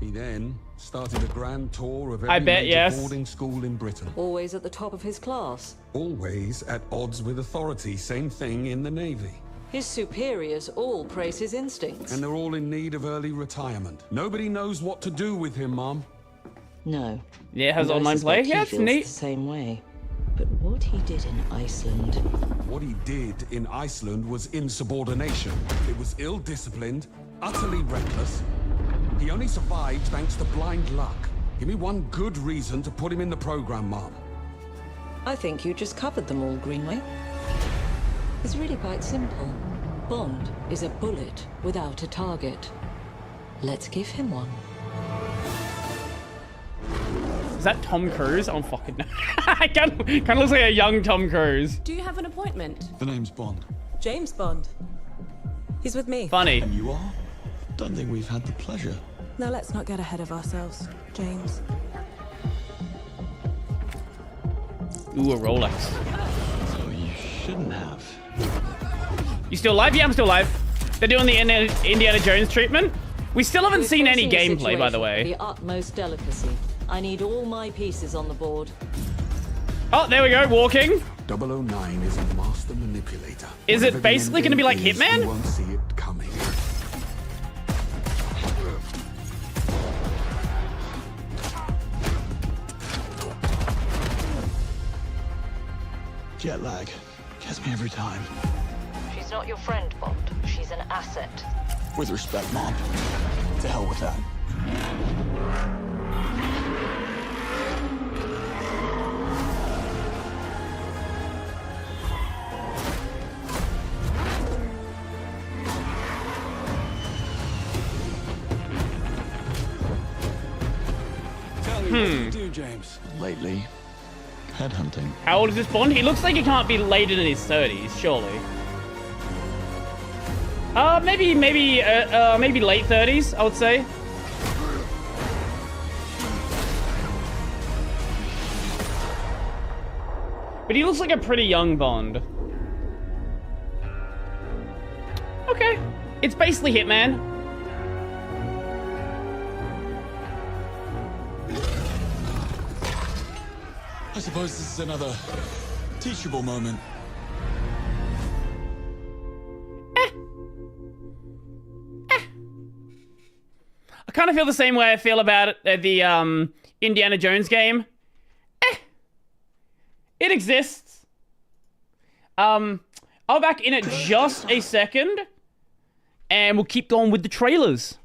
He then started a grand tour of I every bet, major yes. boarding school in Britain. Always at the top of his class. Always at odds with authority. Same thing in the Navy. His superiors all praise his instincts. And they're all in need of early retirement. Nobody knows what to do with him, Mom. No. Yeah, it has And I online play. suspect Yeah, he it's feels neat. the same way. But what he did in Iceland... What he did in Iceland was insubordination. It was ill-disciplined, utterly reckless. He only survived thanks to blind luck. Give me one good reason to put him in the program, Mom. I think you just covered them all, Greenway. It's really quite simple. Bond is a bullet without a target. Let's give him one. Is that Tom Cruise? I don't fucking know. kind of looks like a young Tom Cruise. Do you have an appointment? The name's Bond. James Bond. He's with me. Funny. And you are? Don't think we've had the pleasure. Now let's not get ahead of ourselves, James. Ooh, a Rolex. So you shouldn't have. You still live? Yeah, I'm still live. They're doing the Indiana Jones treatment. We still haven't seen any gameplay, by the way. The utmost delicacy. I need all my pieces on the board. Oh, there we go, walking. 009 is a master manipulator. Is it basically going to be like You Hitman? won't see it coming. Jet lag. Gets me every time. She's not your friend, Bond. She's an asset. With respect, Mom. To hell with that. Tell me what you do, James. Lately, headhunting. How old is this Bond? He looks like he can't be later than his 30s, surely. Maybe late 30s, I would say. But he looks like a pretty young Bond. Okay. It's basically Hitman. I suppose this is another teachable moment. I kind of feel the same way I feel about it, the Indiana Jones game. It exists. I I'll be back in it just a second. And we'll keep going with the trailers.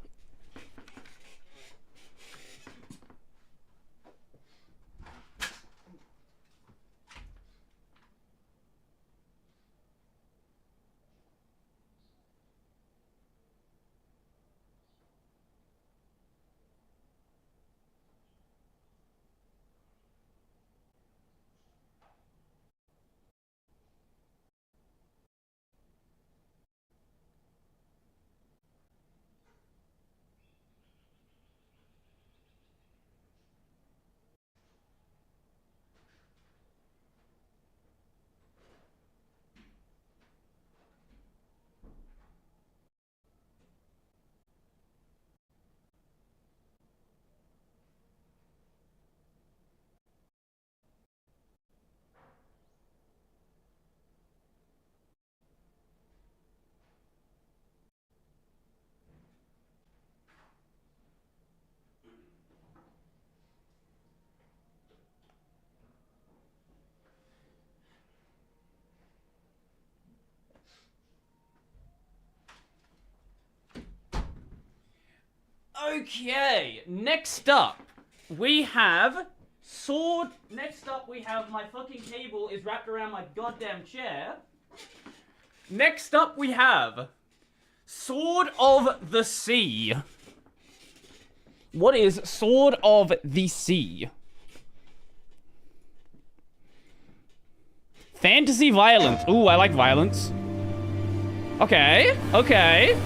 Okay, next up, we have sword. Next up, we have my fucking cable is wrapped around my goddamn chair. Next up, we have Sword of the Sea. What is Sword of the Sea? Fantasy violence. Ooh, I like violence. Okay, okay.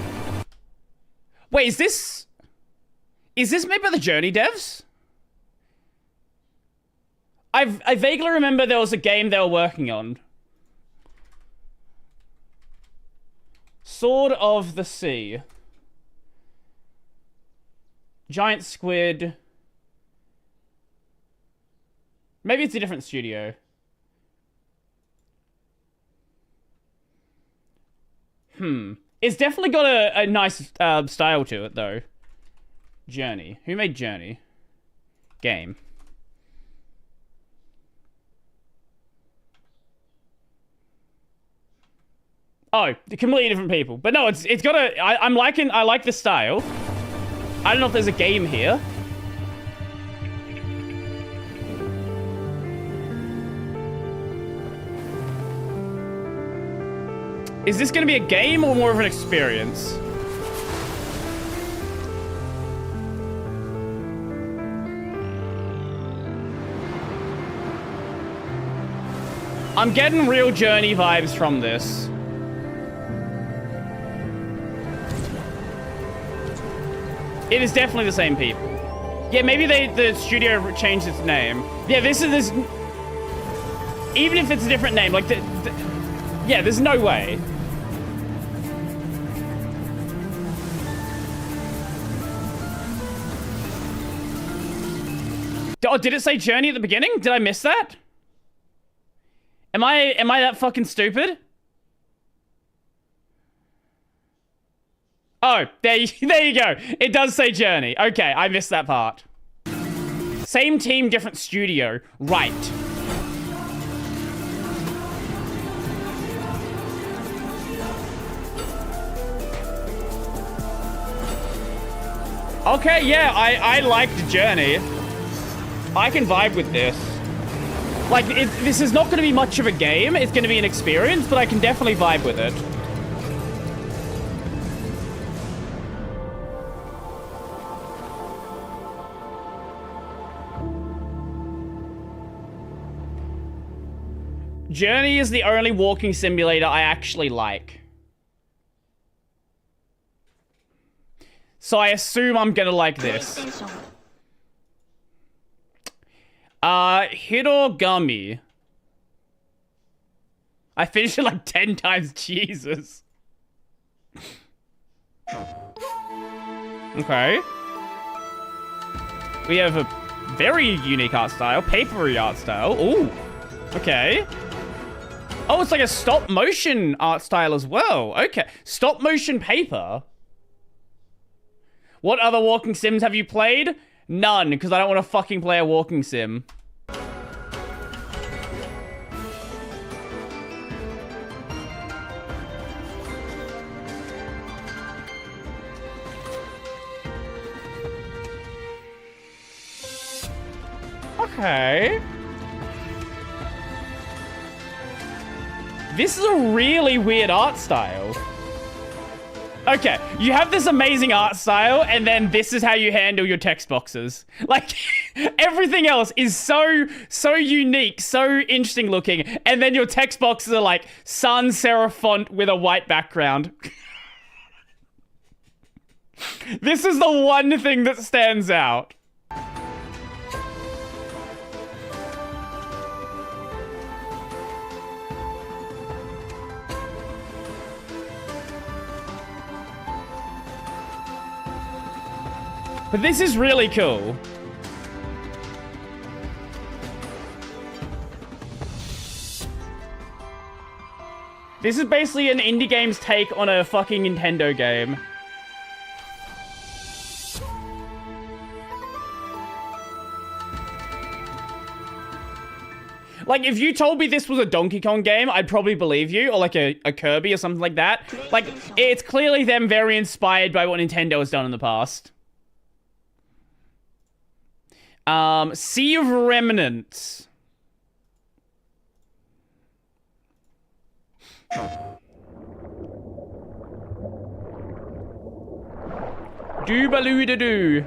Wait, is this made by the Journey devs? I vaguely remember there was a game they were working on. Sword of the Sea. Giant squid. Maybe it's a different studio. It's definitely got a nice style to it, though. Journey. Who made Journey? Game. Oh, completely different people. But no, it's got a... I like the style. I don't know if there's a game here. Is this going to be a game or more of an experience? I'm getting real Journey vibes from this. It is definitely the same people. Yeah, maybe the studio changed its name. Yeah, this. Even if it's a different name, like yeah, there's no way. Oh, did it say Journey at the beginning? Did I miss that? Am I that fucking stupid? Oh, there you go. It does say Journey. Okay, I missed that part. Same team, different studio. Right. Okay, yeah, I liked Journey. I can vibe with this. Like, this is not going to be much of a game. It's going to be an experience, but I can definitely vibe with it. Journey is the only walking simulator I actually like. So I assume I'm gonna like this. Hirogami. I finished it like 10 times, Jesus. Okay. We have a very unique art style, papery art style. Ooh, okay. Oh, it's like a stop motion art style as well. Okay, stop motion paper. What other walking sims have you played? None, because I don't want to fucking play a walking sim. Okay. This is a really weird art style. Okay, you have this amazing art style, and then this is how you handle your text boxes. Like, everything else is so unique, so interesting looking, and then your text boxes are like sans serif font with a white background. This is the one thing that stands out. But this is really cool. This is basically an indie game's take on a fucking Nintendo game. Like, if you told me this was a Donkey Kong game, I'd probably believe you, or like a Kirby or something like that. Like, it's clearly them very inspired by what Nintendo has done in the past. Sea of Remnants. Doo-ba-loo-da-doo.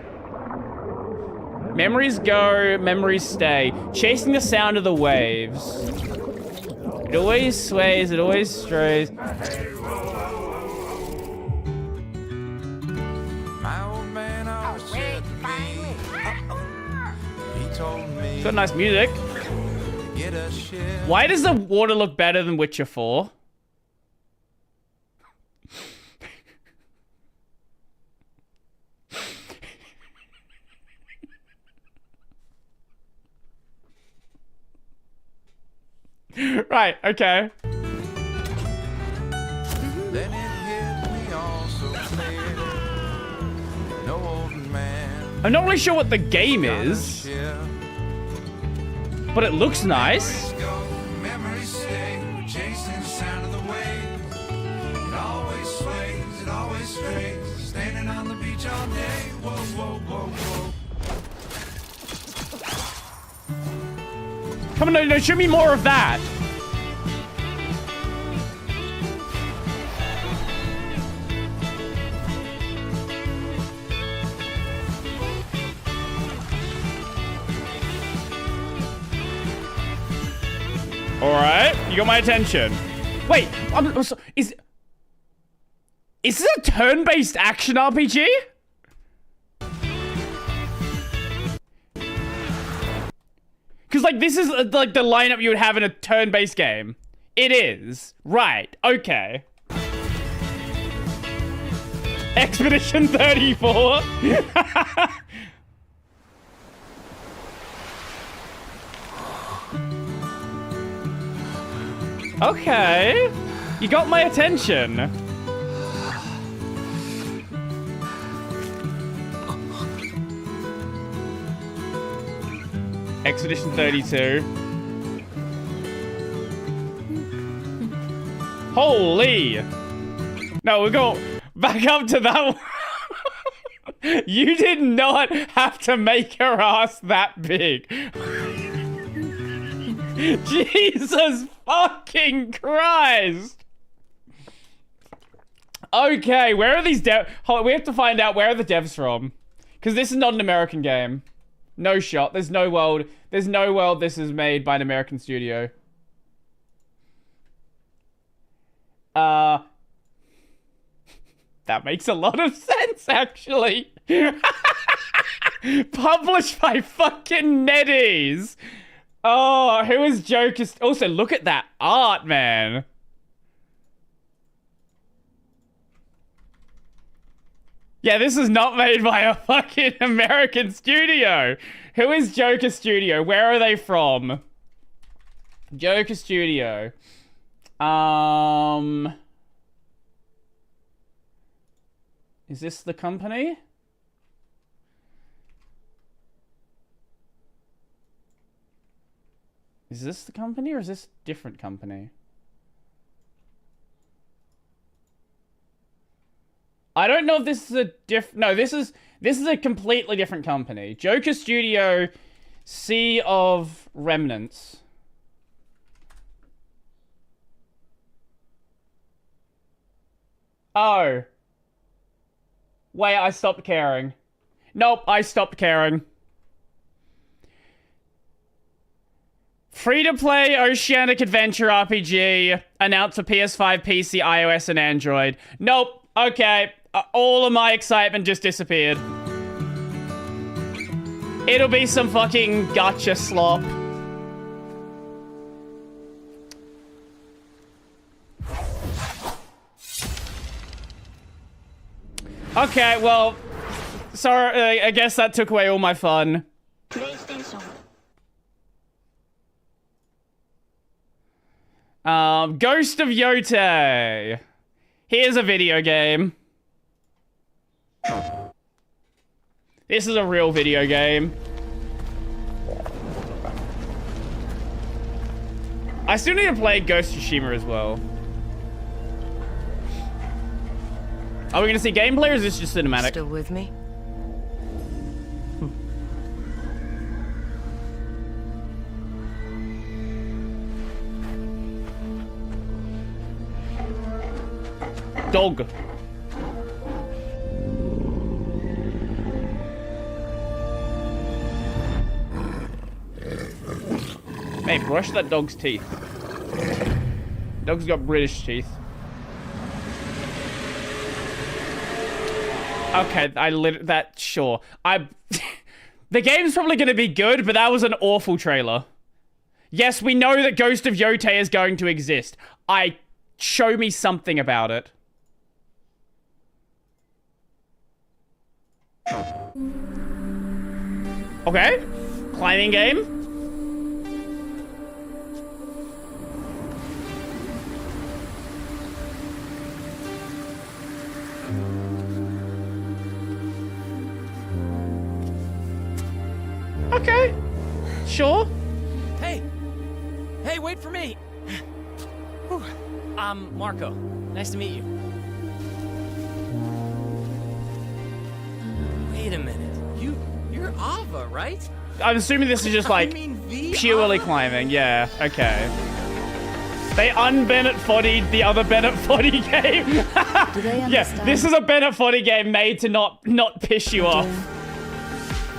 Memories go, memories stay. Chasing the sound of the waves. It always sways, it always strays. It's got nice music. Why does the water look better than Witcher 4? Right, okay. I'm not really sure what the game is, but it looks nice. Come on, no, show me more of that. All right, you got my attention. Wait, is this a turn-based action RPG? Because, like, this is, like, the lineup you would have in a turn-based game. It is. Right. Okay. Expedition 34. Okay. You got my attention. Expedition 32. Holy! No, we'll go back up to that one. You did not have to make her ass that big. Jesus fucking Christ! Okay, where are these devs? We have to find out where are the devs from. Because this is not an American game. No shot. There's no world this is made by an American studio. That makes a lot of sense, actually. Published by fucking NetEase. Oh, who is Joker? Also, look at that art, man. Yeah, this is not made by a fucking American studio. Who is Joker Studio? Where are they from? Joker Studio. Is this the company? Is this the company or is this a different company? I don't know if this is a no, this is a completely different company. Joker Studio Sea of Remnants. Oh. Wait, I stopped caring. Nope, I stopped caring. Free-to-play Oceanic Adventure RPG announced for PS5, PC, iOS, and Android. Nope. Okay. All of my excitement just disappeared. It'll be some fucking gacha slop. Okay, well, sorry, I guess that took away all my fun. Ghost of Yote. Here's a video game. This is a real video game. I still need to play Ghost of Tsushima as well. Are we gonna see gameplay or is this just cinematic? Still with me? Dog. Hey, brush that dog's teeth. Dog's got British teeth. Okay, sure. The game's probably gonna be good, but that was an awful trailer. Yes, we know that Ghost of Yote is going to exist. Show me something about it. Okay. Climbing game. Okay. Sure. Hey. Hey, wait for me. Whew. I'm Marco. Nice to meet you. Wait a minute. You're Ava, right? I'm assuming this is just like purely climbing. Yeah, okay. They un-Bennett Foddy'd the other Bennett Foddy game. Yeah, this is a Bennett Foddy game made to not piss you off.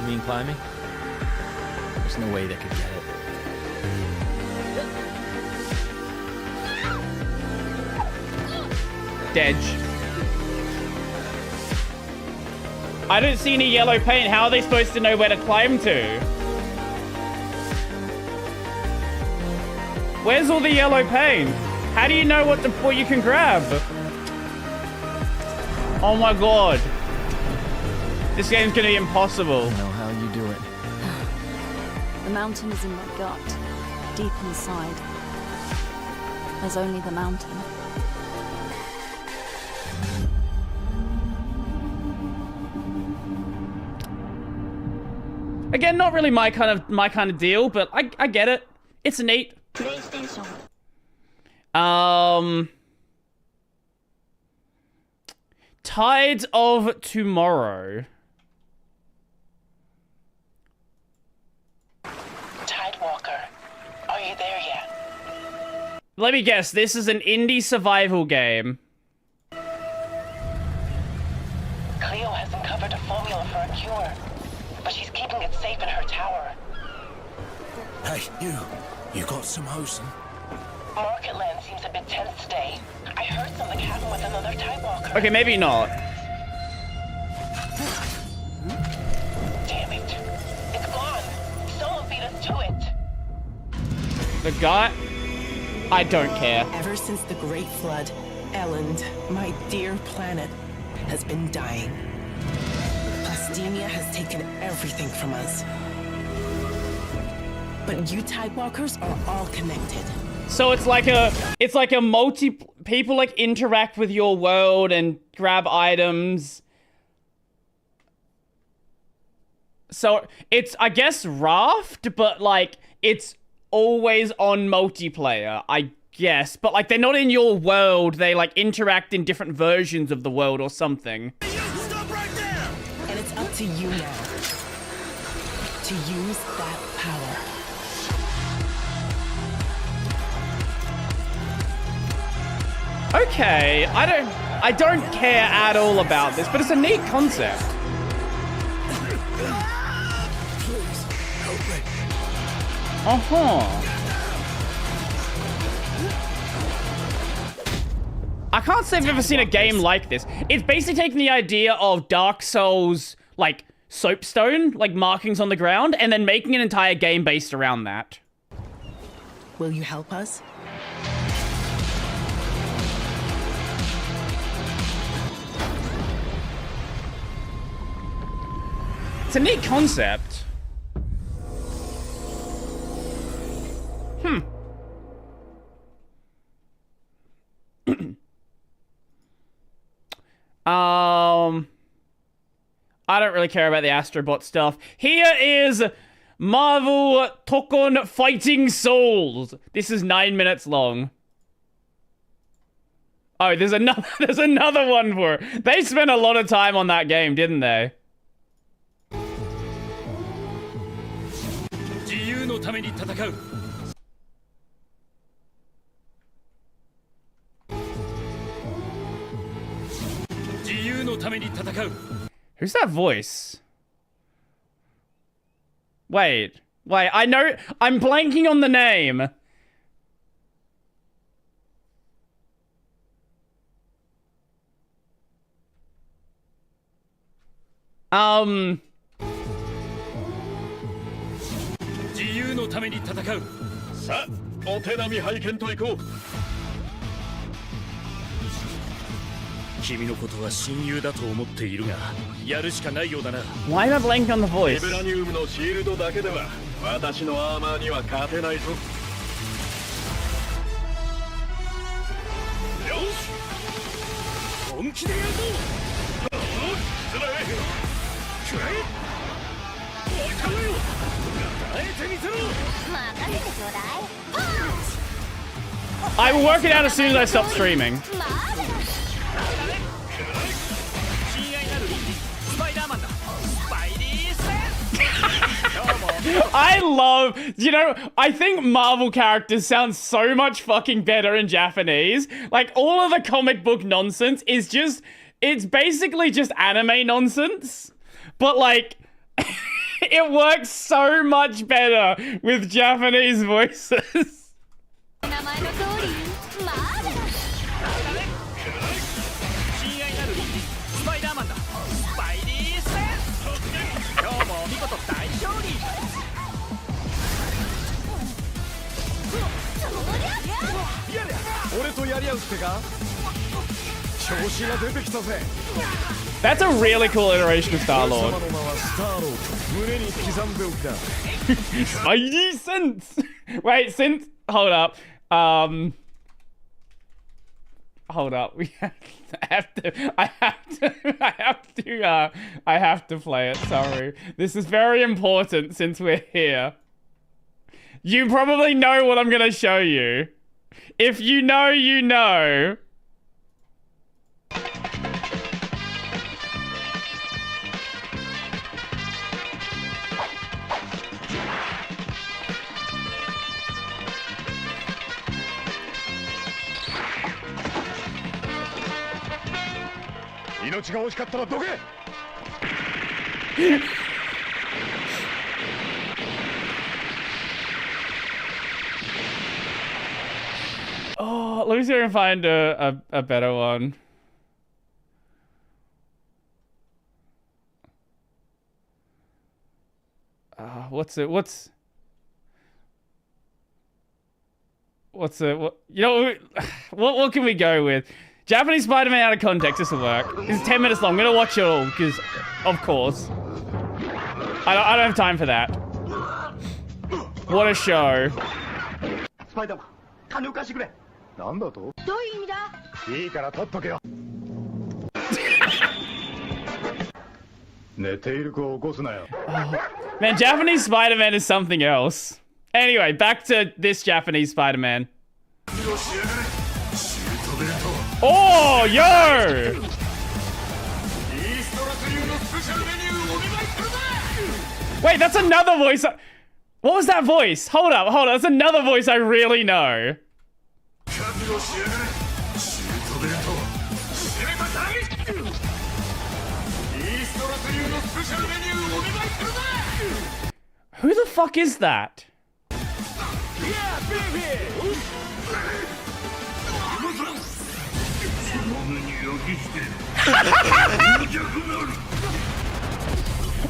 You mean climbing? There's no way they could get it. Dedge. I don't see any yellow paint. How are they supposed to know where to climb to? Where's all the yellow paint? How do you know what you can grab? Oh my god. This game's gonna be impossible. I don't know how you do it. The mountain is in my gut, deep inside. There's only the mountain. Again, not really my kind of deal, but I get it. It's neat. Tides of Tomorrow. Tidewalker, are you there yet? Let me guess, this is an indie survival game. Cleo has uncovered a formula for a cure, but she's keeping it safe in her tower. Hey, you got some hosen? Marketland seems a bit tense today. I heard something happen with another Tidewalker. Okay, maybe not. Damn it. It's gone. Someone beat us to it. The guy... I don't care. Ever since the Great Flood, Elend, my dear planet, has been dying. Plastemia has taken everything from us. But you Tidewalkers are all connected. So it's like a people like interact with your world and grab items. So it's, I guess, Raft, but like it's always on multiplayer, I guess. But like they're not in your world, they like interact in different versions of the world or something. And it's up to you now. to use that power. Okay, I don't care at all about this, but it's a neat concept. I can't say I've ever seen a game like this. It's basically taking the idea of Dark Souls, like, soapstone, like markings on the ground, and then making an entire game based around that. Will you help us? It's a neat concept. I don't really care about the Astrobot stuff. Here is Marvel Tokon Fighting Souls. This is 9 minutes long. Oh, there's another one for it. They spent a lot of time on that game, didn't they? Who's that voice? Wait, I know, I'm blanking on the name. Why am I blanking on the voice? I will work it out as soon as I stop streaming. I love, you know, I think Marvel characters sound so much fucking better in Japanese. Like, all of the comic book nonsense is just, it's basically just anime nonsense. But, like, it works so much better with Japanese voices. That's a really cool iteration of Star-Lord. Spidey sense. Wait, since hold up. Hold up. I have to play it. Sorry. This is very important since we're here. You probably know what I'm gonna show you. If you know, you know. Oh, let me see if I can find a better one. What's it? What? You know, what can we go with? Japanese Spider-Man out of context. This will work. It's 10 minutes long. I'm gonna watch it all because, of course, I don't have time for that. What a show. Man, Japanese Spider-Man is something else. Anyway, back to this Japanese Spider-Man. Oh, yo! Wait, that's another voice. What was that voice? Hold up. That's another voice I really know. Who the fuck is that?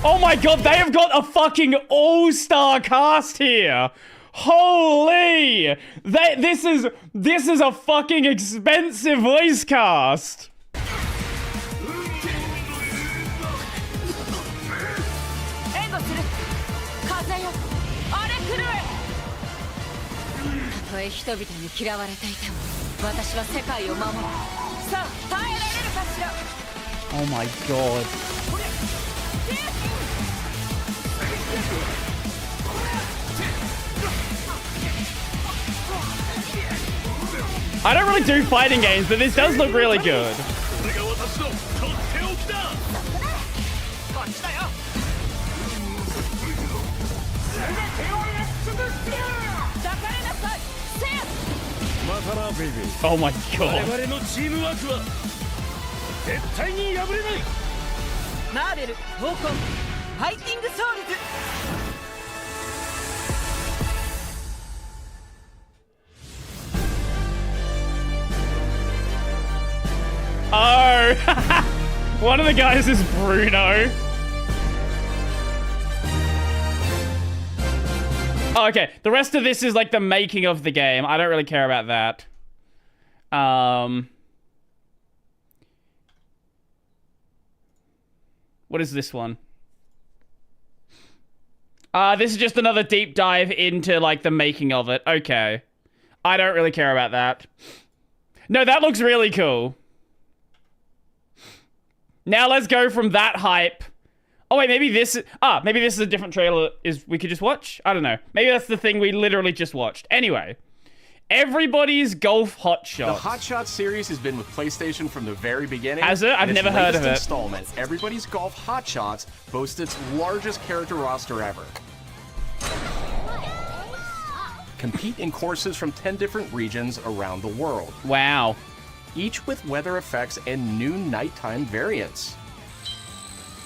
Oh my god, they have got a fucking all-star cast here. Holy! This is a fucking expensive voice cast. Oh my god. I don't really do fighting games, but this does look really good. Oh my god. Oh, one of the guys is Bruno. Oh, okay, the rest of this is like the making of the game. I don't really care about that. What is this one? This is just another deep dive into like the making of it. Okay. I don't really care about that. No, that looks really cool. Now let's go from that hype. Oh wait, maybe this is a different trailer we could just watch? I don't know. Maybe that's the thing we literally just watched. Anyway, Everybody's Golf Hot Shots. The Hot Shots series has been with PlayStation from the very beginning. Has it? I've never heard of it. Installment, Everybody's Golf Hot Shots, boasts its largest character roster ever. Compete in courses from 10 different regions around the world. Wow. Each with weather effects and new nighttime variants.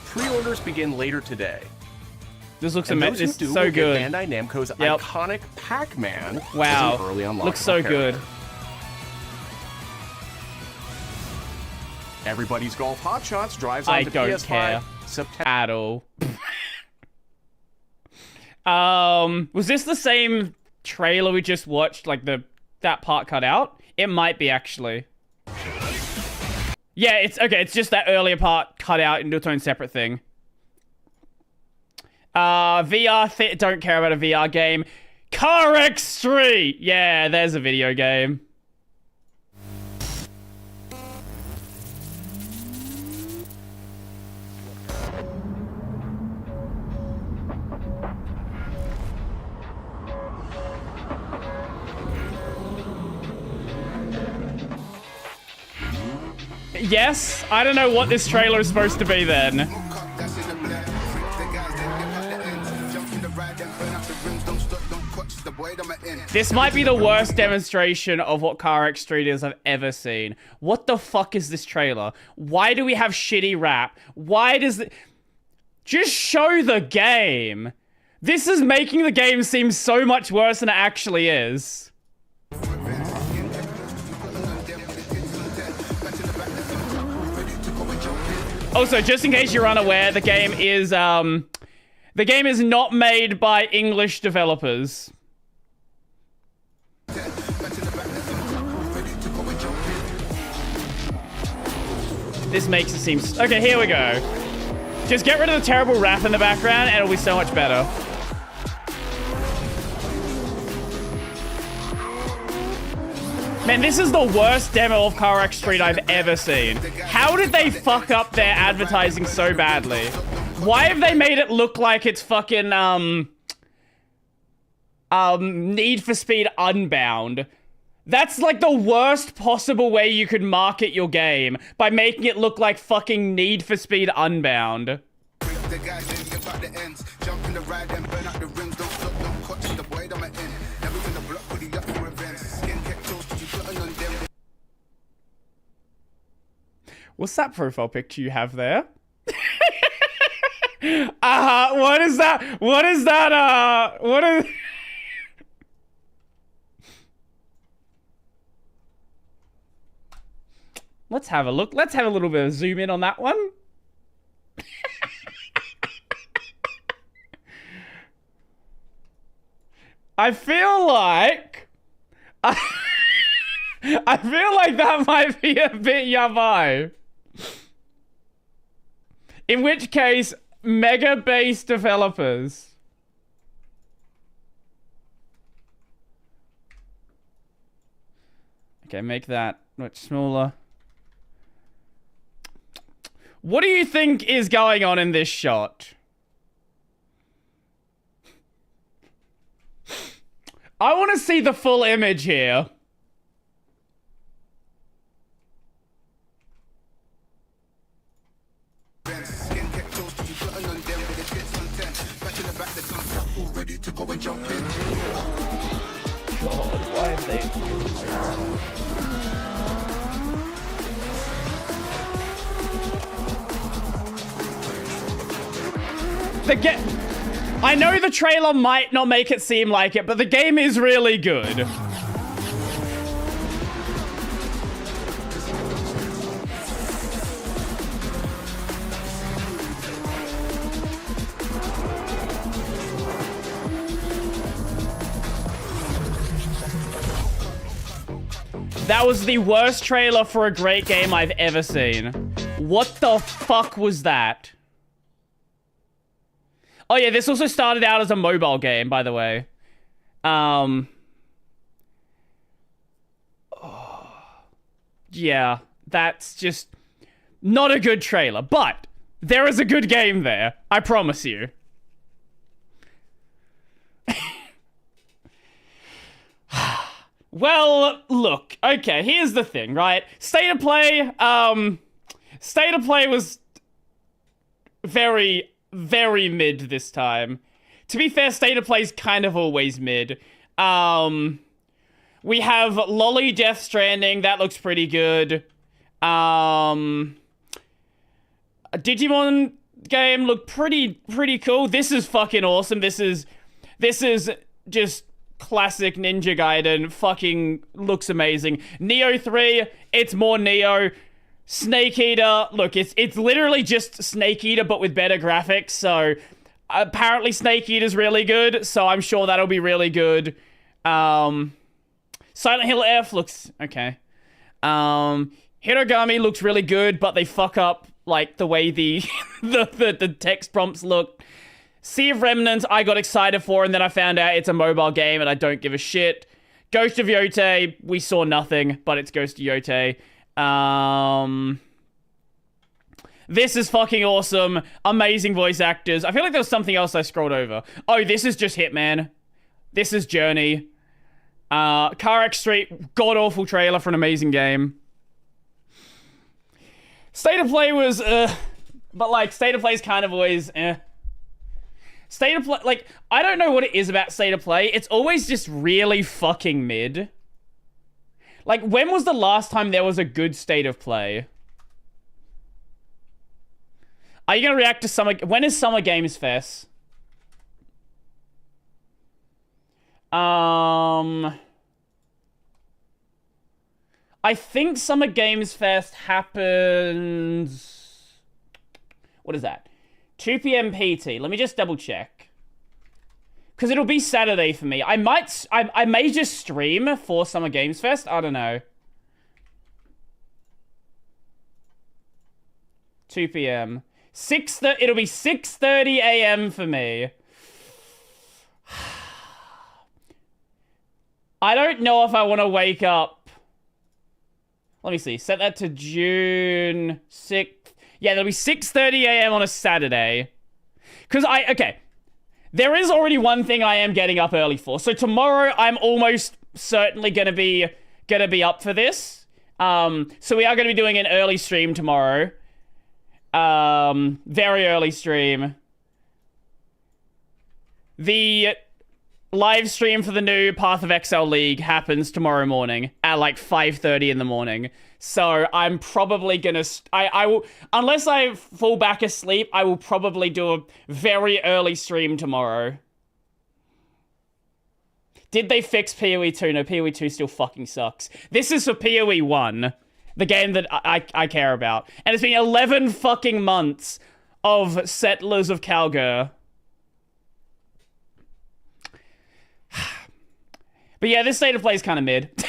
Pre-orders begin later today. This looks amazing. It's so good. Bandai Namco's iconic Pac-Man. Wow. As an early unlockable looks so character. good. Everybody's Golf Hot Shots drives onto PS5 care September at all. Was this the same trailer we just watched? Like that part cut out? It might be actually. Yeah, it's okay. It's just that earlier part cut out into its own separate thing. VR, don't care about a VR game. Car X Street! Yeah, there's a video game. Yes, I don't know what this trailer is supposed to be then. This might be the worst demonstration of what Car X Street is I've ever seen. What the fuck is this trailer? Why do we have shitty rap? Why does it... Just show the game. This is making the game seem so much worse than it actually is. Also, just in case you're unaware, the game is not made by English developers. This makes it seem... Okay, here we go. Just get rid of the terrible rap in the background and it'll be so much better. Man, this is the worst demo of Car X Street I've ever seen. How did they fuck up their advertising so badly? Why have they made it look like it's fucking, Need for Speed Unbound? That's like the worst possible way you could market your game, by making it look like fucking Need for Speed Unbound. jump in the ride and burn out the rims. Don't stop, don't cut to the boy that I'm in. Never gonna block with the up for revenge. Skin kept toast, you put on them. What's that profile picture you have there? What is that? What is that? What is... Let's have a look. Let's have a little bit of zoom in on that one. I feel like... I feel like that might be a bit yabai. In which case, mega-based developers. Okay, make that much smaller. What do you think is going on in this shot? I want to see the full image here. Ready to go and jump in. God, why have they... I know the trailer might not make it seem like it, but the game is really good. That was the worst trailer for a great game I've ever seen. What the fuck was that? Oh yeah, this also started out as a mobile game, by the way. Yeah, that's just not a good trailer, but there is a good game there. I promise you. Well, look, okay, here's the thing, right? State of Play was very, very mid this time. To be fair, State of Play's kind of always mid. We have Lolly Death Stranding, that looks pretty good. Digimon game looked pretty cool. This is fucking awesome. This is just classic Ninja Gaiden. Fucking looks amazing. Neo 3, it's more Neo. Snake Eater, look, it's literally just Snake Eater but with better graphics. So apparently Snake Eater's really good, so I'm sure that'll be really good. Silent Hill F looks okay. Hirogami looks really good, but they fuck up like the way the the text prompts look. Sea of Remnants, I got excited for, and then I found out it's a mobile game, and I don't give a shit. Ghost of Yotei, we saw nothing, but it's Ghost of Yotei. This is fucking awesome. Amazing voice actors. I feel like there was something else I scrolled over. Oh, this is just Hitman. This is Journey. Car X Street, god-awful trailer for an amazing game. State of Play was, but like, State of Play's kind of always, State of Play, like, I don't know what it is about State of Play. It's always just really fucking mid. Like, when was the last time there was a good State of Play? Are you gonna react to Summer... When is Summer Games Fest? I think Summer Games Fest happens... What is that? 2 p.m. PT. Let me just double check. Because it'll be Saturday for me. I may just stream for Summer Games Fest. I don't know. 2 p.m. It'll be 6:30 a.m. for me. I don't know if I want to wake up. Let me see. Set that to June 6th. Yeah, it'll be 6:30 a.m. on a Saturday. Because okay. There is already one thing I am getting up early for. So tomorrow, I'm almost certainly gonna be up for this. So we are gonna be doing an early stream tomorrow. Very early stream. the live stream for the new Path of Exile League happens tomorrow morning at like 5:30 in the morning. So I'm probably gonna, I will, unless I fall back asleep, I will probably do a very early stream tomorrow. Did they fix PoE 2? No, PoE 2 still fucking sucks. This is for PoE 1, the game that I care about. And it's been 11 fucking months of Settlers of Calgary. But yeah, this state of play is kind of mid.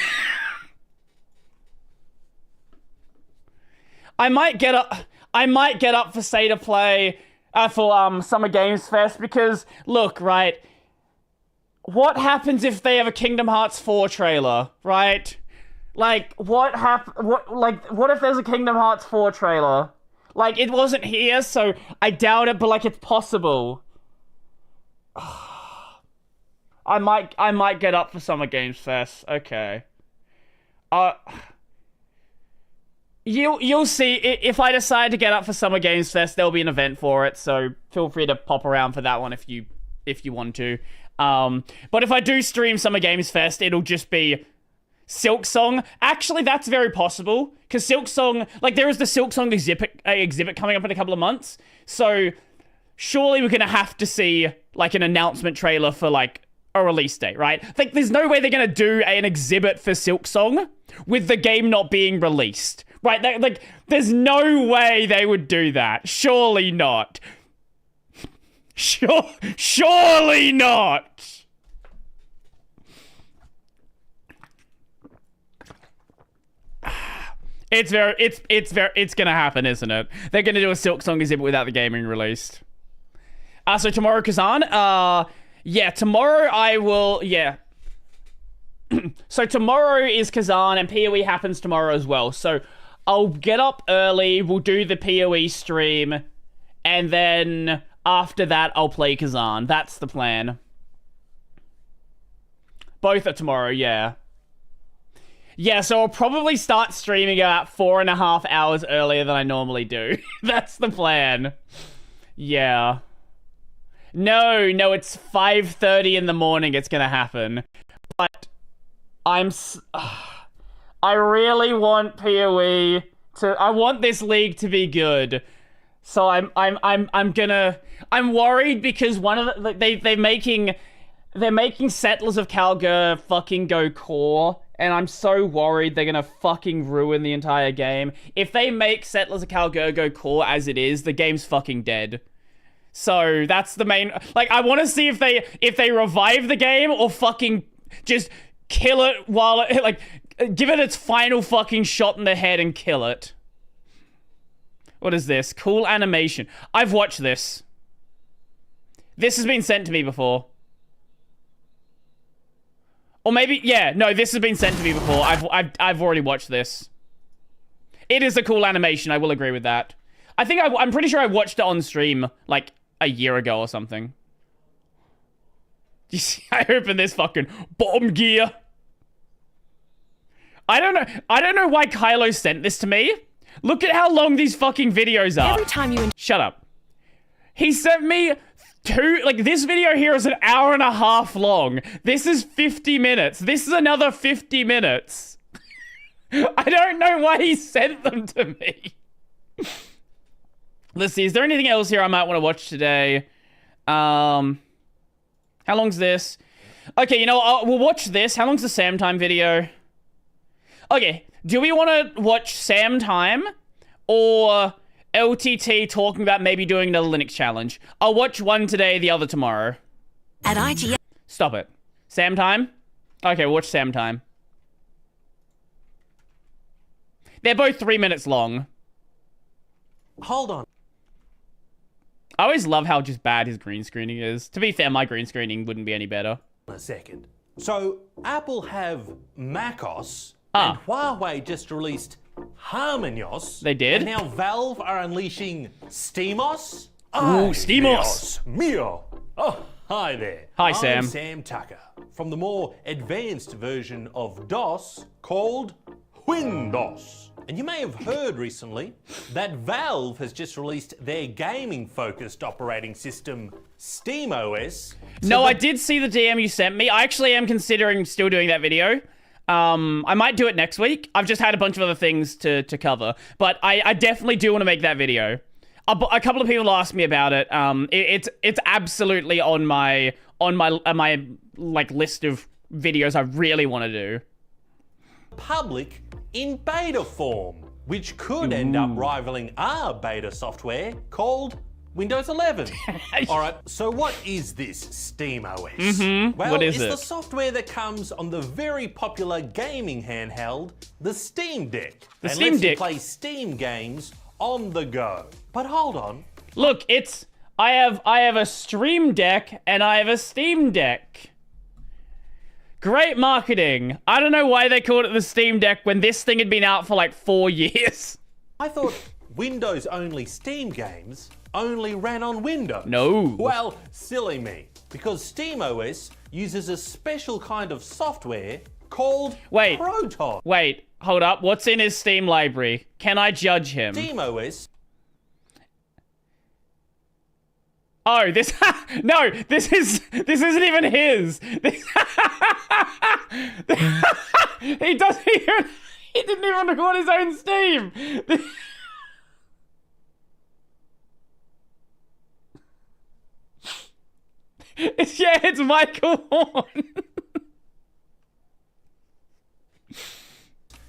I might get up for state of play for Summer Games Fest because look, right? What happens if they have a Kingdom Hearts 4 trailer, right? Like what if there's a Kingdom Hearts 4 trailer? Like it wasn't here, so I doubt it, but like it's possible. I might get up for Summer Games Fest. Okay. You'll see. If I decide to get up for Summer Games Fest, there'll be an event for it. So feel free to pop around for that one if you want to. But if I do stream Summer Games Fest, it'll just be Silk Song. Actually, that's very possible because Silk Song, like there is the Silk Song exhibit coming up in a couple of months. So surely we're gonna have to see like an announcement trailer for like a release date, right? Like, there's no way they're gonna do an exhibit for Silk Song with the game not being released, right? Like, there's no way they would do that. Surely not. Surely not. It's gonna happen, isn't it? They're gonna do a Silk Song exhibit without the game being released. So tomorrow, Kazan, yeah, tomorrow I will, yeah. So tomorrow is Kazan and PoE happens tomorrow as well. So I'll get up early, we'll do the PoE stream, and then after that I'll play Kazan. That's the plan. Both are tomorrow, yeah. Yeah, so I'll probably start streaming about 4.5 hours earlier than I normally do. That's the plan. Yeah. No, it's 5:30 in the morning it's gonna happen. But I really want PoE I want this league to be good. So I'm worried because one of the, they're making Settlers of Calgary fucking go core, and I'm so worried they're gonna fucking ruin the entire game. If they make Settlers of Calgary go core as it is, the game's fucking dead. So that's the main, like, I want to see if they revive the game or fucking just kill it while it, like, give it its final fucking shot in the head and kill it. What is this? Cool animation. I've watched this. This has been sent to me before. Or maybe, yeah, no, this has been sent to me before. I've already watched this. It is a cool animation, I will agree with that. I think I'm pretty sure I watched it on stream, like, a year ago or something. You see, I opened this fucking bomb gear. I don't know why Kylo sent this to me. Look at how long these fucking videos are. Every time you... Shut up. He sent me this video here is 1.5 hours long. This is 50 minutes. This is another 50 minutes. I don't know why he sent them to me. Let's see, is there anything else here I might want to watch today? How long's this? Okay, you know, we'll watch this. How long's the Sam Time video? Okay, do we want to watch Sam Time or LTT talking about maybe doing another Linux challenge? I'll watch one today, the other tomorrow. At IGN... Stop it. Sam Time? Okay, we'll watch Sam Time. They're both 3 minutes long. Hold on. I always love how just bad his green screening is. To be fair, my green screening wouldn't be any better. A second. So, Apple have macOS, and Huawei just released Harmonios. They did? And now Valve are unleashing SteamOS. Ooh, SteamOS. Mio. Oh, hi there. Hi, Sam. I'm Sam Tucker, from the more advanced version of DOS called Windows. And you may have heard recently that Valve has just released their gaming-focused operating system, SteamOS. No, I did see the DM you sent me. I actually am considering still doing that video. I might do it next week. I've just had a bunch of other things to cover, but I definitely do want to make that video. A couple of people asked me about it. It's absolutely on my like list of videos I really want to do. Public in beta form, which could end up rivaling our beta software called Windows 11. All right, so what is this SteamOS? Well, What is it's it? the software that comes on the very popular gaming handheld, the Steam Deck. The and Steam lets you Deck. play Steam games on the go. But hold on. Look, I have a Stream Deck and I have a Steam Deck. Great marketing. I don't know why they called it the Steam Deck when this thing had been out for like 4 years. I thought Windows-only Steam games only ran on Windows. No. Well, silly me, because SteamOS uses a special kind of software called Proton. Wait, hold up. What's in his Steam library? Can I judge him? SteamOS. Oh, this no, this isn't even his. He didn't even record his own Steam. It's Michael Horn.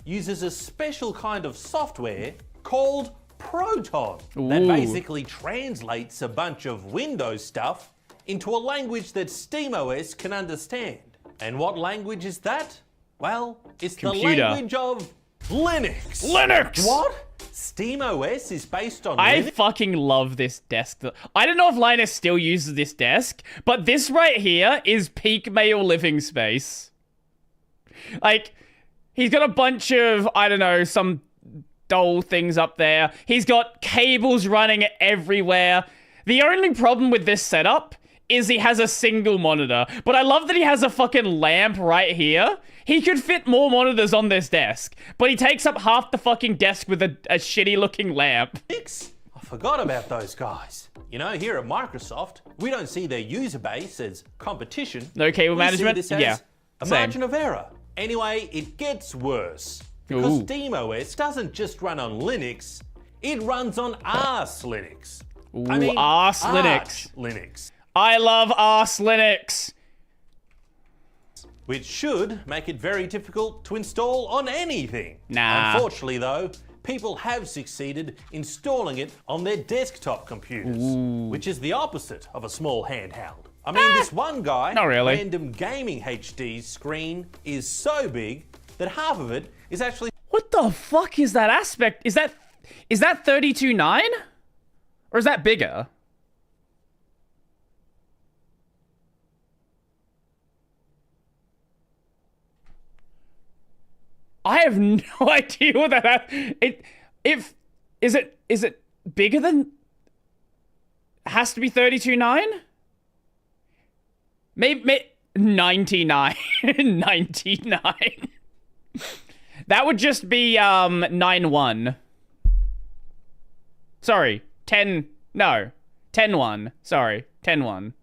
Uses a special kind of software called Proton that Ooh. basically translates a bunch of Windows stuff into a language that SteamOS can understand. And what language is that? Well, it's Computer. the language of Linux. Linux! What? SteamOS is based on I Linux? fucking love this desk. I don't know if Linus still uses this desk, but this right here is peak male living space. Like, he's got a bunch of, I don't know, some doll things up there. He's got cables running everywhere. The only problem with this setup is he has a single monitor, but I love that he has a fucking lamp right here. He could fit more monitors on this desk, but he takes up half the fucking desk with a shitty looking lamp. I forgot about those guys. You know, here at Microsoft, we don't see their user base as competition. No cable management? We see this Yeah, as a same. margin of error. Anyway, it gets worse. Because Ooh. SteamOS doesn't just run on Linux, it runs on Arse Linux. Ooh, I mean, Arse Arch Linux. Linux. I love Arse Linux. Which should make it very difficult to install on anything. Nah. Unfortunately though, people have succeeded installing it on their desktop computers, which is the opposite of a small handheld. I mean, this one guy, Not really. Random Gaming HD's screen is so big that half of it is actually... What the fuck is that aspect? Is that 32.9? Or is that bigger? I have no idea what that is it bigger than has to be 32.9? Maybe 99. 99. That would just be 9.1. Sorry, 10. No, 10.1. Sorry, 10.1.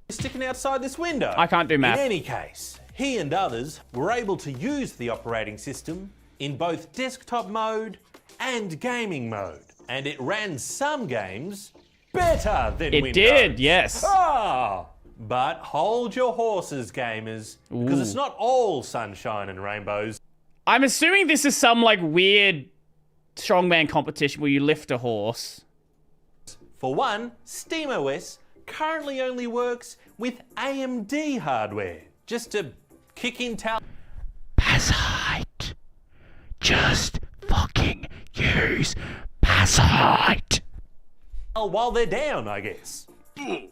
sticking outside this window. I can't do math. In any case, he and others were able to use the operating system in both desktop mode and gaming mode. And it ran some games better than It Windows. did, yes. Ah! But hold your horses, gamers, because it's not all sunshine and rainbows. I'm assuming this is some like weird strongman competition where you lift a horse. For one, SteamOS currently only works with AMD hardware, just to kick in town. Passite. Just fucking use Passite. While they're down, I guess.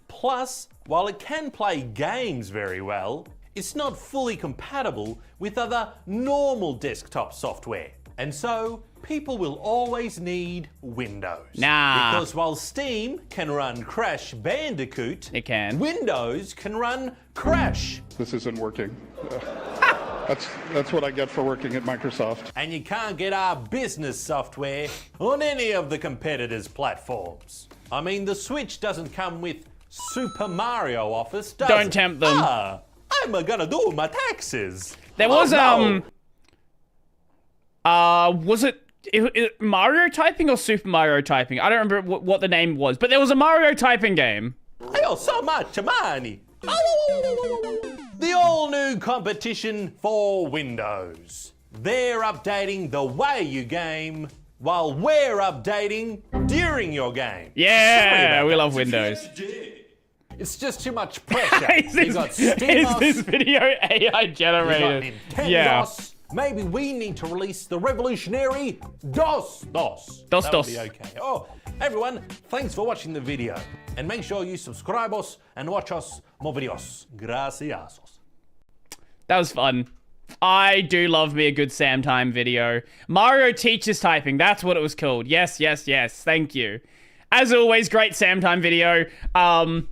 Plus, while it can play games very well, it's not fully compatible with other normal desktop software. And so, people will always need Windows. Nah. Because while Steam can run Crash Bandicoot, it can. Windows can run Crash. This isn't working. That's what I get for working at Microsoft. And you can't get our business software on any of the competitors' platforms. I mean, the Switch doesn't come with Super Mario Office, does it? Don't tempt them. I'm gonna do my taxes. There was, no. was it Mario typing or Super Mario typing? I don't remember what the name was, but there was a Mario typing game. I owe so much money. The all-new competition for Windows. They're updating the way you game while we're updating during your game. Yeah, we love Windows. It's just too much pressure. You got Is Steamos, this video AI generated? you got Nintendos. Yeah. Maybe we need to release the revolutionary DOS. DOS. That would be okay. Oh, everyone, thanks for watching the video. And make sure you subscribe us and watch us more videos. Gracias. That was fun. I do love me a good Sam Time video. Mario teaches typing. That's what it was called. Yes, yes, yes. Thank you. As always, great Sam Time video. As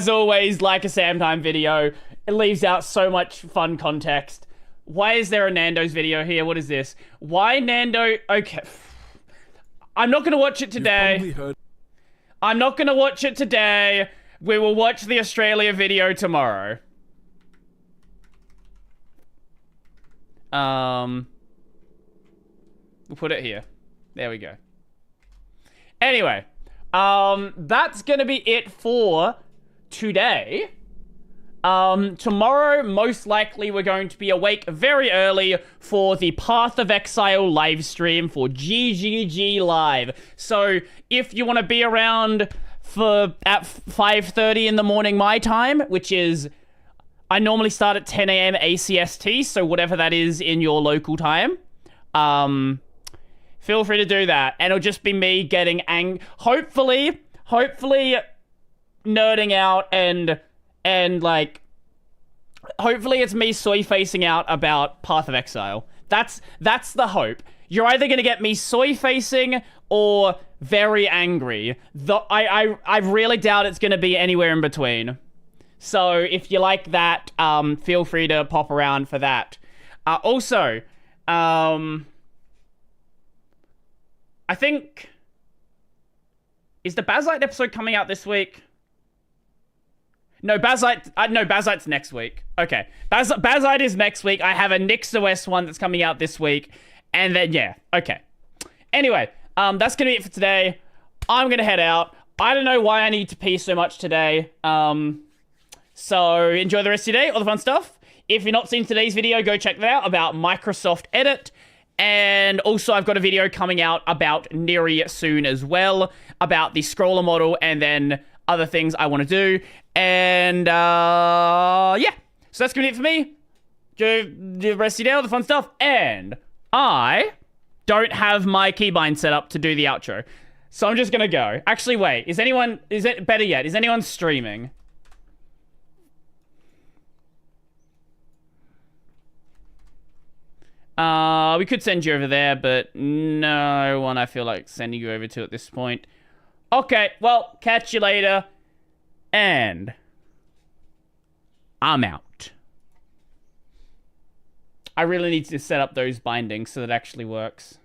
always, like a Sam Time video. It leaves out so much fun context. Why is there a Nando's video here? What is this? Why Nando? Okay. I'm not going to watch it today. I'm not going to watch it today. We will watch the Australia video tomorrow. We'll put it here. There we go. Anyway, that's gonna be it for today. Tomorrow, most likely, we're going to be awake very early for the Path of Exile live stream for GGG Live. So, if you want to be around at 5:30 in the morning my time, which is... I normally start at 10 a.m. ACST, so whatever that is in your local time. Feel free to do that. And it'll just be me getting hopefully nerding out and like... Hopefully it's me soy-facing out about Path of Exile. That's the hope. You're either going to get me soy-facing or very angry. I really doubt it's going to be anywhere in between. So if you like that, feel free to pop around for that. Also, I think... Is the Bazite episode coming out this week? No, Bazite's next week. Okay. Bazite is next week. I have a NixOS one that's coming out this week. And then, yeah. Okay. Anyway, that's going to be it for today. I'm going to head out. I don't know why I need to pee so much today. So enjoy the rest of your day, all the fun stuff. If you've not seen today's video, go check that out about Microsoft Edit. And also I've got a video coming out about Neri soon as well, about the scroller model and then other things I want to do. And yeah, so that's going to be it for me. Do the rest of your day, all the fun stuff. And I don't have my keybind set up to do the outro. So I'm just going to go. Actually, wait, is it better yet? Is anyone streaming? We could send you over there, but no one I feel like sending you over to at this point. Okay, well, catch you later. And I'm out. I really need to set up those bindings so that it actually works.